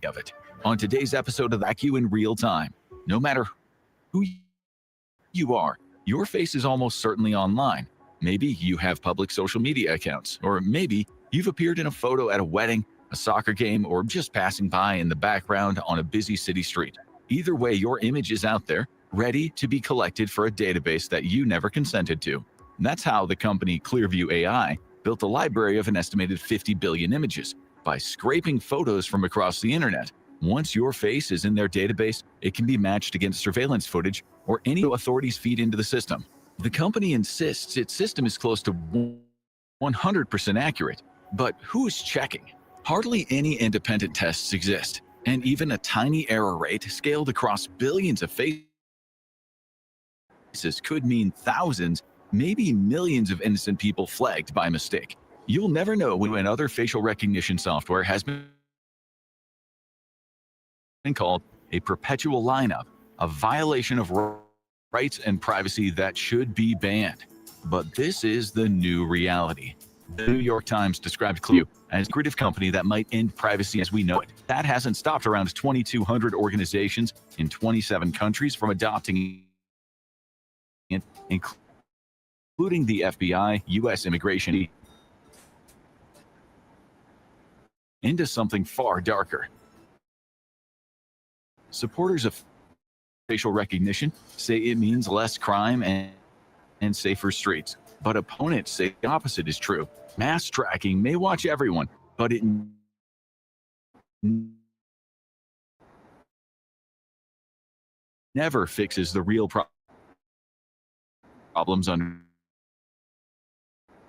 of it. On today's episode of IQ in real time, no matter who you are, your face is almost certainly online. Maybe you have public social media accounts, or maybe you've appeared in a photo at a wedding, a soccer game, or just passing by in the background on a busy city street. Either way, your image is out there, ready to be collected for a database that you never consented to. And that's how the company Clearview AI built a library of an estimated 50 billion images by scraping photos from across the internet. Once your face is in their database, it can be matched against surveillance footage or any authorities feed into the system. The company insists its system is close to 100% accurate, but who's checking? Hardly any independent tests exist, and even a tiny error rate scaled across billions of faces could mean thousands, maybe millions of innocent people flagged by mistake. You'll never know when other facial recognition software has been called a perpetual lineup, a violation of rights and privacy that should be banned. But this is the new reality. The New York Times described Clearview as a creative company that might end privacy as we know it. That hasn't stopped around 2,200 organizations in 27 countries from adopting it, including the FBI, U.S. Immigration, into something far darker. Supporters of facial recognition say it means less crime and safer streets, but opponents say the opposite is true. Mass tracking may watch everyone, but it never fixes the real problems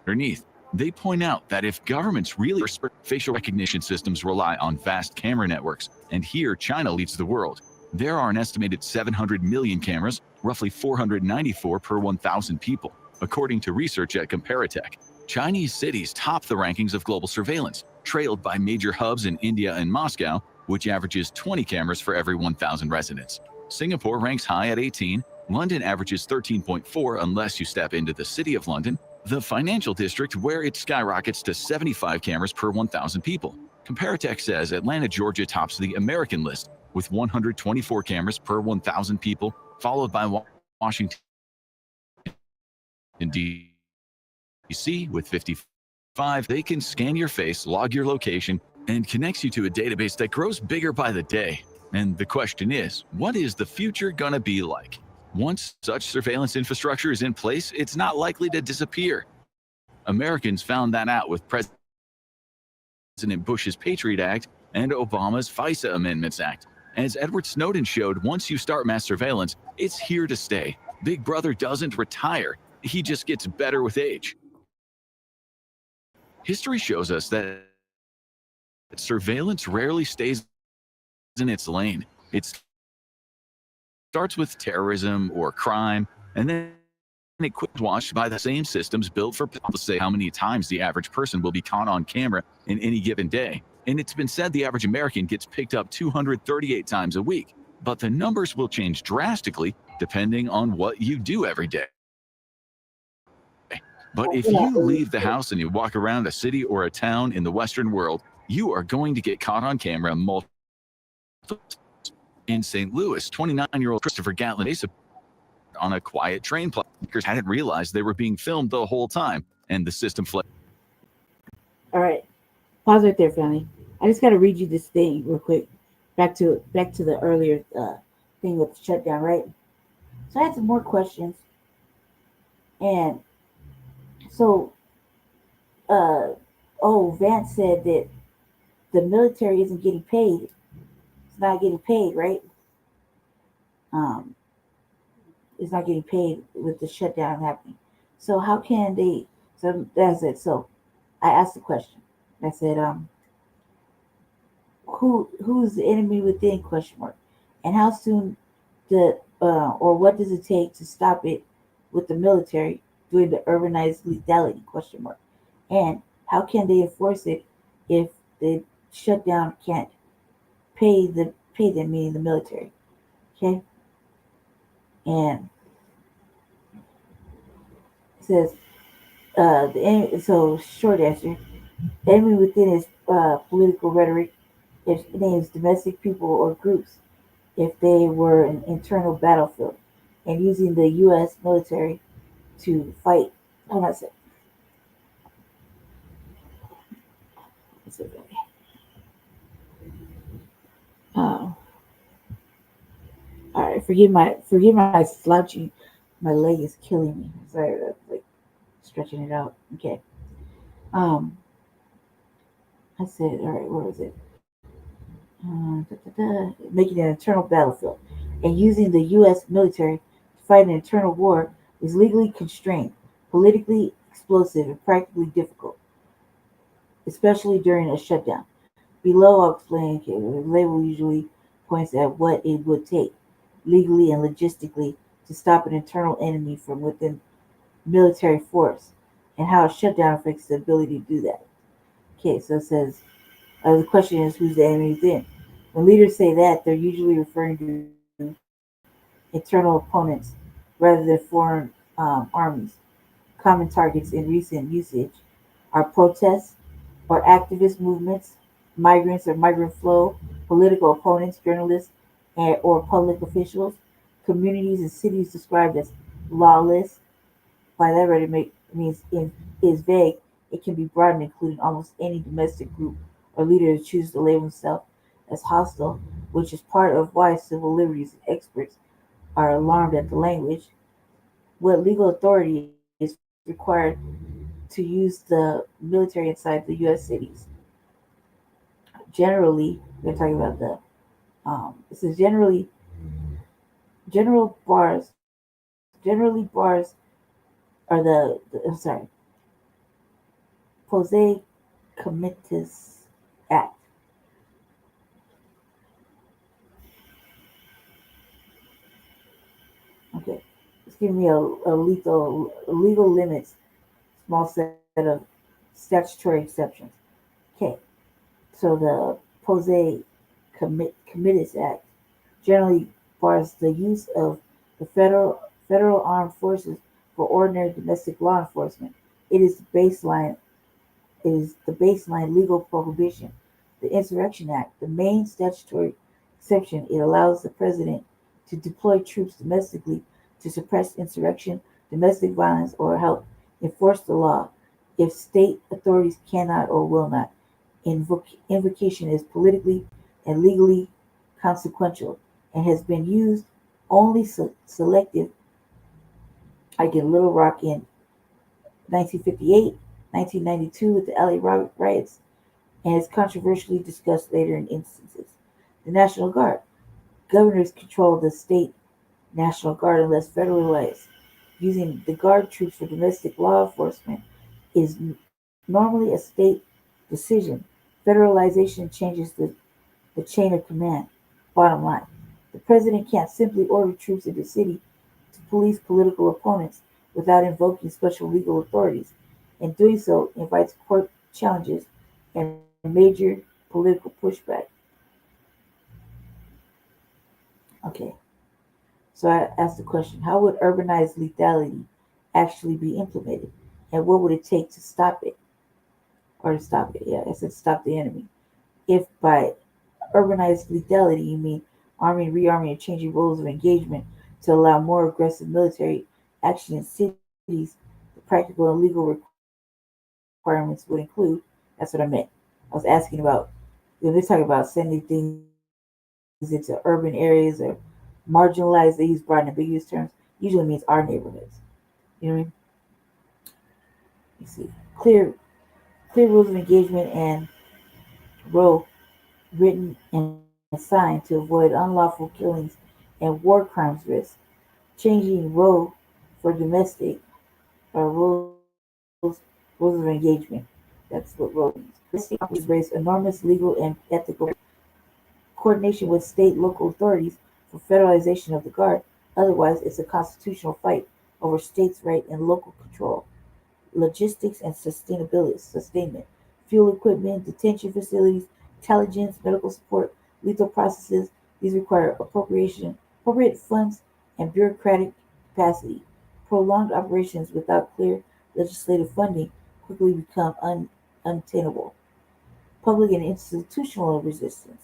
underneath. They point out that if governments really facial recognition systems rely on vast camera networks, and here China leads the world. There are an estimated 700 million cameras, roughly 494 per 1,000 people, according to research at Comparitech. Chinese cities top the rankings of global surveillance, trailed by major hubs in India and Moscow, which averages 20 cameras for every 1,000 residents. Singapore ranks high at 18. London averages 13.4 unless you step into the City of London, the financial district, where it skyrockets to 75 cameras per 1,000 people. Comparitech says Atlanta, Georgia tops the American list with 124 cameras per 1,000 people, followed by Washington D.C. with 55. They can scan your face, log your location, and connects you to a database that grows bigger by the day. And the question is, what is the future gonna be like? Once such surveillance infrastructure is in place, it's not likely to disappear. Americans found that out with President Bush's Patriot Act and Obama's FISA Amendments Act. As Edward Snowden showed, once you start mass surveillance, it's here to stay. Big Brother doesn't retire, he just gets better with age. History shows us that surveillance rarely stays in its lane. It starts with terrorism or crime, and then it quick watched by the same systems built for people to say how many times the average person will be caught on camera in any given day. And it's been said the average American gets picked up 238 times a week, but the numbers will change drastically depending on what you do every day. But if you leave the house and you walk around a city or a town in the Western world, you are going to get caught on camera multiple times. In St. Louis, 29-year-old Christopher Gatlin on a quiet train platform. Hadn't realized they were being filmed the whole time, and the system fled. All right, pause right there, family. I just got to read you this thing real quick. Back to the earlier thing with the shutdown, right? So I had some more questions, and so Vance said that the military isn't getting paid. It's not getting paid, right? It's not getting paid with the shutdown happening. So how can they? So that's it. So I asked the question. I said, who's the enemy within ? And how soon or what does it take to stop it with the military doing the urbanized lethality ? And how can they enforce it if the shutdown can't pay them, meaning the military? Okay. And it says so short answer, the enemy within is political rhetoric. It names domestic people or groups if they were an internal battlefield, and using the U.S. military to fight. Hold on a second. All right, forgive my slouching. My leg is killing me. Sorry, like stretching it out. Okay. I said, all right, where is it? Making an internal battlefield and using the U.S. military to fight an internal war is legally constrained, politically explosive, and practically difficult, especially during a shutdown. Below, I'll explain. Okay, the label usually points at what it would take, legally and logistically, to stop an internal enemy from within military force, and how a shutdown affects the ability to do that. Okay, so it says, the question is, who's the enemy within? When leaders say that, they're usually referring to internal opponents rather than foreign armies. Common targets in recent usage are protests or activist movements, migrants or migrant flow, political opponents, journalists, or public officials, communities and cities described as lawless. By that rhetoric means is vague. It can be broadened, including almost any domestic group or leader who chooses to label himself as hostile, which is part of why civil liberties experts are alarmed at the language. What legal authority is required to use the military inside the U.S. cities? Generally, we're talking about it says generally bars are the Posei Comitatus Act. Okay, it's giving me a legal limits, small set of statutory exceptions. Okay, So the Posey Committees Act generally bars the use of the federal armed forces for ordinary domestic law enforcement. It is the baseline legal prohibition. The Insurrection Act, the main statutory exception, it allows the president to deploy troops domestically to suppress insurrection, domestic violence, or help enforce the law if state authorities cannot or will not. Invocation is politically and legally consequential and has been used only selective, like in Little Rock in 1958, 1992 with the LA riots, and is controversially discussed later in instances. The National Guard. Governors control the state National Guard unless federalized. Using the Guard troops for domestic law enforcement is normally a state decision. Federalization changes the chain of command. Bottom line, the president can't simply order troops into the city to police political opponents without invoking special legal authorities, and doing so invites court challenges and major political pushback. Okay, so I asked the question, how would urbanized lethality actually be implemented? And what would it take to stop it? Or to stop it, yeah, I said stop the enemy. If by urbanized lethality you mean arming, rearming, and changing roles of engagement to allow more aggressive military action in cities, the practical and legal requirements would include, that's what I meant. I was asking about, when they talk about sending things into urban areas or marginalized, they use broad and ambiguous terms, usually means our neighborhoods. You know what I mean? You see, clear rules of engagement and role written and signed to avoid unlawful killings and war crimes risk. Changing role for domestic rules of engagement. That's what role means. Domestic operations raise enormous legal and ethical coordination with state local authorities for federalization of the Guard. Otherwise, it's a constitutional fight over states' right and local control. Logistics and sustainment, fuel equipment, detention facilities, intelligence, medical support, lethal processes. These require appropriate funds and bureaucratic capacity. Prolonged operations without clear legislative funding quickly become untenable. Public and institutional resistance.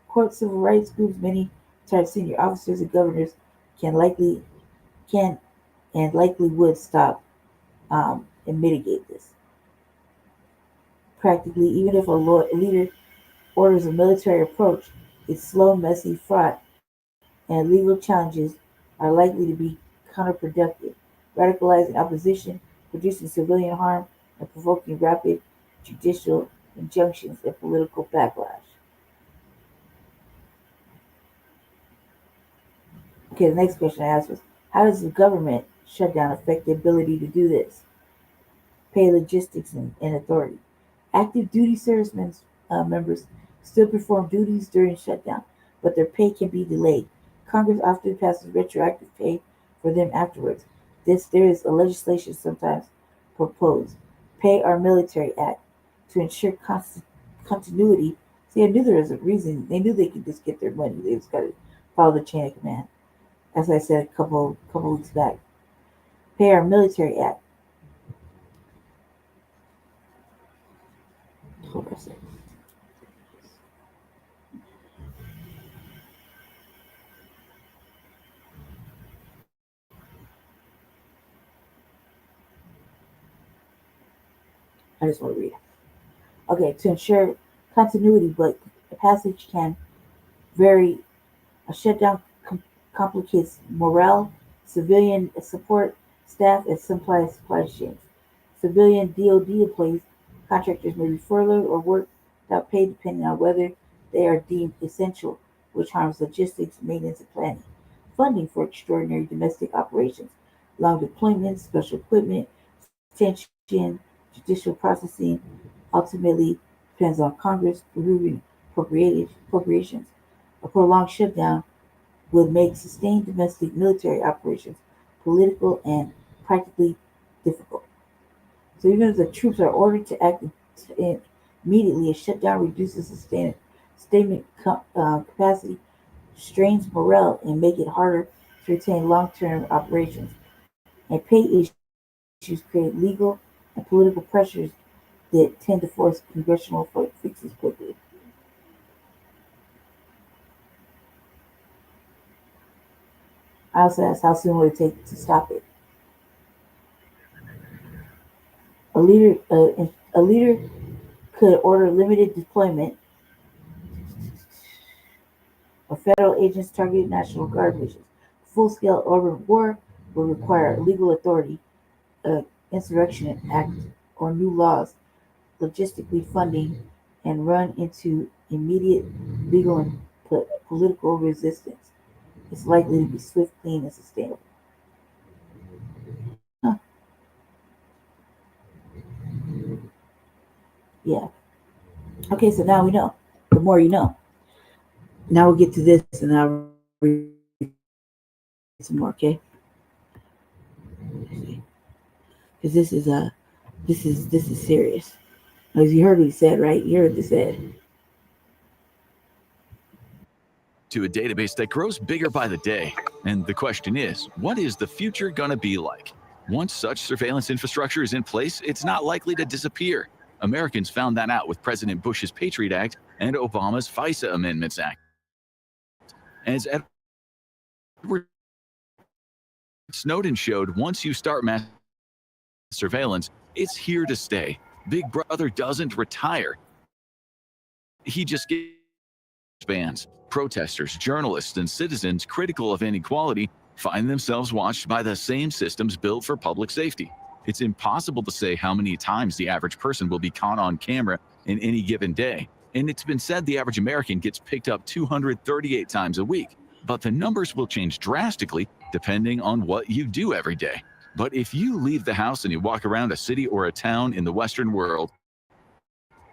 Court civil rights groups, many retired senior officers and governors can and likely would stop and mitigate this. Practically, even if a leader orders a military approach, it's slow, messy, fraught, and legal challenges are likely to be counterproductive, radicalizing opposition, producing civilian harm, and provoking rapid judicial injunctions and political backlash. Okay, the next question I asked was, how does the government shutdown affect the ability to do this? Pay, logistics, and authority. Active duty servicemen members still perform duties during shutdown, but their pay can be delayed. Congress often passes retroactive pay for them afterwards. There is a legislation sometimes proposed. Pay Our Military Act to ensure continuity. See, I knew there was a reason. They knew they could just get their money. They just got to follow the chain of command. As I said a couple weeks back. Pay Our Military Act. Hold on a second. I just want to read it. Okay, to ensure continuity, but the passage can vary. A shutdown complicates morale, civilian support staff, and supply chains. Civilian DoD employees, contractors may be furloughed or work without pay depending on whether they are deemed essential, which harms logistics, maintenance, and planning. Funding for extraordinary domestic operations, long deployments, special equipment, detention, judicial processing, ultimately depends on Congress approving appropriations. A prolonged shutdown would make sustained domestic military operations political and practically difficult. So even if the troops are ordered to act Immediately, a shutdown reduces sustainment capacity, strains morale, and make it harder to retain long-term operations. And pay issues create legal and political pressures that tend to force congressional fixes quickly. I also asked how soon would it take to stop it. A leader could order limited deployment of federal agents targeting National Guard missions. Full-scale urban war would require legal authority, Insurrection Act, or new laws, logistically funding, and run into immediate legal and political resistance. It's likely to be swift, clean, and sustainable. Huh. Yeah. Okay, so now we know. The more you know. Now we'll get to this, and I'll read some more. Okay. Because this is serious. As you heard what he said, right? You heard what he said. To a database that grows bigger by the day. And the question is, what is the future going to be like? Once such surveillance infrastructure is in place, it's not likely to disappear. Americans found that out with President Bush's Patriot Act and Obama's FISA Amendments Act. As Edward Snowden showed, once you start mass surveillance, it's here to stay. Big Brother doesn't retire. He just expands. Protesters, journalists, and citizens critical of inequality find themselves watched by the same systems built for public safety. It's impossible to say how many times the average person will be caught on camera in any given day. And it's been said the average American gets picked up 238 times a week. But the numbers will change drastically depending on what you do every day. But if you leave the house and you walk around a city or a town in the Western world,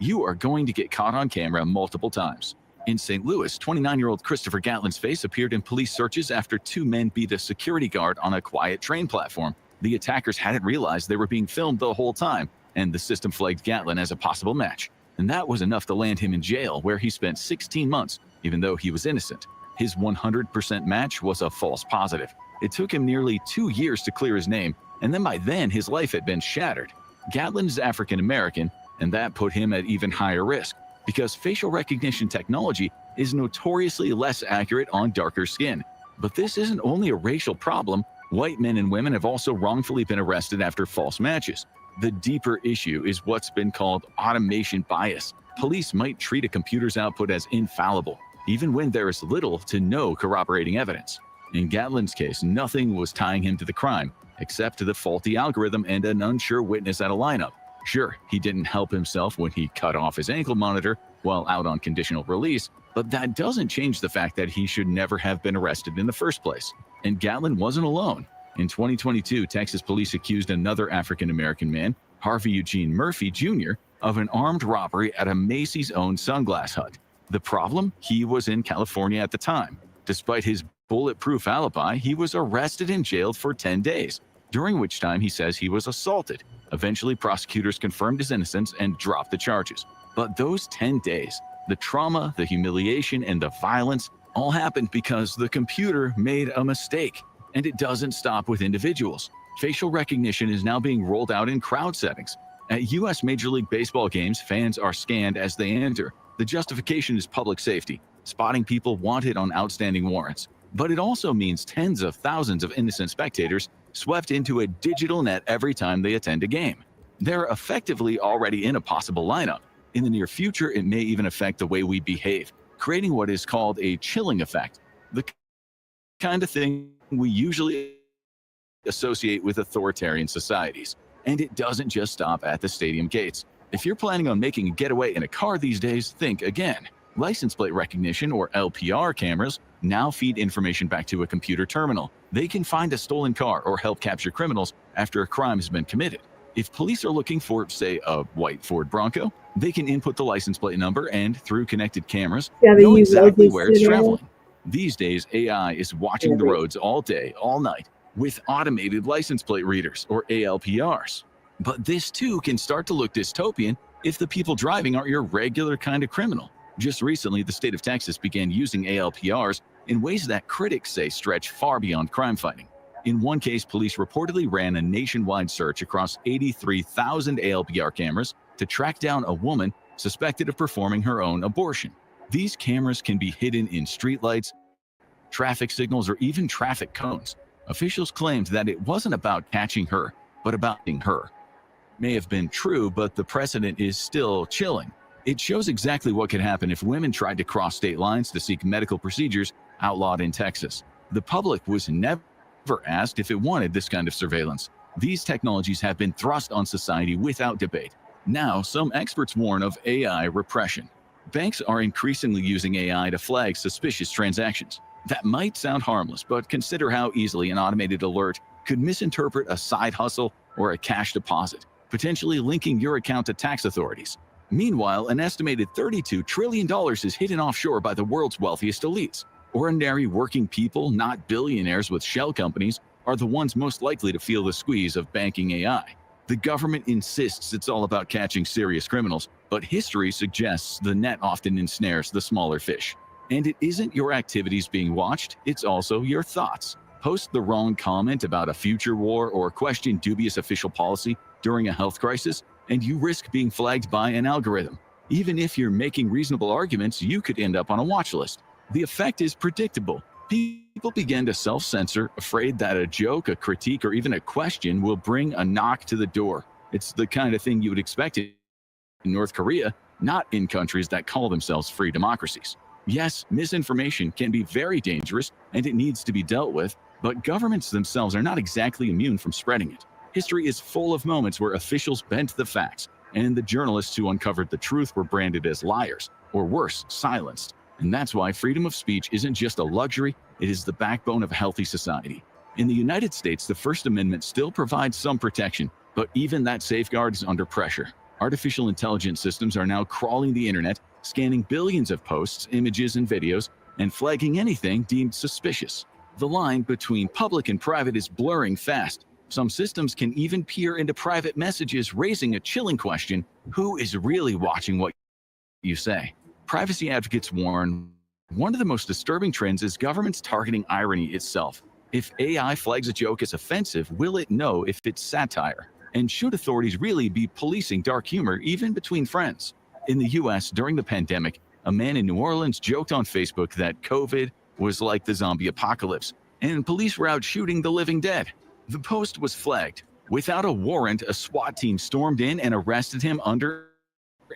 you are going to get caught on camera multiple times. In St. Louis, 29-year-old Christopher Gatlin's face appeared in police searches after two men beat a security guard on a quiet train platform. The attackers hadn't realized they were being filmed the whole time, and the system flagged Gatlin as a possible match. And that was enough to land him in jail, where he spent 16 months, even though he was innocent. His 100% match was a false positive. It took him nearly 2 years to clear his name, and then by then his life had been shattered. Gatlin is African American, and that put him at even higher risk, because facial recognition technology is notoriously less accurate on darker skin. But this isn't only a racial problem. White men and women have also wrongfully been arrested after false matches. The deeper issue is what's been called automation bias. Police might treat a computer's output as infallible, even when there is little to no corroborating evidence. In Gatlin's case, nothing was tying him to the crime, except the faulty algorithm and an unsure witness at a lineup. Sure, he didn't help himself when he cut off his ankle monitor while out on conditional release, but that doesn't change the fact that he should never have been arrested in the first place. And Gatlin wasn't alone. In 2022, Texas police accused another African-American man, Harvey Eugene Murphy Jr., of an armed robbery at a Macy's-owned sunglass hut. The problem? He was in California at the time. Despite his bulletproof alibi, he was arrested and jailed for 10 days, during which time he says he was assaulted. Eventually, prosecutors confirmed his innocence and dropped the charges. But those 10 days, the trauma, the humiliation, and the violence all happened because the computer made a mistake. And it doesn't stop with individuals. Facial recognition is now being rolled out in crowd settings. At U.S. Major League Baseball games, fans are scanned as they enter. The justification is public safety, spotting people wanted on outstanding warrants. But it also means tens of thousands of innocent spectators swept into a digital net every time they attend a game. They're effectively already in a possible lineup. In the near future, it may even affect the way we behave, creating what is called a chilling effect, the kind of thing we usually associate with authoritarian societies. And it doesn't just stop at the stadium gates. If you're planning on making a getaway in a car these days, think again. License plate recognition, or LPR cameras, now feed information back to a computer terminal. They can find a stolen car or help capture criminals after a crime has been committed. If police are looking for, say, a white Ford Bronco, they can input the license plate number and, through connected cameras, know exactly where it's traveling. These days, AI is watching the roads all day, all night, with automated license plate readers, or ALPRs. But this too can start to look dystopian if the people driving aren't your regular kind of criminal. Just recently, the state of Texas began using ALPRs in ways that critics say stretch far beyond crime fighting. In one case, police reportedly ran a nationwide search across 83,000 ALPR cameras to track down a woman suspected of performing her own abortion. These cameras can be hidden in streetlights, traffic signals, or even traffic cones. Officials claimed that it wasn't about catching her, but about being her. May have been true, but the precedent is still chilling. It shows exactly what could happen if women tried to cross state lines to seek medical procedures outlawed in Texas. The public was never asked if it wanted this kind of surveillance. These technologies have been thrust on society without debate. Now, some experts warn of AI repression. Banks are increasingly using AI to flag suspicious transactions. That might sound harmless, but consider how easily an automated alert could misinterpret a side hustle or a cash deposit, potentially linking your account to tax authorities. Meanwhile, an estimated $32 trillion is hidden offshore by the world's wealthiest elites. Ordinary working people, not billionaires with shell companies, are the ones most likely to feel the squeeze of banking AI. The government insists it's all about catching serious criminals, but history suggests the net often ensnares the smaller fish. And it isn't your activities being watched, it's also your thoughts. Post the wrong comment about a future war or question dubious official policy during a health crisis, and you risk being flagged by an algorithm. Even if you're making reasonable arguments, you could end up on a watch list. The effect is predictable. People begin to self-censor, afraid that a joke, a critique, or even a question will bring a knock to the door. It's the kind of thing you would expect in North Korea, not in countries that call themselves free democracies. Yes, misinformation can be very dangerous and it needs to be dealt with, but governments themselves are not exactly immune from spreading it. History is full of moments where officials bent the facts, and the journalists who uncovered the truth were branded as liars, or worse, silenced. And that's why freedom of speech isn't just a luxury, it is the backbone of a healthy society. In the United States, the First Amendment still provides some protection, but even that safeguard is under pressure. Artificial intelligence systems are now crawling the internet, scanning billions of posts, images, and videos, and flagging anything deemed suspicious. The line between public and private is blurring fast. Some systems can even peer into private messages, raising a chilling question: who is really watching what you say? Privacy advocates warn one of the most disturbing trends is governments targeting irony itself. If AI flags a joke as offensive, will it know if it's satire? And should authorities really be policing dark humor even between friends? In the US, during the pandemic, a man in New Orleans joked on Facebook that COVID was like the zombie apocalypse, and police were out shooting the living dead. The post was flagged. Without a warrant, a SWAT team stormed in and arrested him under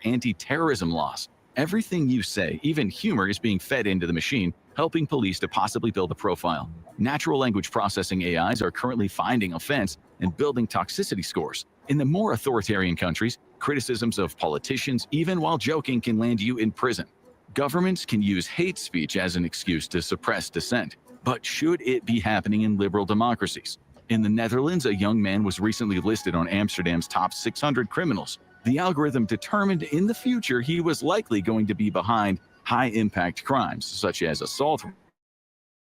anti-terrorism laws. Everything you say, even humor, is being fed into the machine, helping police to possibly build a profile. Natural language processing AIs are currently finding offense and building toxicity scores. In the more authoritarian countries, criticisms of politicians, even while joking, can land you in prison. Governments can use hate speech as an excuse to suppress dissent. But should it be happening in liberal democracies? In the Netherlands, a young man was recently listed on Amsterdam's top 600 criminals. The algorithm determined in the future he was likely going to be behind high-impact crimes, such as assault,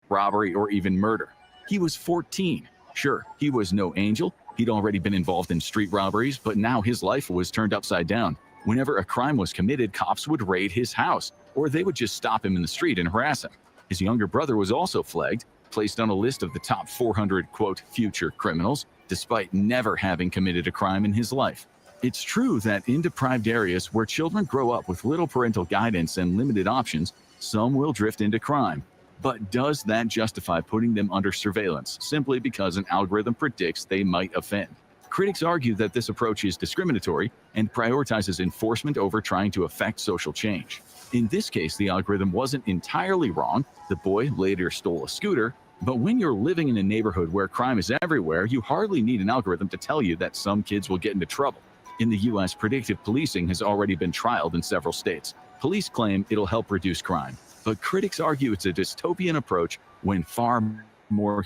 robbery, or even murder. He was 14. Sure, he was no angel. He'd already been involved in street robberies, but now his life was turned upside down. Whenever a crime was committed, cops would raid his house, or they would just stop him in the street and harass him. His younger brother was also flagged, placed on a list of the top 400, quote, future criminals, despite never having committed a crime in his life. It's true that in deprived areas where children grow up with little parental guidance and limited options, some will drift into crime. But does that justify putting them under surveillance simply because an algorithm predicts they might offend? Critics argue that this approach is discriminatory and prioritizes enforcement over trying to affect social change. In this case, the algorithm wasn't entirely wrong. The boy later stole a scooter. But when you're living in a neighborhood where crime is everywhere, you hardly need an algorithm to tell you that some kids will get into trouble. In the US, predictive policing has already been trialed in several states. Police claim it'll help reduce crime, but critics argue it's a dystopian approach when far more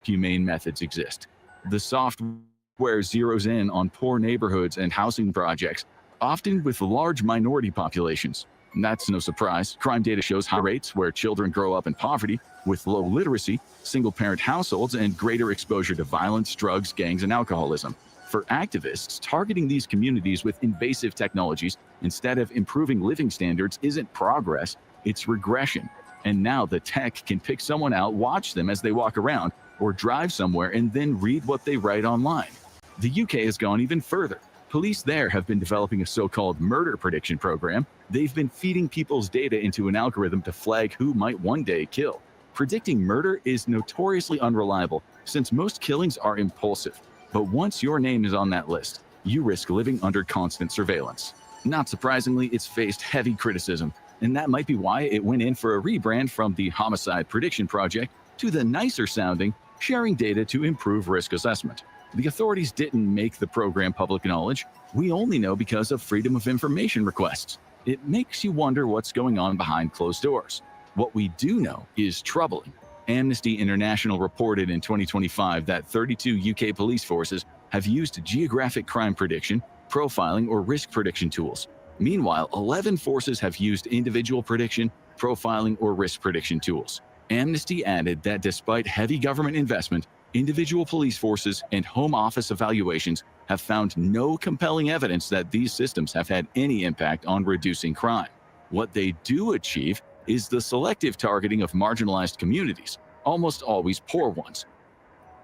humane methods exist. The software zeroes in on poor neighborhoods and housing projects, often with large minority populations. That's no surprise. Crime data shows high rates where children grow up in poverty, with low literacy, single-parent households, and greater exposure to violence, drugs, gangs, and alcoholism. For activists, targeting these communities with invasive technologies instead of improving living standards isn't progress, it's regression. And now the tech can pick someone out, watch them as they walk around, or drive somewhere and then read what they write online. The UK has gone even further. Police there have been developing a so-called murder prediction program. They've been feeding people's data into an algorithm to flag who might one day kill. Predicting murder is notoriously unreliable since most killings are impulsive. But once your name is on that list, you risk living under constant surveillance. Not surprisingly, it's faced heavy criticism, and that might be why it went in for a rebrand from the Homicide Prediction Project to the nicer sounding Sharing Data to Improve Risk Assessment. The authorities didn't make the program public knowledge. We only know because of Freedom of Information requests. It makes you wonder what's going on behind closed doors. What we do know is troubling. Amnesty International reported in 2025 that 32 UK police forces have used geographic crime prediction, profiling, or risk prediction tools. Meanwhile, 11 forces have used individual prediction, profiling, or risk prediction tools. Amnesty added that despite heavy government investment, individual police forces and Home Office evaluations have found no compelling evidence that these systems have had any impact on reducing crime. What they do achieve is the selective targeting of marginalized communities, almost always poor ones.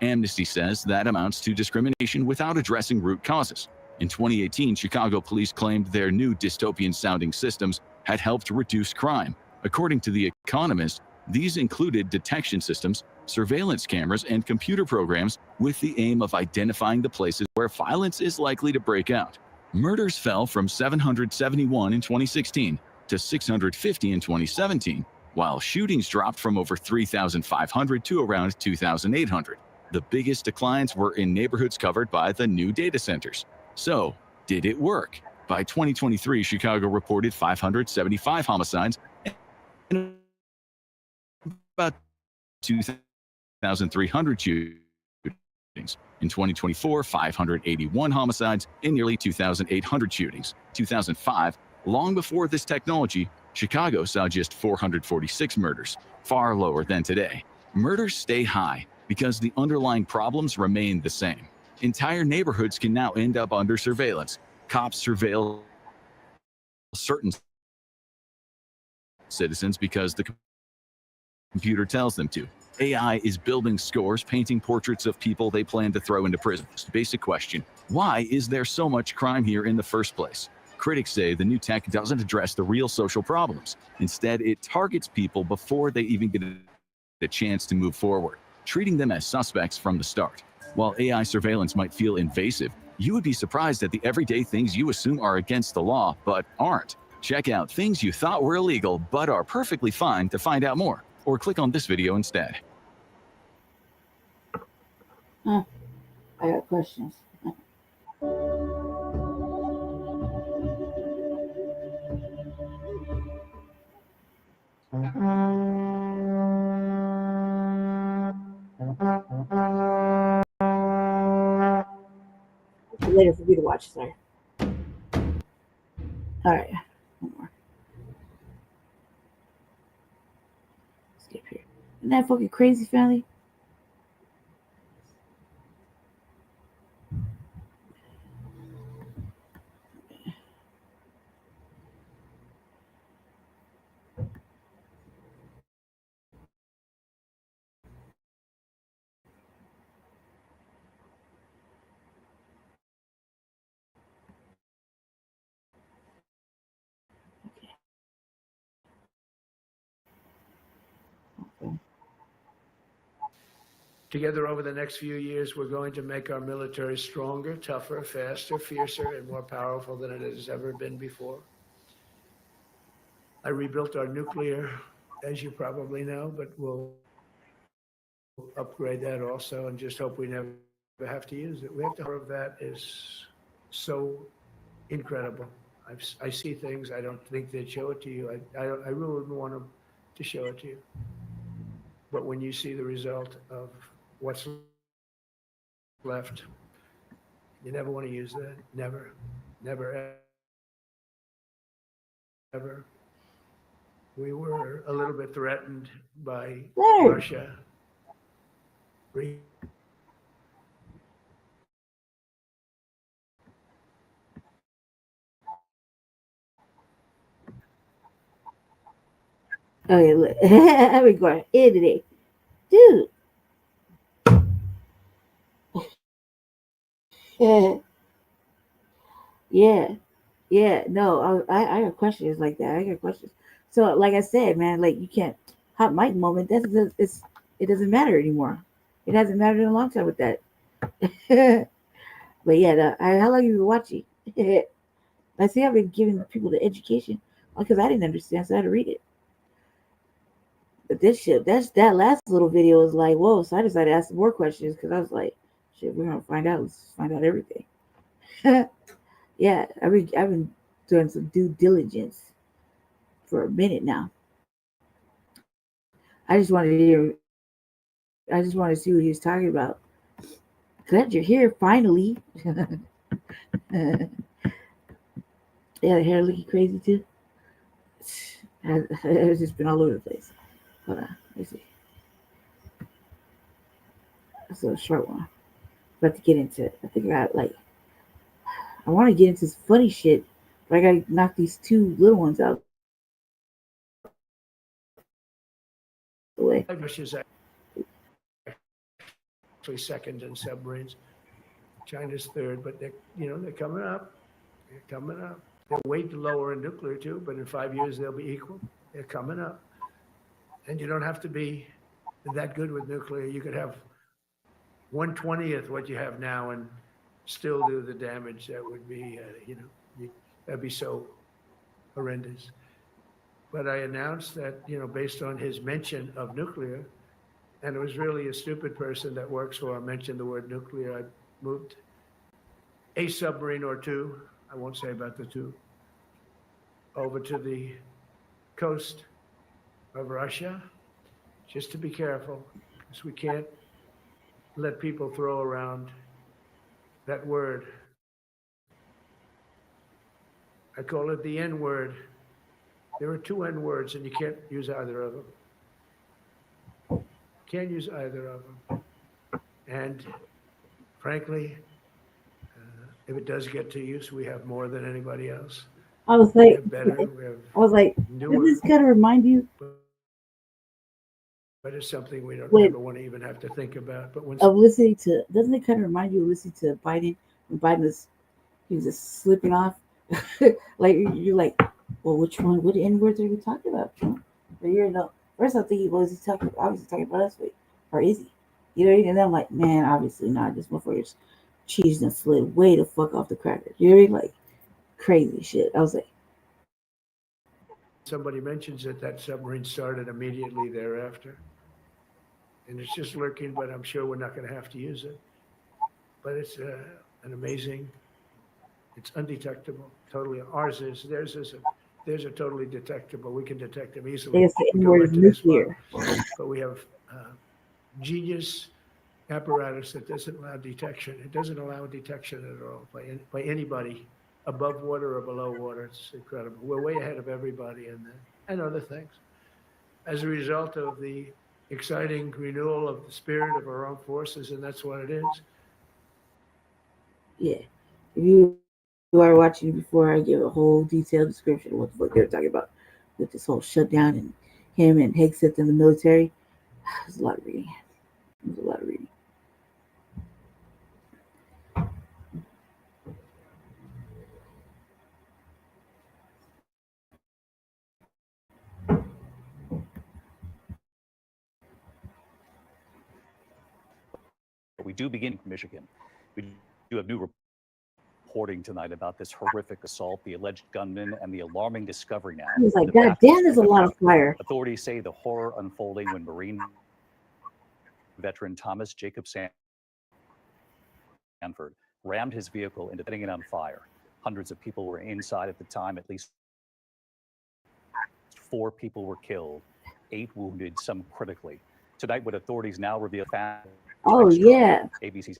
Amnesty says that amounts to discrimination without addressing root causes. In 2018, Chicago police claimed their new dystopian-sounding systems had helped reduce crime. According to The Economist, these included detection systems, surveillance cameras, and computer programs with the aim of identifying the places where violence is likely to break out. Murders fell from 771 in 2016 to 650 in 2017, while shootings dropped from over 3,500 to around 2,800. The biggest declines were in neighborhoods covered by the new data centers. So, did it work? By 2023, Chicago reported 575 homicides and about 2,300 shootings. In 2024, 581 homicides and nearly 2,800 shootings. 2005, long before this technology, Chicago saw just 446 murders, far lower than today. Murders stay high because the underlying problems remain the same. Entire neighborhoods can now end up under surveillance. Cops surveil certain citizens because the computer tells them to. AI is building scores, painting portraits of people they plan to throw into prison. Basic question: why is there so much crime here in the first place? Critics say the new tech doesn't address the real social problems. Instead, it targets people before they even get a chance to move forward, treating them as suspects from the start. While AI surveillance might feel invasive, you would be surprised at the everyday things you assume are against the law, but aren't. Check out things you thought were illegal, but are perfectly fine to find out more. Or click on this video instead. I got questions. Later for you to watch, sorry. All right, one more. Skip here. Isn't that fucking crazy, family? Together over the next few years, we're going to make our military stronger, tougher, faster, fiercer, and more powerful than it has ever been before. I rebuilt our nuclear, as you probably know, but we'll upgrade that also and just hope we never have to use it. We have to of that is so incredible. I see things, I don't think they'd show it to you. I really wouldn't want them to show it to you. But when you see the result of what's left, you never want to use that. Never, never, ever. We were a little bit threatened by Russia. Okay, look. We're going in today. Dude. Yeah. Yeah. No, I got questions like that. I got questions. So, like I said, man, like you can't hot mic moment. It doesn't matter anymore. It hasn't mattered in a long time with that. But yeah, how long have you been watching? I see I've been giving people the education because I didn't understand, so I had to read it. But this shit, that last little video was like, whoa. So I decided to ask some more questions because I was like, shit, we're gonna find out. Let's find out everything. Yeah, I've been doing some due diligence for a minute now. I just wanted to hear. I just wanted to see what he was talking about. Glad you're here finally. Yeah, the hair looking crazy too. It's just been all over the place. Hold on, let's see. That's a short one. About to get into it. I think I want to get into this funny shit, but I gotta knock these two little ones out the way. Russia's actually second in submarines. China's third, but they're coming up. They're coming up. They're way lower in nuclear too, but in 5 years they'll be equal. They're coming up. And you don't have to be that good with nuclear. You could have 1/20th what you have now and still do the damage that would be, that'd be so horrendous. But I announced that, based on his mention of nuclear, and it was really a stupid person that works for him mentioned the word nuclear, I moved a submarine or two, I won't say about the two, over to the coast of Russia, just to be careful, because we can't let people throw around that word. I call it the N word. There are two N words, and you can't use either of them. Can't use either of them. And frankly, if it does get to use, we have more than anybody else. I was We like, have better. We have doesn't newer. this kind of remind you But it's something we don't When- ever want to even have to think about. But when of listening to? Doesn't it kind of remind you of listening to Biden when he was just slipping off? Like you're like, well, which one? What N words are we talking about? Trump? But you're no. First, I'm thinking, well, is he obviously talking about us, or is he? You know what I mean? And then I'm like, man, obviously not. This motherfucker's cheese done slid way the fuck off the cracker. You know what I mean? Like crazy shit. I was like, somebody mentions it, that submarine started immediately thereafter. And it's just lurking, but I'm sure we're not going to have to use it. But it's an amazing, it's undetectable, totally. Theirs are totally detectable. We can detect them easily. yes, the We N go word right is to the spot. nuclear. But we have genius apparatus that doesn't allow detection. It doesn't allow detection at all by anybody above water or below water. It's incredible. We're way ahead of everybody in that and other things. As a result of the exciting renewal of the spirit of our armed forces, and that's what it is. Yeah. If you are watching before I give a whole detailed description of what the fuck they're talking about with this whole shutdown and him and Hegseth in the military, there's a lot of reading. There's a lot of reading. We do begin from Michigan. We do have new reporting tonight about this horrific assault, the alleged gunman, and the alarming discovery now. He was like, The God Baptist damn, there's a lot of fire. Authorities say the horror unfolding when Marine veteran Thomas Jacob Sanford rammed his vehicle into setting it on fire. Hundreds of people were inside at the time. At least 4 people were killed, 8 wounded, some critically. Tonight, what authorities now reveal facts. Oh, yeah. ABC's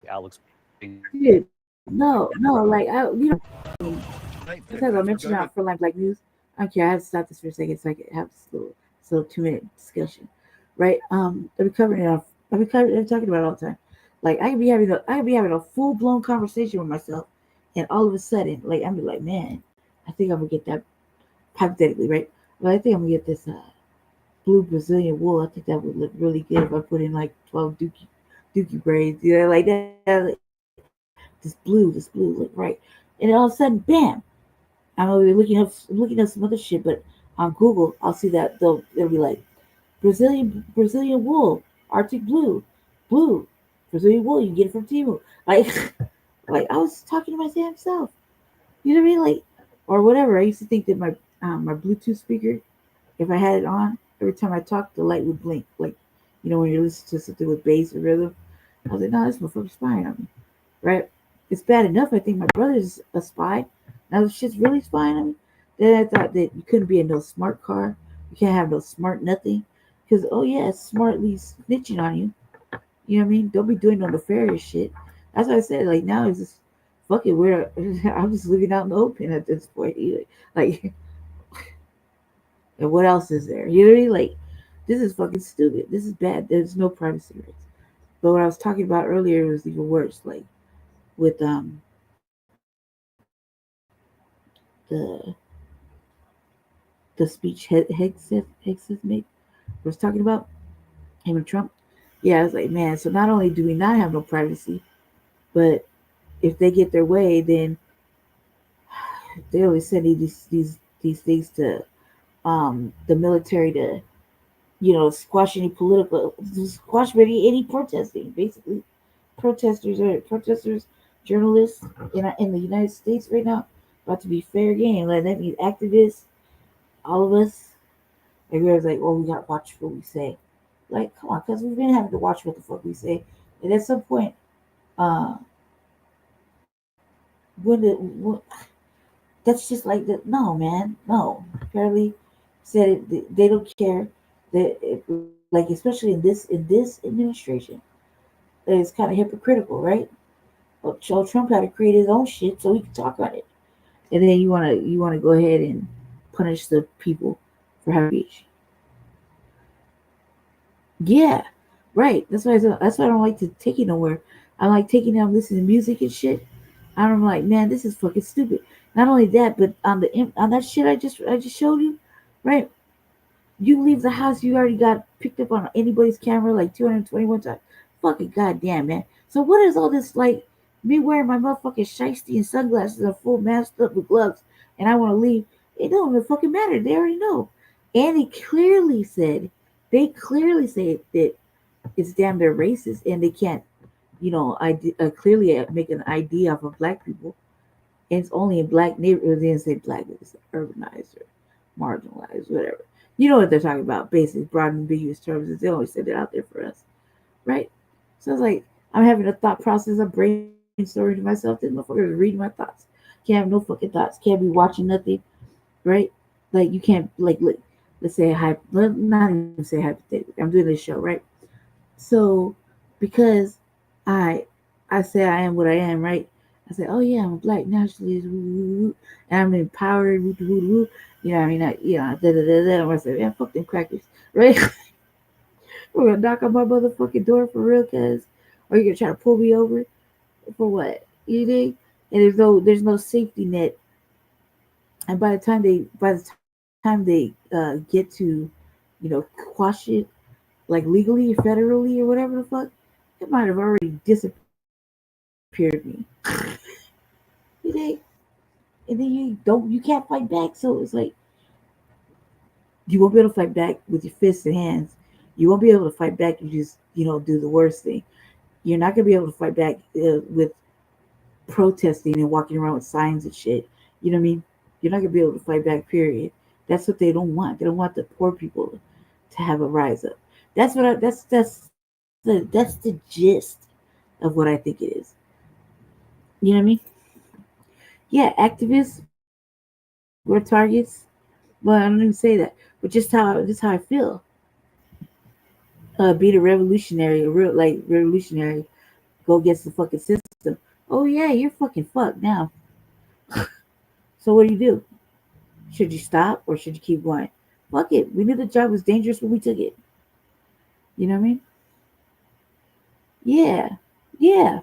Alex. Dude, no, like, because I mentioned out for Black News. Okay, I have to stop this for a second so I can have this little 2-minute discussion, right? I've been talking about it all the time. Like I could be having a full blown conversation with myself, and all of a sudden, like I'm like, man, I think I'm gonna get that hypothetically, right? But I think I'm gonna get this blue Brazilian wool. I think that would look really good if I put in like 12 dookie braids. You know, like that. Like, this blue look right. And all of a sudden, bam! I'm gonna be looking up some other shit, but on Google, I'll see that it'll be like Brazilian wool, Arctic blue Brazilian wool. You can get it from Temu. Like, like I was talking to my damn self. You know what I mean? Like, or whatever. I used to think that my Bluetooth speaker, if I had it on, every time I talked, the light would blink. Like, when you're listening to something with bass or rhythm. I was like, no, this motherfucker's spying on me, right? It's bad enough. I think my brother's a spy. Now the shit's really spying on me. Then I thought that you couldn't be in no smart car. You can't have no smart nothing. Because, oh yeah, it's smartly snitching on you. You know what I mean? Don't be doing no nefarious shit. That's what I said. Like, now it's just, fuck it. I'm just living out in the open at this point. Like, and what else is there? You know what I mean? Like, this is fucking stupid. This is bad. There's no privacy rights. But what I was talking about earlier was even worse. Like, with the speech Hegseth made, was talking about him and Trump. Yeah, I was like, man. So not only do we not have no privacy, but if they get their way, then they always send these things to the military to squash any protesting. Basically, protesters, journalists in the United States right now about to be fair game. Like that means activists, all of us. Everybody's like, oh, we gotta watch what we say. Like, come on, because we've been having to watch what the fuck we say. And at some point, uh, that's just like that. No, man, no. Apparently, said they don't care. Like especially in this administration, it's kind of hypocritical, right? Well, Trump had to create his own shit so he could talk on it, and then you wanna go ahead and punish the people for having speech. Yeah, right. That's why I don't like to take it nowhere. I like taking down listening to music and shit. I'm like, man, this is fucking stupid. Not only that, but on that shit I just showed you, right? You leave the house, you already got picked up on anybody's camera like 221 times. Fucking goddamn, man. So what is all this like? Me wearing my motherfucking shiesty and sunglasses and full masked up with gloves, and I want to leave. It don't even fucking matter. They already know. And they clearly said that it's damn they're racist and they can't, clearly make an ID off of black people. And it's only in black neighborhoods. They didn't say black, it's urbanized or marginalized, whatever. You know what they're talking about, basic, broad, ambiguous terms. They always said it out there for us, right? So it's like I'm having a thought process. I'm brainstorming to myself. This motherfucker is reading my thoughts. Can't have no fucking thoughts. Can't be watching nothing, right? Like you can't let's say not even say hypothetically. I'm doing this show, right? So because I I say I am what I am, right? I say, oh yeah, I'm a black nationalist, and I'm empowered, woo, woo, woo. You know what I mean? Da da da da. I say, man, fuck them crackers, right? We're gonna knock on my motherfucking door for real, cuz, or you're gonna try to pull me over for what? You think? And there's no safety net. And by the time they get to, quash it like legally, federally, or whatever the fuck, it might have already disappeared me. You think? And then you can't fight back. So it's like you won't be able to fight back with your fists and hands. You won't be able to fight back. You just do the worst thing. You're not gonna be able to fight back with protesting and walking around with signs and shit. You know what I mean? You're not gonna be able to fight back. Period. That's what they don't want. They don't want the poor people to have a rise up. That's the gist of what I think it is. You know what I mean? Yeah, activists were targets. Well, I don't even say that, but just how I feel. Be the revolutionary, a real like revolutionary. Go against the fucking system. Oh yeah, you're fucking fucked now. So what do? Should you stop or should you keep going? Fuck it. We knew the job was dangerous when we took it. You know what I mean? Yeah. Yeah.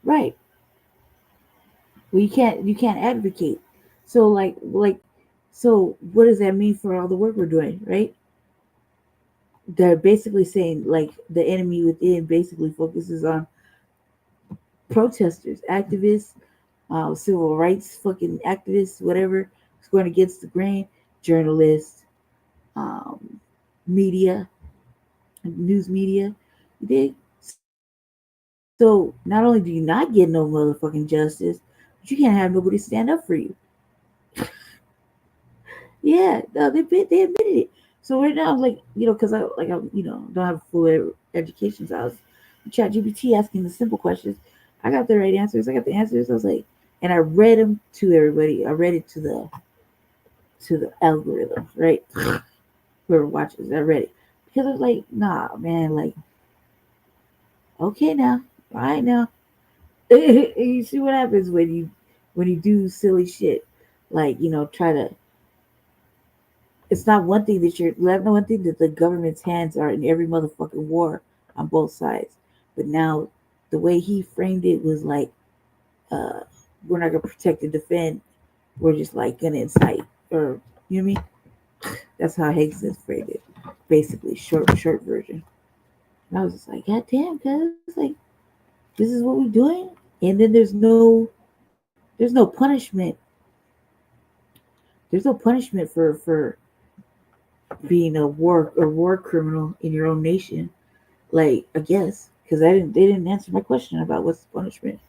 Right. Well, you can't advocate. So like So what does that mean for all the work we're doing, right? They're basically saying like the enemy within basically focuses on protesters, activists, civil rights fucking activists, whatever, is going against the grain, journalists, media, news media. You dig? So not only do you not get no motherfucking justice, but you can't have nobody stand up for you. Yeah, no, they admitted it. So right now, like, because I don't have a full education, so I was chat GPT asking the simple questions. I got the right answers. I got the answers. I was like, and I read them to everybody. I read it to the algorithm, right? Whoever watches, I read it because I was like, nah, man, like, okay now, all right now. You see what happens when you do silly shit, like try to. It's not one thing one thing that the government's hands are in every motherfucking war on both sides, but now the way he framed it was like, we're not gonna protect and defend, we're just like gonna incite, or you know what I mean? That's how Higgs framed it, basically short version. And I was just like, God damn, cuz like this is what we're doing, and then there's no punishment. There's no punishment for being a war criminal in your own nation. Like, I guess because they didn't answer my question about what's the punishment,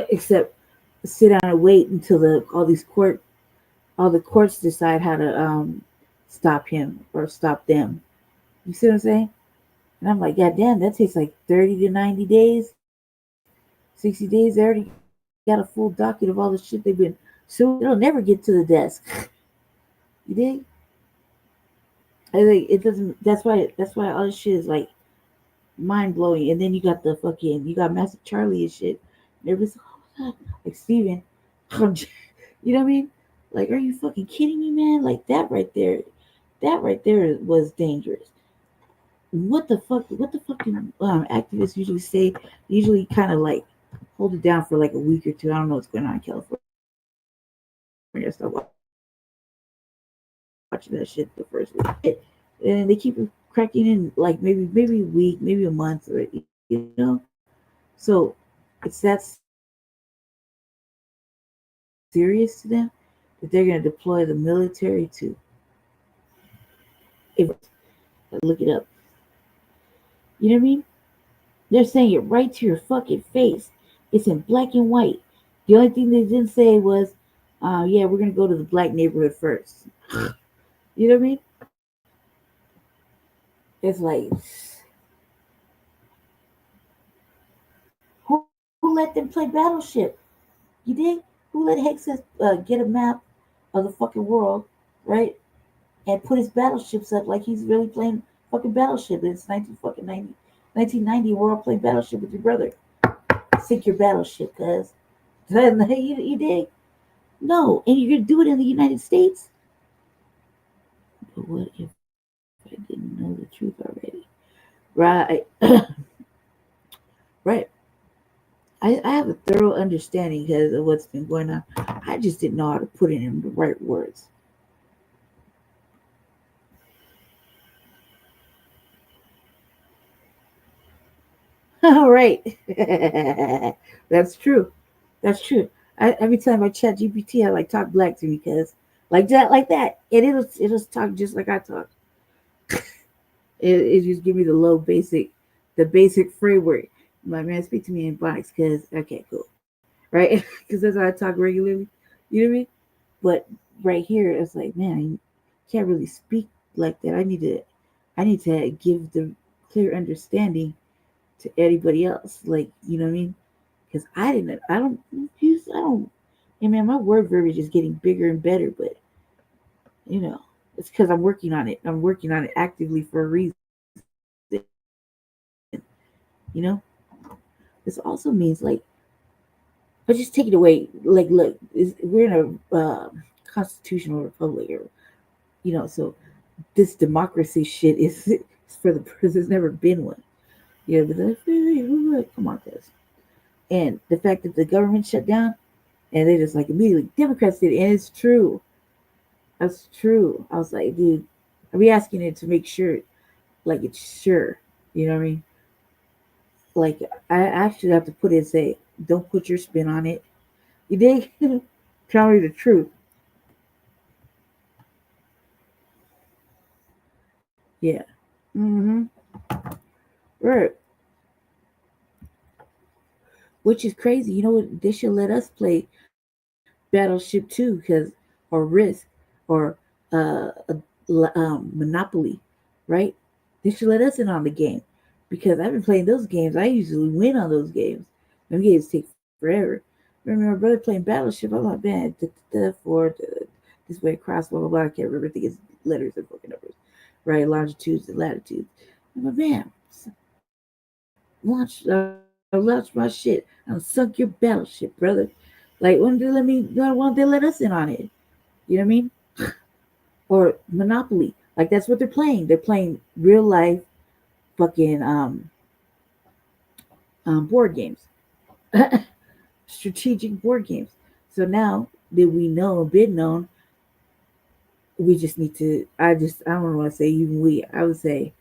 except sit down and wait until all the courts decide how to stop him or stop them. You see what I'm saying? And I'm like, God damn, that takes like 30 to 90 days, 60 days. They already got a full docket of all the shit they've been. So it'll never get to the desk. You dig? I think it doesn't. That's why all this shit is like mind blowing. And then you got Massive Charlie and shit. And everybody's like, oh my god, like Steven. You know what I mean? Like, are you fucking kidding me, man? Like that right there was dangerous. What the fuck? What the fucking activists usually say? Usually, kind of like hold it down for like a week or two. I don't know what's going on in California. I stopped watching that shit the first week, and they keep cracking in like maybe a week, maybe a month, or So it's that serious to them that they're going to deploy the military to. Look it up. You know what I mean? They're saying it right to your fucking face. It's in black and white. The only thing they didn't say was, yeah, we're going to go to the black neighborhood first. You know what I mean? It's like, who let them play Battleship? You dig? Who let Hexas get a map of the fucking world, right? And put his battleships up like he's really playing fucking Battleship. It's 1990. We're all playing Battleship with your brother. Sink your battleship, cuz. You dig? No, and you're gonna do it in the United States? But what if I didn't know the truth already? Right. Right. I have a thorough understanding because of what's been going on. I just didn't know how to put it in the right words. All right. That's true. That's true. Every time I chat GPT, I like talk black to me because like that. And it'll talk just like I talk. It just give me the basic framework. I'm like, man, speak to me in Bonics because okay, cool. Right? Because that's how I talk regularly. You know what I mean? But right here, it's like, man, you can't really speak like that. I need to give the clear understanding to anybody else. Like, you know what I mean? Because I don't, and man, my word verbiage is getting bigger and better, but it's because I'm working on it. I'm working on it actively for a reason. This also means like, but just take it away. Like, look, we're in a constitutional republic, or so this democracy shit is for the there's never been one. Yeah, but come on, guys. And the fact that the government shut down and they just like immediately Democrats did it, and it's true. That's true. I was like, dude, I be asking it to make sure, like it's sure. You know what I mean? Like I actually have to put it and say, don't put your spin on it. You dig? Tell me the truth. Yeah. Mm-hmm. Right. Which is crazy. You know what? They should let us play Battleship 2 because, or Risk, or Monopoly, right? They should let us in on the game because I've been playing those games. I usually win on those games. Them games take forever. I remember my brother playing Battleship. I'm like, man, this way across, blah, blah, blah. I can't remember. I think it's letters and fucking numbers, right? Longitudes and latitudes. I'm like, man, launch my shit. I'll sunk your battleship, brother. Like, why don't they let us in on it? You know what I mean? Or Monopoly. Like that's what they're playing. They're playing real life fucking board games, strategic board games. So now that we know and been known, we just need to. I don't want to say even we. I would say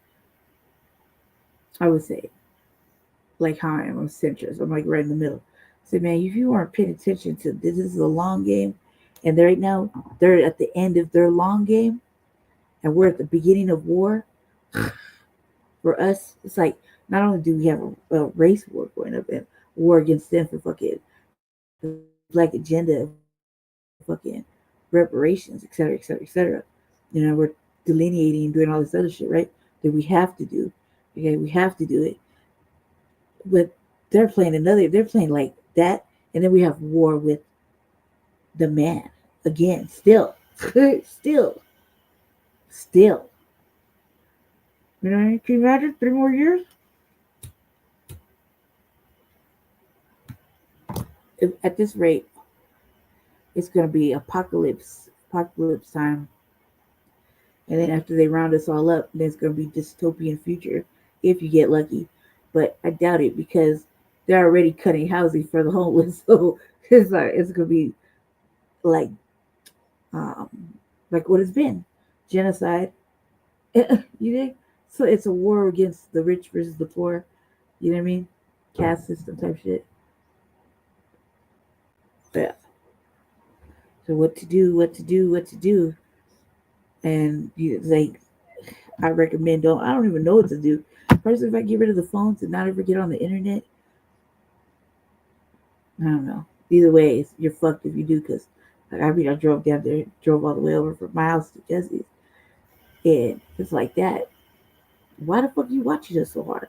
like how I am. I'm centrist. I'm like right in the middle. Say, man, if you weren't paying attention to this is a long game, and right now they're at the end of their long game, and we're at the beginning of war. For us, it's like not only do we have a race war going up and war against them for fucking the black agenda, fucking reparations, etc., etc., etc. You know, we're delineating and doing all this other shit, right? That we have to do. Okay, we have to do it. But they're playing like that, and then we have war with the man again, still, still, still. You know, can you imagine 3 more years? If, at this rate, it's going to be apocalypse time. And then after they round us all up, then it's going to be dystopian future if you get lucky. But I doubt it because they're already cutting housing for the homeless. So it's going to be like um, like what it's been, genocide. You think? So it's a war against the rich versus the poor. You know what I mean? Caste system type shit. Yeah. So what to do? What to do? What to do? And like I recommend don't. I don't even know what to do. First, if I get rid of the phones and not ever get on the internet, I don't know. Either way, you're fucked if you do. Because I drove down there, drove all the way over from my house to Jesse's, and it's like that. Why the fuck are you watching us so hard?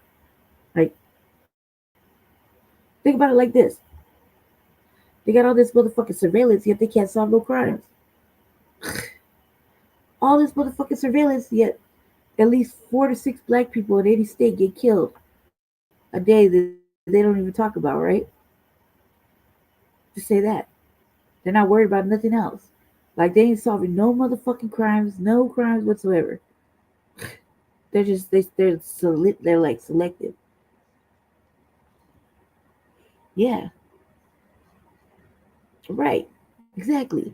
Like, think about it like this: they got all this motherfucking surveillance, yet they can't solve no crimes. All this motherfucking surveillance, yet at least 4 to 6 black people in any state get killed a day that they don't even talk about, right? Just say that. They're not worried about nothing else. Like they ain't solving no motherfucking crimes, no crimes whatsoever. They're just they're like selective. Yeah, right. Exactly.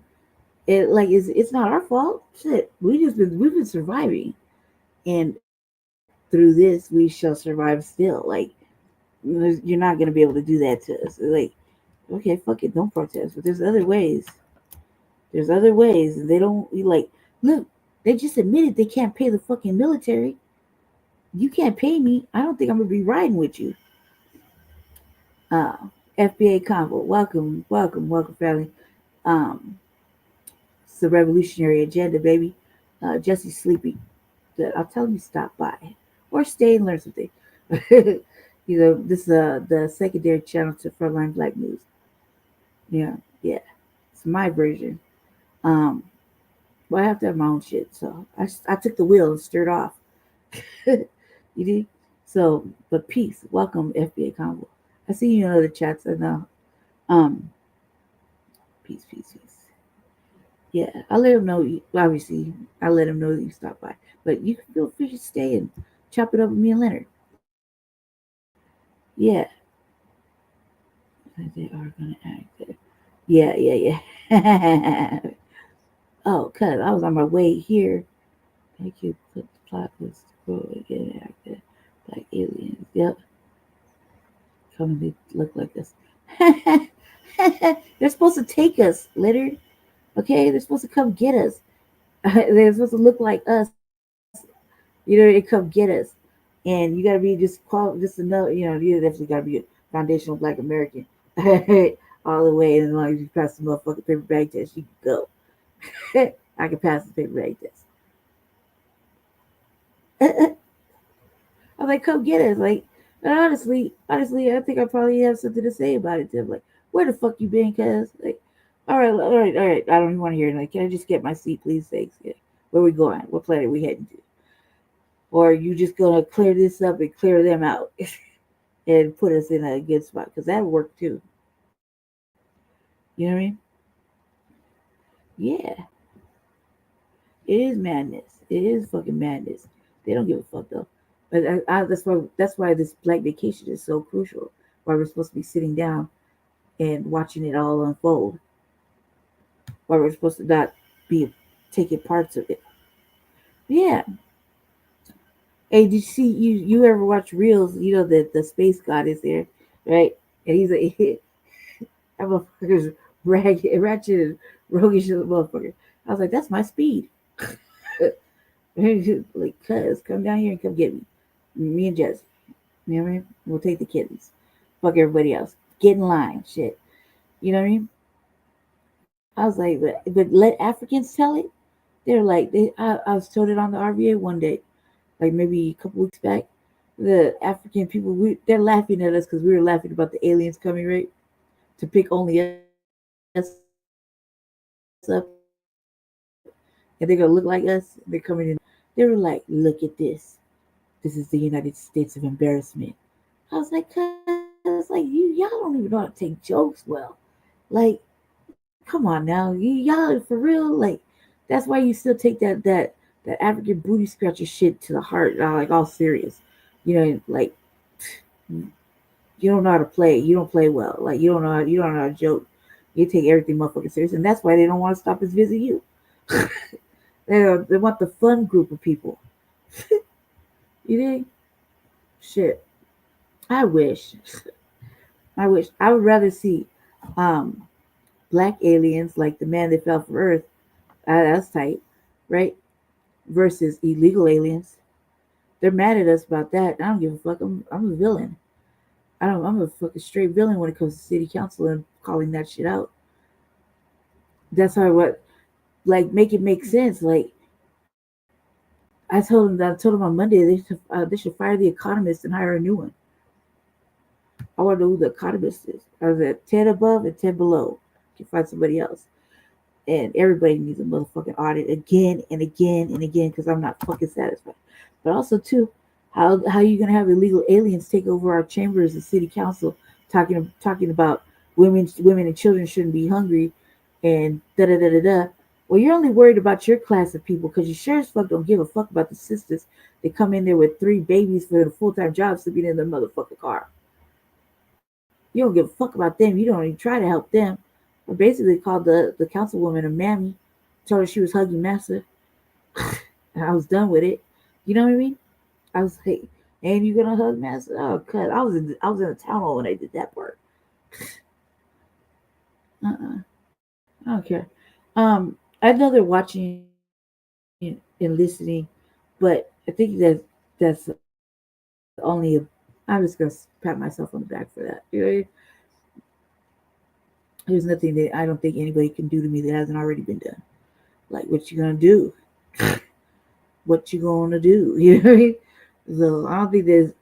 It's not our fault. Shit, we've been surviving, and through this we shall survive still. Like you're not gonna be able to do that to us. Like okay, fuck it, don't protest. But there's other ways. There's other ways, and they don't like. Look, they just admitted they can't pay the fucking military. You can't pay me. I don't think I'm gonna be riding with you. Uh, FBA convo. Welcome, welcome, welcome, family. Um, it's the revolutionary agenda, baby. Jesse's sleeping. I'll tell him to stop by or stay and learn something. This is the secondary channel to Frontline Black News. Yeah, yeah. It's my version. Um, well, I have to have my own shit, so I took the wheel and stirred off. You did? So, but peace. Welcome, FBA Convo. I see you in other chats. I know. Um, peace, peace, peace. Yeah, I let him know. Obviously, I let him know that you stopped by. But you can feel free to stay and chop it up with me and Leonard. Yeah. They are going to act there. Yeah, yeah, yeah. Oh, cuz I was on my way here. Thank you. Put the plot was scroll again after black aliens. Yep. Come to look like this. They're supposed to take us, Leonard. Okay, they're supposed to come get us. They're supposed to look like us. You know, they come get us. And you gotta be just another, you definitely gotta be a foundational black American. All the way, and as long as you pass the motherfucking paper bag test, you can go. I can pass the paper bag test. I was like, come get us. Like, and honestly, I think I probably have something to say about it. Too. Like, where the fuck you been, cuz? Like, all right. I don't even want to hear it. Like, can I just get my seat, please? Thanks. Yeah. Where we going? What planet we heading to? Or are you just gonna clear this up and clear them out and put us in a good spot? Because that'll work too. You know what I mean? Yeah. It is madness. It is fucking madness. They don't give a fuck though. But that's why this black vacation is so crucial. Why we're supposed to be sitting down and watching it all unfold. Why we're supposed to not be taking parts of it. Yeah. Hey, did you see you ever watch Reels? You know that the space god is there, right? And he's like that motherfucker's ratchet and roguish little motherfucker. I was like, that's my speed. Like, cuz, come down here and come get me. Me and Jesse. You know what I mean? We'll take the kittens. Fuck everybody else. Get in line. Shit. You know what I mean? I was like, but let Africans tell it. They're like, I was told it on the RVA one day, like maybe a couple weeks back. The African people, they're laughing at us because we were laughing about the aliens coming, right? To pick only us up. And they're going to look like us. They're coming in. They were like, look at this. This is the United States of embarrassment. I was like, y'all don't even know how to take jokes well. Like, come on now, y'all for real. Like, that's why you still take that African booty scratcher shit to the heart. Like, all serious. You know, like, you don't know how to play. You don't play well. Like, you don't know how to joke. You take everything motherfucking serious, and that's why they don't want to stop us visit you. They want the fun group of people. You think? Shit. I wish. I would rather see black aliens like the man that fell from Earth. That's tight, right? Versus illegal aliens. They're mad at us about that. I don't give a fuck. I'm a villain. I'm a fucking straight villain when it comes to city council and calling that shit out. That's how make it make sense. Like, I told them on Monday they should fire the economist and hire a new one. I want to know who the economist is. I was at 10 above and 10 below. You can find somebody else. And everybody needs a motherfucking audit again and again and again because I'm not fucking satisfied. But also, too, how you going to have illegal aliens take over our chambers and city council talking about women and children shouldn't be hungry and da-da-da-da-da. Well, you're only worried about your class of people because you sure as fuck don't give a fuck about the sisters that come in there with 3 babies for the full-time job sleeping in their motherfucking car. You don't give a fuck about them. You don't even try to help them. I basically called the councilwoman a mammy, told her she was hugging massa, and I was done with it. You know what I mean? I was like, "Ain't you gonna hug massa?" Oh, cuz I was in a town hall when I did that part. I don't care. I know they're watching and listening, but I think that's only. I'm just gonna pat myself on the back for that. You know? There's nothing that I don't think anybody can do to me that hasn't already been done. Like, what you gonna do? What you gonna do? You know what I mean? So I don't think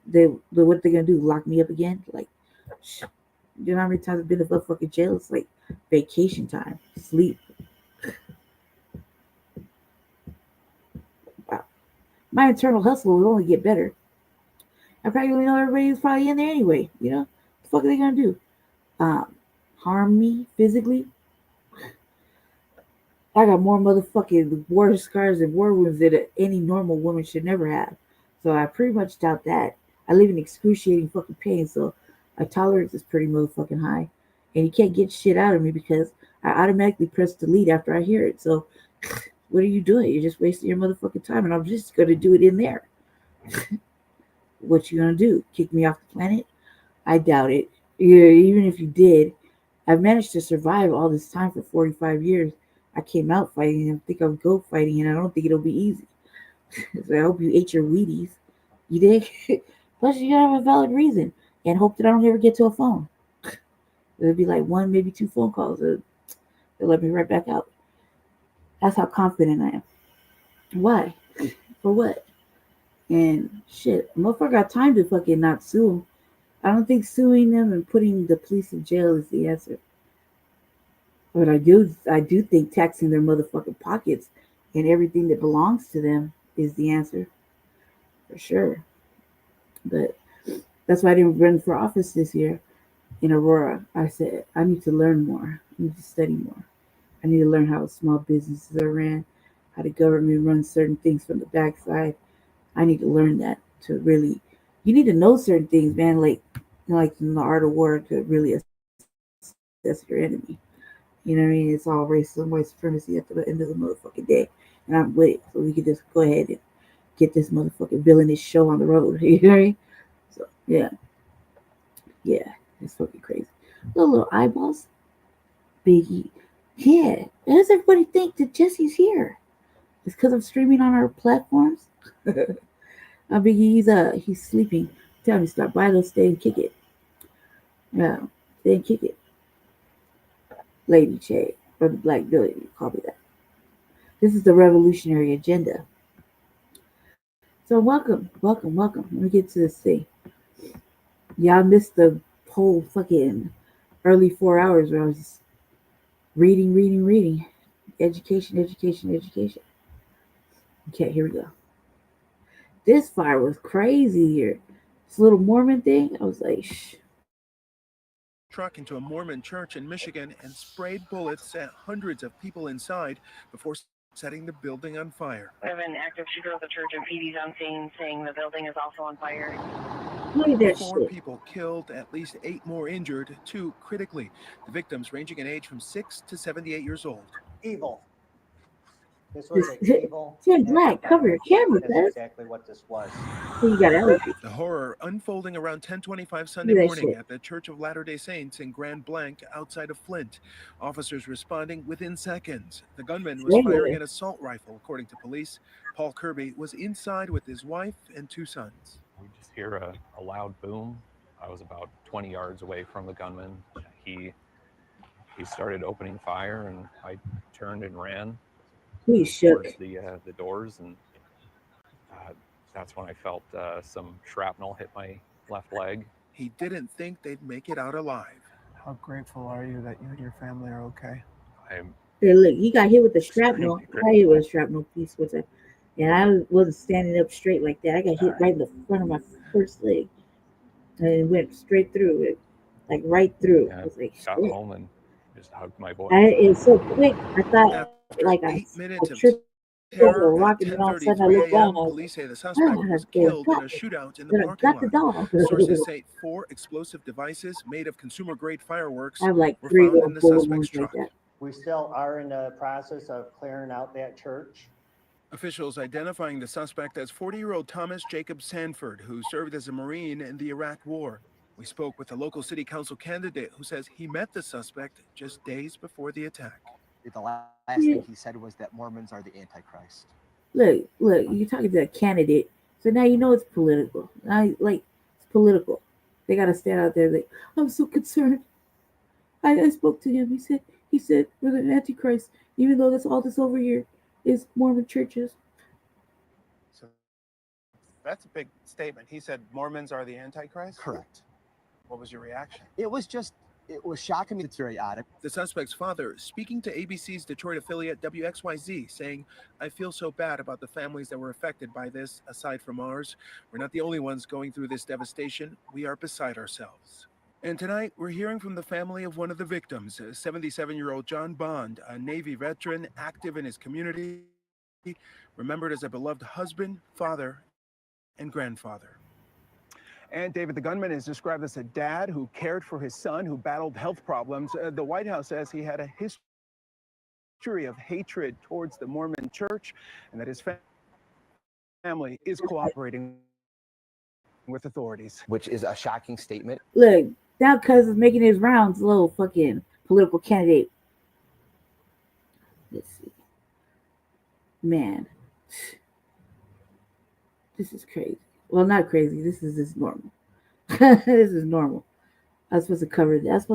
what they're gonna do, lock me up again? Like, you know how many times I've been to fucking jail? It's like vacation time, sleep. Wow. My internal hustle will only get better. I probably know everybody who's probably in there anyway. You know, what the fuck are they gonna do? Harm me physically? I got more motherfucking war scars and war wounds that any normal woman should never have. So I pretty much doubt that. I live in excruciating fucking pain, so my tolerance is pretty motherfucking high. And you can't get shit out of me because I automatically press delete after I hear it. So What are you doing? You're just wasting your motherfucking time, and I'm just gonna do it in there. What you gonna do? Kick me off the planet? I doubt it. Yeah, even if you did, I've managed to survive all this time for 45 years. I came out fighting, and I think I'll go fighting, and I don't think it'll be easy. So I hope you ate your Wheaties. You did? Plus, you gotta have a valid reason, and hope that I don't ever get to a phone. It'll be like one, maybe two phone calls. They'll let me right back out. That's how confident I am. Why? For what? And shit, motherfucker got time to fucking not sue them. I don't think suing them and putting the police in jail is the answer. But I do think taxing their motherfucking pockets and everything that belongs to them is the answer. For sure. But that's why I didn't run for office this year in Aurora. I said, I need to learn more. I need to study more. I need to learn how small businesses are ran, how the government runs certain things from the backside. I need to learn that to really. You need to know certain things, man. Like in the art of war to really assess your enemy. You know what I mean? It's all racism, white supremacy at the end of the motherfucking day, and I'm with it. So we can just go ahead and get this motherfucking villainous show on the road. You know what I mean? So yeah, it's fucking crazy. Little eyeballs, Biggie. Yeah, how does everybody think that Jesse's here? It's because I'm streaming on our platforms. Biggie, he's sleeping. Tell me, stop by, they'll stay and kick it. Yeah, stay and kick it. Lady Che, or the Black Billy, call me that. This is the revolutionary agenda. So welcome. Let me get to this thing. Y'all missed the whole fucking early 4 hours where I was just reading. Education. Okay, here we go. This fire was crazy here. This little Mormon thing, I was like, shh. Truck into a Mormon church in Michigan and sprayed bullets at hundreds of people inside before setting the building on fire. We have an active shooter at the church and PD's on scene saying the building is also on fire. Look at that 4 shit. people killed, at least 8 more injured, 2 critically. The victims ranging in age from 6 to 78 years old. Evil. This was an evil. Tim Black, cover your camera, That's cuz. exactly what this was. You got allergies. The horror unfolding around 10:25 Sunday Look at that morning shit. at the Church of Latter-day Saints in Grand Blanc outside of Flint. Officers responding within seconds. The gunman was firing an assault rifle, according to police. Paul Kirby was inside with his wife and 2 sons. We just hear a loud boom. I was about 20 yards away from the gunman. He started opening fire, and I turned and ran towards the doors, and that's when I felt some shrapnel hit my left leg. He didn't think they'd make it out alive. How grateful are you that you and your family are okay? I'm Hey, look, he got hit with the shrapnel. I got hit with a shrapnel piece with it. And I wasn't standing up straight like that. I got hit right in the front of my first leg. And it went straight through it. Like right through. I was like, got shit. home and just hugged my boy. It was so quick. I thought like I tripped over a rock, and then all of a sudden I looked down. I was Police say the like, suspect oh, was killed in a shootout in the parking lot. Sources say 4 explosive devices made of consumer-grade fireworks I have like were 3 found little in the bullet suspect's wounds truck. like that. We still are in the process of clearing out that church. Officials identifying the suspect as 40-year-old Thomas Jacob Sanford, who served as a Marine in the Iraq War. We spoke with a local city council candidate who says he met the suspect just days before the attack. The last thing he said was that Mormons are the Antichrist. Look, you're talking to a candidate, so now you know it's political. It's political. They gotta stand out there like, I'm so concerned. I spoke to him. He said we're the Antichrist, even though that's all that's over here is Mormon churches. So that's a big statement. He said Mormons are the Antichrist? Correct. What was your reaction? It was shocking me. It's very odd. The suspect's father speaking to ABC's Detroit affiliate WXYZ, saying, I feel so bad about the families that were affected by this. Aside from ours, we're not the only ones going through this devastation. We are beside ourselves. And tonight, we're hearing from the family of one of the victims, 77-year-old John Bond, a Navy veteran active in his community, remembered as a beloved husband, father, and grandfather. And David, the gunman is described as a dad who cared for his son who battled health problems. The White House says he had a history history of hatred towards the Mormon church, and that his family is cooperating with authorities. Which is a shocking statement. Look, now cuz is making his rounds, little fucking political candidate. Let's see. Man. This is crazy. Well, not crazy. This is just normal. This is normal. I was supposed to cover this.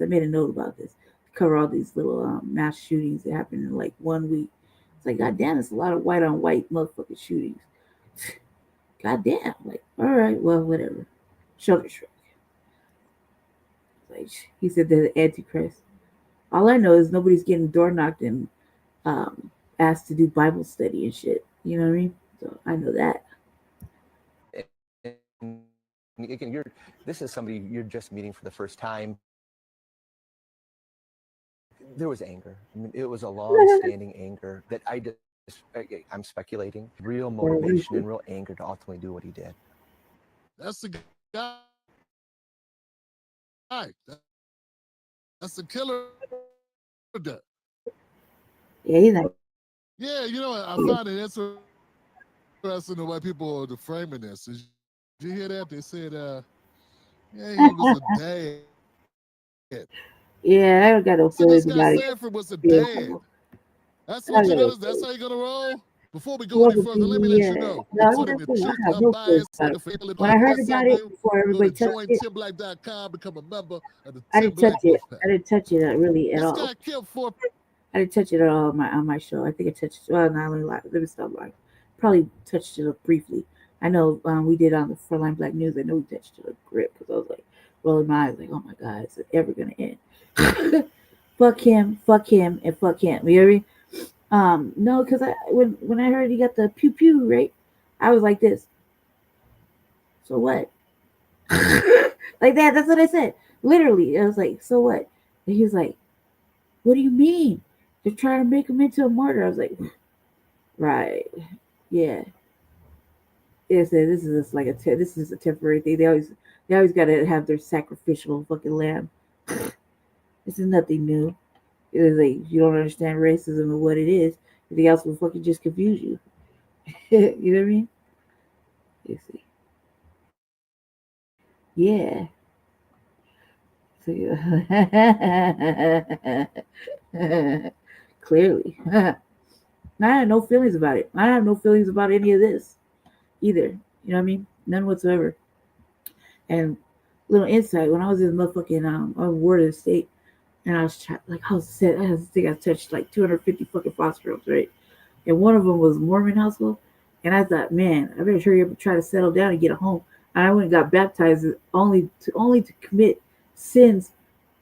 I made a note about this. Cover all these little mass shootings that happened in like 1 week. It's like, goddamn, it's a lot of white on white motherfucking shootings. Goddamn. Like, all right, well, whatever. Shoulder shrug. Like, he said they're the Antichrist. All I know is nobody's getting door knocked and asked to do Bible study and shit. You know what I mean? So I know that. And again, this is somebody you're just meeting for the first time. There was anger. I mean, it was a long-standing anger that I'm speculating, real motivation and real anger to ultimately do what he did. That's the guy. That's the killer. Yeah, he's like. Yeah, you know what? I find it interesting the way people are framing this. Did you hear that? They said, yeah, he was a dad. Yeah, I don't got no feelings about it. Sanford was a dad. That's what you're gonna. That's how you're gonna roll. Before we go any further, let me let you know. According to Truth Unbiased, when I heard about it before everybody touched it, jointimblight.com, become a member of the I didn't touch it. I didn't touch it really at This all. guy killed 4. I didn't touch it at all on my show. I think I touched it. Well, not let me stop lying. Probably touched it up briefly. I know we did on the Frontline Black News. I know we touched it up grip because I was like rolling my eyes, like, oh my god, is it ever gonna end? Fuck him, and fuck him. You hear me? No, because when I heard he got the pew pew right, I was like this. So what? Like that. That's what I said. Literally, I was like, so what? And he was like, what do you mean? They're trying to make him into a martyr. I was like, right, yeah. This is just like this is a temporary thing. They always got to have their sacrificial fucking lamb. This is nothing new. It is like, you don't understand racism and what it is. Anything else will fucking just confuse you. You know what I mean? You see. Yeah. So, yeah. Clearly. I had no feelings about it. I have no feelings about any of this either. You know what I mean? None whatsoever. And little insight, when I was in motherfucking ward of the state, and I was I think I touched like 250 fucking foster homes, right? And one of them was Mormon household. And I thought, man, I better hurry up and try to settle down and get a home. And I went and got baptized only to commit sins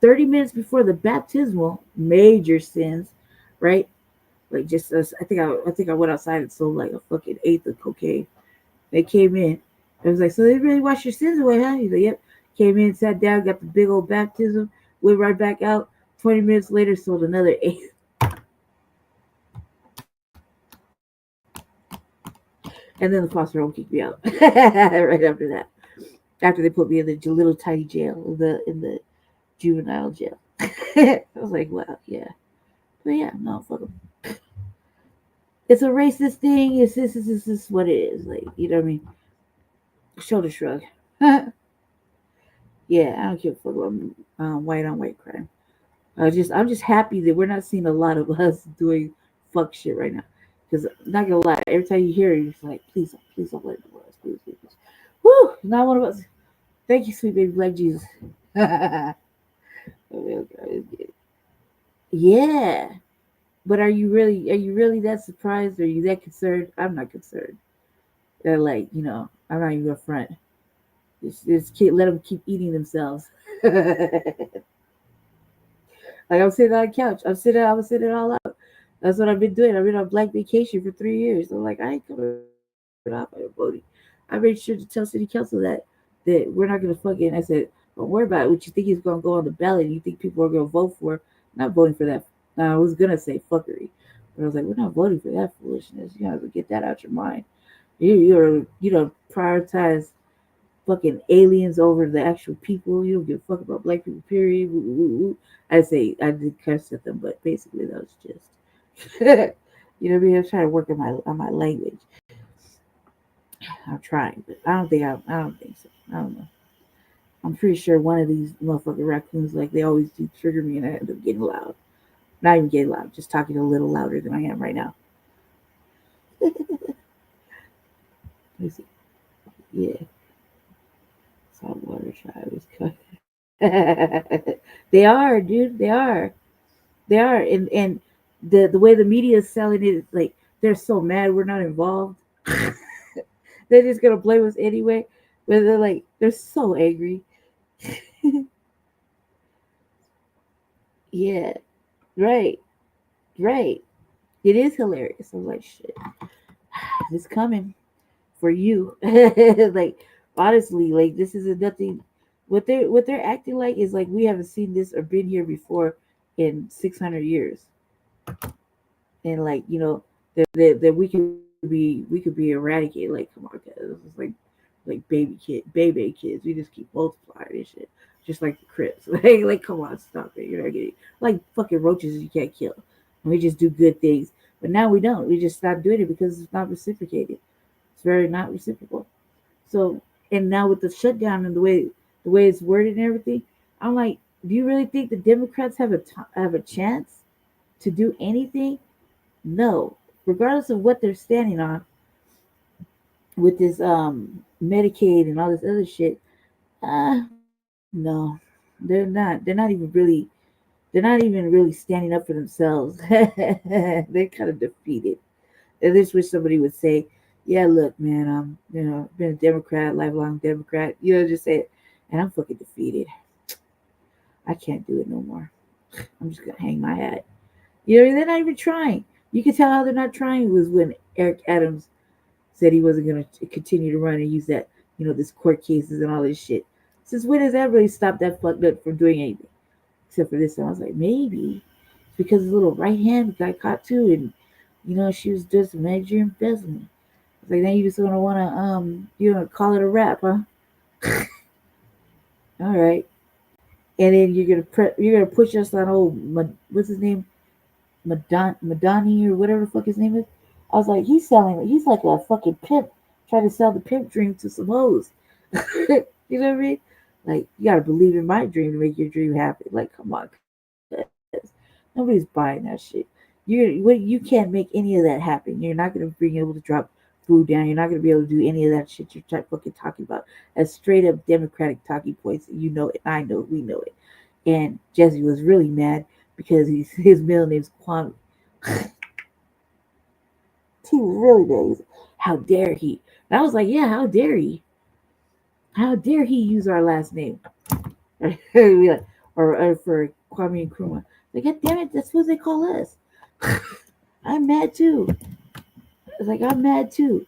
30 minutes before the baptismal, major sins, right? Like just I think I went outside and sold like a fucking eighth of cocaine. They came in. I was like, so they really wash your sins away, huh? He's like, yep. Came in, sat down, got the big old baptism, went right back out. 20 minutes later, sold another eighth. And then the foster home kicked me out right after that. After they put me in the little tiny jail, in the juvenile jail. I was like, wow, yeah. But yeah, no, fuck them. It's a racist thing. It's this what it is. Like, you know what I mean? Shoulder shrug. Yeah, I don't give a fuck about white on white crime. I'm just happy that we're not seeing a lot of us doing fuck shit right now. Because not gonna lie, every time you hear it, you're just like, please don't let it go. Please. Woo! Not one of us. Thank you, sweet baby black Jesus. Yeah. But are you really that surprised? Are you that concerned? I'm not concerned. They're like, I'm not even gonna front. This kid, let them keep eating themselves. Like I'm sitting on the couch. I'm sitting it all out. That's what I've been doing. I've been on black vacation for 3 years. I'm like, I ain't coming off my voting. I made sure to tell city council that we're not gonna fucking. I said, don't worry about it. What you think is gonna go on the ballot? You think people are gonna vote for? I'm not voting for that. I was gonna say fuckery, but I was like, we're not voting for that foolishness. You have to get that out your mind. You prioritize fucking aliens over the actual people. You don't give a fuck about black people, period. I did curse at them, but basically that was just You know what I mean? I'm trying to work on my language. I'm trying, but I don't think so. I don't know. I'm pretty sure one of these motherfucking raccoons, like they always do, trigger me, and I end up getting loud. Not even getting loud, just talking a little louder than I am right now. Let me see. Yeah, saltwater tribe is cut. They are, dude. They are, and the way the media is selling it, is like they're so mad we're not involved. They're just gonna blame us anyway. But they're so angry. Yeah, right, right. It is hilarious. I'm like, shit, it's coming for you. Like, honestly, like this is a nothing. What they're acting like is like we haven't seen this or been here before in 600 years, and like that we could be eradicated. Like, come on, guys, it's like baby kids. We just keep multiplying and shit, just like the Crips. Like come on, stop it. You're not getting like fucking roaches you can't kill. And we just do good things, but now we don't. We just stop doing it because it's not reciprocated. It's very not reciprocal. So, and now with the shutdown and the way it's worded and everything, I'm like, do you really think the Democrats have a chance to do anything? No, regardless of what they're standing on with this Medicaid and all this other shit. No, they're not. They're not even really standing up for themselves. They're kind of defeated. I just wish somebody would say, "Yeah, look, man, been a Democrat, lifelong Democrat." Just say it, and I'm fucking defeated. I can't do it no more. I'm just gonna hang my hat. They're not even trying. You can tell how they're not trying was when Eric Adams said he wasn't going to continue to run and use that, this court cases and all this shit. Since when has that really stopped that fucked up from doing anything? Except for this one. I was like, maybe it's because his little right hand got caught too, and she was just major embezzlement. I was like, now you just gonna call it a wrap, huh? All right. And then you're gonna push us on what's his name, Madani or whatever the fuck his name is. I was like, he's like a fucking pimp trying to sell the pimp dream to some hoes. You know what I mean? Like, you gotta believe in my dream to make your dream happen. Like, come on, guys. Nobody's buying that shit. You can't make any of that happen. You're not gonna be able to drop food down. You're not gonna be able to do any of that shit you're fucking talking about. As straight up Democratic talking points. You know it. I know. We know it. And Jesse was really mad because his middle name's Kwame. He was really mad. How dare he? And I was like, yeah, how dare he? How dare he use our last name? or for Kwame Nkrumah. Like, God damn it, that's what they call us. I'm mad too. I'm mad too.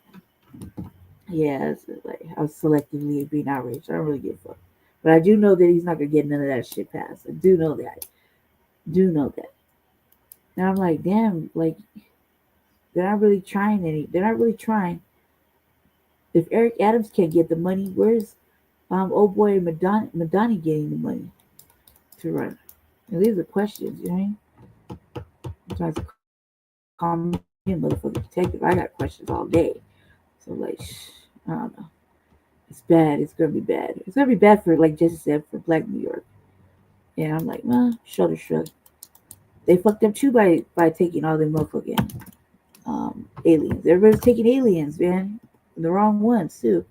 Yeah, it's like I was selectively being outraged. I don't really give a fuck. But I do know that he's not gonna get none of that shit passed. I do know that. And I'm like, damn, like they're not really trying They're not really trying. If Eric Adams can't get the money, where's old boy Madani getting the money to run? And these are questions, you know what I mean? I'm trying to call me a motherfucking detective. I got questions all day. So like, I don't know. It's bad. It's gonna be bad. It's gonna be bad for, like Jesse said, for Black New York. And I'm like, well, shoulder shrug. They fucked up too by taking all the motherfucking aliens. Everybody's taking aliens, man. The wrong ones too.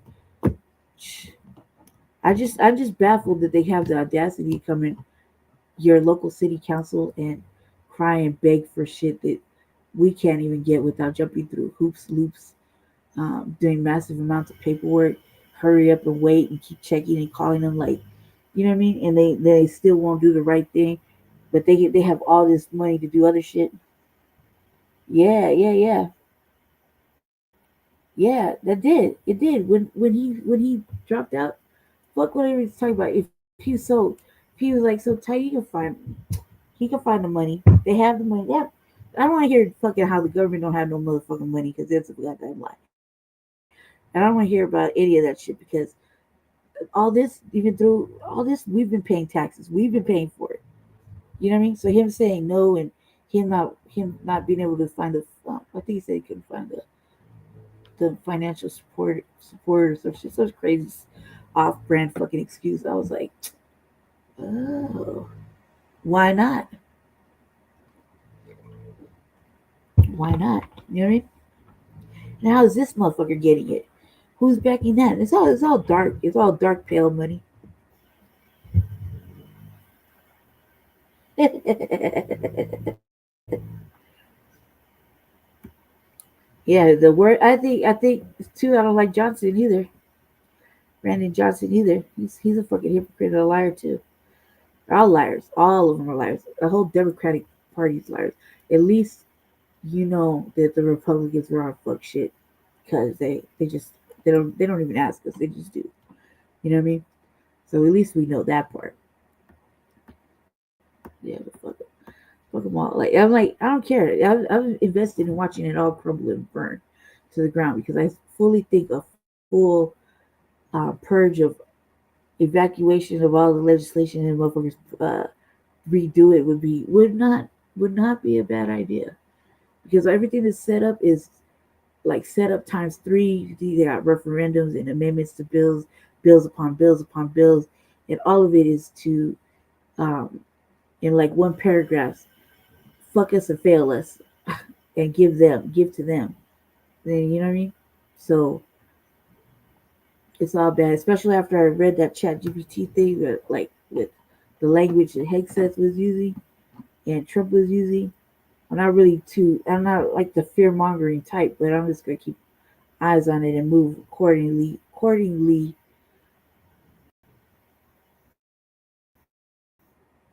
I'm just baffled that they have the audacity to come in your local city council and cry and beg for shit that we can't even get without jumping through hoops, loops, doing massive amounts of paperwork. Hurry up and wait and keep checking and calling them, like, you know what I mean? And they still won't do the right thing, but they have all this money to do other shit. Yeah. Yeah, that did. It did. When he dropped out, fuck whatever he's talking about. If he was like so tight, he can find the money. They have the money. Yeah. I don't want to hear fucking how the government don't have no motherfucking money, because that's a goddamn lie. And I don't want to hear about any of that shit, because all this, even through all this, we've been paying taxes. We've been paying for it. You know what I mean? So him saying no and him not being able to find the. I think he said he couldn't find the financial support or some shit. Such crazy off-brand fucking excuse. I was like, oh, why not? Why not? You know what I mean? Now how is this motherfucker getting it? Who's backing that? It's all dark. It's all dark pale money. Yeah, the word I think too. I don't like Johnson either. Brandon Johnson either. He's a fucking hypocrite and a liar too. They're all liars. All of them are liars. The whole Democratic Party's liars. At least you know that the Republicans are on fuck shit because they don't even ask us. They just do. You know what I mean? So at least we know that part. Yeah, but fuck them all. Like I don't care. I'm invested in watching it all crumble and burn to the ground because I fully think a full purge of evacuation of all the legislation and motherfuckers redo it would not be a bad idea because everything that's set up is like set up times three. They got referendums and amendments to bills upon bills upon bills, and all of it is to in like one paragraph fuck us and fail us and give to them. Then you know what I mean? So it's all bad, especially after I read that chat GPT thing that like with the language that Hegseth was using and Trump was using. I'm not like the fear mongering type, but I'm just gonna keep eyes on it and move accordingly.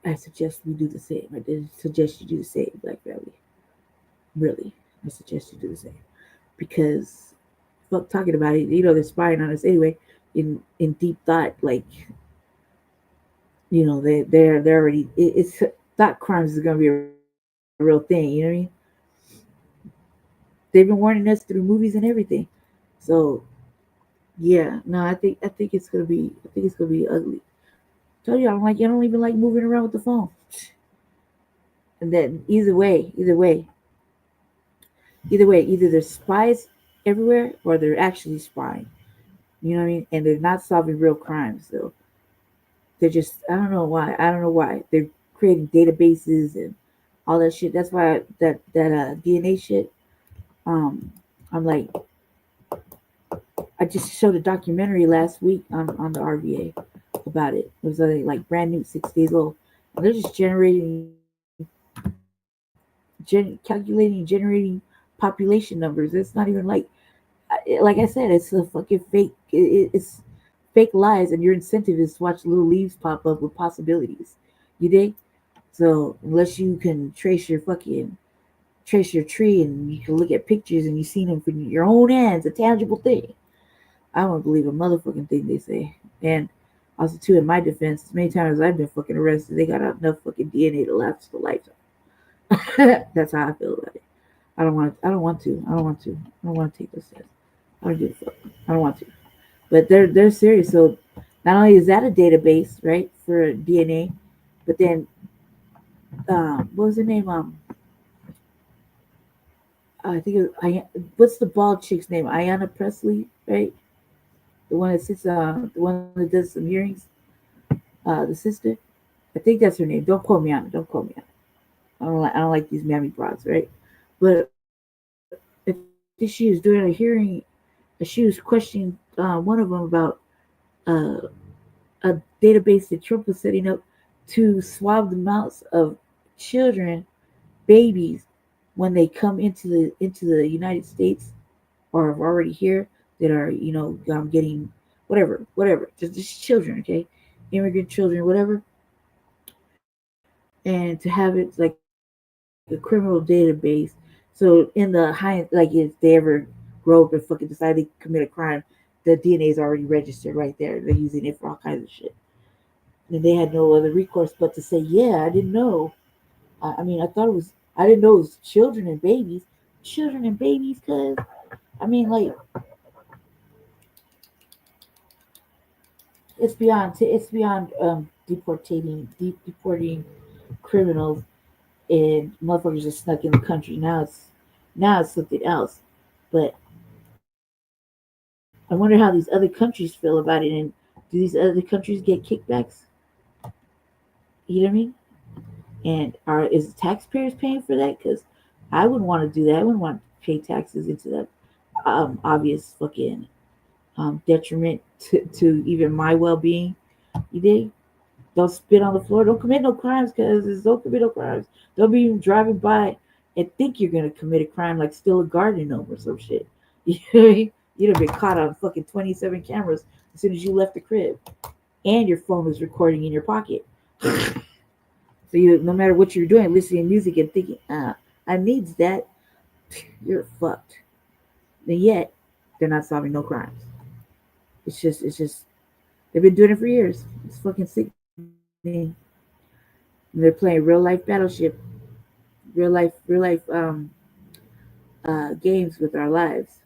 I suggest we do the same. I did suggest you do the same, Black Valley. Really. I suggest you do the same. Because fuck talking about it, they're spying on us anyway in deep thought, like they're already it's thought crimes is gonna be a real thing, you know what I mean? They've been warning us through movies and everything. So yeah, no, I think it's gonna be ugly. Tell you, I don't even like moving around with the phone. And then either there's spies everywhere or they're actually spying. You know what I mean? And they're not solving real crimes. So they're just I don't know why. They're creating databases and all that shit. That's why that DNA shit. I'm like, I just showed a documentary last week on the RVA about it. It was like brand new, 6 days old. And they're just generating population numbers. It's not even like I said, it's a fucking fake. It's fake lies, and your incentive is to watch little leaves pop up with possibilities. You dig? So unless you can trace your tree and you can look at pictures and you've seen them from your own hands, a tangible thing, I don't believe a motherfucking thing they say. And also, too, in my defense, many times I've been fucking arrested, they got enough fucking DNA to last a lifetime. That's how I feel about it. I don't want to take this test. I don't give a fuck. I don't want to. But they're serious. So not only is that a database, right, for DNA, but then what was her name? I think it was, what's the bald chick's name? Ayanna Presley, right? The one that sits the one that does some hearings, the sister. I think that's her name. Don't quote me on it. Don't quote me on it. I don't like these mammy broads, right? But I think she was doing a hearing. She was questioning one of them about a database that Trump was setting up to swab the mouths of children, babies, when they come into the United States or are already here that are getting whatever, just children, okay, immigrant children, whatever, and to have it like a criminal database. So in the high, like if they ever grow up and fucking decide to commit a crime, the DNA is already registered right there. They're using it for all kinds of shit. And they had no other recourse but to say, yeah, I didn't know. I mean, I didn't know it was children and babies. Children and babies, because, I mean, like, it's beyond deporting criminals and motherfuckers just snuck in the country. Now it's something else. But I wonder how these other countries feel about it, and do these other countries get kickbacks? You know what I mean? And is the taxpayers paying for that? Because I wouldn't want to do that. I wouldn't want to pay taxes into that obvious fucking detriment to even my well being. You dig? Don't spit on the floor. Don't commit no crimes, because don't commit no crimes. Don't be even driving by and think you're gonna commit a crime, like steal a garden gnome or some shit. You know what I mean? You'd have been caught on fucking 27 cameras as soon as you left the crib, and your phone was recording in your pocket. So no matter what you're doing, listening to music and thinking, I needs that, you're fucked. And yet, they're not solving no crimes. It's just they've been doing it for years. It's fucking sickening. And they're playing real life battleship, real life games with our lives.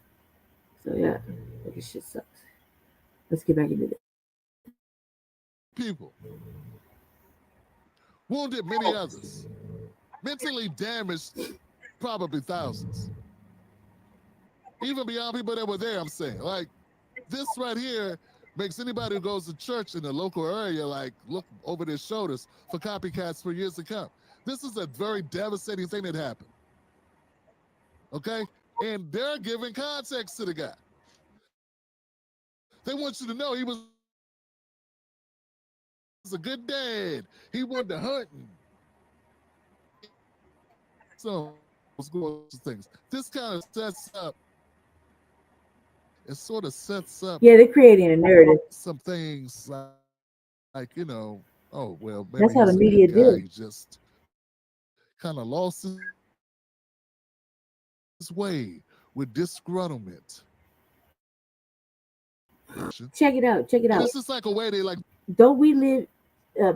So yeah, this shit sucks. Let's get back into this. People, wounded many others, mentally damaged probably thousands. Even beyond people that were there, I'm saying. Like, this right here makes anybody who goes to church in the local area, like, look over their shoulders for copycats for years to come. This is a very devastating thing that happened. Okay? And they're giving context to the guy. They want you to know he was a good dad. He went to hunting. So, what's going on things? This kind of sets up. It sort of sets up. Yeah, they're creating a narrative. Some things like oh well, maybe that's how the he's a media good guy. did. He just kind of lost his way with disgruntlement. Check it out. And it's just like a way they like. Don't we live,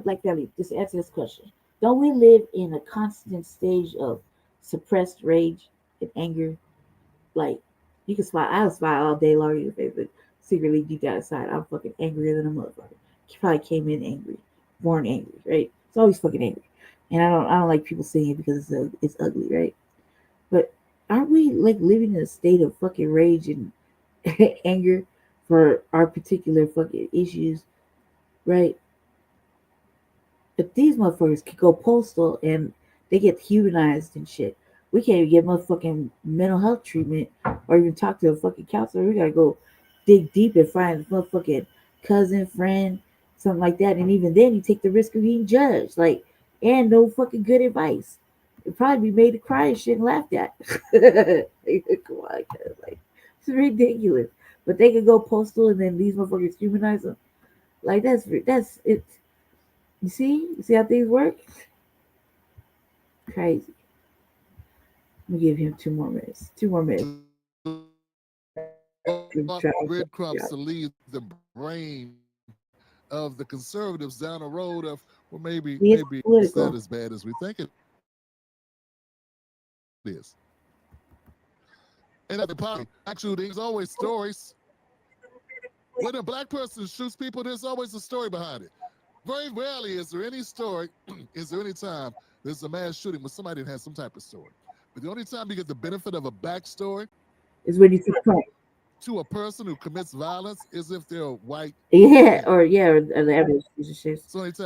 Black family? Just answer this question. Don't we live in a constant stage of suppressed rage and anger? Like, you can smile. I'll smile all day long in your face, but secretly deep down inside, I'm fucking angrier than a motherfucker. You probably came in angry, born angry, right? It's always fucking angry, and I don't like people saying it because it's ugly, right? But aren't we like living in a state of fucking rage and anger for our particular fucking issues, right? If these motherfuckers could go postal and they get humanized and shit, we can't even get motherfucking mental health treatment or even talk to a fucking counselor. We gotta go dig deep and find a motherfucking cousin, friend, something like that. And even then, you take the risk of being judged, like, and no fucking good advice. It'd probably be made to cry and shit and laughed at. Come on, like, it's ridiculous. But they could go postal and then these motherfuckers humanize them. Like, that's it. You see how things work? Crazy. Let me give him 2 more minutes. 2 more minutes. Breadcrumbs to lead the brain of the conservatives down a road of, well, maybe it's not as bad as we think it is. And at the party, actually, there's always stories. When a black person shoots people, there's always a story behind it. Very rarely is there any story, is there any time there's a mass shooting where somebody has some type of story. But the only time you get the benefit of a backstory is when you see to a person who commits violence is if they're white. Yeah, or the average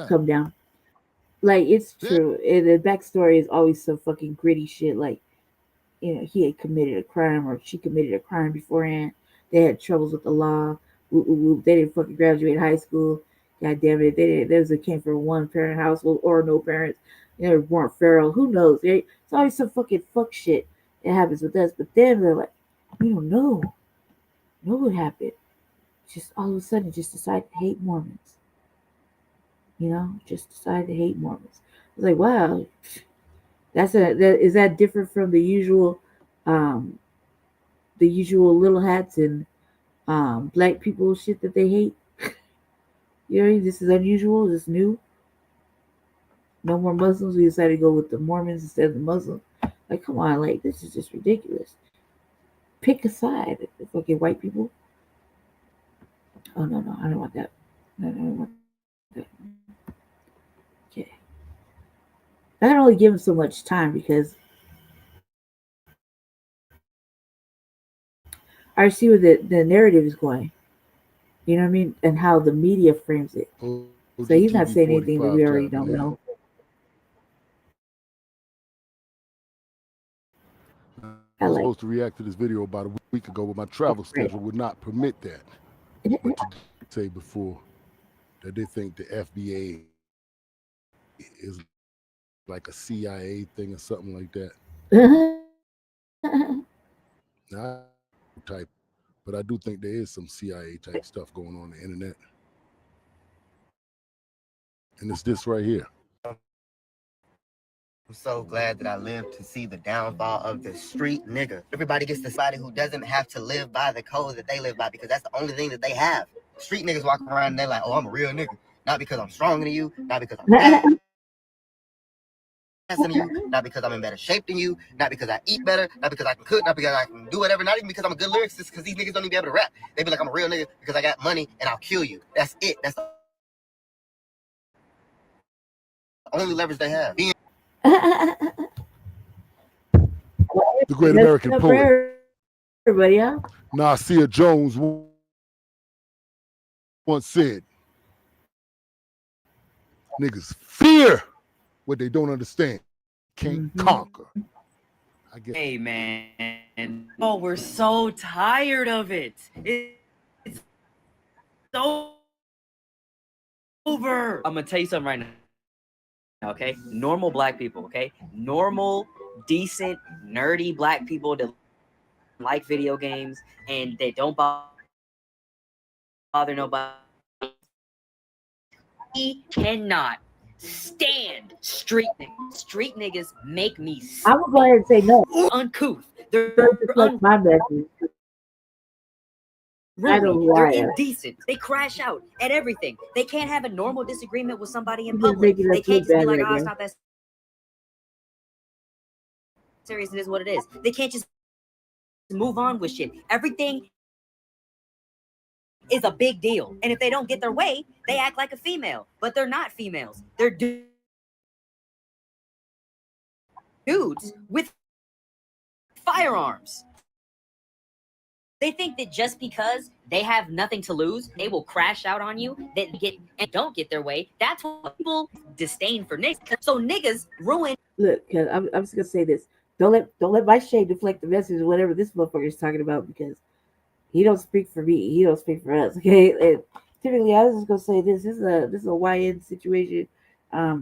come down. Like, it's true. The backstory is always some fucking gritty shit. Like, he had committed a crime or she committed a crime beforehand. They had troubles with the law. They didn't fucking graduate high school. God damn it. They came from one parent household or no parents. They were born feral. Who knows? Right? It's always some fucking fuck shit that happens with us. But then they're like, we don't know what happened. Just all of a sudden, just decide to hate Mormons. Just decide to hate Mormons. It's like, wow, is that different from the usual little hats and black people shit that they hate? This is unusual. This is new. No more Muslims. We decided to go with the Mormons instead of the Muslims. Like, come on, like, this is just ridiculous. Pick a side. The fucking white people. Oh no, I don't want that. No, I don't want that. Okay. I can only give him so much time because I see where the narrative is going. You know what I mean? And how the media frames it. So he's not saying anything that we already don't know. I was supposed to react to this video about a week ago, but my travel schedule would not permit that. But to say before that they think the FBA is like a CIA thing or something like that. Now, type, but I do think there is some CIA type stuff going on the internet. And it's this right here. I'm so glad that I lived to see the downfall of the street nigga. Everybody gets somebody who doesn't have to live by the code that they live by because that's the only thing that they have. Street niggas walk around and they're like, oh, I'm a real nigga. Not because I'm stronger than you, not because I'm faster than you, not because I'm in better shape than you, not because I eat better, not because I can cook, not because I can do whatever, not even because I'm a good lyricist, because these niggas don't even be able to rap. They be like, I'm a real nigga because I got money and I'll kill you. That's it. That's the only leverage they have. The great American poet. Everybody, huh? Nasir Jones once said, niggas fear what they don't understand, can't conquer. I guess. Hey, man. Oh, we're so tired of it. It's over. I'm going to tell you something right now, okay? Normal black people, okay? Normal, decent, nerdy black people that like video games and they don't bother nobody. We cannot stand street niggas. Street niggas make me I will go ahead and say no. Uncouth. They're my message. rude. They're indecent. They crash out at everything. They can't have a normal disagreement with somebody in public. They can't just be like, oh, it's not that serious. It is what it is. They can't just move on with shit. Everything is a big deal. And if they don't get their way, they act like a female. But they're not females. They're dudes with firearms. They think that just because they have nothing to lose, they will crash out on you, that get and don't get their way. That's what people disdain for niggas. So niggas ruin. Look, cause I'm just gonna say this. Don't let my shade deflect the message or whatever this motherfucker is talking about, because he don't speak for me. He don't speak for us. Okay. And typically, I was just gonna say this is a YN situation. I'll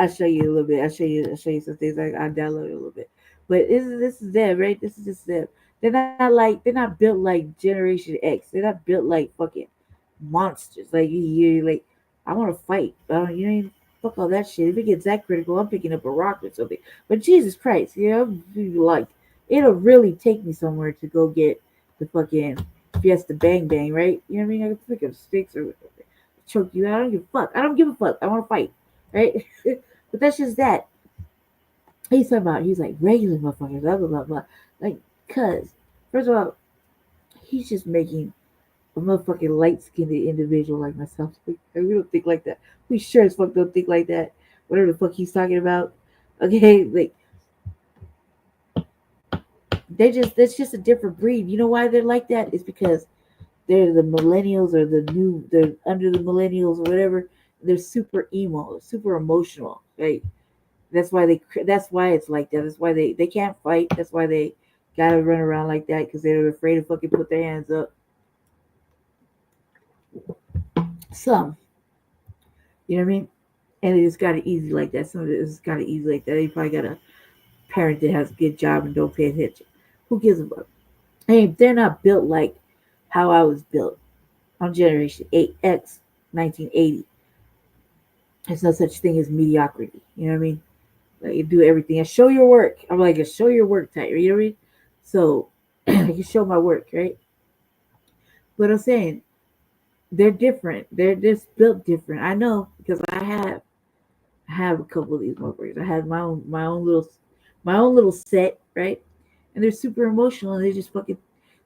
show you a little bit. I'll show you some things. I download it a little bit. But this is them, right? This is just them. They're not built like Generation X. They're not built like fucking monsters. Like you like, I want to fight. You know, fuck all that shit. If it gets that critical, I'm picking up a rock or something. But Jesus Christ, you know, like it'll really take me somewhere to go get the fucking Fiesta Bang Bang, right? You know what I mean? I can pick up sticks or choke you. I don't give a fuck. I don't give a fuck. I want to fight, right? But that's just that. He's talking about, he's like, regular motherfuckers, blah, blah, blah, blah. Like, cuz, first of all, he's just making a motherfucking light-skinned individual like myself. Like, we don't think like that. We sure as fuck don't think like that. Whatever the fuck he's talking about. Okay, like, that's just a different breed. You know why they're like that? It's because they're the millennials or they're under the millennials or whatever. They're super emo, super emotional, right? That's why it's like that. That's why they can't fight. That's why they gotta run around like that, because they're afraid to fucking put their hands up. Some, you know what I mean? And they just got it easy like that. Some of it just got it easy like that. They probably got a parent that has a good job and don't pay attention. Who gives a fuck? Hey, they're not built like how I was built. I'm Generation 8X, 1980. There's no such thing as mediocrity. You know what I mean? Like, you do everything and show your work. I'm like a show your work type. You know what I mean? So I can show my work, right? But I'm saying they're different. They're just built different. I know, because I have a couple of these motherfuckers. I have my own little set, right? And they're super emotional, and they just fucking,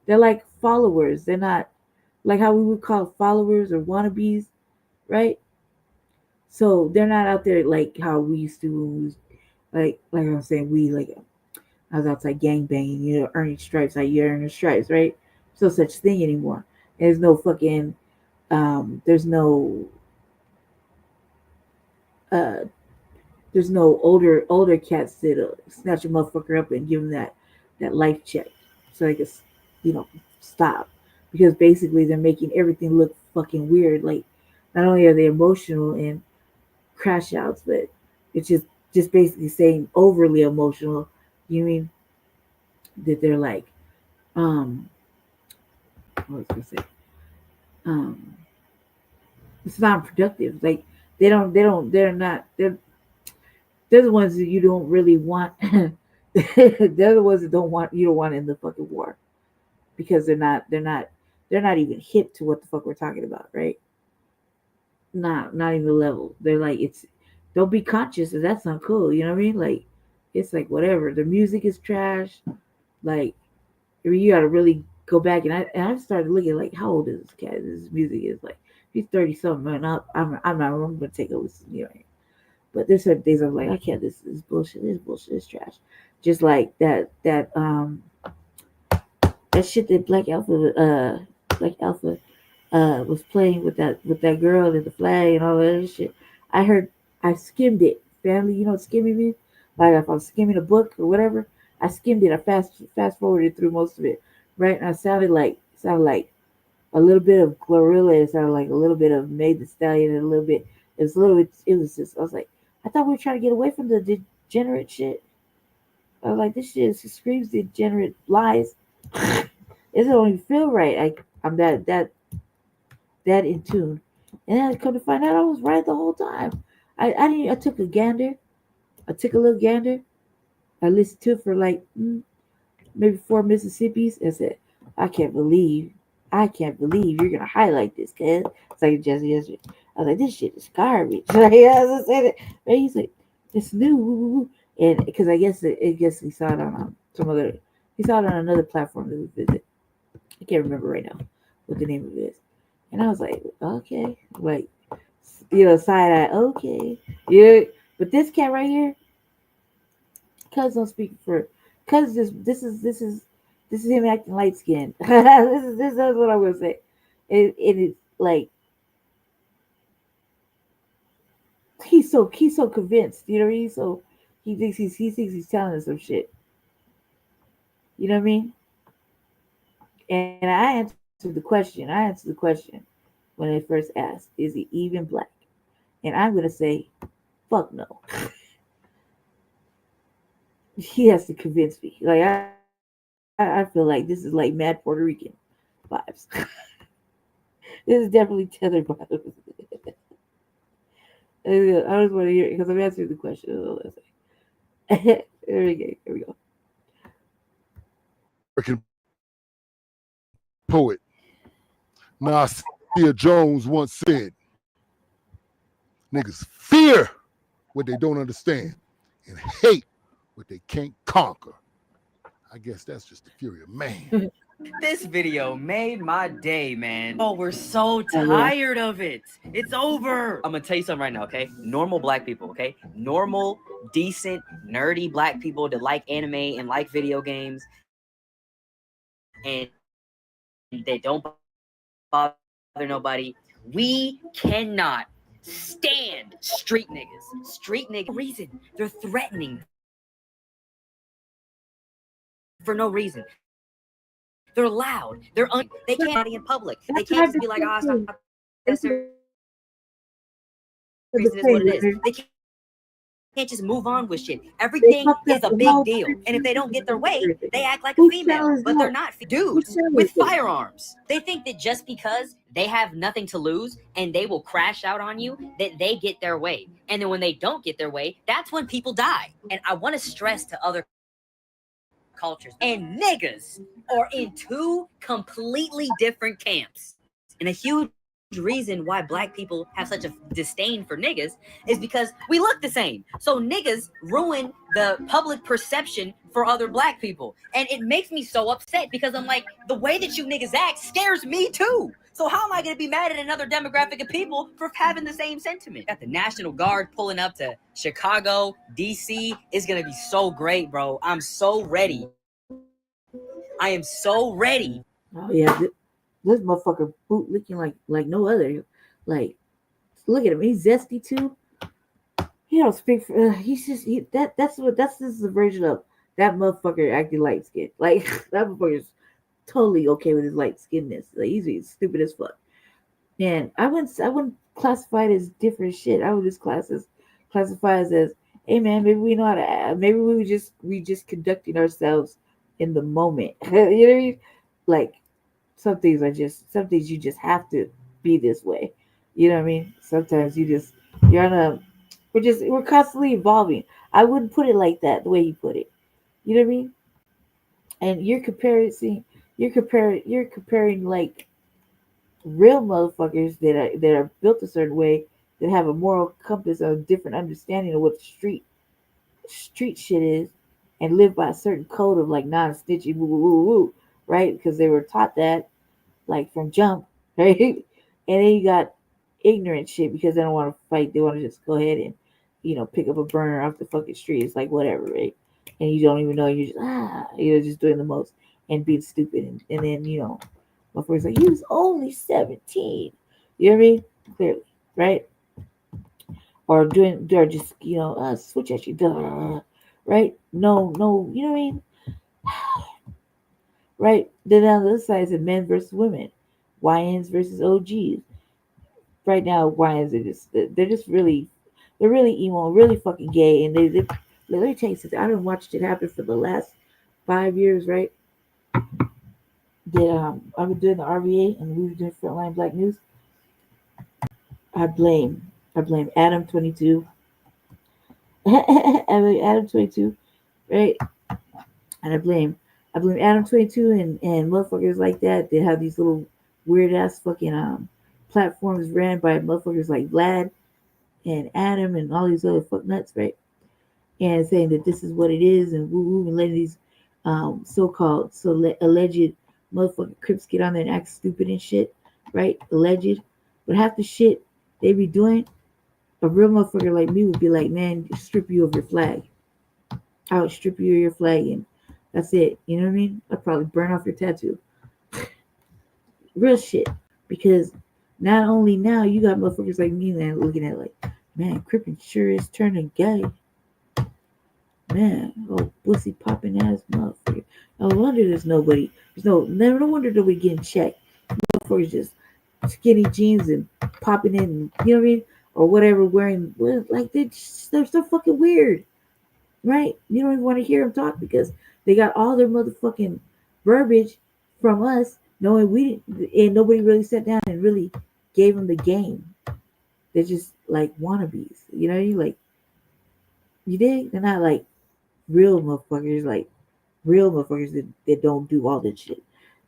they're like followers. They're not like how we would call followers or wannabes, right? So they're not out there like how we used to when we was, like I'm saying, I was outside gang banging, earning stripes, like you're earning stripes, right? There's no such thing anymore. There's no fucking there's no uh there's no older cats that snatch a motherfucker up and give them that life check so they can stop, because basically they're making everything look fucking weird. Like, not only are they emotional and crash outs, but it's just basically saying overly emotional. You mean that they're like what was I gonna say? um it's not productive. Like, they're the ones that you don't really want. They're the ones that you don't want in the fucking war, because they're not even hip to what the fuck we're talking about, right? Not even the level. They're like, don't be conscious, and that's not cool. You know what I mean? Like, it's like whatever. The music is trash. Like, I mean, you got to really go back, and I started looking like, how old is this cat? This music is like, he's 30 something, and I'm gonna take a listen. But there's certain things I'm like, I can't. This is bullshit. This bullshit is trash. Just like that shit that Black Alpha was playing with that girl and the flag and all that other shit. I skimmed it. Family, you know what skimming means? Like, if I'm skimming a book or whatever, I skimmed it. I fast forwarded through most of it, right? And I sounded like a little bit of Glorilla. It sounded like a little bit of Made the Stallion, and a little bit. It was a little bit. It was just. I was like, I thought we were trying to get away from the degenerate shit. I was like, this shit screams degenerate lies. It don't even feel right. I'm that in tune, and then I come to find out I was right the whole time. I didn't. I took a gander. I took a little gander. I listened to it for like maybe 4 Mississippis, and said, I can't believe you're gonna highlight this, kid. It's like Jesse yesterday. I was like, this shit is garbage. Like, I said it. And he's like, it's new, and because I guess he saw it on he saw it on another platform that we visit. I can't remember right now what the name of it is. And I was like, okay, like, side eye, okay, yeah. But this cat right here, cuz don't speak for, cuz this is him acting light skinned. this is what I'm gonna say. It's like he's so convinced, you know what I mean? So he thinks he's telling us some shit. You know what I mean? And I answered the question. When they first asked, is he even black? And I'm gonna say, fuck no. He has to convince me. Like, I feel like this is like mad Puerto Rican vibes. This is definitely tethered vibes. I just want to hear it because I'm answering the question. Here we go. American poet Nasir Jones once said, niggas fear what they don't understand and hate what they can't conquer. I guess that's just the fury of man. This video made my day, man. Oh, we're so tired of it. It's over. I'm gonna tell you something right now, okay? Normal black people, okay? Normal, decent, nerdy black people that like anime and like video games, and they don't bother nobody. We cannot stand street niggas. Street niggas, reason they're threatening for no reason. They're loud. They can't be in public. They can't just be like, oh, it's not that serious. It is what it is. They can't just move on with shit. Everything is a big deal. And if they don't get their way, they act like a female. But they're not dudes with firearms. They think that just because they have nothing to lose and they will crash out on you, that they get their way. And then when they don't get their way, that's when people die. And I want to stress to other cultures and niggas are in 2 completely different camps. And a huge reason why black people have such a disdain for niggas is because we look the same. So niggas ruin the public perception for other black people. And it makes me so upset because I'm like, the way that you niggas act scares me too. So how am I going to be mad at another demographic of people for having the same sentiment? Got the National Guard pulling up to Chicago, DC. It's going to be so great, bro. I'm so ready. I am so ready. Oh yeah, this motherfucker boot licking like no other. Like, look at him. He's zesty too. He don't speak for. He's just that's this is a version of that motherfucker acting light skin. Like that motherfucker's totally okay with his light skinness. Like he's stupid as fuck. And I wouldn't classify it as different shit. I would just classify it as, hey man, maybe we know how to. Maybe we just conducting ourselves in the moment. You know what I mean? Like some things you just have to be this way. You know what I mean? Sometimes you're on a we're constantly evolving. I wouldn't put it like that the way he put it. You know what I mean? And you're comparing like real motherfuckers that are built a certain way, that have a moral compass, a different understanding of what street shit is, and live by a certain code of like non-snitching, woo, woo, woo, woo, right? Because they were taught that like from jump, right? And then you got ignorant shit because they don't want to fight. They want to just go ahead and, pick up a burner off the fucking street. It's like whatever, right? And you don't even know. You're just, just doing the most and being stupid. And then, motherfuckers like, he was only 17. You know what I mean? Clearly, right? Or just, switch at you, duh, right? No, you know what I mean? Right? Then on the other side is men versus women, YNs versus OGs. Right now, YNs they're really emo, really fucking gay, and let me tell you something. I done watched it happen for the last 5 years, right? That I've been doing the RVA and we were doing Frontline Black News. I blame Adam 22. Adam 22, right? And I blame Adam 22 and motherfuckers like that. They have these little weird ass fucking platforms ran by motherfuckers like Vlad and Adam and all these other fuck nuts, right? And saying that this is what it is, and woo woo, and letting these alleged motherfucking Crips get on there and act stupid and shit, right? Alleged. But half the shit they be doing, a real motherfucker like me would be like, man, strip you of your flag. I would strip you of your flag and that's it. You know what I mean? I'd probably burn off your tattoo. Real shit. Because not only now, you got motherfuckers like me that looking at like, man, Crippin sure is turning gay. Man, oh, pussy popping ass motherfucker. No wonder there's nobody. No wonder nobody getting checked. Motherfuckers just skinny jeans and popping in, you know what I mean? Or whatever, wearing, like, they're so fucking weird. Right? You don't even want to hear them talk because they got all their motherfucking verbiage from us, knowing we didn't, and nobody really sat down and really gave them the game. They're just like wannabes. You know what I mean? Like, you dig? They're not like real motherfuckers, like real motherfuckers that don't do all this shit.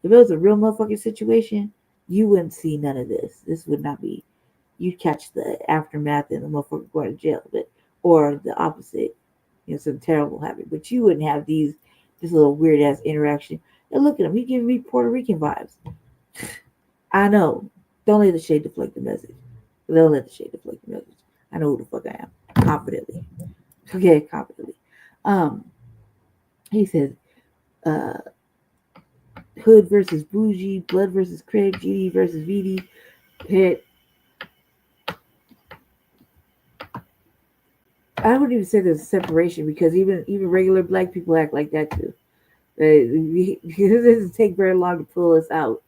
If it was a real motherfucking situation, you wouldn't see none of this. This would not be. You'd catch the aftermath and the motherfucker going to jail, or the opposite. Some terrible habit. But you wouldn't have this little weird ass interaction. And look at him, he giving me Puerto Rican vibes. I know. Don't let the shade deflect the message. Don't let the shade deflect the message. I know who the fuck I am. Confidently. Okay, confidently. He says, Hood versus Bougie, Blood versus Crib, GD versus VD, Hit. I wouldn't even say there's a separation because even regular black people act like that too. It doesn't take very long to pull us out,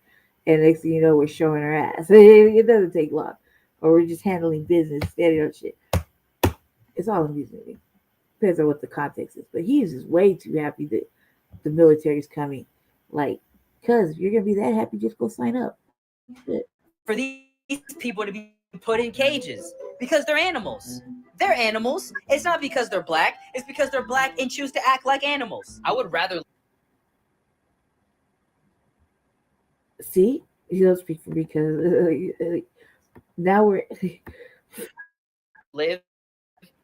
and next thing you know, we're showing our ass. It doesn't take long, or we're just handling business, standing on shit. It's all amusing. Depends on what the context is, but he is just way too happy that the military's coming. Like, cuz if you're gonna be that happy, just go sign up. Shit. For these people to be put in cages because they're animals. They're animals. It's not because they're black. It's because they're black and choose to act like animals. I would rather see. You don't speak for me because now we're live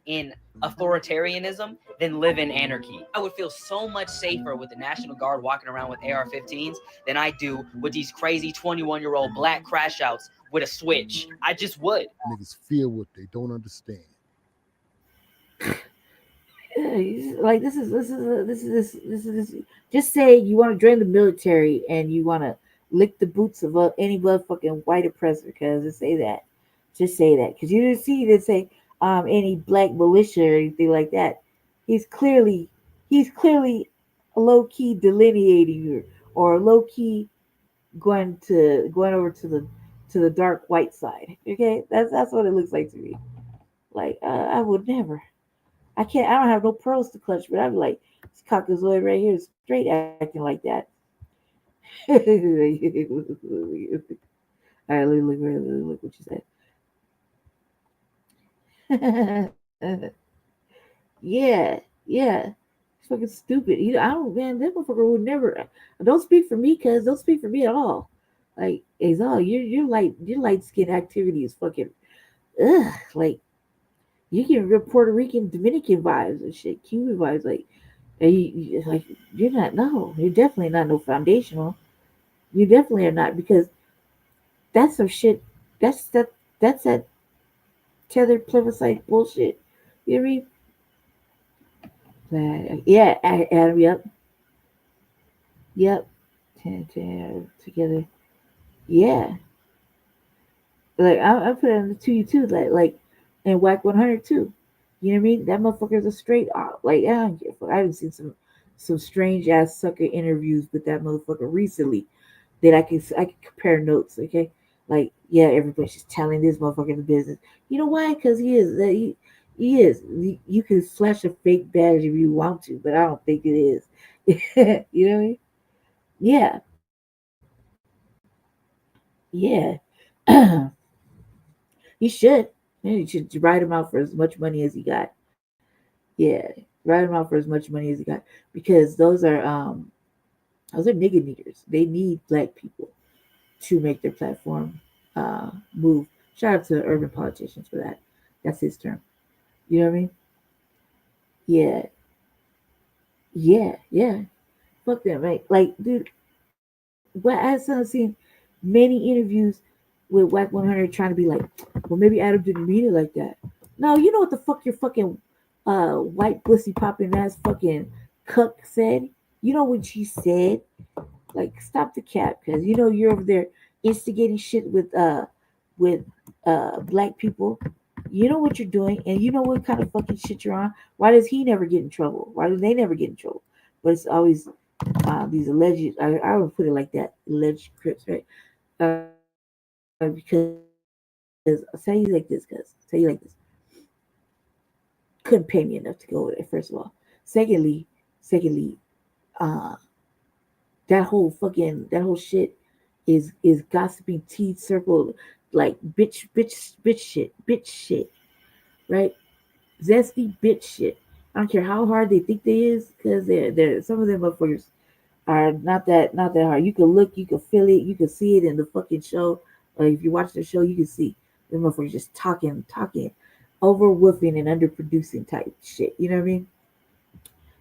in authoritarianism than live in anarchy. I would feel so much safer with the National Guard walking around with AR-15s than I do with these crazy 21-year-old black crash outs with a switch. I just would. Niggas fear what they don't understand. Like this is just say you want to join the military and you want to lick the boots of any motherfucking white oppressor, because just say that, because you didn't see that say any black militia or anything like that. He's clearly a low key delineating or low key going over to the dark white side. Okay, that's what it looks like to me. Like I would never. I don't have no pearls to clutch, but I'm like, this cockazoid right here is straight acting like that. All right, look what you said. Yeah. It's fucking stupid. I don't, man, that motherfucker would never. Don't speak for me, cuz. Don't speak for me at all. Like, Azal, your light skin activity is fucking, ugh. Like, you get real Puerto Rican, Dominican vibes and shit, Cuban vibes. Like, you're not. No, you're definitely not no foundational. You definitely are not, because that's some shit. That's that tethered plebiscite bullshit. You know what I mean? Yeah, Adam. Yep. Together. Yeah. Like I put it on the 2U2, like and Whack 100 too. You know what I mean? That motherfucker's a straight out. Like I don't give a fuck. I haven't seen some strange ass sucker interviews with that motherfucker recently that I can compare notes. Okay, like yeah, everybody's just telling this motherfucker the business. You know why? Because he is. He is. You can flash a fake badge if you want to, but I don't think it is. You know what I mean? Yeah. Yeah. He should. Yeah, you should write him out for as much money as he got. Yeah, write him out for as much money as he got, because those are nigga needers. They need black people to make their platform move. Shout out to urban politicians for that. That's his term. You know what I mean? Yeah. Fuck them, right? Like, dude, what I've seen many interviews with Whack 100 trying to be like, well, maybe Adam didn't mean it like that. No, you know what the fuck your fucking white pussy popping ass fucking cuck said? You know what she said? Like, stop the cap, because you know you're over there instigating shit with black people. You know what you're doing, and you know what kind of fucking shit you're on. Why does he never get in trouble? Why do they never get in trouble? But it's always these alleged. I would put it like that: alleged Crips, right? Because I'll tell you like this, couldn't pay me enough to go there. First of all, secondly, uh, that whole shit is gossiping tea circle, like bitch shit, right? Zesty bitch shit. I don't care how hard they think they is, because they're some of them motherfuckers are not that hard. You can look, you can feel it, you can see it in the fucking show. If you watch the show, you can see the motherfuckers just talking, over woofing and underproducing type shit. You know what I mean?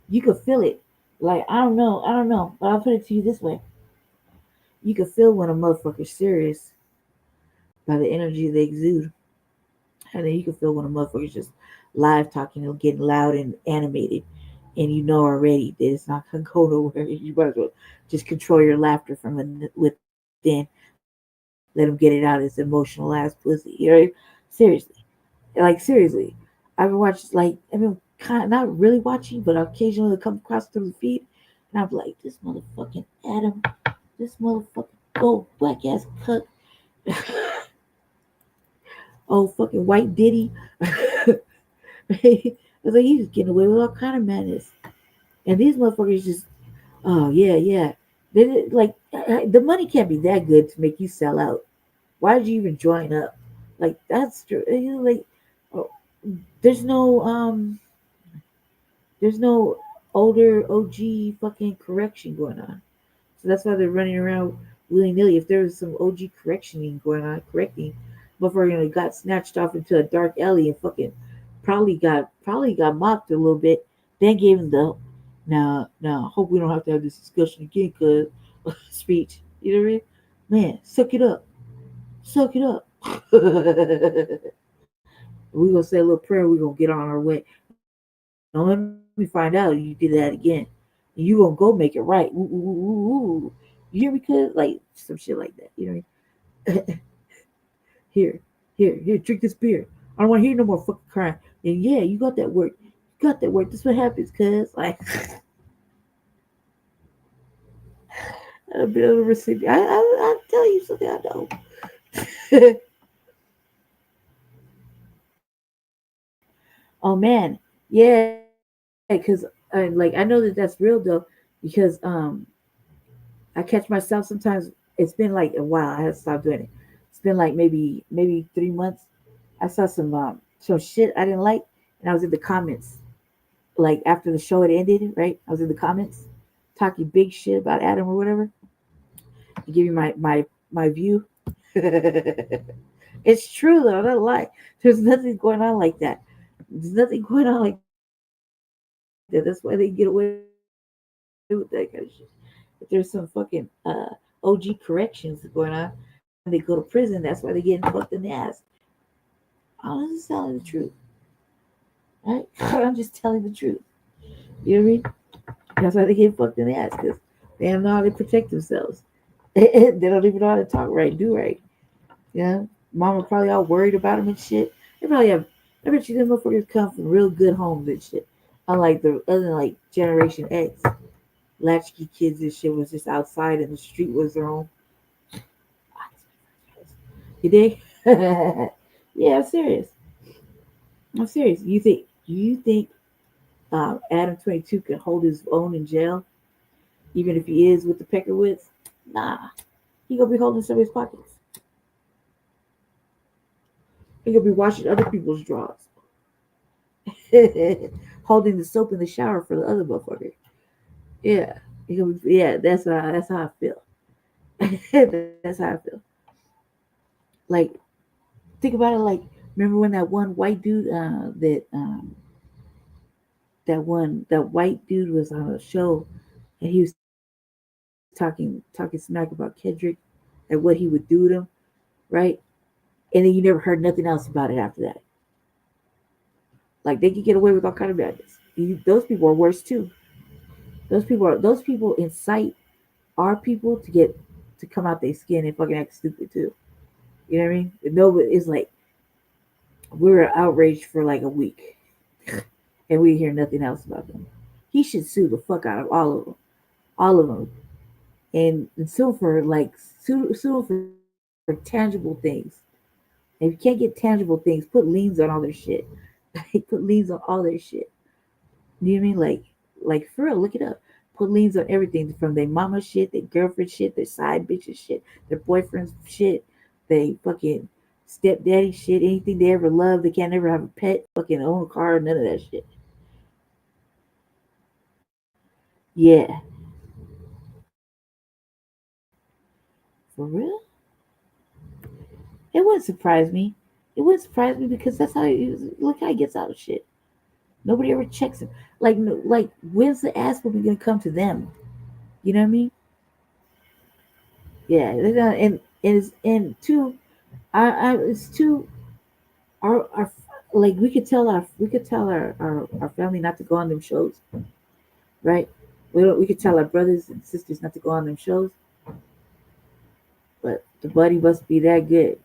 You can feel it. Like I don't know, but I'll put it to you this way: you can feel when a motherfucker's serious by the energy they exude, and then you can feel when a motherfucker's just live talking and getting loud and animated, and you know already that it's not gonna go nowhere. You better go just control your laughter from within. Let him get it out. His emotional ass pussy. You know, seriously. I've been watching, kind of not really watching, but occasionally come across through the feed, and I'm like, this motherfucking Adam, this motherfucking gold black ass cuck. Oh, fucking white Diddy. I was like, he's getting away with all kind of madness. And these motherfuckers just, oh, yeah. Then, the money can't be that good to make you sell out. Why did you even join up? Like, that's true. You know, like, oh, there's no older OG fucking correction going on. So that's why they're running around willy nilly. If there was some OG correcting going on, correcting, before got snatched off into a dark alley and fucking probably got mocked a little bit, then gave him the now hope we don't have to have this discussion again, cuz speech. You know what I mean? Man, suck it up. Suck it up. We're gonna say a little prayer, we're gonna get on our way. Don't let me find out you did that again. And you gonna go make it right. Ooh, ooh, ooh, ooh. You hear me, cuz? Like some shit like that. You know what I mean? Here, drink this beer. I don't want to hear no more fucking crying. And yeah, you got that work. You got that work. That's what happens, cuz. Like, a bit of a recipient. I'll tell you something I know. Oh man, yeah, because like I know that that's real though, because I catch myself sometimes. It's been like a while. I had to stop doing it. It's been like maybe 3 months. I saw some shit I didn't like, and I was in the comments. Like after the show had ended, right? I was in the comments talking big shit about Adam or whatever. And give you my view. It's true though. I don't lie. There's nothing going on like that. There's nothing going on like that. That's why they get away with that kind of shit. If there's some fucking OG corrections going on, when they go to prison, that's why they're getting fucked in the ass. I'm just telling the truth. Right? I'm just telling the truth. You know what I mean? That's why they get fucked in the ass, because they don't know how to protect themselves. They don't even know how to talk right, do right. Yeah. Mama probably all worried about them and shit. They probably have, I bet you them motherfuckers come from real good homes and shit. Unlike the other like Generation X. Latchkey kids and shit was just outside and the street was their home. You dig? Yeah, I'm serious. I'm serious. You think Adam 22 can hold his own in jail, even if he is with the Peckerwoods? Nah, he gonna be holding somebody's pockets. He gonna be washing other people's drawers, holding the soap in the shower for the other motherfucker. Yeah, yeah. That's how I feel. That's how I feel. Like, think about it. Like, remember when that one white dude that white dude was on a show, and he was talking smack about Kendrick and what he would do to him, right? And then you never heard nothing else about it after that. Like, they could get away with all kind of madness. Those people are worse too. Those people incite our people to come out their skin and fucking act stupid too. You know what I mean? No, it's like we were outraged for like a week, and we hear nothing else about them. He should sue the fuck out of all of them, and sue for like sue for tangible things. And if you can't get tangible things, put liens on all their shit. Put liens on all their shit. You know what I mean? Like for real, look it up. Put liens on everything from their mama shit, their girlfriend shit, their side bitches shit, their boyfriend's shit, they fucking stepdaddy shit, anything they ever loved. They can't ever have a pet, fucking own a car, none of that shit. Yeah. For real? It wouldn't surprise me. It wouldn't surprise me because that's how look how he gets out of shit. Nobody ever checks him. Like when's the ass will be gonna come to them? You know what I mean? Yeah, and two, it's two. Our like we could tell our family not to go on them shows, right? We could tell our brothers and sisters not to go on them shows, but the buddy must be that good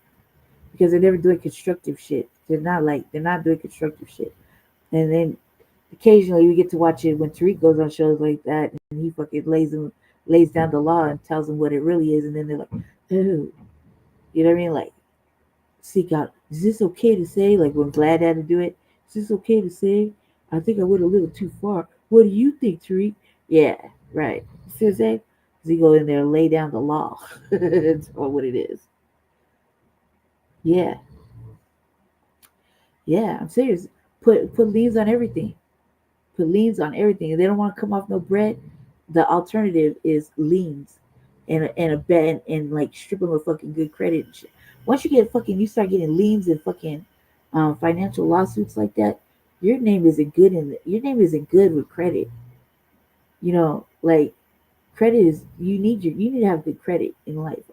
because they're never doing constructive shit. They're not doing constructive shit, and then occasionally we get to watch it when Tariq goes on shows like that and he fucking lays down the law and tells them what it really is, and then they're like, "Ooh," you know what I mean? Like, seek out. Is this okay to say? Like when Glad had to do it. Is this okay to say? I think I went a little too far. What do you think, Tariq? Yeah, right. See what I'm saying? Because he go in there and lay down the law. That's what it is. Yeah, yeah. I'm serious. Put liens on everything. Put liens on everything. If they don't want to come off no bread, the alternative is liens and a bet and like strip them of fucking good credit and shit. Once you start getting liens and fucking financial lawsuits like that, your name isn't good your name isn't good with credit. You know, like credit is you need to have good credit in life.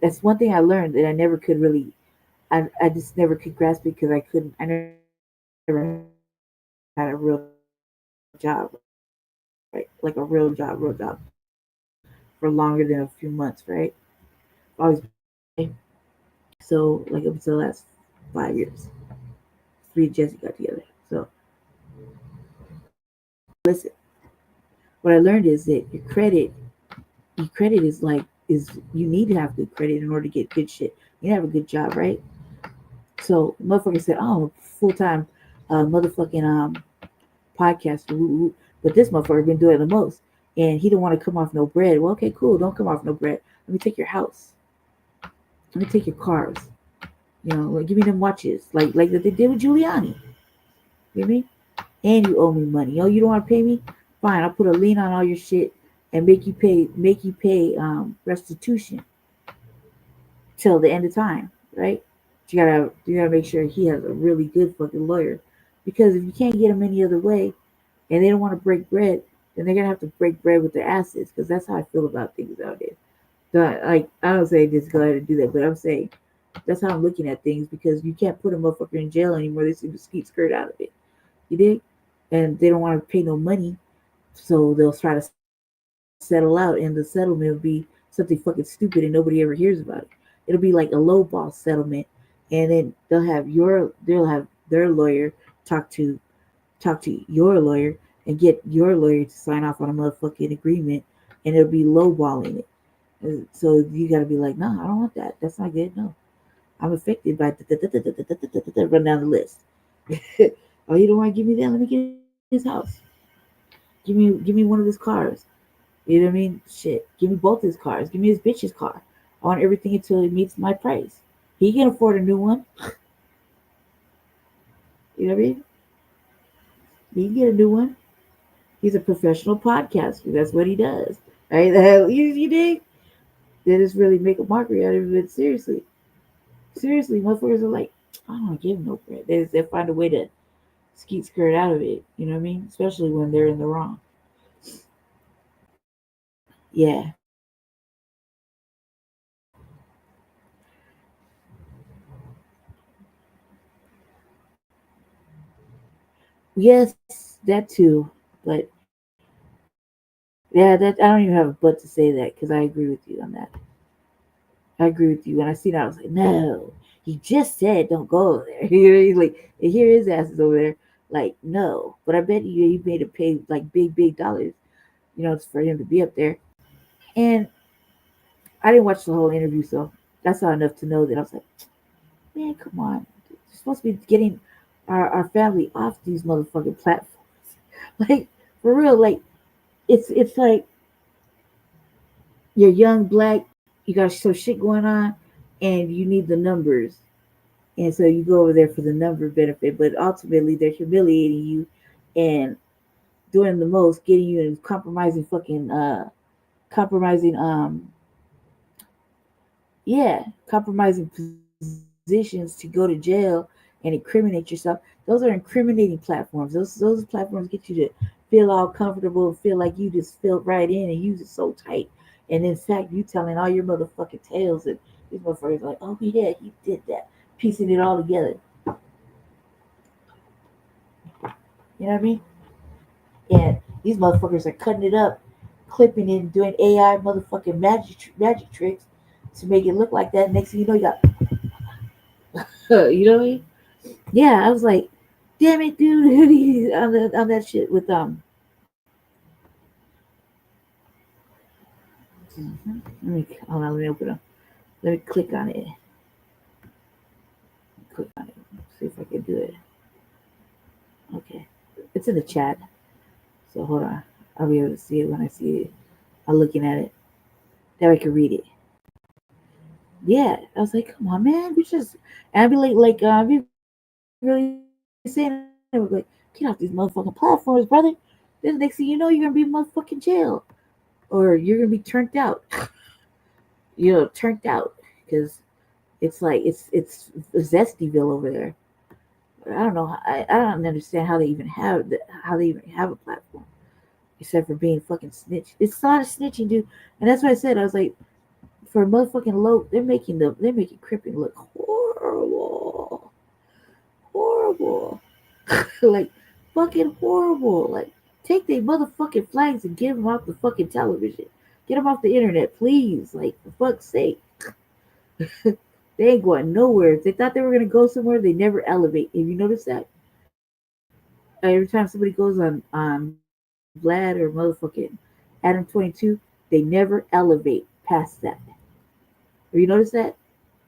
That's one thing I learned that I never could really I just never could grasp it because I never had a real job, right? Like a real job for longer than a few months, right? Always so like up until the last 5 years. Me and Jesse got together. So listen, what I learned is that your credit is like is you need to have good credit in order to get good shit. You have a good job, right? So motherfucker said, "Oh, full time, motherfucking podcaster." But this motherfucker been doing the most, and he don't want to come off no bread. Well, okay, cool. Don't come off no bread. Let me take your house. Let me take your cars. You know, like, give me them watches, like that they did with Giuliani. You hear me? And you owe me money. Oh, you don't want to pay me? Fine, I'll put a lien on all your shit and make you pay restitution till the end of time, right? You gotta make sure he has a really good fucking lawyer, because if you can't get him any other way, and they don't want to break bread, then they're gonna have to break bread with their asses, because that's how I feel about things nowadays. So, like, I don't say just go ahead and do that, but I'm saying that's how I'm looking at things, because you can't put a motherfucker in jail anymore. They seem to skeet skirt out of it. You dig? And they don't want to pay no money, so they'll try to settle out, and the settlement will be something fucking stupid and nobody ever hears about it. It'll be like a low ball settlement, and then they'll have their lawyer talk to your lawyer and get your lawyer to sign off on a motherfucking agreement, and it'll be low balling it. And so you got to be like, no, I don't want that. That's not good. No, I'm affected by run down the list. Oh, you don't want to give me that? Let me get his house. Give me one of his cars. You know what I mean? Shit. Give me both his cars. Give me his bitch's car. I want everything until it meets my price. He can afford a new one. You know what I mean? He can get a new one. He's a professional podcaster. That's what he does. Right? The hell you dig? They just really make a mockery out of it. Seriously. Seriously, motherfuckers are like, I don't want to give him no bread. They find a way to skeet skirt out of it. You know what I mean? Especially when they're in the wrong. Yeah. Yes, that too. But yeah, that I don't even have a but to say that, because I agree with you on that. I agree with you. When I see that, I was like, no, he just said don't go over there. You know, he's like, and here his ass is over there. Like, no. But I bet you he made him pay like big dollars, you know, for him to be up there. And I didn't watch the whole interview, so that's not enough to know that I was like, man, come on. You're supposed to be getting our family off these motherfucking platforms. Like, for real, like it's like you're young, black, you got some shit going on, and you need the numbers. And so you go over there for the number benefit, but ultimately they're humiliating you and doing the most, getting you in compromising compromising positions to go to jail and incriminate yourself. Those are incriminating platforms. Those platforms get you to feel all comfortable, feel like you just feel right in and use it so tight. And in fact, you telling all your motherfucking tales, and these motherfuckers are like, oh yeah, he did that, piecing it all together. You know what I mean? And these motherfuckers are cutting it up, clipping it, and doing AI motherfucking magic tricks to make it look like that. Next thing you know, you got, you know what I mean? Yeah, I was like, damn it, dude, on that shit with Let me hold on. Let me open up. Let me click on it. Click on it. See if I can do it. Okay, it's in the chat. So hold on. I'll be able to see it when I see it. I'm looking at it. That way I can read it. Yeah, I was like, come on, man. We just. And I'd be I'd be really saying, like, get off these motherfucking platforms, brother. Then the next thing you know, you're gonna be in motherfucking jail, or you're gonna be turned out. You know, turned out, because it's like it's Zestyville over there. I don't know. I don't understand how they even have a platform except for being fucking snitch. It's not a snitching, dude. And that's why I said I was like, for a motherfucking low, they're making cripping look horrible, horrible, like fucking horrible. Like take their motherfucking flags and get them off the fucking television, get them off the internet, please. Like for fuck's sake. They ain't going nowhere. If they thought they were gonna go somewhere, they never elevate. Have you noticed that? Every time somebody goes on Vlad or motherfucking Adam 22, they never elevate past that. Have you noticed that?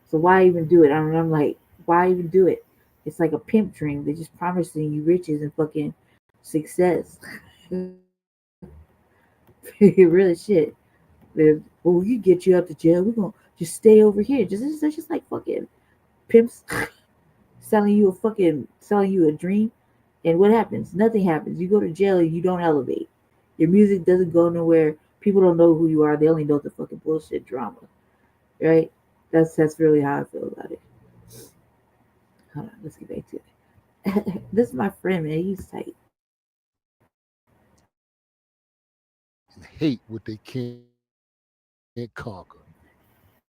So why even do it? I'm like, why even do it? It's like a pimp dream. They're just promising you riches and fucking success. Really shit. Well, we can get you out to jail. We're gonna just stay over here. It's just like fucking pimps selling you a dream. And what happens? Nothing happens. You go to jail and you don't elevate. Your music doesn't go nowhere. People don't know who you are. They only know the fucking bullshit drama. Right? That's really how I feel about it. Hold on, let's get back to it. This is my friend, man. He's tight. Hate what they can't conquer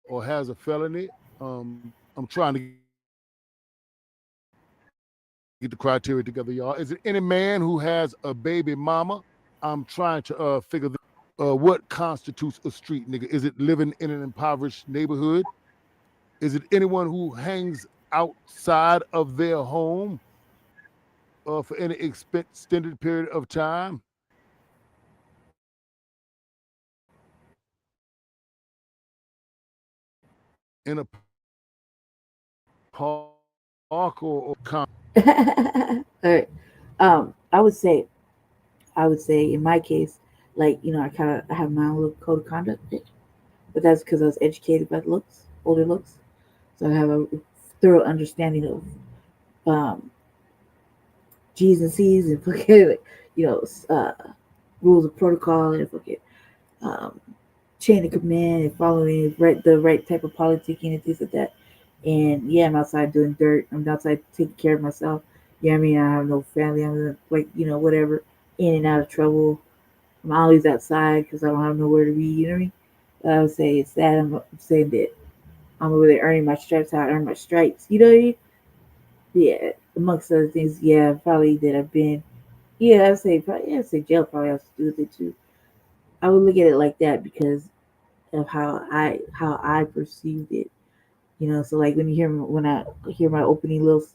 or has a felony. I'm trying to get the criteria together, y'all. Is it any man who has a baby mama? I'm trying to figure what constitutes a street nigga. Is it living in an impoverished neighborhood? Is it anyone who hangs outside of their home for any extended period of time? In a park or All right. I would say in my case, like, you know, I have my own little code of conduct, but that's because I was educated by older looks. So I have a thorough understanding of G's and C's and fucking, you know, rules of protocol and fucking um, chain of command and following the right type of politicking and things like that. And yeah, I'm outside doing dirt. I'm outside taking care of myself. Yeah, I mean, I have no family. I'm like, you know, whatever, in and out of trouble. I'm always outside because I don't have nowhere to be. You know what I mean? I would say it's that. I'm saying that I'm over there earning my stripes. How I earn my stripes. You know what I mean? Yeah. Amongst other things, yeah, probably that I've been. Yeah, I'd say jail probably has to do with it too. I would look at it like that because of how I perceived it. You know, so like when I hear my opening little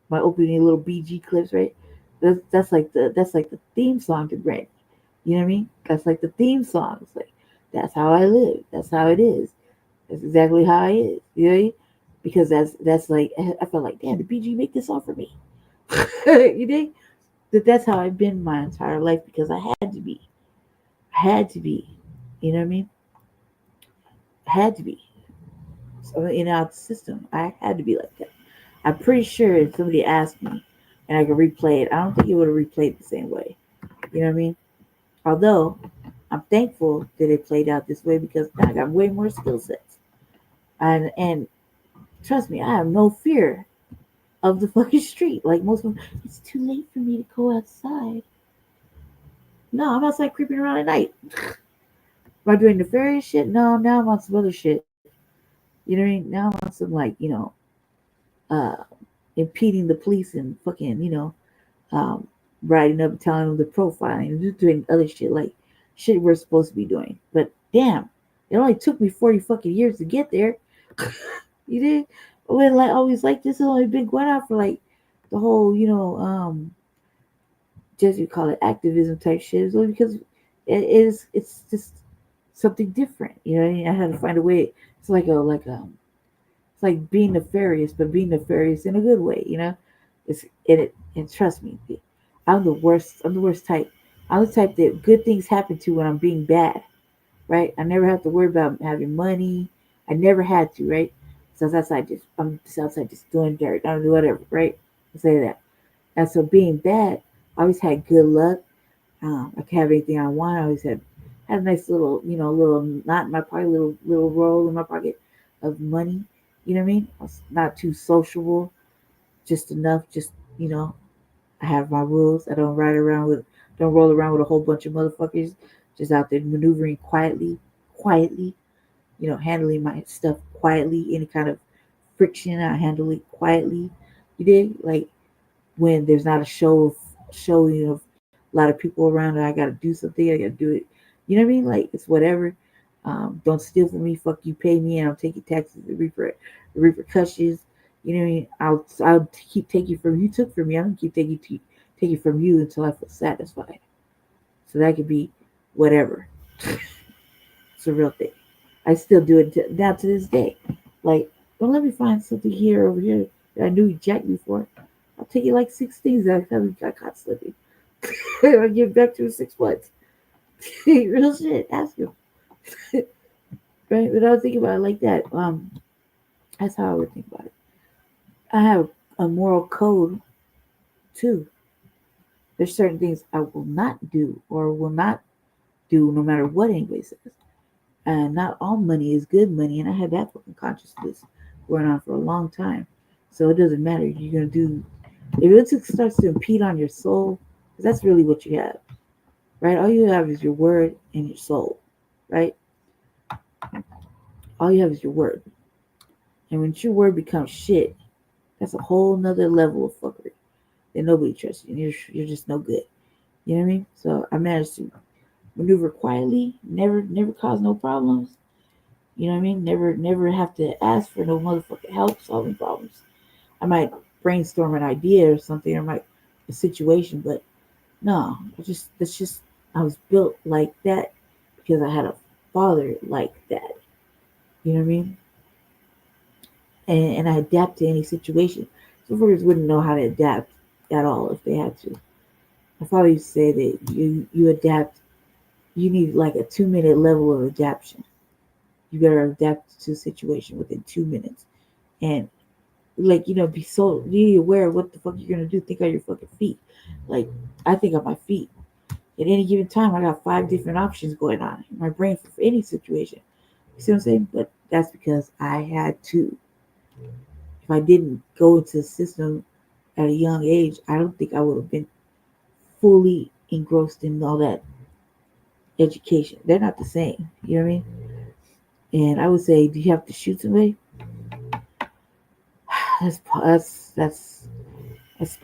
BG clips, right? That's like the theme song to Brandy. You know what I mean? That's like the theme song. It's like that's how I live. That's how it is. That's exactly how I is. You know what I mean? Because that's like I felt like, damn, did BG make this song for me? You think that's how I've been my entire life because I had to be. I had to be. You know what I mean? I had to be. So in our system, I had to be like that. I'm pretty sure if somebody asked me and I could replay it, I don't think it would have replayed the same way. You know what I mean? Although I'm thankful that it played out this way because I got way more skill sets. And trust me, I have no fear of the fucking street. Like most of them, it's too late for me to go outside. No, I'm outside creeping around at night. Am I doing nefarious shit? No, now I'm on some other shit. You know what I mean? Now I'm on some like, uh impeding the police and fucking, um, writing up and telling them the profiling and just doing other shit like shit we're supposed to be doing. But damn, it only took me 40 fucking years to get there. You did? When like always like this has only been going on for like the whole, just you call it activism type shit. It's only because it's just something different. You know what I mean? I had to find a way. It's it's like being nefarious, but being nefarious in a good way, you know? And trust me, I'm the worst. I'm the worst type. I'm the type that good things happen to when I'm being bad, right? I never have to worry about having money. I never had to, right? So I'm just outside just doing dirt. I don't do whatever, right? I say that. And so being bad, I always had good luck. I could have anything I want. I always had a nice little, little knot in my pocket, little roll in my pocket of money. You know what I mean? I was not too sociable, just enough, just You know, I have my rules. I don't don't roll around with a whole bunch of motherfuckers just out there maneuvering quietly. You know, handling my stuff quietly. Any kind of friction, I handle it quietly. You dig? Like when there's not a show, you know, a lot of people around and I gotta do something, I gotta do it. You know what I mean? Like it's whatever. Don't steal from me, fuck you, pay me, and I'll take your taxes, the repercussions. You know what I mean? I'll keep taking from you took from me. I'm gonna keep taking from you until I feel satisfied. So that could be whatever. It's a real thing. I still do it now to this day. Like, don't let me find something here over here that I knew you jacked me for. I'll take you like 6 things that I got caught slipping. I'll give back to you in 6 months. Real shit. Ask him. Right? But I was thinking about it like that. That's how I would think about it. I have a moral code too. There's certain things I will not do or will not do no matter what anybody says. And not all money is good money, and I had that fucking consciousness going on for a long time. So it doesn't matter. You're gonna do if it starts to impede on your soul, because that's really what you have, right? All you have is your word and your soul, right? All you have is your word, and when your word becomes shit, that's a whole nother level of fuckery that nobody trusts you. And you're just no good. You know what I mean? So I managed to maneuver quietly, never cause no problems. You know what I mean? Never have to ask for no motherfucking help solving problems. I might brainstorm an idea or something or a situation, but no, that's just I was built like that because I had a father like that. You know what I mean? And I adapt to any situation. Some folks wouldn't know how to adapt at all if they had to. My father used to say that you adapt. You need like a 2 minute level of adaptation. You better adapt to a situation within 2 minutes, and like be so be aware of what the fuck you're gonna do. Think on your fucking feet. Like I think on my feet. At any given time, I got 5 different options going on in my brain for any situation. You see what I'm saying? But that's because I had to. If I didn't go into the system at a young age, I don't think I would have been fully engrossed in all that education. They're not the same. You know what I mean? And I would say, do you have to shoot somebody? That's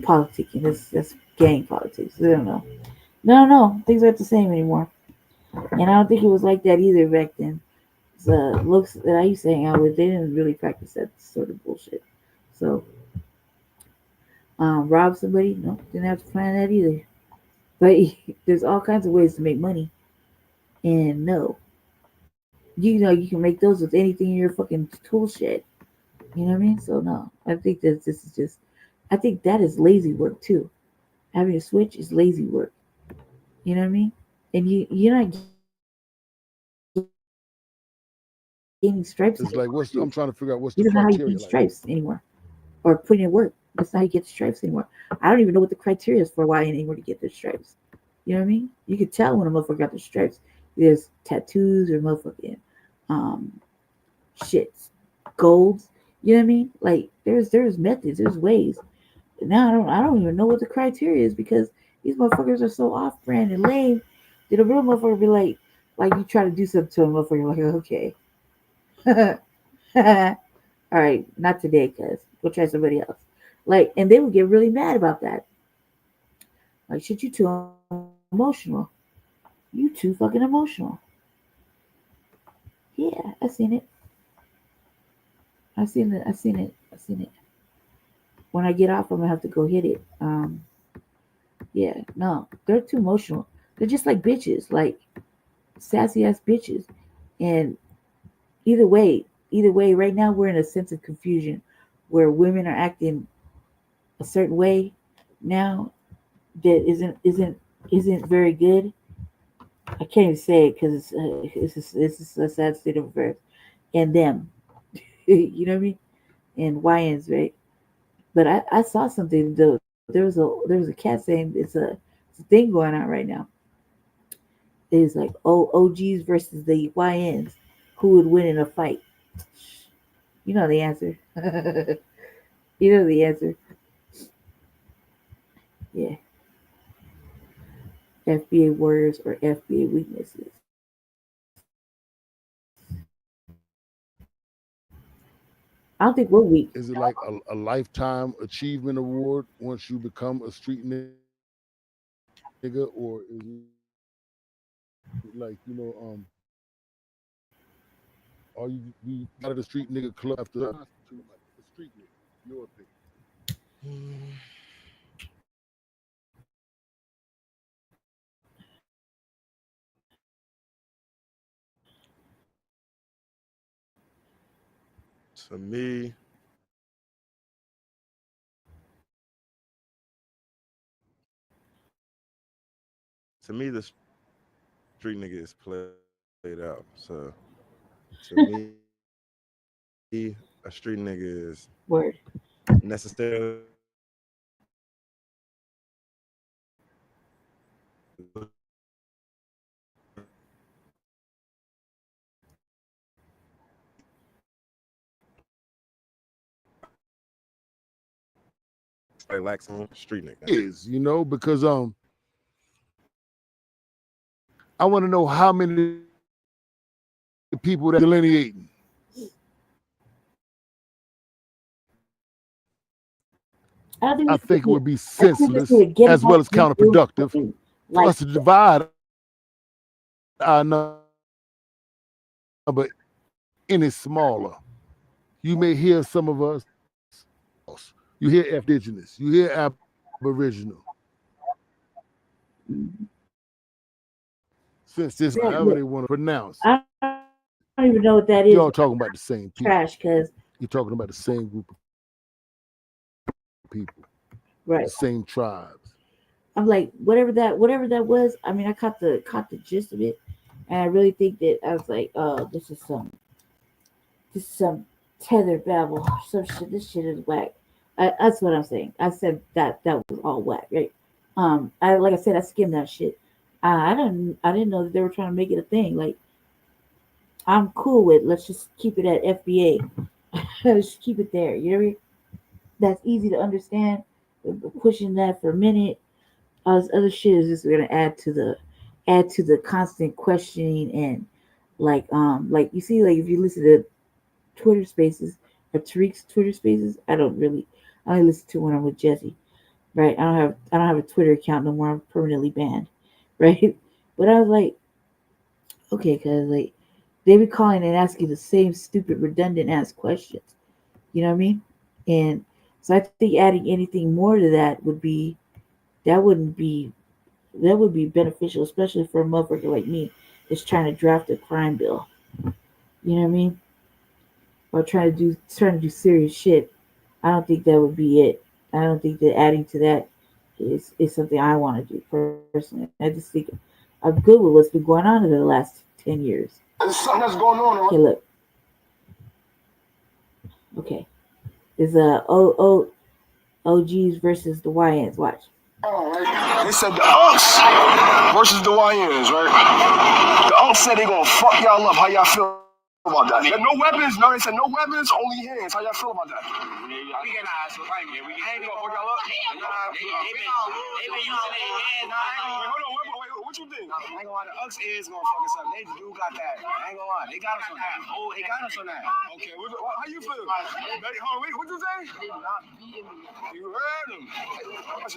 politicking. That's gang politics. I don't know. No, things aren't the same anymore. And I don't think it was like that either back then. The looks that I used to hang out with, they didn't really practice that sort of bullshit. So, rob somebody? No, didn't have to plan that either. But there's all kinds of ways to make money. And no, you know you can make those with anything in your fucking tool shed. You know what I mean? So no, I think that this is just. I think that is lazy work too. Having a switch is lazy work. You know what I mean? And you're not gaining stripes. It's like I'm trying to figure out what's You the don't know how you criteria. get stripes anymore, or putting in work. That's not how you get stripes anymore. I don't even know what the criteria is for YN anymore to get their stripes. You know what I mean? You could tell when a motherfucker got their stripes. There's tattoos or motherfucking shits, golds. You know what I mean? Like there's methods, there's ways. But now I don't even know what the criteria is because these motherfuckers are so off brand and lame that a real motherfucker be like you try to do something to a motherfucker like okay. All right, not today, cuz go try somebody else. Like, and they would get really mad about that. Like, shit, you too emotional. You too fucking emotional. Yeah, I seen it. I seen it. I seen it. I seen it. When I get off, I'm gonna have to go hit it. Yeah, no, they're too emotional. They're just like bitches, like sassy ass bitches. And either way, right now we're in a sense of confusion where women are acting a certain way now that isn't very good. I can't even say it because it's a sad state of affairs. And them, you know what I mean? And YNs, right? But I saw something though. There was a cat saying it's a thing going on right now. It's like OGs versus the YNs. Who would win in a fight? You know the answer. You know the answer. Yeah. FBA warriors or FBA weaknesses. I don't think we're weak. Is it like a lifetime achievement award once you become a street nigga, or is it like are you out of the street nigga club after the street nigga? Your opinion. To me, the street nigga is played out. So to me, a street nigga is Word. necessarily like some street nigga is, because I want to know how many people that delineating. I think it would be senseless as well as counterproductive for us to divide our number any smaller. You may hear some of us, you hear indigenous, you hear aboriginal. Since this, however they want to pronounce. I don't even know what that is. You're all talking about the same people. Trash, because you're talking about the same group of people, right? The same tribes. I'm like, whatever that was. I mean, I caught the gist of it, and I really think that I was like, oh, this is some tether babble, some shit. This shit is whack. That's what I'm saying. I said that was all whack, right? Like I said, I skimmed that shit. I didn't know that they were trying to make it a thing. Like, I'm cool with, let's just keep it at FBA. Let's keep it there. You know what I mean? That's easy to understand. Pushing that for a minute. This other shit is just gonna add to the constant questioning, and like you see, like if you listen to Twitter Spaces or Tariq's Twitter Spaces, I only listen to when I'm with Jesse, right? I don't have a Twitter account no more. I'm permanently banned, right? But I was like, okay, cause like they be calling and asking the same stupid, redundant ass questions. You know what I mean? And so I think adding anything more to that would be beneficial, especially for a motherfucker like me that's trying to draft a crime bill. You know what I mean? Or trying to do serious shit. I don't think that would be it. I don't think that adding to that is something I want to do personally. I just think I'm good with what's been going on in the last 10 years. There's something that's going on. Okay, look. Okay. There's OGs versus the YNs. Watch. They said the Unks versus the YNs, right? The Unks said they gonna fuck y'all up. How y'all feel about that? No weapons. No, they said no weapons, only hands. How y'all feel about that? We can ask. I ain't gonna fuck y'all up. They been using their hands. Hold on, wait. What you think? I ain't gonna lie. The Unks is gonna fuck us up. They do got that. I ain't gonna lie. They got us on that. Oh, they got us on that. Okay. How you feel? Wait, what you say? You heard them.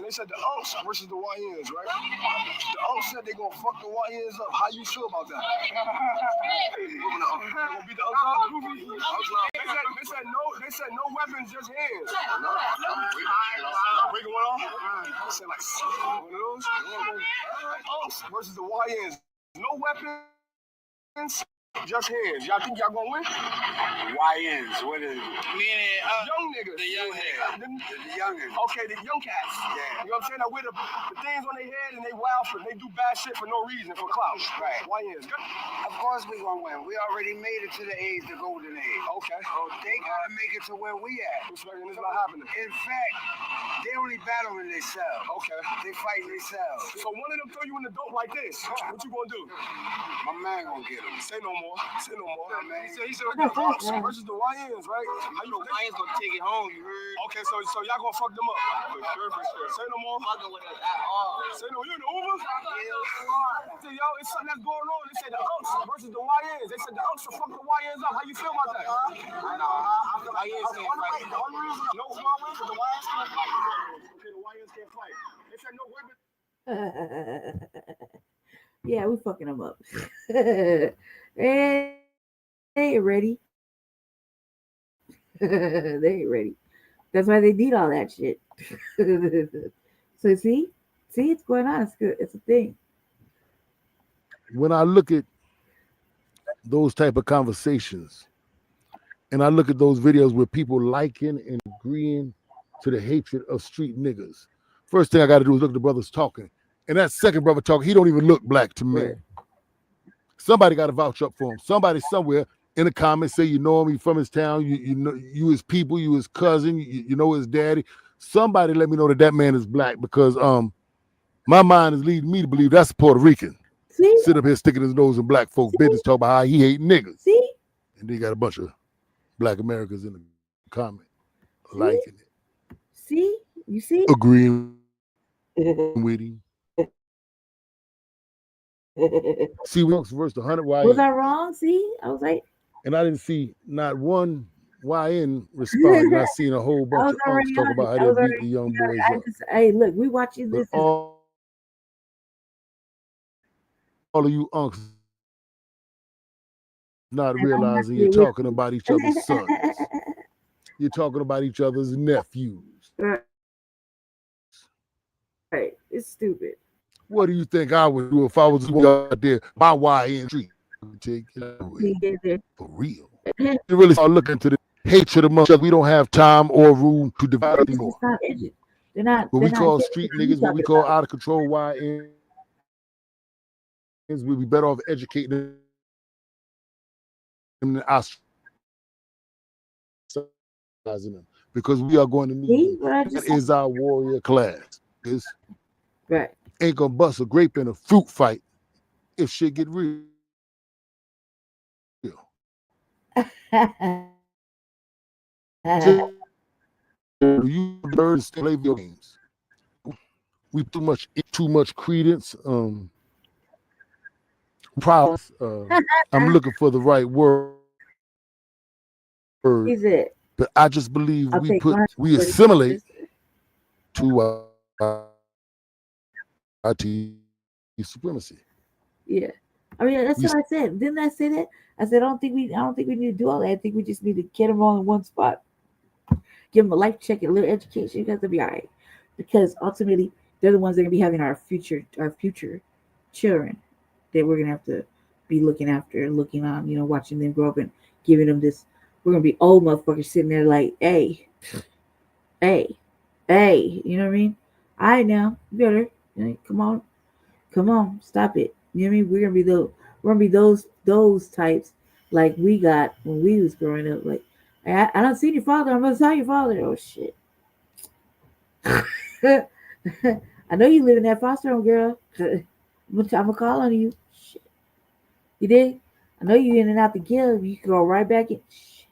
They said the Unks versus the YNs, right? The Unks said they gonna fuck the YNs up. How you feel about that? Gonna beat the Unks up? They said no weapons, just hands. Breaking one off? They said like one of those. Unks versus the YNs. No weapons, just hands. Y'all think y'all gonna win? YNs, what is it? Meaning young niggas. The young niggas. The youngins. Okay, the young cats. Yeah. You know what I'm saying? They wear the things on their head and they wild for, they do bad shit for no reason, for clout. Right. YNs. Of course we gonna win. We already made it to the age, the golden age. Okay. So they gotta make it to where we at. It's not happening. In fact, They only battling themselves. Okay. They fighting themselves. So one of them throw you in the dope like this. What you gonna do? My man gonna get him. Say no more. Say no more. Yeah, man. He said the Hawks versus the YNs, right? How you Lions gonna take it home, you heard? Okay, so y'all gonna fuck them up. For sure. Say no more. Fucking with us at all. Say no, you in the Uber? Say, yo, it's something that's going on. They said the Unks versus the YNs. They said the Unks will fuck the YNs up. How you feel about that? The Lions can't fight. No, the YNs can't fight. Okay, the YNs can't fight. They said no weapon. Yeah, we fucking them up. They ain't ready. They ain't ready. That's why they need all that shit. So see, it's going on. It's good. It's a thing. When I look at those type of conversations, and I look at those videos where people liking and agreeing to the hatred of street niggas, first thing I got to do is look at the brothers talking. And that second brother talking, he don't even look black to me. Right. Somebody got to vouch up for him. Somebody somewhere in the comments say you know him, you from his town, you know you his people, you his cousin, you know his daddy. Somebody let me know that man is black, because my mind is leading me to believe that's a Puerto Rican. See? Sit up here sticking his nose in black folks' business, talk about how he hate niggas. See? And then you got a bunch of black Americans in the comment liking it. See? You see? Agreeing with him. See, we versus the 100 YN. Was I wrong? See? I was like, and I didn't see not one YN respond. I seen a whole bunch of unks talk about how they beat the young boys up. Hey, look, we watching this. All of you unks not realizing you're talking about each other's sons. You're talking about each other's nephews. Right. It's stupid. What do you think I would do if I was out there by YN Street? Take it away. For real. You really start looking into the hatred amongst us. We don't have time or room to divide anymore. They're not. What we call street niggas, what we call out of control YNs, we'd be better off educating them than ostracizing them, because we are going to need them. That is our warrior class. Right. Ain't gonna bust a grape in a fruit fight if shit get real. You birds play video games. We too much credence. Prowess. I'm looking for the right word. Is it? But I just believe we assimilate to supremacy. Yeah, I mean that's what I said. Didn't I say that? I said I don't think we need to do all that. I think we just need to get them all in one spot, give them a life check, a little education. You got to be all right, because ultimately they're the ones that are gonna be having our future children that we're gonna have to be looking after and looking on. Watching them grow up and giving them this. We're gonna be old motherfuckers sitting there like, hey. You know what I mean? All right, now you better. Come on, stop it. You know what I mean? We're gonna be those types like we got when we was growing up. Like, I don't see your father. I'm gonna tell your father. Oh shit. I know you live in that foster home, girl. I'm gonna call on you. Shit. You did? I know you in and out the guild. You can go right back in. Shit.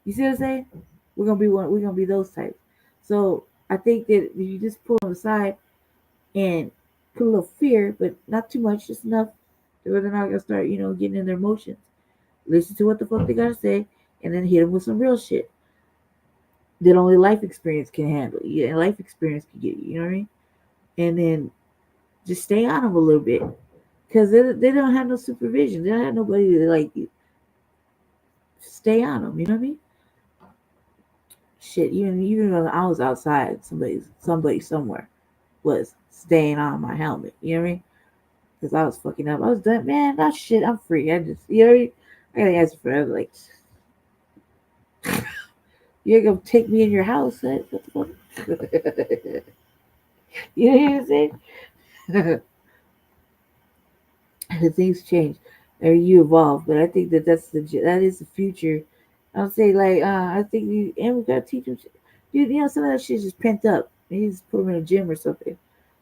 You see what I'm saying? We're gonna be those types. So I think that if you just pull them aside and put a little fear, but not too much, just enough that they're not gonna start, getting in their emotions. Listen to what the fuck they gotta say, and then hit them with some real shit that only life experience can handle. Yeah, life experience can get you. You know what I mean? And then just stay on them a little bit, because they don't have no supervision. They don't have nobody to like stay on them. You know what I mean? Shit, even when I was outside, somebody somewhere was staying on my helmet. You know what I mean? Because I was fucking up. I was done, man. That shit, I'm free. I just, I gotta answer for that. Like, you're gonna take me in your house? What the fuck? You know what I'm saying? Things change, or you evolve. But I think that is the future. I'll say, like, I think we gotta teach them. Some of that shit's just pent up. You just put them in a gym or something.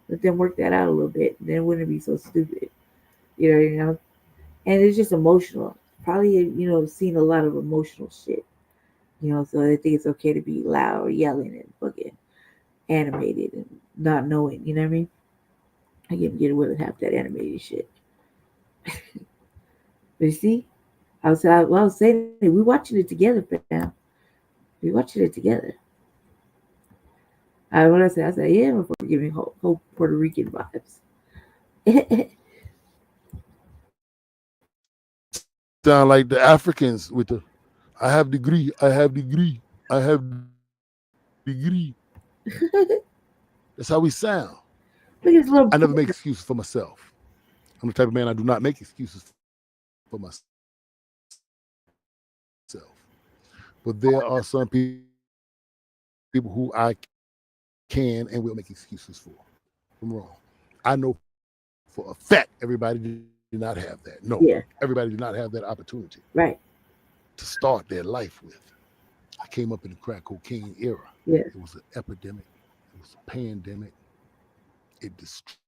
Let them work that out a little bit. Then it wouldn't be so stupid. You know. And it's just emotional. Probably, seen a lot of emotional shit. So they think it's okay to be loud or yelling and fucking animated and not knowing, you know what I mean? I can get away with half that animated shit. But you see, I was saying, we watching it together, fam. We watching it together. What I said, yeah, I'm giving whole Puerto Rican vibes. Sound like the Africans with the, I have degree. That's how we sound. I never make excuses for myself. I'm the type of man, I do not make excuses for myself. But there are some people who I can and will make excuses for. I'm wrong. I know for a fact everybody did not have that. No, everybody did not have that opportunity. Right. To start their life with. I came up in the crack cocaine era. Yeah. It was an epidemic. It was a pandemic. It destroyed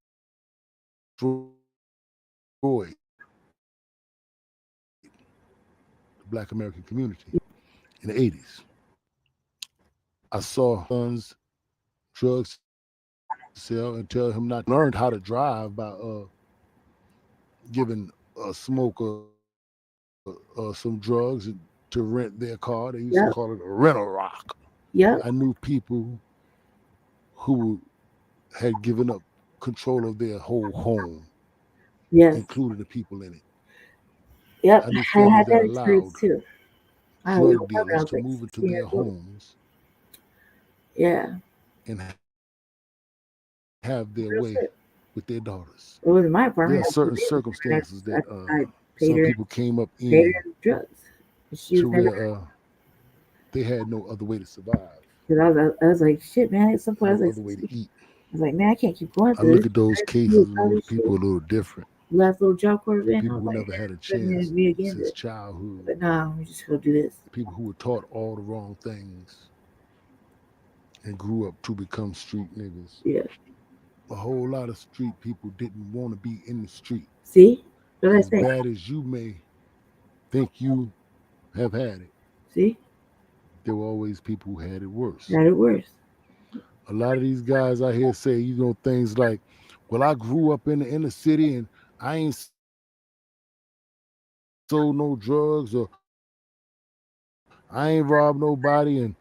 the Black American community in the 80s. I saw sons drugs sell and tell him not. Learned how to drive by giving a smoker some drugs to rent their car. They used to call it a rental rock. Yeah. I knew people who had given up control of their whole home, including the people in it. Yep, I knew I families had that that allowed experience too. drug dealers to move into their homes, and have their way with their daughters. It was my apartment. There are certain circumstances that paid some her, people came up paid in her drugs. She to was never, where they had no other way to survive, because I was like, shit, man. At some point, I no was other way to eat. like, man, I can't keep going I through look this. at those cases, and those people are a little different. Last little job corps event. People who never had a chance since childhood. But nah, we just gonna do this. People who were taught all the wrong things and grew up to become street niggas. Yeah. A whole lot of street people didn't want to be in the street. See? As bad as you may think you have had it. See? There were always people who had it worse. Had it worse. A lot of these guys I hear say, things like, well, I grew up in the inner city and I ain't sold no drugs, or I ain't robbed nobody, and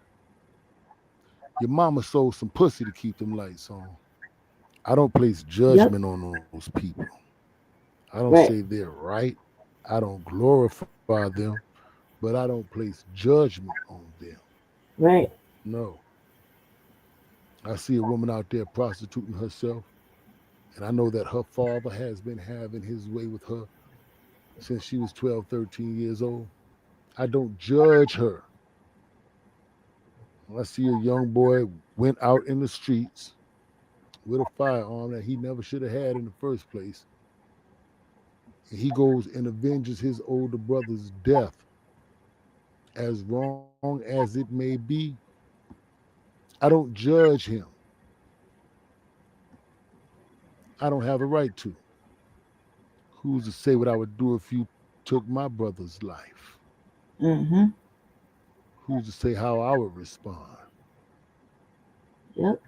your mama sold some pussy to keep them lights on. I don't place judgment on those people. I don't say they're right. I don't glorify them, but I don't place judgment on them. Right. No. I see a woman out there prostituting herself, and I know that her father has been having his way with her since she was 12, 13 years old. I don't judge her. When I see a young boy went out in the streets with a firearm that he never should have had in the first place, and he goes and avenges his older brother's death, as wrong as it may be, I don't judge him. I don't have a right to. Who's to say what I would do if you took my brother's life? Mm-hmm. Who's to say how I would respond? Yep.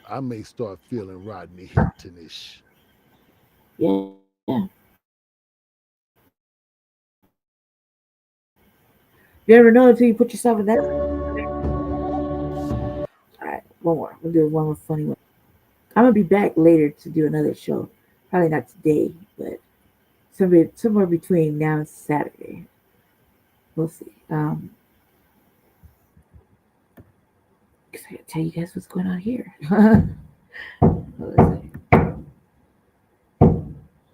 I may start feeling Rodney Hinton-ish. Yeah. You never know until you put yourself in that. All right, one more. We'll do one more funny one. I'm gonna be back later to do another show. Probably not today, but somewhere between now and Saturday. We'll see. Cause I gotta tell you guys what's going on here. I don't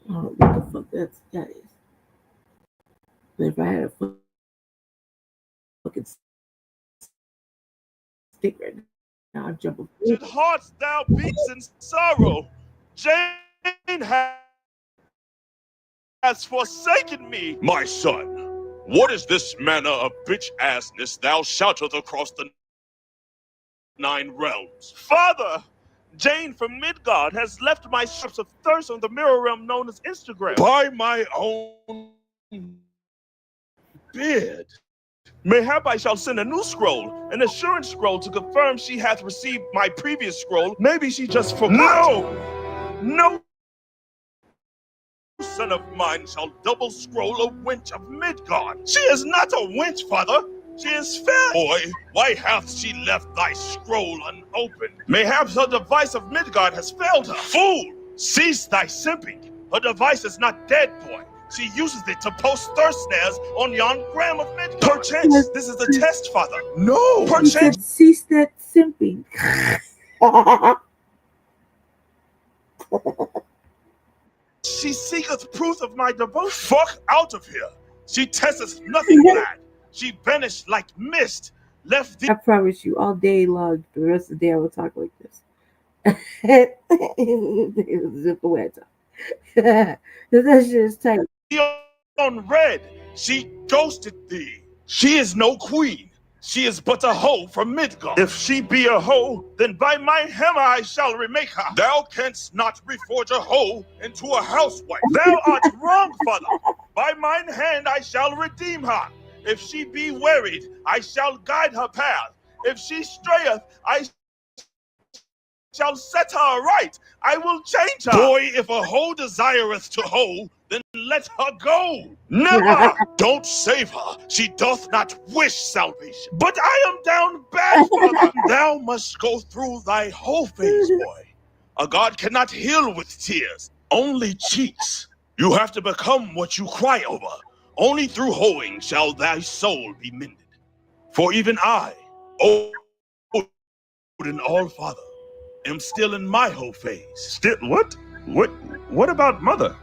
know what the fuck that is. But if I had a fucking stick right now, I'd jump over. Hearts thou beats in sorrow. Jane has forsaken me. My son, what is this manner of bitch assness thou shoutest across the 9 realms. Father, Jane from Midgard has left my strips of thirst on the mirror realm known as Instagram. By my own beard. Mayhap I shall send a new scroll, an assurance scroll to confirm she hath received my previous scroll. Maybe she just forgot. No son of mine shall double scroll a wench of Midgard. She is not a wench, father. She is fair. Boy, why hath she left thy scroll unopened? Mayhaps her device of Midgard has failed her. Fool! Cease thy simping. Her device is not dead, boy. She uses it to post thirst snares on yon gram of Midgard. Perchance, this is the test, father. No! He Perchance. said, cease that simping. She seeketh proof of my devotion. Fuck out of here. She testeth nothing, lad. She vanished like mist. Left I promise you, all day long, the rest of the day, I will talk like this. Zip away, talk. That shit is tight. On red, she ghosted thee. She is no queen. She is but a hoe from Midgard. If she be a hoe, then by my hammer I shall remake her. Thou canst not reforge a hoe into a housewife. Thou art wrong, father. By mine hand I shall redeem her. If she be wearied, I shall guide her path. If she strayeth, I shall set her right. I will change her. Boy, if a hoe desireth to hoe, then let her go. Never. Don't save her. She doth not wish salvation. But I am down bad, father. Thou must go through thy whole phase, boy. A god cannot heal with tears, only cheats. You have to become what you cry over. Only through hoeing shall thy soul be mended. For even I, Odin All-Father, am still in my hoe phase. Still what? What about mother?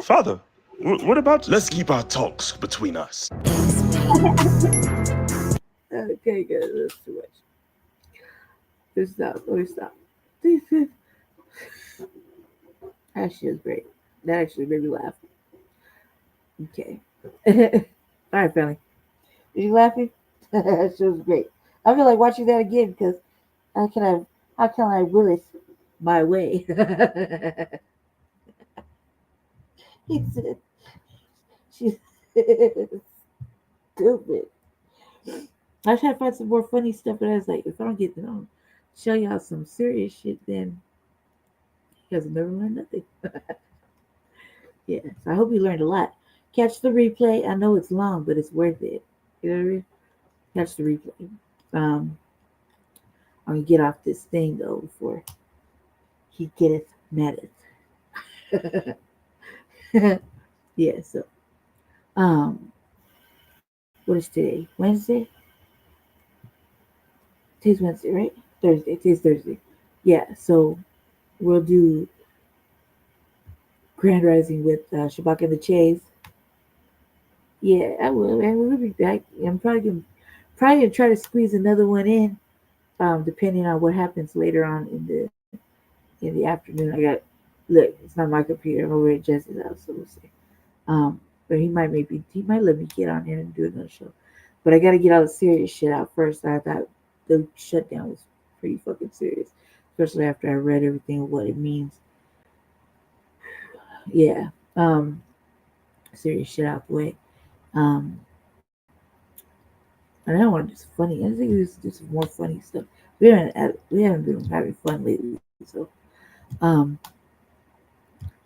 Father, what about? Let's keep our talks between us. Okay, good. That's too much. Just stop. Let me stop. That shit is great. That actually made me laugh. Okay. All right, family. Are you laughing? That shit was great. I feel like watching that again because how can I will it my way? He said she's stupid. I tried to find some more funny stuff, but I was like, if I don't get to show y'all some serious shit, then you guys will never learn nothing. Yeah, so I hope you learned a lot. Catch the replay. I know it's long, but it's worth it. You know what I mean? Catch the replay. I'm gonna get off this thing though before he getteth mad at. Yeah, so what is today? Wednesday? Today's Wednesday, right? Thursday. Today's Thursday. Yeah, so we'll do Grand Rising with Shabak and the Chase. Yeah, I will, and we'll be back. I'm probably gonna try to squeeze another one in, depending on what happens later on in the afternoon. Look, it's not my computer. I'm over at Jesse's house, so we'll see. But he might let me get on here and do another show. But I gotta get all the serious shit out first. I thought the shutdown was pretty fucking serious, especially after I read everything what it means. Yeah, serious shit out the way. And I don't want to do some funny. I think we used to do some more funny stuff. We haven't been having fun lately, so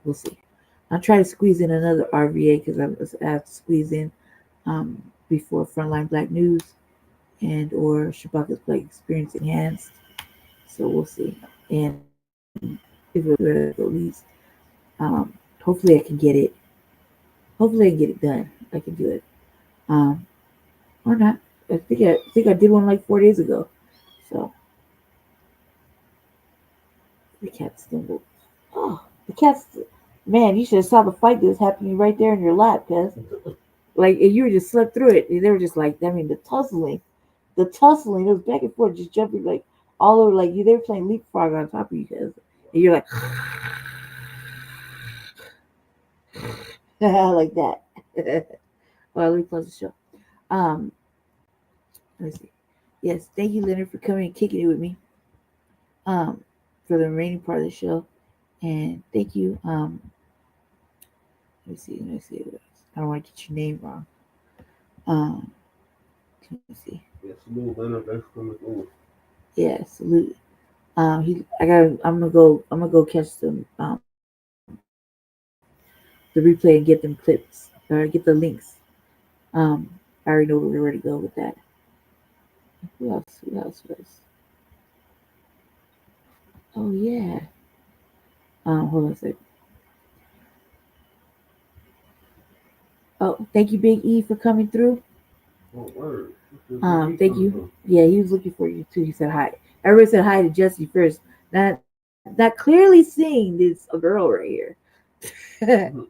we'll see. I'll try to squeeze in another RVA because I have to squeeze in before Frontline Black News and or Shabaka's Black Experience Enhanced. So we'll see. And if it at least, hopefully I can get it. Hopefully I can get it done. I can do it. Or not. I think I did one like 4 days ago. So the cat stumbled. Oh, the cat's. Man, you should have saw the fight that was happening right there in your lap, cuz. Like, you were just slept through it. And they were just like, I mean, the tussling, it was back and forth, just jumping like all over, like they were playing leapfrog on top of you guys. And you're like, like that. Well, let me close the show. Um, let me see. Yes, thank you, Leonard, for coming and kicking it with me. For the remaining part of the show, and thank you. Let me see. Let me see. I don't want to get your name wrong. Let me see. Yeah, salute, Leonard. Thanks for coming over. Yeah, salute. I'm gonna go catch some the replay and get them clips or get the links. I already know where to go with that. Who else? Who else was? Oh yeah. Hold on a second. Oh, thank you, Big E, for coming through. Oh, word. Thank you. Yeah, he was looking for you too. He said hi. Everybody said hi to Jesse first. Not clearly seeing this a girl right here. And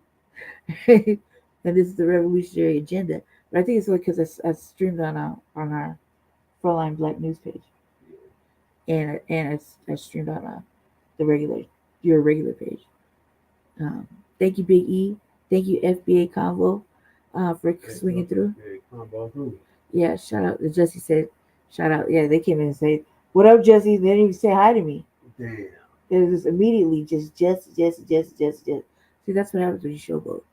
this is the revolutionary agenda. But I think it's because I streamed on our Frontline Black News page, and I streamed on your regular page. Thank you, Big E. Thank you, FBA Convo, for swinging through. Yeah, shout out. Jesse said, shout out. Yeah, they came in and said, "What up, Jesse?" They didn't even say hi to me. Damn. It was immediately just Jesse. See, that's what happens when you showboat.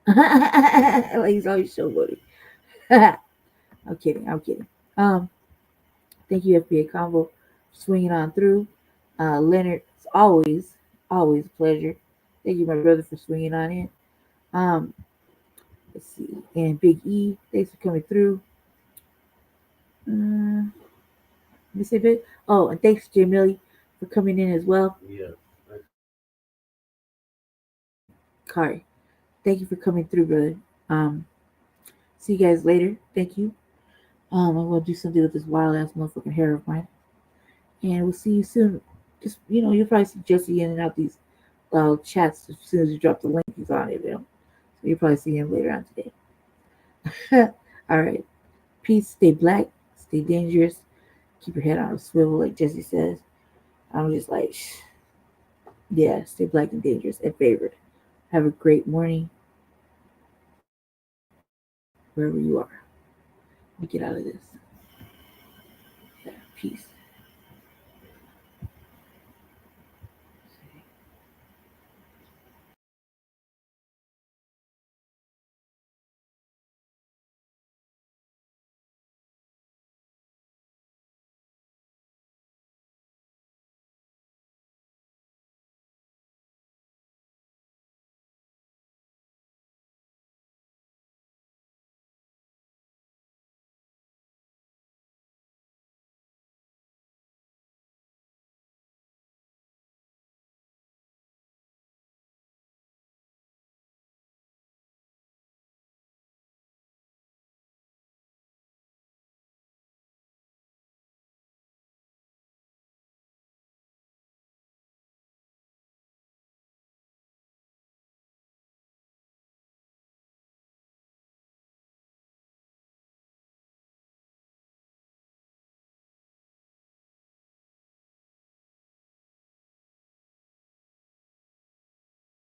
Like he's always showboating. I'm kidding. Thank you, FBA Convo, for swinging on through. Leonard, it's always a pleasure. Thank you, my brother, for swinging on in. Let's see. And Big E, thanks for coming through. Let me say bit. Oh, and thanks, Jay Millie, for coming in as well. Yeah. Kari, thank you for coming through, brother. See you guys later. Thank you. I'm gonna do something with this wild ass motherfucking hair of mine. And we'll see you soon. Just you'll probably see Jesse in and out these chats as soon as you drop the link. He's on it, So you'll probably see him later on today. All right. Peace. Stay black. Stay dangerous. Keep your head on a swivel, like Jesse says. I'm just like, yeah, stay black and dangerous and favored. Have a great morning wherever you are. Let me get out of this. Yeah, peace.